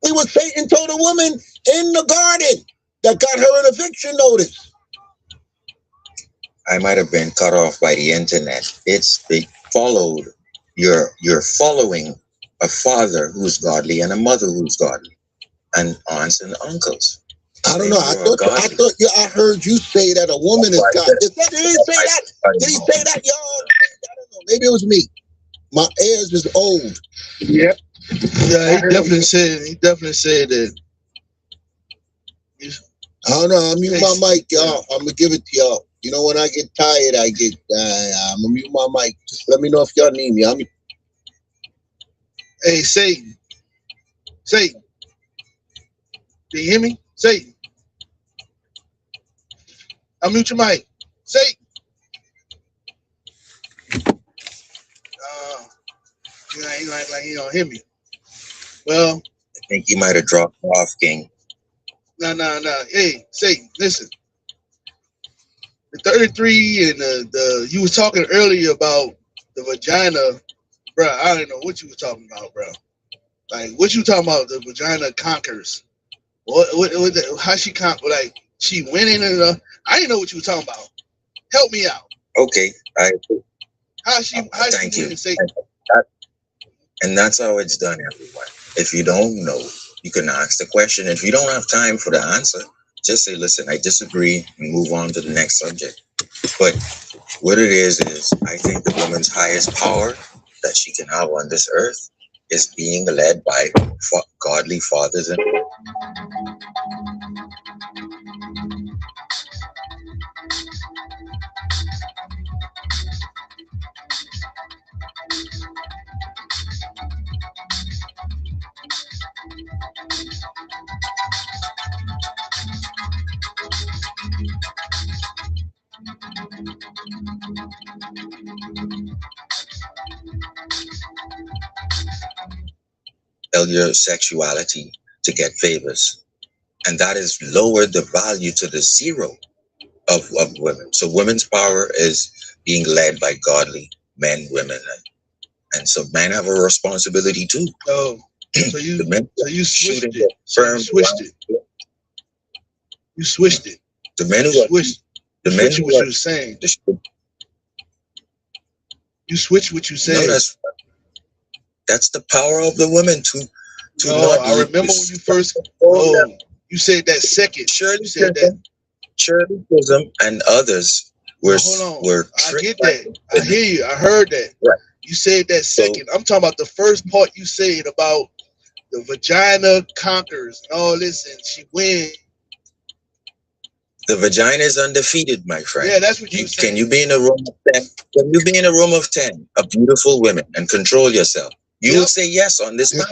See what Satan told a woman in the garden that got her an eviction notice. I might have been cut off by the internet. They followed. You're following a father who's godly and a mother who's godly, and aunts and uncles. I don't know. I heard you say that a woman is God. Did he say that? Did he say that, y'all? I don't know. Maybe it was me. My ears is old. Yep. Yeah, he definitely said that. I don't know. I'll mute my mic, y'all. I'm gonna give it to y'all. You know, when I get tired, I'm gonna mute my mic. Just let me know if y'all need me. Hey, Satan. Satan. Do you hear me? Satan. Unmute your mic. Satan. Yeah, he like he don't hear me. Well, I think you might have dropped off, King. No. Hey, Satan, listen. The 33 and the you was talking earlier about the vagina, bro. I don't know what you was talking about, bro. Like, what you talking about? The vagina conquers. What how she conquer? Like, she went in and I didn't know what you were talking about. Help me out. Okay, How she thank went you. and say, And that's how it's done, everyone. If you don't know, you can ask the question. If you don't have time for the answer, just say, listen, I disagree, and move on to the next subject. But what it is I think the woman's highest power that she can have on this earth is being led by godly fathers and your sexuality to get favors. And that has lowered the value to the zero of women. So women's power is being led by godly men, women. And so men have a responsibility too. oh, so you switched it. You switched it. The men who you switched what you were saying. You switched what you said. No, that's the power of the women to no, I remember when you first you said that second. Shirley Chisholm and others were I get that. I hear you. I heard that. Right. You said that second. I'm talking about the first part you said about the vagina conquers. Oh, listen, she wins. The vagina is undefeated, my friend. Yeah, that's what you said. Can you be in a room of 10? Can you be in a room of 10 of beautiful women and control yourself? You will say yes on this. Listen,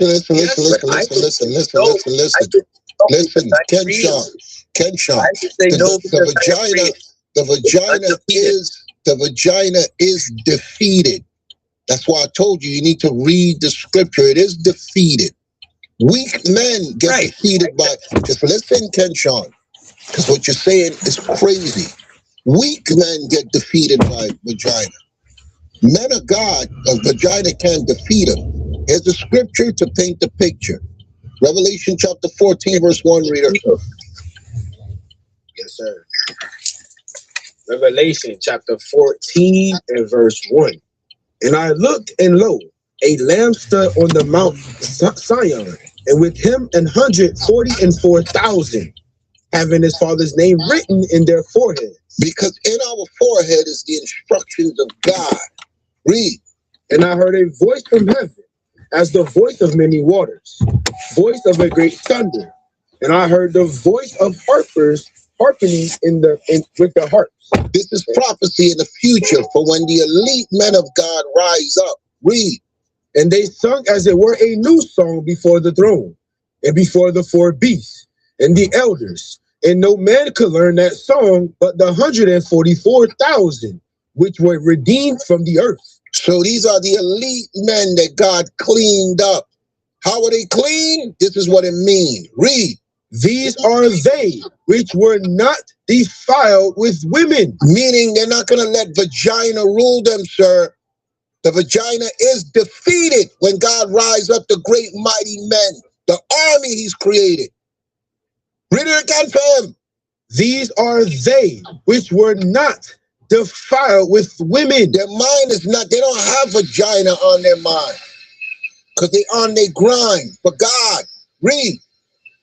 Kenshawn. The vagina is defeated. That's why I told you need to read the scripture. It is defeated. Weak men get defeated by. Just listen, Kenshawn, because what you're saying is crazy. Weak men get defeated by vagina. Men of God, a vagina can defeat them. Here's the scripture to paint the picture. Revelation chapter 14, verse 1, reader. Yes, sir. Revelation chapter 14 and verse 1. And I looked, and lo, a lamb stood on the Mount Sion, and with him 144,000, having his father's name written in their forehead. Because in our forehead is the instructions of God. Read. And I heard a voice from heaven, as the voice of many waters, voice of a great thunder. And I heard the voice of harpers harping with the harps. This is prophecy in the future for when the elite men of God rise up. Read. And they sung as it were a new song before the throne, and before the four beasts, and the elders. And no man could learn that song but the 144,000, which were redeemed from the earth. So these are the elite men that God cleaned up. How are they clean? This is what it means. Read. These are they which were not defiled with women. Meaning they're not going to let vagina rule them, sir. The vagina is defeated when God rise up the great mighty men, the army he's created. Read it again for him. These are they which were not defiled with women. Their mind is not, they don't have vagina on their mind. Because they on their grind for God. Read.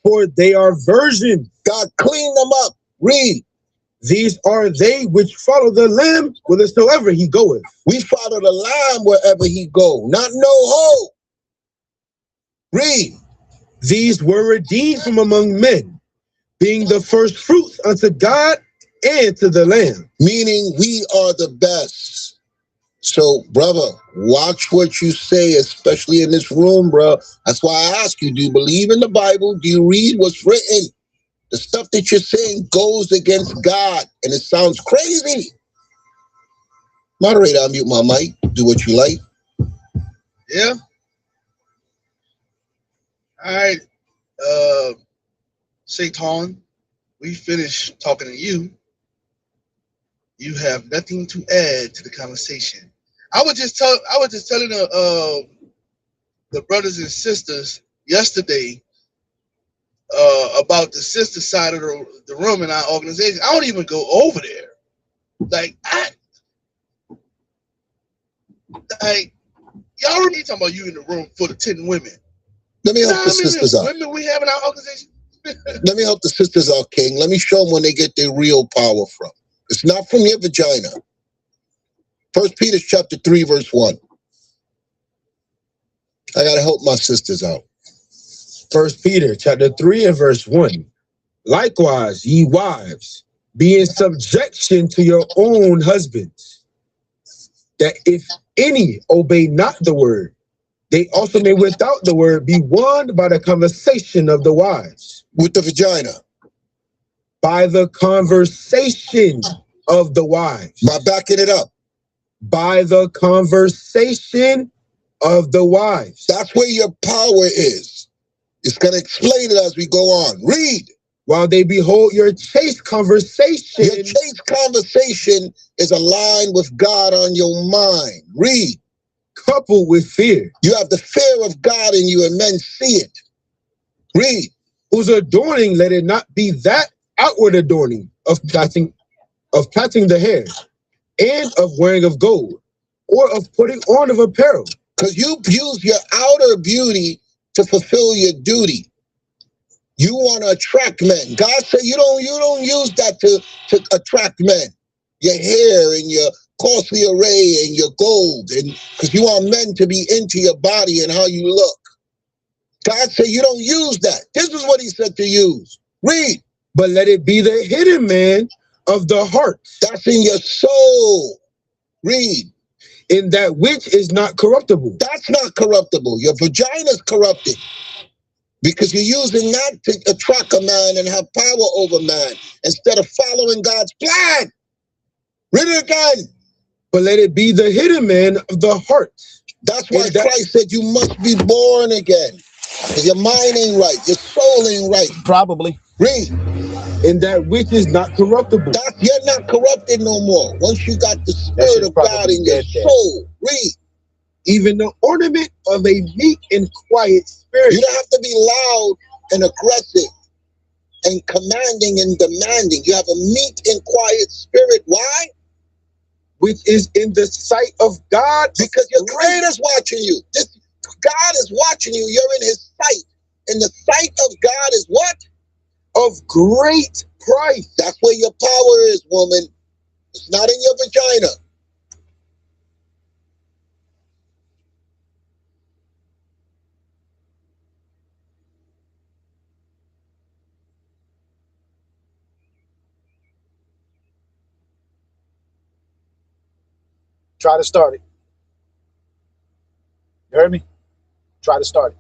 For they are virgins. God cleaned them up. Read. These are they which follow the Lamb whithersoever he goeth. We follow the Lamb wherever he go, not no hoe. Read. These were redeemed from among men, being the first fruits unto God and to the Lamb. Meaning we are the best. So, brother, watch what you say, especially in this room, bro. That's why I ask you, do you believe in the Bible? Do you read what's written? The stuff that you're saying goes against God, and it sounds crazy. Moderator, I'll mute my mic. Do what you like. Yeah. All right. Satan, we finished talking to you. You have nothing to add to the conversation. I was just telling the brothers and sisters yesterday about the sister side of the room in our organization. I don't even go over there. Like y'all already talking about you in the room full of 10 women. Let me help the sisters out. Women we have in our organization. Let me help the sisters out, King. Let me show them when they get their real power from. It's not from your vagina. 1 Peter chapter 3, verse 1. I gotta help my sisters out. 1 Peter chapter 3 and verse 1. Likewise, ye wives, be in subjection to your own husbands, that if any obey not the word, they also may without the word be won by the conversation of the wives. With the vagina. By the conversation of the wives. By backing it up. By the conversation of the wives. That's where your power is. It's going to explain it as we go on. Read. While they behold your chaste conversation. Your chaste conversation is aligned with God on your mind. Read. Coupled with fear. You have the fear of God in you and men see it. Read. Whose adorning, let it not be that outward adorning of plaiting the hair, and of wearing of gold, or of putting on of apparel. Because you use your outer beauty to fulfill your duty. You want to attract men. God said you don't use that to attract men. Your hair and your costly array and your gold, and because you want men to be into your body and how you look. God said you don't use that. This is what he said to use. Read. But let it be the hidden man of the heart. That's in your soul. Read. In that which is not corruptible. That's not corruptible. Your vagina is corrupted. Because you're using that to attract a man and have power over man instead of following God's plan. Read it again. But let it be the hidden man of the heart. That's why Christ said you must be born again. Your mind ain't right. Your soul ain't right. Probably. Read. In that which is not corruptible. You're not corrupted no more. Once you got the Spirit of God in your soul. Read. Even the ornament of a meek and quiet spirit. You don't have to be loud and aggressive and commanding and demanding. You have a meek and quiet spirit. Why? Which is in the sight of God. Because your Creator's watching you. God is watching you. You're in his sight. And the sight of God is what? Of great price. That's where your power is, woman. It's not in your vagina. Try to start it. You heard me? Try to start it.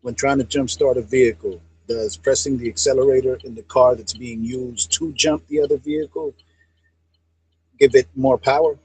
When trying to jumpstart a vehicle, does pressing the accelerator in the car that's being used to jump the other vehicle give it more power?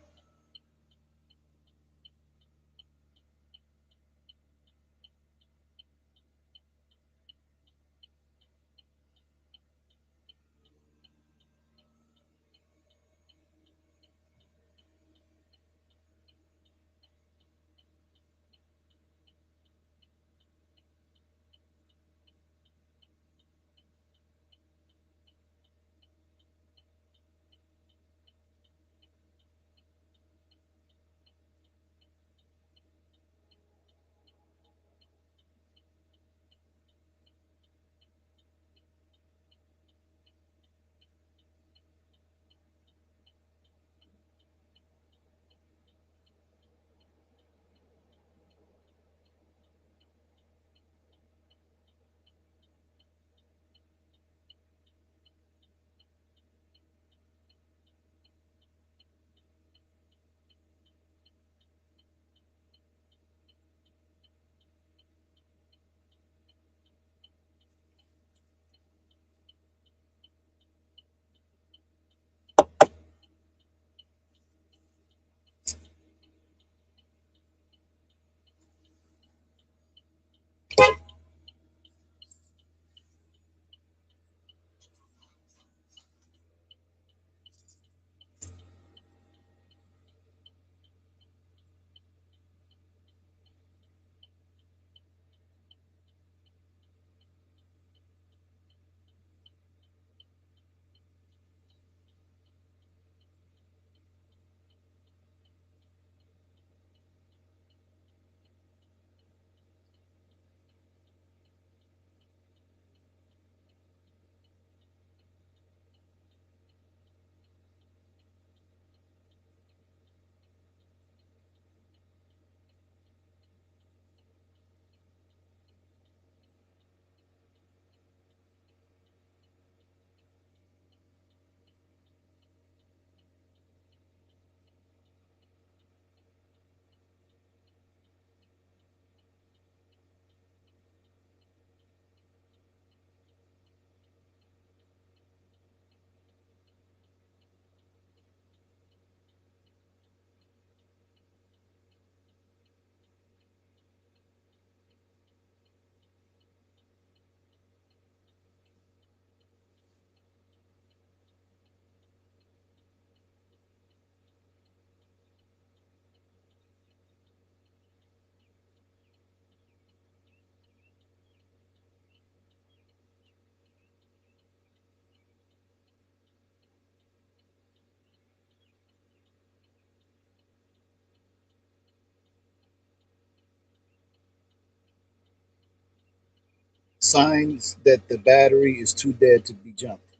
Signs that the battery is too dead to be jumped.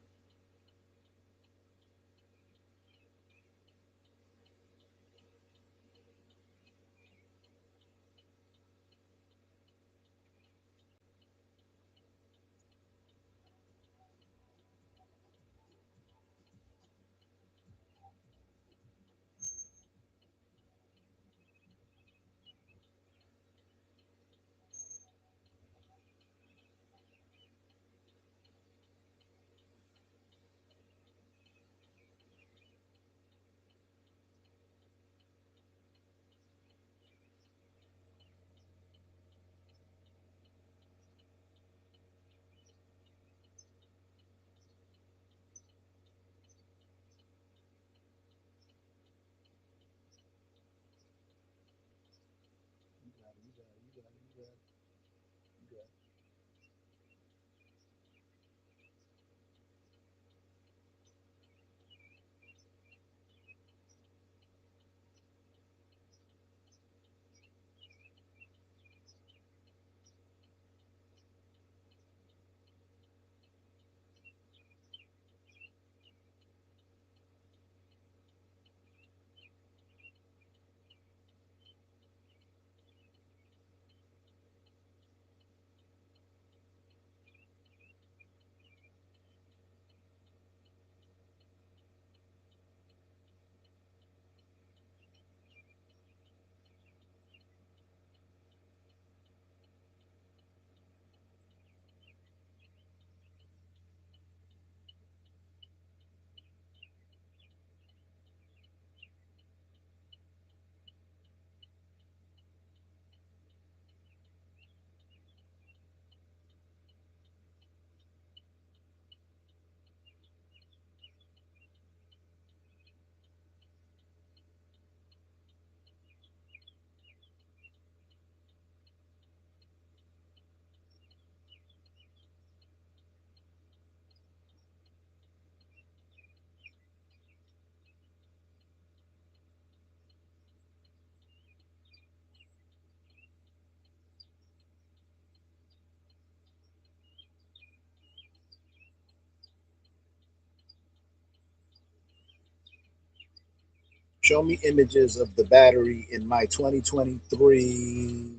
Show me images of the battery in my 2023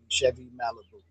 Chevy Malibu.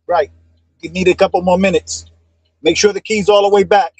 Right. You need a couple more minutes. Make sure the key's all the way back.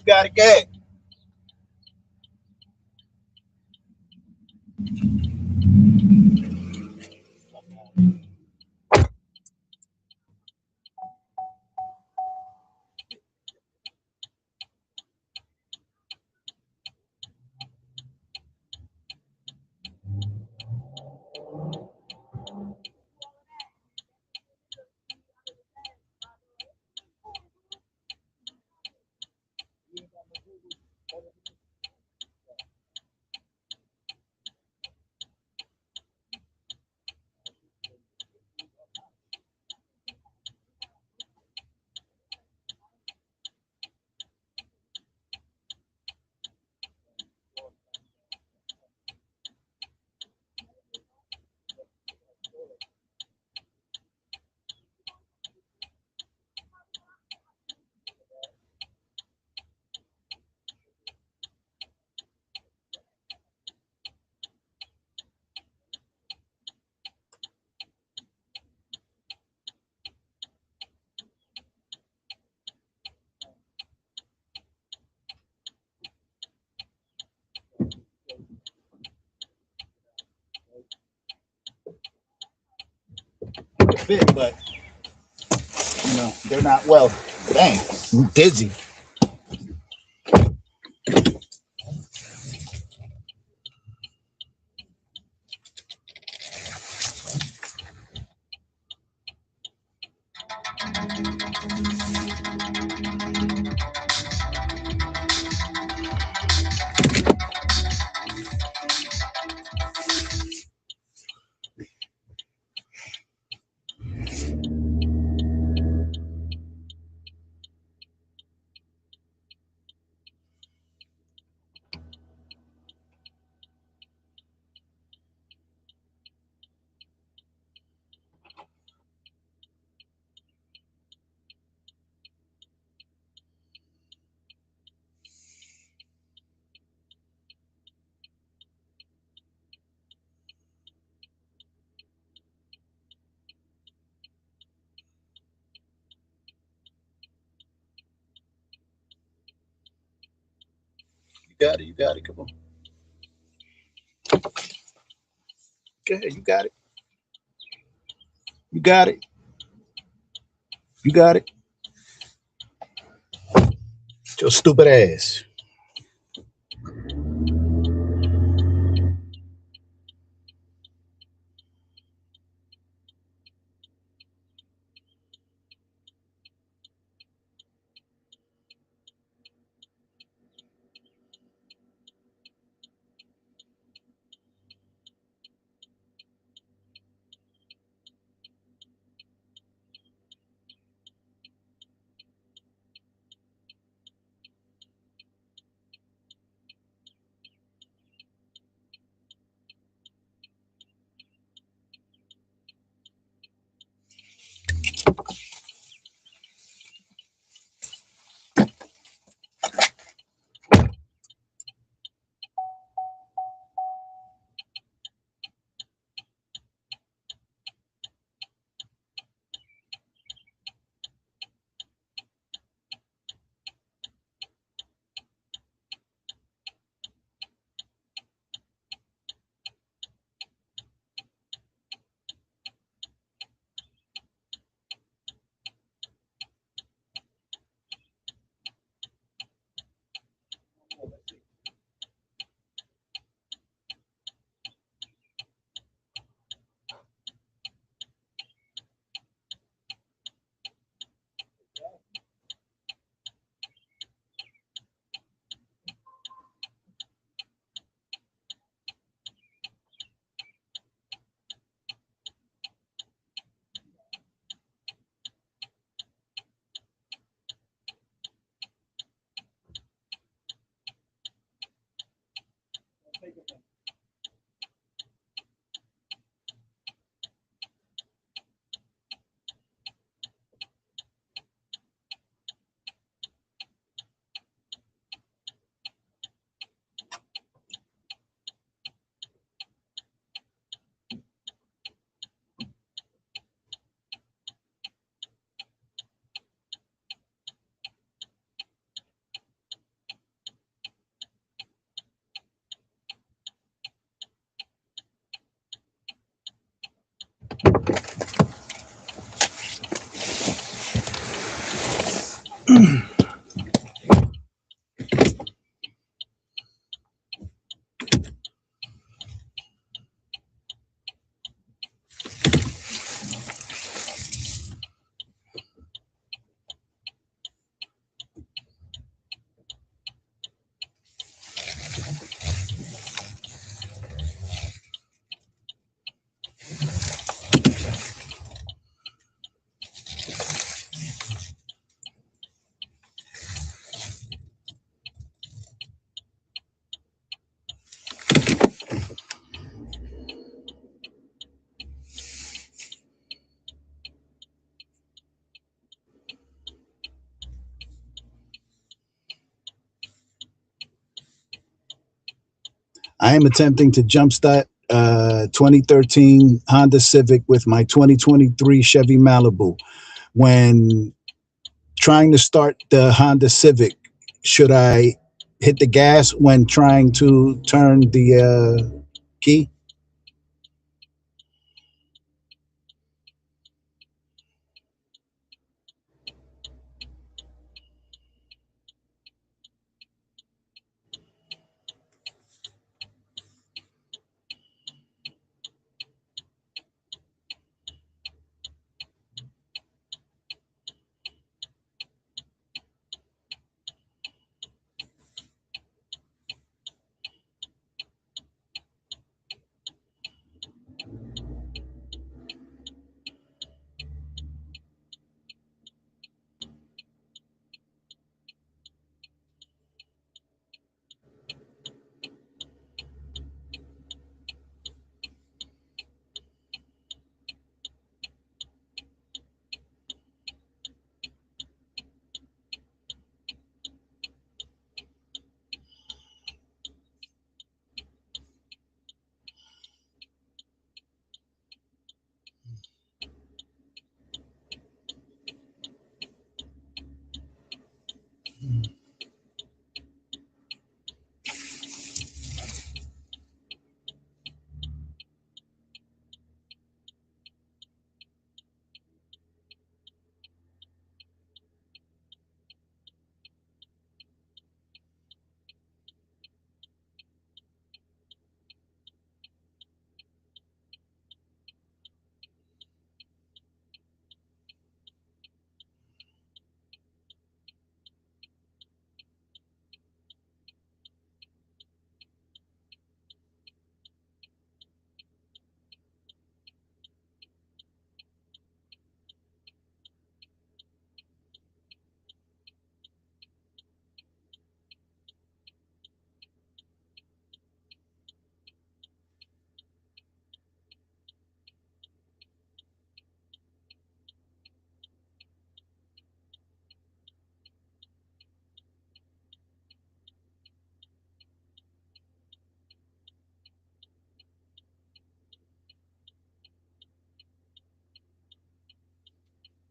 got it, Gag. Fit, but you know they're not well. Dang, I'm dizzy. You got it. You got it. Come on. Okay, you got it. You got it. You got it. Your stupid ass. I am attempting to jumpstart 2013 Honda Civic with my 2023 Chevy Malibu. When trying to start the Honda Civic, should I hit the gas when trying to turn the key?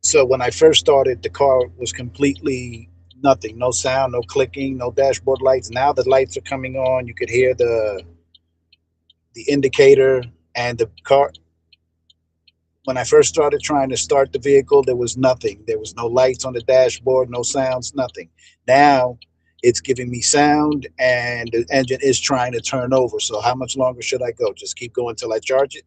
So when I first started, the car was completely nothing, no sound, no clicking, no dashboard lights. Now the lights are coming on. You could hear the indicator and the car. When I first started trying to start the vehicle, there was nothing. There was no lights on the dashboard, no sounds, nothing. Now it's giving me sound and the engine is trying to turn over. So how much longer should I go? Just keep going until I charge it?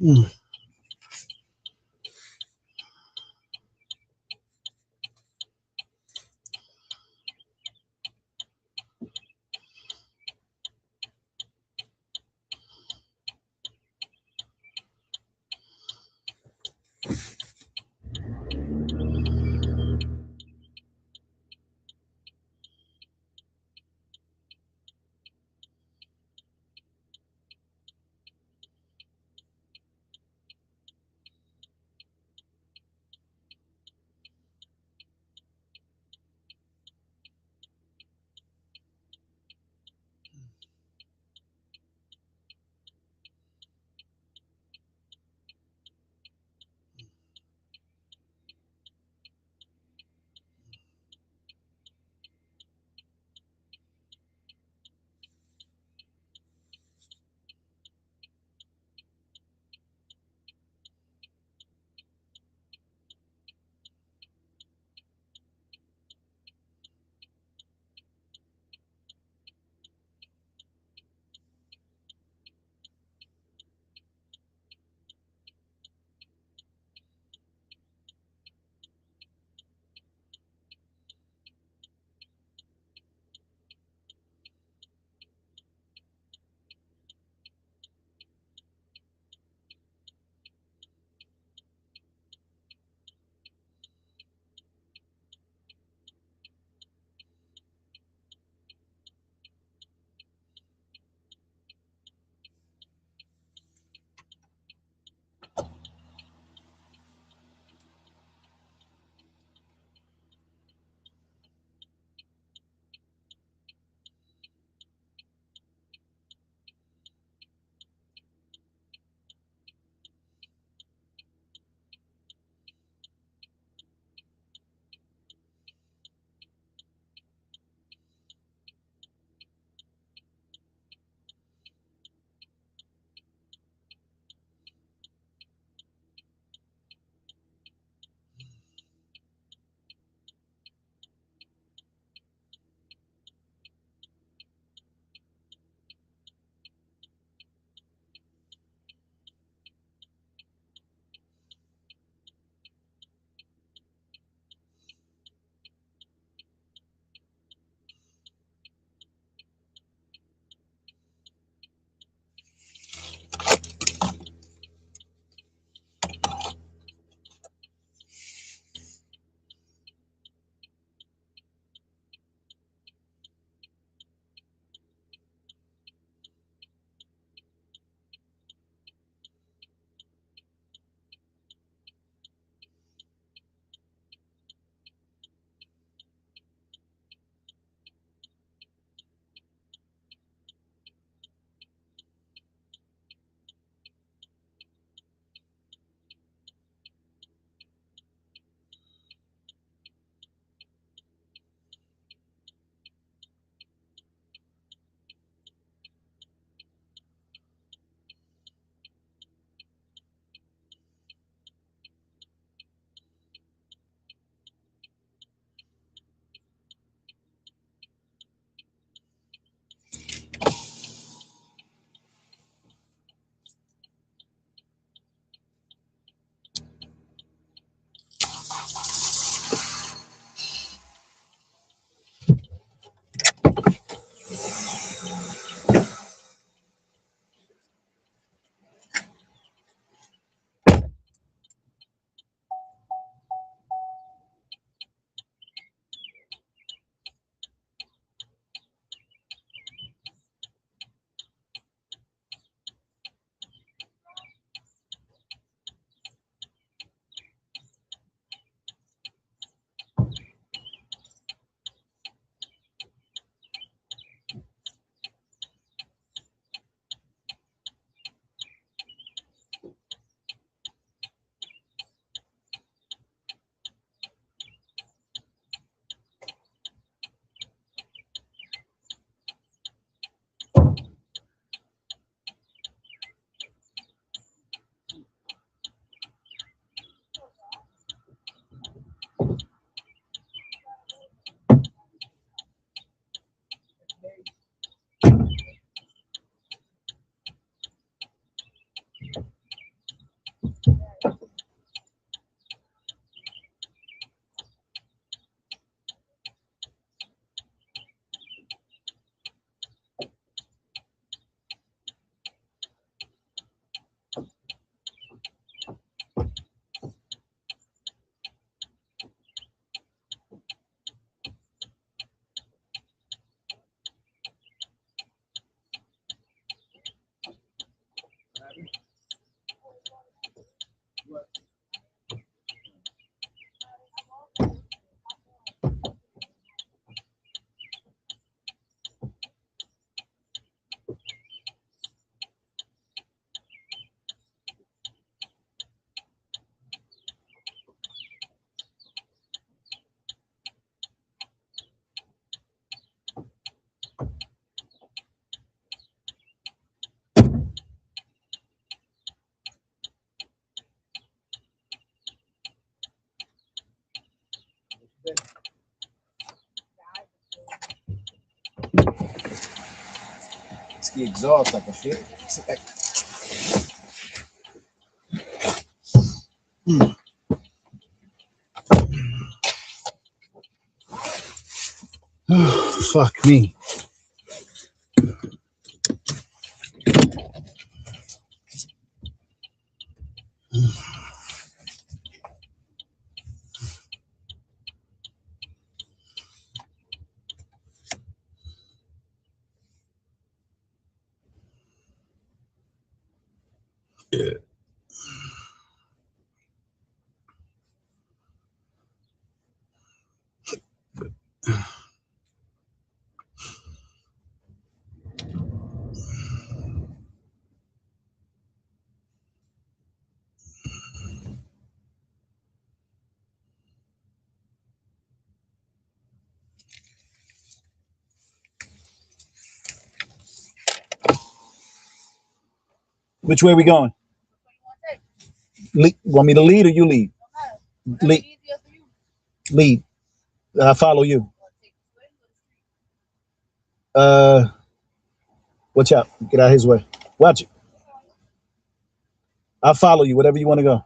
Hmm. Ski exhaust like a shit. Fuck me. Yeah. Which way are we going? Want me to lead or you lead? Lead. Lead. I follow you. Watch out. Get out of his way. Watch it. I'll follow you, whatever you want to go.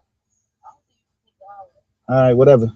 All right, whatever.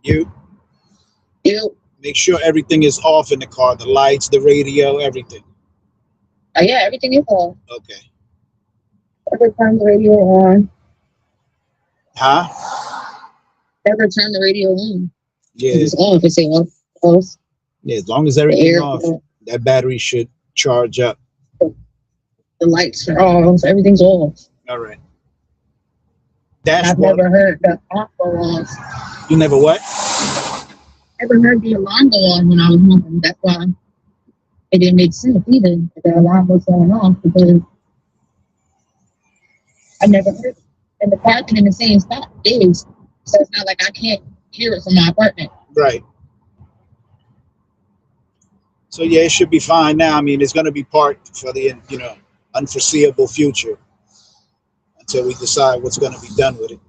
You make sure everything is off in the car, the lights, the radio, everything. Yeah, everything is on. Okay. Every time the radio on. Huh? Every time the radio on. Yeah. It's off. It's off. Off. Yeah, as long as everything's off, that battery should charge up. The lights are off. Everything's off. All right. I've never heard the alarm go off. You never what? Never heard the alarm go off when I was home. That's why it didn't make sense either. The alarm was going off because I never heard it. And the parking in the same spot is. So it's not like I can't hear it from my apartment. Right. So yeah, it should be fine now. I mean, it's going to be parked for the unforeseeable future until we decide what's going to be done with it.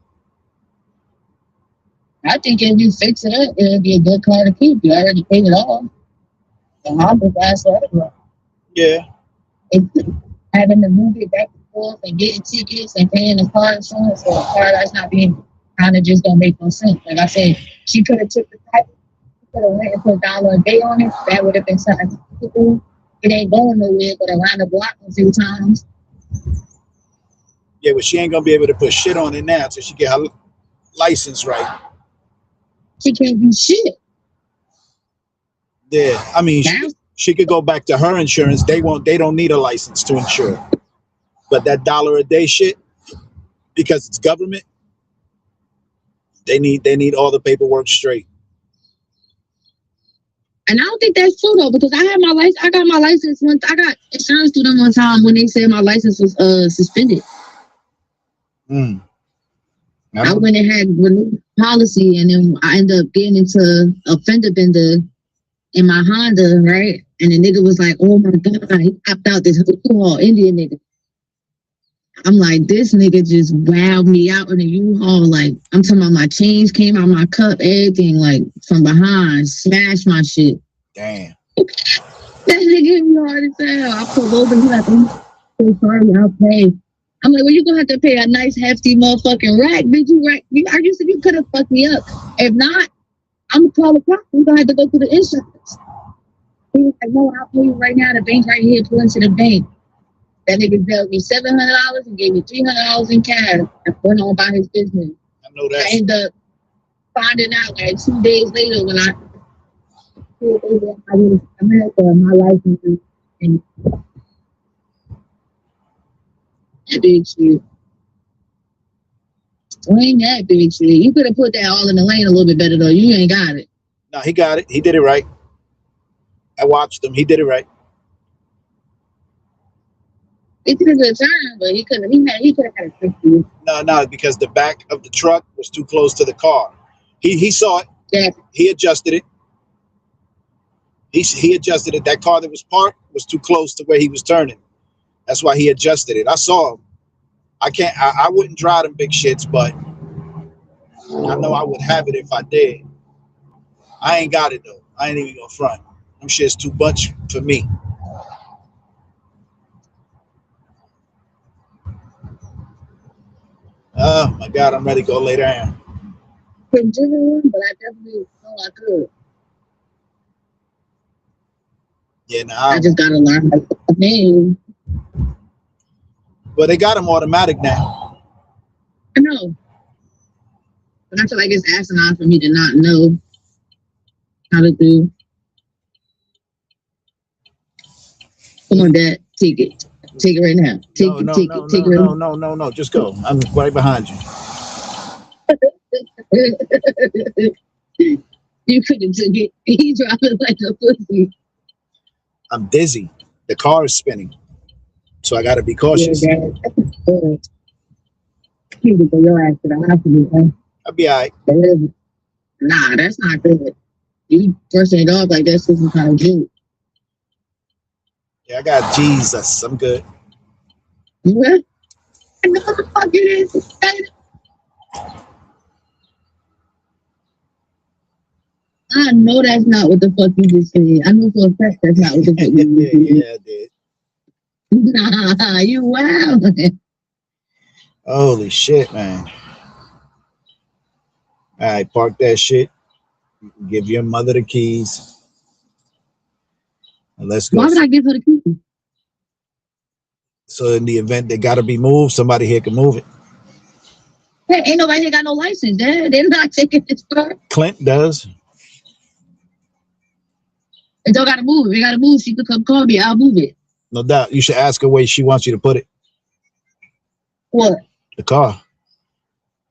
I think if you fix it up, it'll be a good car to keep. You already paid it off. And I'll just ask for it. Yeah. Having to move it back to forth and getting tickets and paying the car insurance for a car that's not being kind of just don't make no sense. Like I said, she could have took the type, could have went and put $1 a day on it. That would have been something to do. It ain't going nowhere, but around the block a few times. Yeah, but she ain't gonna be able to put shit on it now until she get her license right. She can't do shit. Yeah, I mean, she could go back to her insurance. They don't need a license to insure. But that $1 a day shit, because it's government, they need all the paperwork straight. And I don't think that's true though, because I got my license once. I got insurance through them one time when they said my license was suspended. I went and had renewed policy, and then I ended up getting into a fender bender in my Honda, right? And the nigga was like, "Oh my god, he popped out this U-Haul Indian nigga." I'm like, this nigga just wowed me out in a U-Haul. Like, I'm talking about my chains came out my cup, everything, like from behind, smashed my shit. Damn. That nigga gave me hard as hell. I pulled over, he's like, "I'm so sorry, I'll pay." I'm like, well, you're gonna have to pay a nice hefty motherfucking rack. Did you rack? You said you could have fucked me up. If not, I'm gonna call the cops. We're gonna have to go through the insurance. He was like, no, I'll pay you right now. The bank right here, pull into the bank. That nigga dealt me $700 and gave me $300 in cash. I went on about his business. I know that. I ended up finding out like 2 days later when I went to America, my license and that big shit. Ain't that big shit. You could have put that all in the lane a little bit better though. You ain't got it. No, he got it. He did it right. I watched him. He did it right. He took a good turn, but he could have had a 50. No, because the back of the truck was too close to the car. He saw it. Yeah. He adjusted it. He adjusted it. That car that was parked was too close to where he was turning. That's why he adjusted it. I saw him. I wouldn't drive them big shits, but I know I would have it if I did. I ain't got it though. I ain't even gonna front. Them shit's too much for me. Oh my God, I'm ready to go lay down. Couldn't do it, but I definitely know I could. Yeah, I just gotta learn how to put the name. Well, they got them automatic now. I know. But I feel like it's asinine for me to not know how to do. Come on, Dad. Take it. Take it right now. Take it. No. Just go. I'm right behind you. You couldn't took it. He dropped it like a pussy. I'm dizzy. The car is spinning. So I got to be cautious. Yeah, you can go your ass to the hospital. I'll be all right. Nah, that's not good. You brushing it off like that's just kind of good. Yeah, I got Jesus. I'm good. What? I know the fuck it is. I know that's not what the fuck you just said. I know for a fact that's not what the fuck you just said. Yeah, I did. Nah, you wow. Holy shit, man. All right, park that shit. Give your mother the keys. And let's go. Why would I give her the keys? So in the event they got to be moved, somebody here can move it. Hey, ain't nobody here got no license. They're not taking this car. Clint does. They don't got to move. If they got to move, she could come call me. I'll move it. No doubt. You should ask her where she wants you to put it. What? The car.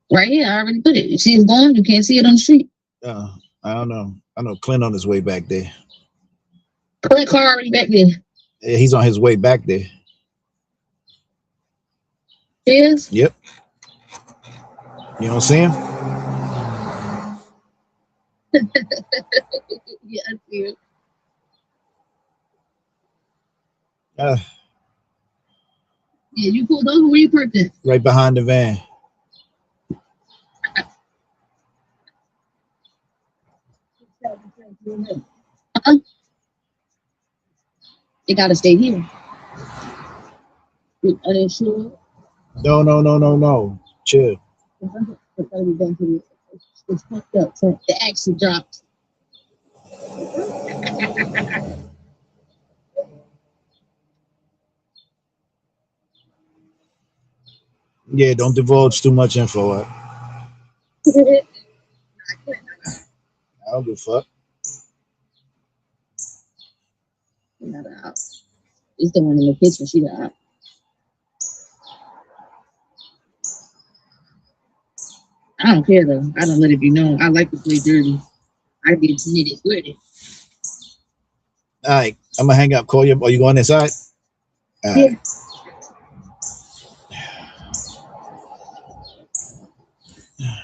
Right here. I already put it. She's gone. You can't see it on the street. I don't know. I know Clint on his way back there. Clint car already back there. Yeah, he's on his way back there. Yes? Yep. You don't see him? Yeah, I see him. Yeah, you pulled over. Where you parked it? Right behind the van. They gotta stay here. Are they sure? No. Chill. It's fucked up. So the action dropped. Yeah, don't divulge too much info. I don't give a fuck. Not out. It's the one in the picture. She not out. I don't care though. I don't let it be known. I like to play dirty. I get nitty gritty. All right, I'm gonna hang up. Call you. Are you going inside? All right. Yeah.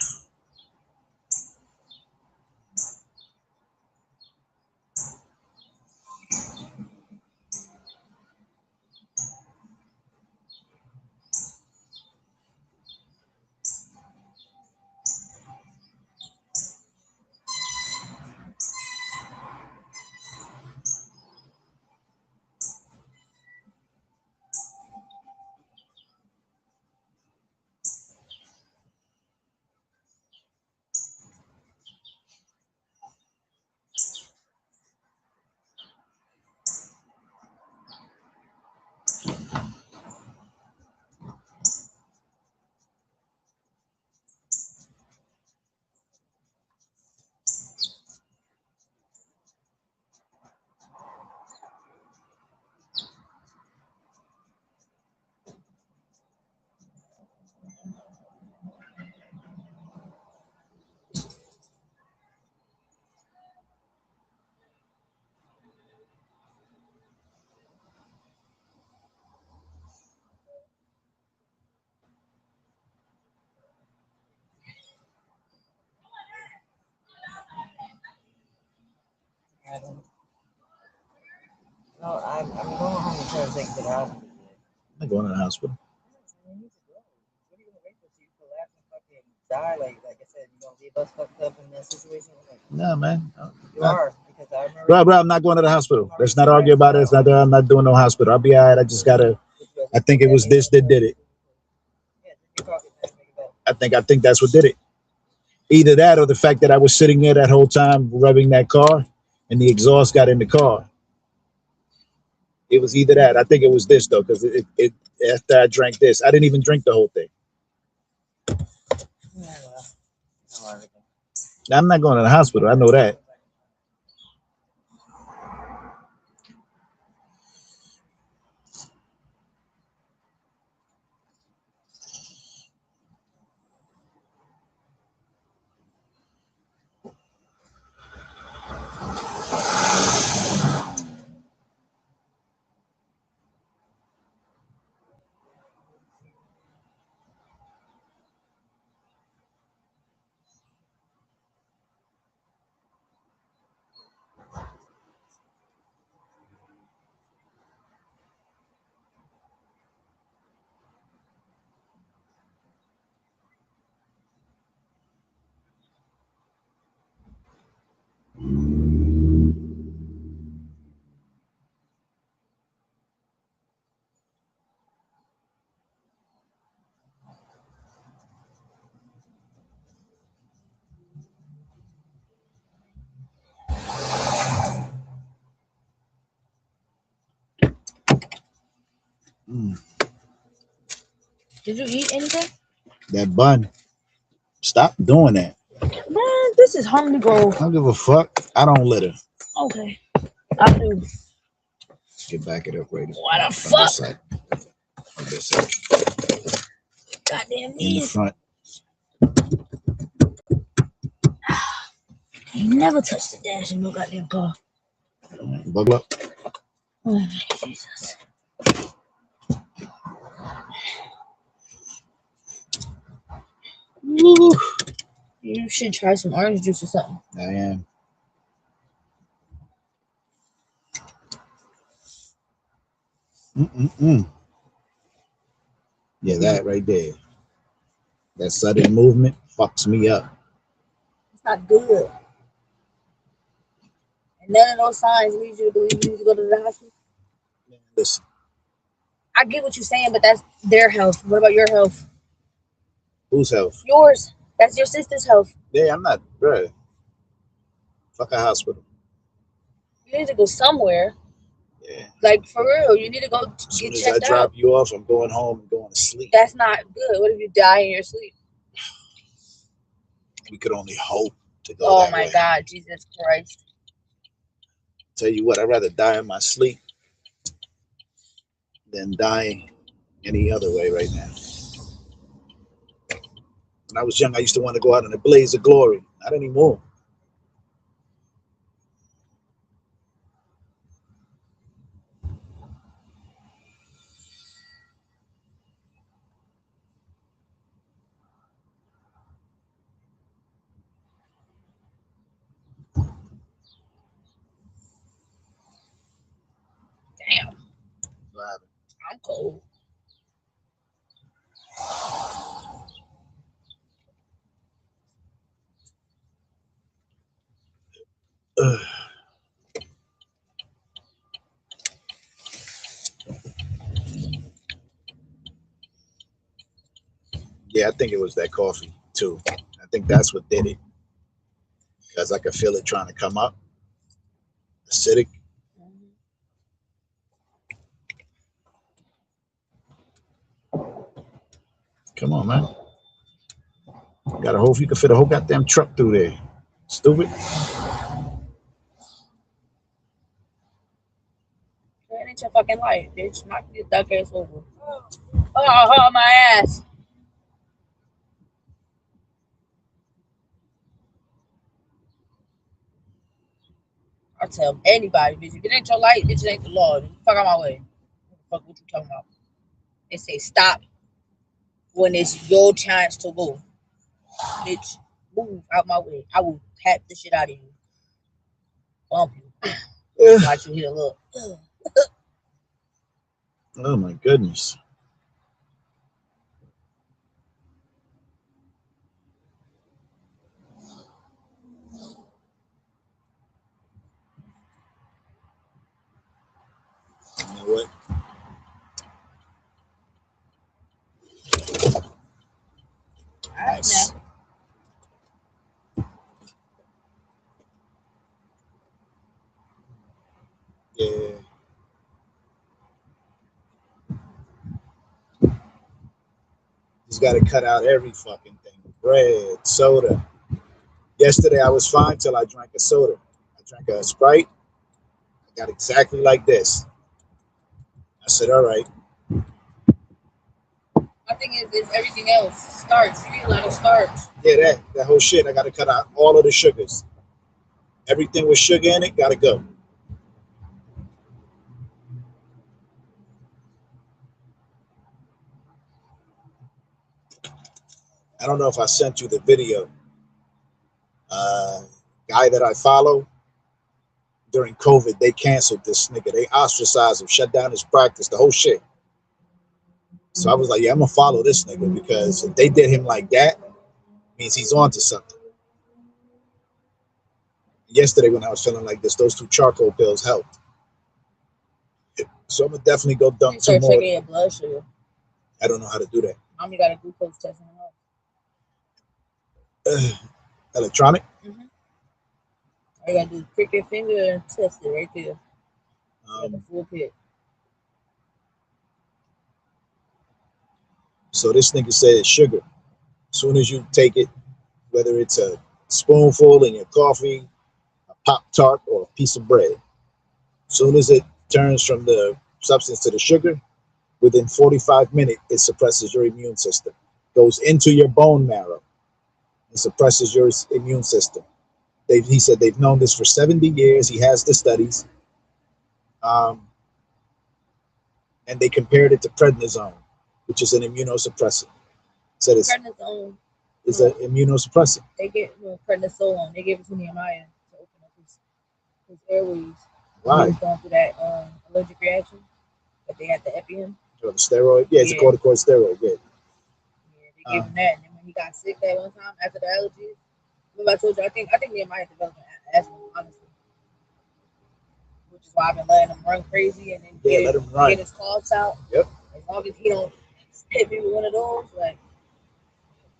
No, I'm going home to try to take it out. I'm not going to the hospital. What are you gonna wait for? You collapse and fucking die? Like I said, you gonna leave us fucked up in that situation? Like, No, man. you are, because I remember. Bro, I'm not going to the hospital. Let's not argue about it. It's not that I'm not doing no hospital. I'll be all right. I just gotta. I think it was this that did it. I think that's what did it. Either that or the fact that I was sitting there that whole time rubbing that car, and the exhaust got in the car. It was either that. I think it was this though, because it after I drank this, I didn't even drink the whole thing. I'm not going to the hospital. I know that. Did you eat anything? That bun. Stop doing that. Man, this is Hungry Grove. I don't give a fuck. I don't litter. Okay. I do. Get back it up right. What the fuck? On this side. Goddamn In the me. front. You never touched the dash in no goddamn car. Buckle up. Oh, Jesus. Woo. You should try some orange juice or something. I am. Yeah, that right there. That sudden movement fucks me up. It's not good. And none of those signs lead you to believe you need to go to the hospital. Listen, I get what you're saying, but that's their health. What about your health? Whose health? Yours. That's your sister's health. Yeah, I'm not, bro. Fuck a hospital. You need to go somewhere. Yeah. Like, for real, you need to go As soon get as I checked drop out. you off, I'm going home and going to sleep. That's not good. What if you die in your sleep? We could only hope to go Oh that my way. God, Jesus Christ. Tell you what, I'd rather die in my sleep than die any other way right now. When I was young, I used to want to go out in a blaze of glory. Not anymore. Damn. I'm cold. Ugh. Yeah, I think it was that coffee too. I think that's what did it. Because I could feel it trying to come up. Acidic. Come on, man. Got a whole, you can fit a whole goddamn truck through there. Stupid. That ain't your fucking life, bitch. Knock your duck ass over. Oh, my ass. I tell anybody, bitch, if it ain't your life, bitch, it ain't the law. Fuck out my way. Fuck what you talking about? They say stop when it's your chance to go. Bitch, move out my way. I will tap the shit out of you. Bump you. Watch you hit a look. Oh my goodness. You know what? Nice. Yeah. Just got to cut out every fucking thing. Bread, soda. Yesterday I was fine till I drank a soda. I drank a Sprite. I got exactly like this. I said, all right. My thing is everything else. Starch. You eat a lot of starch. Yeah, that whole shit. I got to cut out all of the sugars. Everything with sugar in it, got to go. I don't know if I sent you the video. Guy that I follow, during COVID, they canceled this nigga. They ostracized him, shut down his practice, the whole shit. So I was like, yeah, I'm going to follow this nigga because if they did him like that, means he's on to something. Yesterday when I was feeling like this, those 2 charcoal pills helped. So I'm going to definitely go dump 2 Start more. checking your blood sugar. I don't know how to do that. Mommy got a glucose test in her house. Electronic? Mm-hmm. All you got to do is prick your finger and test it right there. Like a full pit. So this nigga said sugar. As soon as you take it, whether it's a spoonful in your coffee, a Pop-Tart, or a piece of bread, as soon as it turns from the substance to the sugar, within 45 minutes, it suppresses your immune system. Goes into your bone marrow and suppresses your immune system. He said they've known this for 70 years. He has the studies. And they compared it to prednisone, which is an immunosuppressant. Said it's Prednisone. It's an immunosuppressant. They get prednisolone. They gave it to Nehemiah to open up his airways. Why? He was going through that allergic reaction, but they had the EpiPen. The steroid? Yeah, it's a corticosteroid. Yeah. They gave him that, and then when he got sick that one time after the allergies, remember I told you I think Nehemiah developed asthma, honestly, which is why I've been letting him run crazy and then get his coughs out. Yep. As long as he don't hit me with one of those, like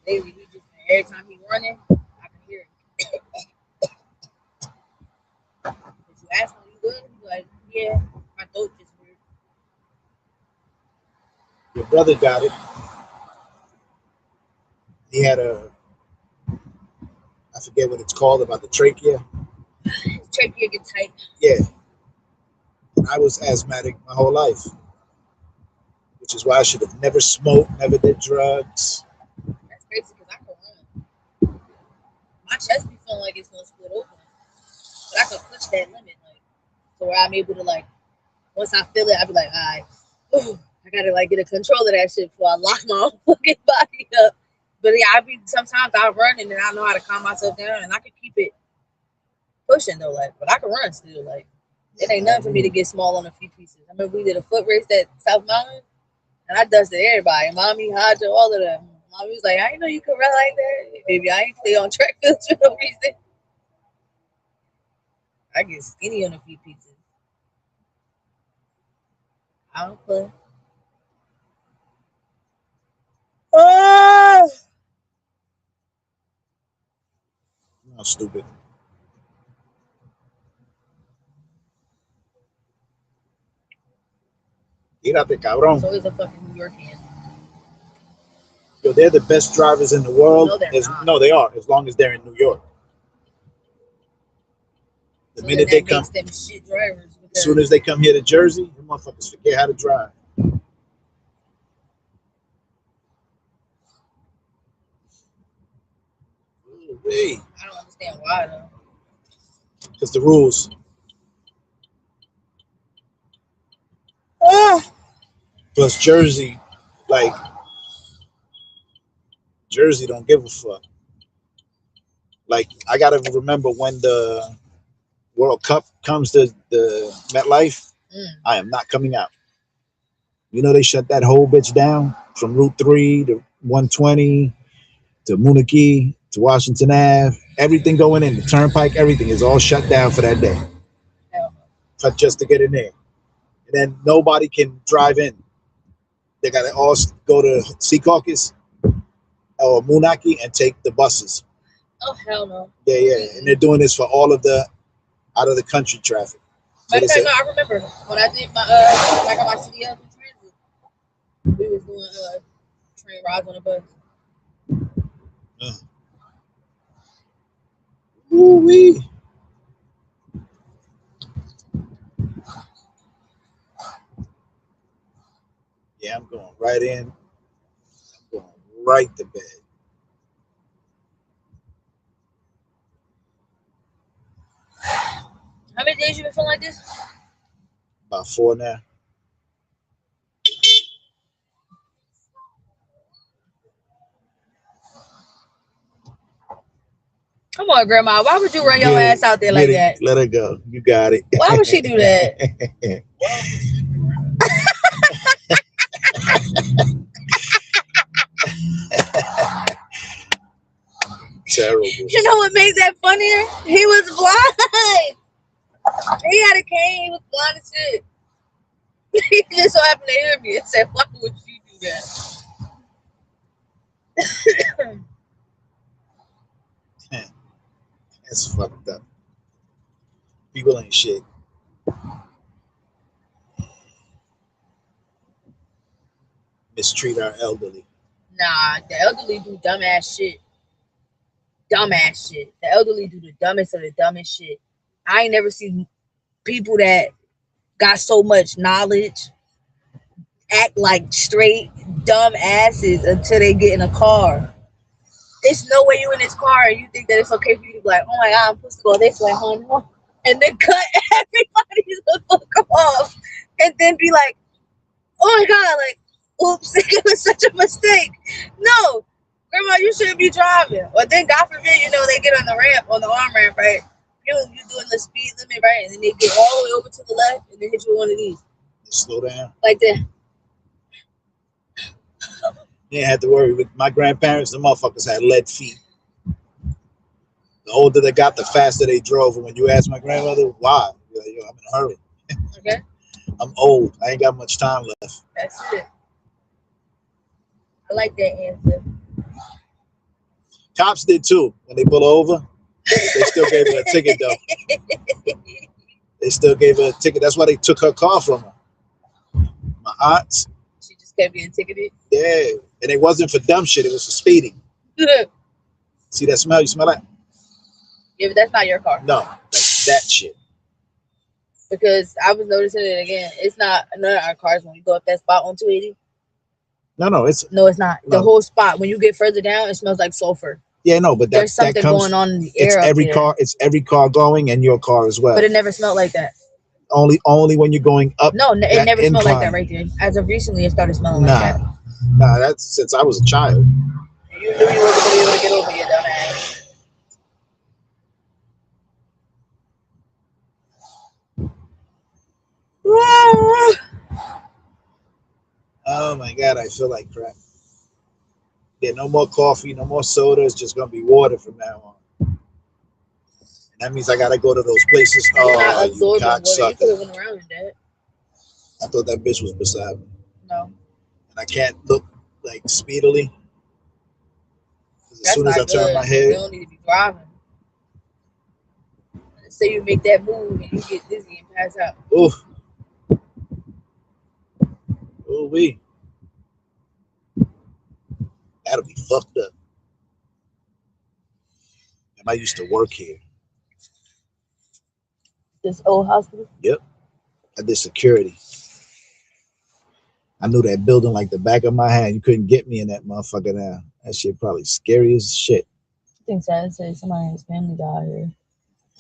lately he just every time he running, I can hear it. If you ask him, you good? He's like, yeah, my throat just weird. Your brother got it. He had I forget what it's called, about the trachea. His trachea get tight. Yeah. I was asthmatic my whole life, which is why I should have never smoked, never did drugs. That's crazy because I can run. My chest be feeling like it's gonna split open, but I can push that limit, like, so where I'm able to, like, once I feel it, I be like, all right, I gotta like get a control of that shit before I lock my own fucking body up. But yeah, sometimes I run and then I know how to calm myself down, and I can keep it pushing though, like, but I can run still, like. It ain't nothing for me to get small on a few pieces. I remember we did a foot race at South Mountain, and I dusted everybody. Mommy, Haja, all of them. Mommy was like, I didn't know you could run like that. Baby, I ain't stay on track fields for no reason. I get skinny on a few pieces. I don't play. Oh! I'm stupid. Mírate, cabrón. It's always a fucking New Yorkian. Yo, they're the best drivers in the world. No, they're not. No, they are, as long as they're in New York. The So minute then they that come, makes them shit drivers. as soon as they come here to Jersey, the motherfuckers forget how to drive. Hey, I don't understand why though. because the rules. Plus Jersey, like, Jersey don't give a fuck. Like, I gotta remember when the World Cup comes to the MetLife, I am not coming out. You know, they shut that whole bitch down from Route 3 to 120 to Moonachie to Washington Ave. Everything going in, the turnpike, everything is all shut down for that day. Just to get in there. And then nobody can drive in. They got to all go to Secaucus or Moonachie and take the buses. Oh, hell no. Yeah. And they're doing this for all of the out of the country traffic. So Matter of they fact, said, no, I remember when I did my I got my CDL through transit. We was doing train rides on a bus. Ooh-wee. Yeah, I'm going right in. I'm going right to bed. How many days you been feeling like this? About 4 now. Come on, Grandma. Why would you run your ass out there like that? Let her go. You got it. Why would she do that? Terrible. You know what made that funnier? He was blind. He had a cane. He was blind as shit. He just so happened to hear me and said, "Why would you do that?" That's fucked up. People ain't shit. Mistreat our elderly. Nah, the elderly do dumbass shit. Dumbass shit. The elderly do the dumbest of the dumbest shit. I ain't never seen people that got so much knowledge act like straight dumb asses until they get in a car. There's no way you in this car and you think that it's okay for you to be like, oh my God, I'm supposed to go this way, honey. And then cut everybody the fuck off. And then be like, oh my God, like, oops, it was such a mistake. No, Grandma, you shouldn't be driving. Or then, God forbid, you know, they get on the ramp, on the arm ramp, right? You're doing the speed limit, right? And then they get all the way over to the left and then hit you with one of these. Slow down. Like that. You didn't have to worry. With my grandparents, the motherfuckers had lead feet. The older they got, the faster they drove. And when you ask my grandmother, why? You're like, yo, I'm in a hurry. Okay. I'm old. I ain't got much time left. That's it. I like that answer. Cops did too. When they pull her over, they still gave her a ticket though. They still gave her a ticket. That's why they took her car from her. My aunts. She just kept getting ticketed. Yeah, and it wasn't for dumb shit. It was for speeding. See that smell? You smell that? Yeah, but that's not your car. No, like that shit. Because I was noticing it again. It's not none of our cars when we go up that spot on 280. No, it's No, it's not. no. The whole spot. When you get further down, it smells like sulfur. Yeah, no, but There's something that comes, going on in the it's air. every up there. car. It's every car going and your car as well. But it never smelled like that. Only when you're going up. No, it that never smelled like that incline. right there. As of recently, it started smelling Nah, like that. nah, that's since I was a child. You knew you wasn't going to be able to get over your dumb ass. Oh my god, I feel like crap. Yeah, no more coffee, no more soda. It's just gonna be water from now on. And that means I gotta go to those places. You're not Oh, you absorbing water. You cocksucker! could have went around with that. I thought that bitch was beside me, No. and I can't look like speedily. 'Cause as That's soon as I not turn good. my You head, don't need to be driving. Say you make that move and you get dizzy and pass out. ooh, ooh wee, that'll be fucked up. And I used to work here. This old hospital? Yep, I did security. I knew that building like the back of my hand. You couldn't get me in that motherfucker now. That shit probably scary as shit. I think Sad said somebody in his family died here.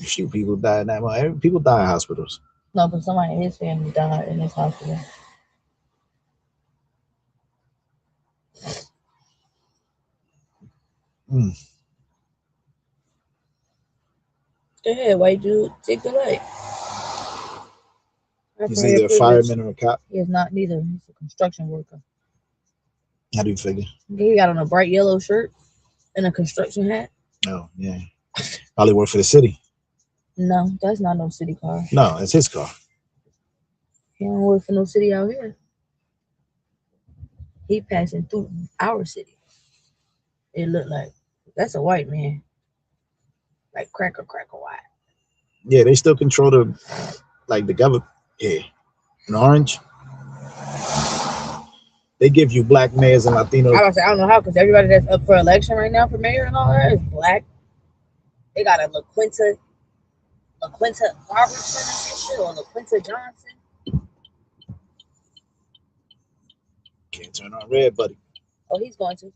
Shoot, people die in that motherfucker. People die in hospitals. No, but somebody in his family died in this hospital. Mm. Go ahead, white dude. Take the light. He's either a fireman or a cop. He is not neither. He's a construction worker. How do you figure? He got on a bright yellow shirt and a construction hat. Oh, yeah. Probably work for the city. No, that's not no city car. No, it's his car. He don't work for no city out here. He passing through our city. It looked like that's a white man. Like cracker white. Yeah, they still control the government here. In Orange, they give you black mayors and Latinos. I don't know how, because everybody that's up for election right now for mayor and all that is black. They got a LaQuinta Robertson or some shit, or LaQuinta Johnson. Can't turn on red, buddy. Oh, he's going to.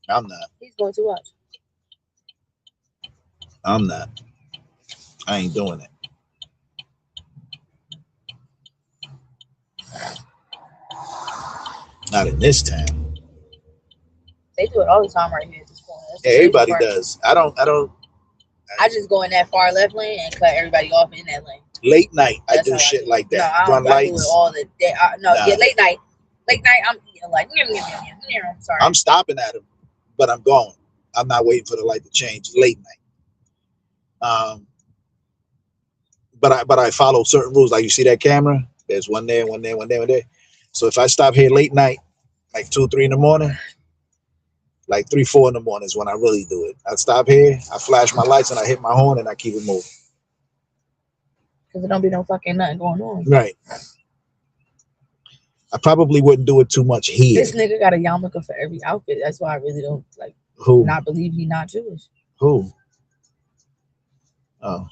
I'm not. He's going to watch. I'm not. I ain't doing it. Not in this town. They do it all the time right here at this point. That's the Everybody crazy part. does. I don't. I just go in that far left lane and cut everybody off in that lane. Late night, I That's do how I shit do it. like that. No, Run I do it lights. all the day. Nah. Yeah, late night. Late night, I'm eating like, I'm sorry. I'm stopping at him, but I'm going. I'm not waiting for the light to change late night. But I follow certain rules. Like you see that camera, there's one there, one there, one there, one there. So if I stop here late night, like 2, 3 in the morning, like 3, 4 in the morning is when I really do it. I stop here, I flash my lights, and I hit my horn, and I keep it moving. Because there don't be no fucking nothing going on. Right. I probably wouldn't do it too much here. This nigga got a yarmulke for every outfit. That's why I really don't like Who? not believe he not Jewish. Who? Oh.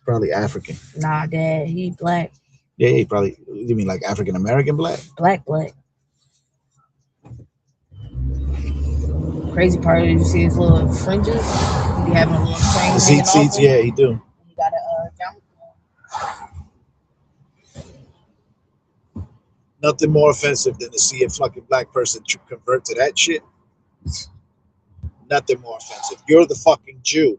Probably African. Nah, dad, he black. Yeah, he probably. You mean like African American black? Black. Crazy part is you see his little fringes. He be having a little train. Seats, yeah, he do. He got a yarmulke. Nothing more offensive than to see a fucking black person convert to that shit. Nothing more offensive. You're the fucking Jew.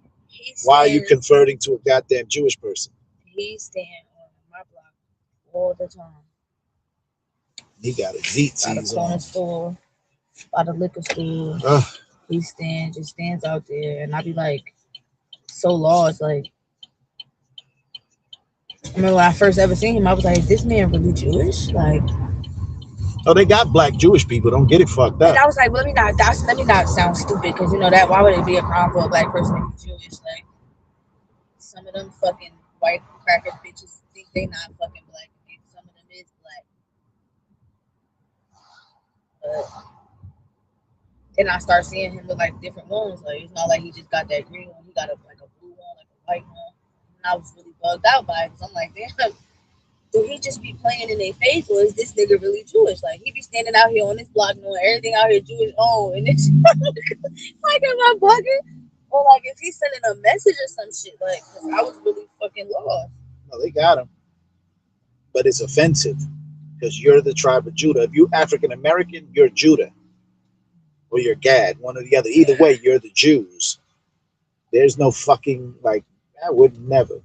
Why are you converting to a goddamn Jewish person? He stand on my block all the time. He got a By the corner on. store, by the liquor store. Ugh. He stands out there, and I be like, so lost. Like, I remember when I first ever seen him, I was like, is this man really Jewish? Like, Oh, they got black Jewish people. Don't get it fucked And I up. was like, let me not sound stupid, because you know that why would it be a crime for a black person to be Jewish? Like, some of them fucking white cracker bitches think they not fucking black. And some of them is black. But then I start seeing him with like different ones. Like, it's not like he just got that green one. He got like a blue one, like a white one. And I was really bugged out by it, because I'm like, damn, do he just be playing in their face, or is this nigga really Jewish? Like, he be standing out here on this block knowing everything out here Jewish owned, and it's like, am I bugging? Or like, is he sending a message or some shit? Like, 'cause I was really fucking lost. No, they got him. But it's offensive because you're the tribe of Judah. If you African American, you're Judah. Or you're Gad, one or the other. Either way, you're the Jews. There's no fucking, like, I would never.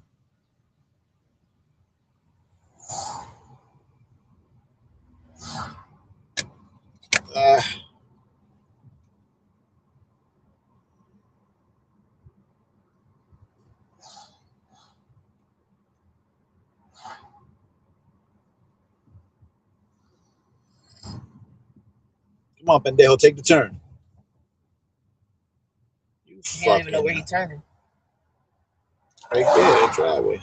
Come on, pendejo, take the turn. You I don't even know where he's turning. Right there, that driveway.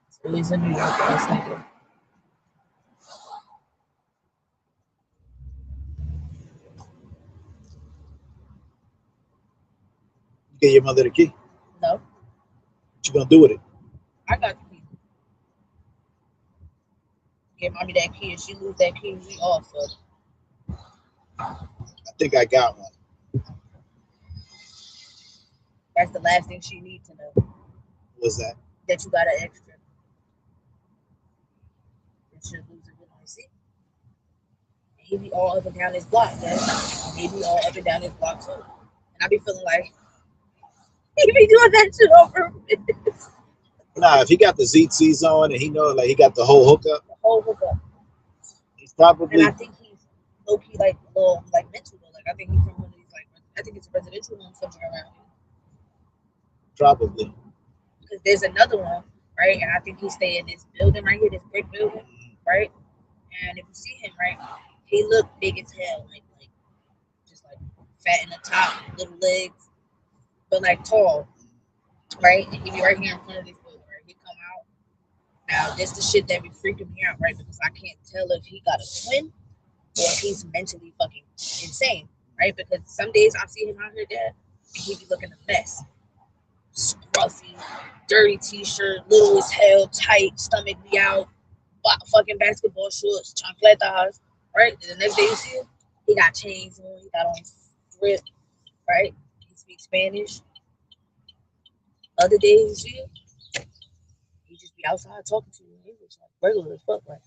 So he's in New York, last nigga. You get your mother the key. No. What you gonna do with it? I got the key. Give mommy that key, and she lose that key, we all fuck. I think I got one. That's the last thing she needs to know. What's that? That you got an extra. And she'll lose it when I see. And he be all up and down this block, man. And he be all up and down this block too. And I be feeling like he be doing that shit over. Nah, if he got the ZTs on and he knows like he got the whole hookup, The whole hookup. he's probably. And I think he's low key like a little like mental though. Like I think he's from one of these like I think it's a residential home somewhere around here. Probably. Because there's another one, right? And I think he stay in this building right here, this brick building, right? And if you see him, right, he look big as hell, like just like fat in the top, little legs, but like tall, right? And he be right here in front of this building, right? He come out. Now this the shit that be freaking me out, right? Because I can't tell if he got a twin or if he's mentally fucking insane, right? Because some days I see him out here dead, and he be looking a mess. Scruffy, dirty t-shirt, little as hell, tight, stomach be out, fucking basketball shorts, chancletas, right? And the next day you see him, he got chains on, he got on grip, right? He speaks Spanish. Other days you see him, he just be outside talking to you in English, like regular as fuck, like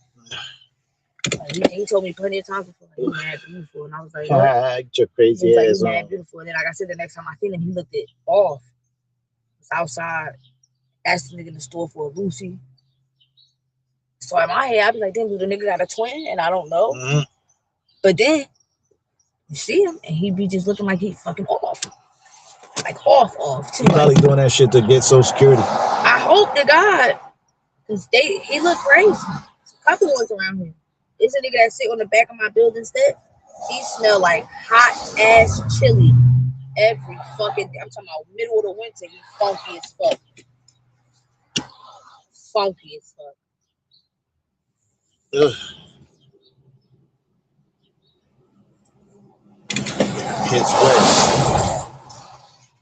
he told me plenty of times before, like, he mad beautiful, and I was like, Get your crazy like, ass he mad on. beautiful, and then like I said, the next time I seen him, he looked it off. Outside, asked the nigga in the store for a Lucy. So in my head, I'd be like, damn, do the nigga got a twin? And I don't know. Mm-hmm. But then you see him and he be just looking like he fucking off. Like off too. He probably doing that shit to get Social Security. I hope to God. Cause he look crazy. There's a couple ones around here. There's a nigga that sit on the back of my building step. He smell like hot ass chili. Every fucking day. I'm talking about middle of the winter. He's funky as fuck. Funky as fuck. Ugh. Hits west.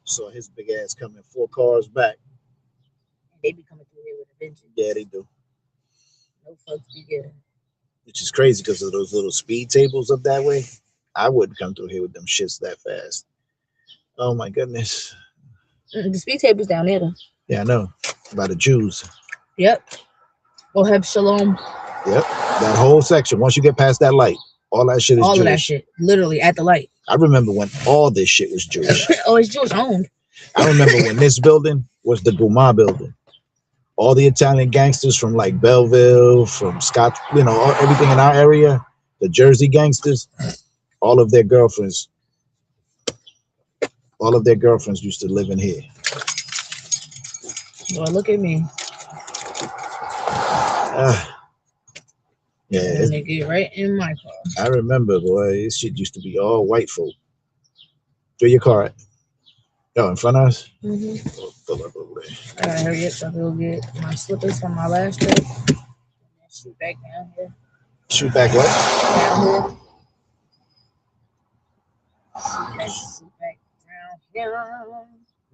So his big ass coming 4 cars back. They be coming through here with a vengeance. Yeah, they do. No fucks be given. Which is crazy because of those little speed tables up that way. I wouldn't come through here with them shits that fast. Oh my goodness. The speed table's down there though. Yeah, I know. By the Jews. Yep. Oheb Shalom. Yep. That whole section. Once you get past that light, all that shit is all Jewish. Of that shit. Literally at the light. I remember when all this shit was Jewish. Oh, it's Jewish owned. I remember when this building was the Guma building. All the Italian gangsters from like Belleville, from Scott, you know, everything in our area, the Jersey gangsters, all of their girlfriends used to live in here. Well, look at me. Yeah, And they get right in my car. I remember, boy. This shit used to be all white folk. Where your car at? Oh, in front of us? Mm-hmm. Pull up over there. I gotta hurry up so I can go get my slippers from my last trip. And then shoot back down here. Shoot back what? Down here. Shoot back down here.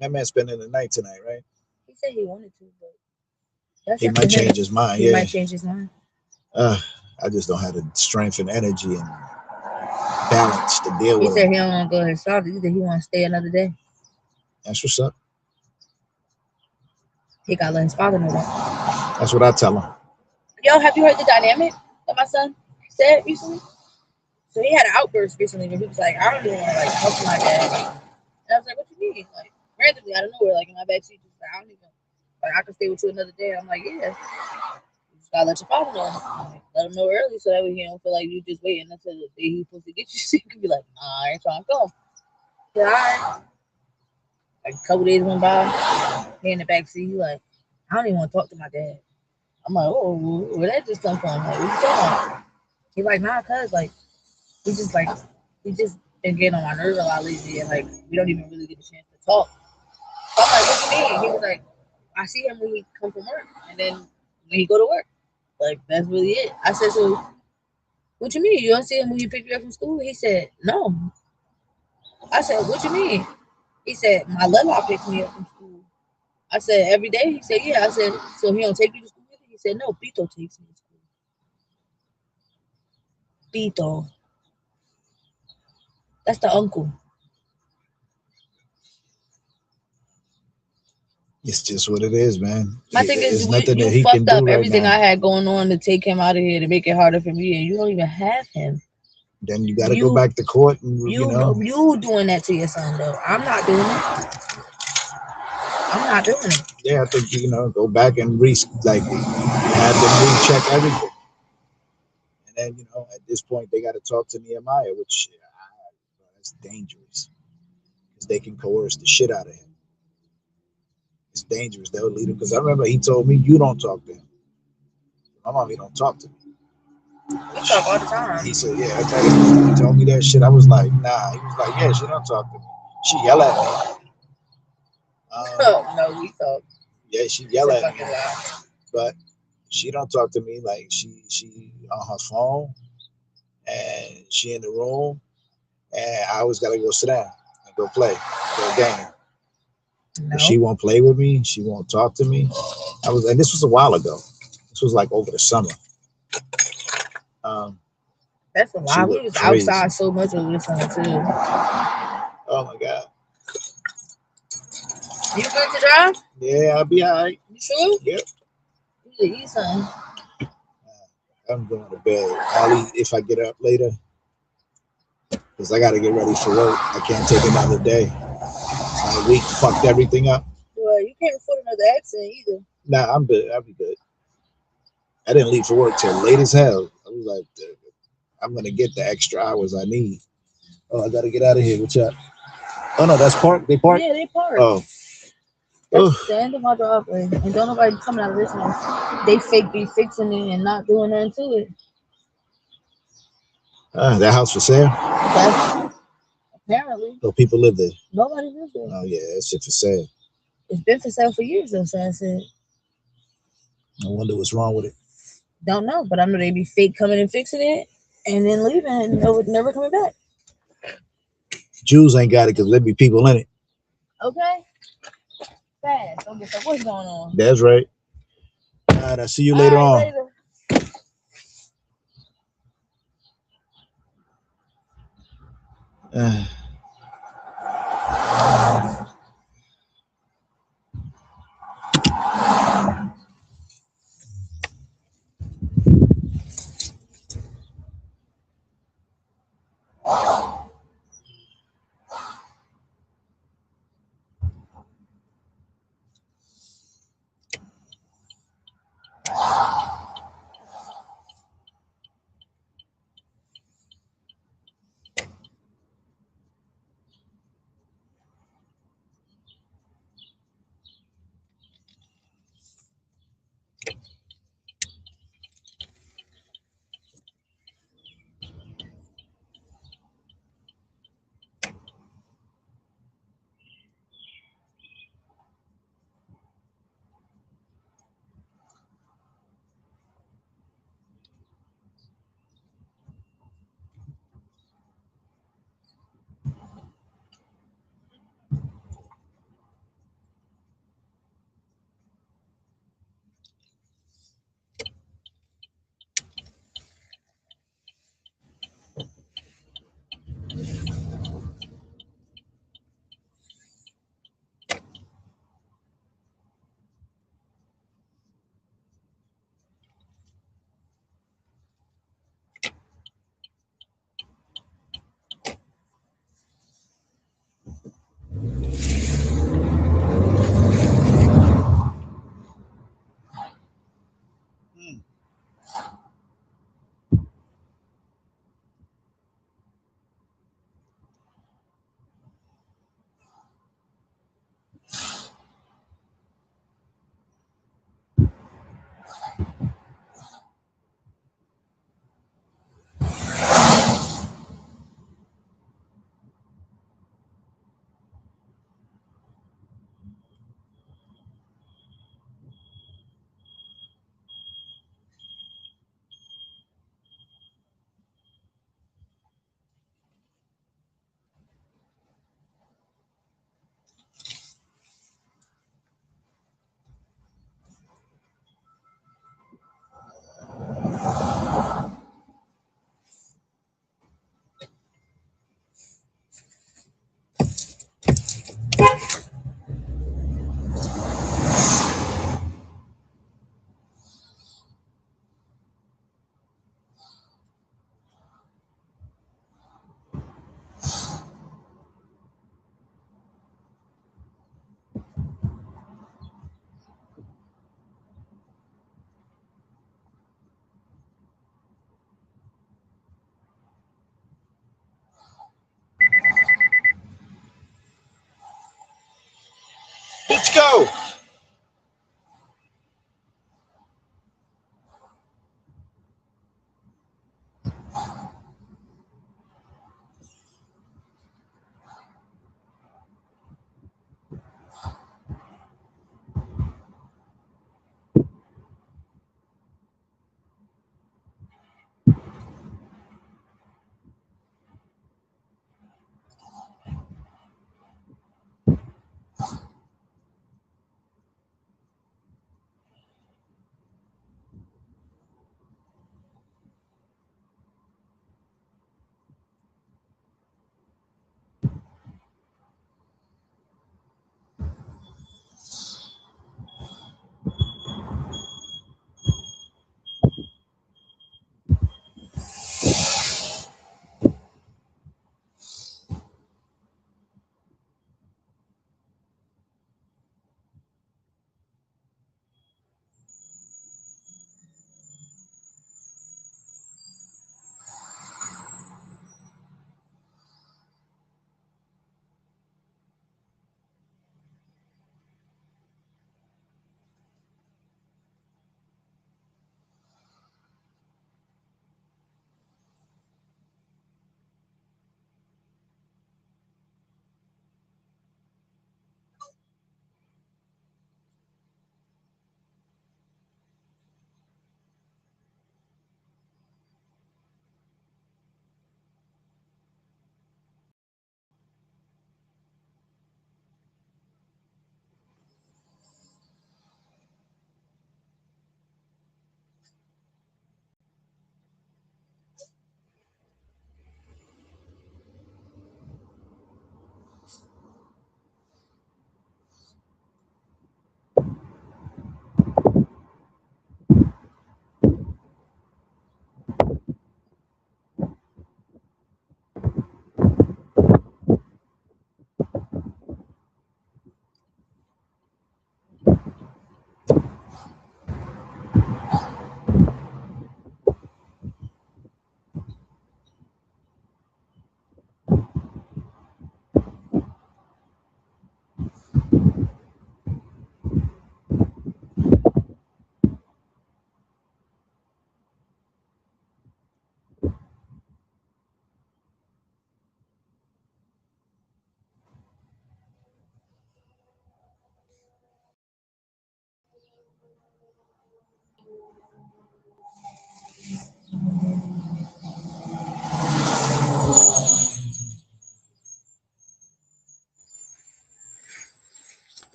That man's spending the night tonight, right? He said he wanted to, but that's He up to might him. change his mind. He Yeah. might change his mind. I just don't have the strength and energy and balance to deal He with said it. he don't want to go ahead and solve it either. He want to stay another day. That's what's up. He got to let his father know that. That's what I tell him. Yo, have you heard the dynamic that my son said recently? So he had an outburst recently where he was like, I don't even want to like talk to my dad. And I was like, what you mean? Like randomly out of nowhere, like in my backseat, just like, I don't even like I can stay with you another day. I'm like, yeah. You just gotta let your father know. Like, let him know early so that way he don't feel like you just waiting until the day he's supposed to get you. So you can be like, nah, I ain't trying to come. Yeah, all right. Like a couple days went by, he in the backseat, he like, I don't even want to talk to my dad. I'm like, oh, where that just come from? Like, what you talking about? He like, nah, cuz like he just been getting on my nerves a lot lately, and like we don't even really get a chance to talk. So I'm like, what you mean? He was like, I see him when he come from work, and then when he go to work. Like that's really it. I said, so what you mean? You don't see him when he pick you up from school? He said, no. I said, what you mean? He said, my Lala picks me up from school. I said, every day? He said, yeah. I said, so he don't take you to school? He said, no, Pito takes me to school. Pito. That's the uncle. It's just what it is, man. My thing is, There's nothing that you he can fucked up do right everything now. I had going on to take him out of here to make it harder for me, and you don't even have him. Then you got to go back to court and You doing that to your son though. I'm not doing it. I'm not doing it. Yeah, I think go back and have them recheck everything. And then at this point they got to talk to Nehemiah, which that's dangerous because they can coerce the shit out of him. It's dangerous. They'll lead him because I remember he told me you don't talk to him. My mommy don't talk to me. We talk all the time. He said, yeah, he told me that shit. I was like, nah. He was like, yeah, she don't talk to me. She yell at me. No, we talk. Yeah, she yell at me. But she don't talk to me. Like she on her phone and she in the room and I always gotta go sit down and go play a game. No. She won't play with me. She won't talk to me. And this was a while ago. This was like over the summer. That's a lot. We was outside so much over the summer too. Oh my God. You good to drive? Yeah, I'll be all right. You sure? Yep. You should eat something. I'm going to bed. I'll eat if I get up later. Because I got to get ready for work. I can't take another day. My week fucked everything up. Well, you can't afford another accident either. Nah, I'm good. I'll be good. I didn't leave for work till late as hell. I was like, I'm going to get the extra hours I need. Oh, I got to get out of here. What's up? Oh, no, that's park. They park? Yeah, they park. Oh. That's the end of my driveway. And don't nobody coming out of this one. They fake be fixing it and not doing nothing to it. That house for sale? Apparently. So people live there? Nobody lives there. Oh, yeah, that shit for sale. It's been for sale for years, though, so I said. I wonder what's wrong with it. Don't know, but I know they be fake coming and fixing it and then leaving and never coming back. Jews ain't got it because there be people in it. Okay. Fast. Don't get that. What's going on? That's right. All right, I'll see you later on. Later. Let's go.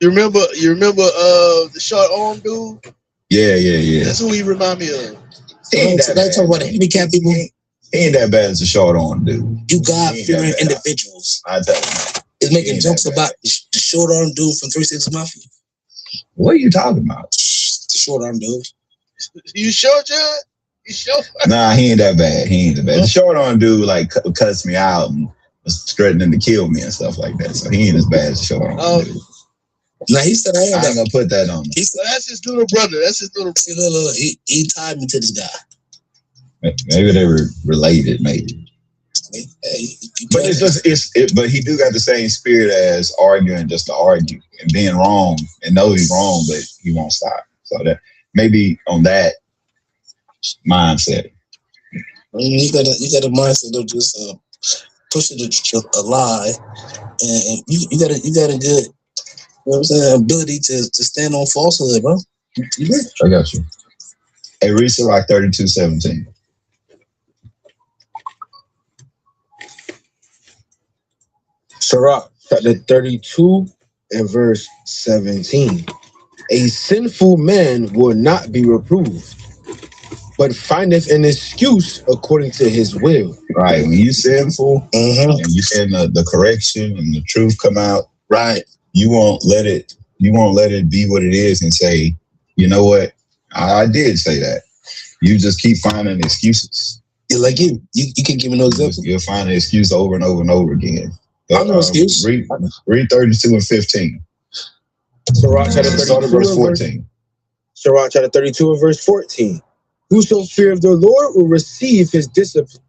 You remember the short arm dude? Yeah. That's who he remind me of. So they talk about the handicapped people. He ain't that bad as a short arm dude. You God-fearing individuals. I tell you. Is making jokes about the short arm dude from 3 6 Mafia. What are you talking about? The short arm dude. You sure, John? You sure? Nah, he ain't that bad. The short arm dude like cuts me out and was threatening to kill me and stuff like that. So he ain't as bad as Sean. Now he said I am. I ain't gonna put that on him. He said that's his little brother. That's his little. He tied me to this guy. Maybe they were related. Maybe. But it's just but he do got the same spirit as arguing just to argue and being wrong and know he's wrong, but he won't stop. So that maybe on that mindset. You got a mindset of just pushing a lie, and you got a good, you know what I'm saying, ability to stand on falsehood, bro. You did. I got you. Hey, read Sirach 32:17. Sirach chapter 32 and verse 17. A sinful man will not be reproved, but findeth an excuse according to his will. Right. When you sinful and you saying the correction and the truth come out, right, you won't let it be what it is and say, you know what? I did say that. You just keep finding excuses. Yeah, like you can give me no example. You'll find an excuse over and over and over again. I'm no excuse. Read 32 and 15. Sirach chapter 32 verse 14. Sirach chapter 32 and verse 14. Whoso fear of the Lord will receive his discipline,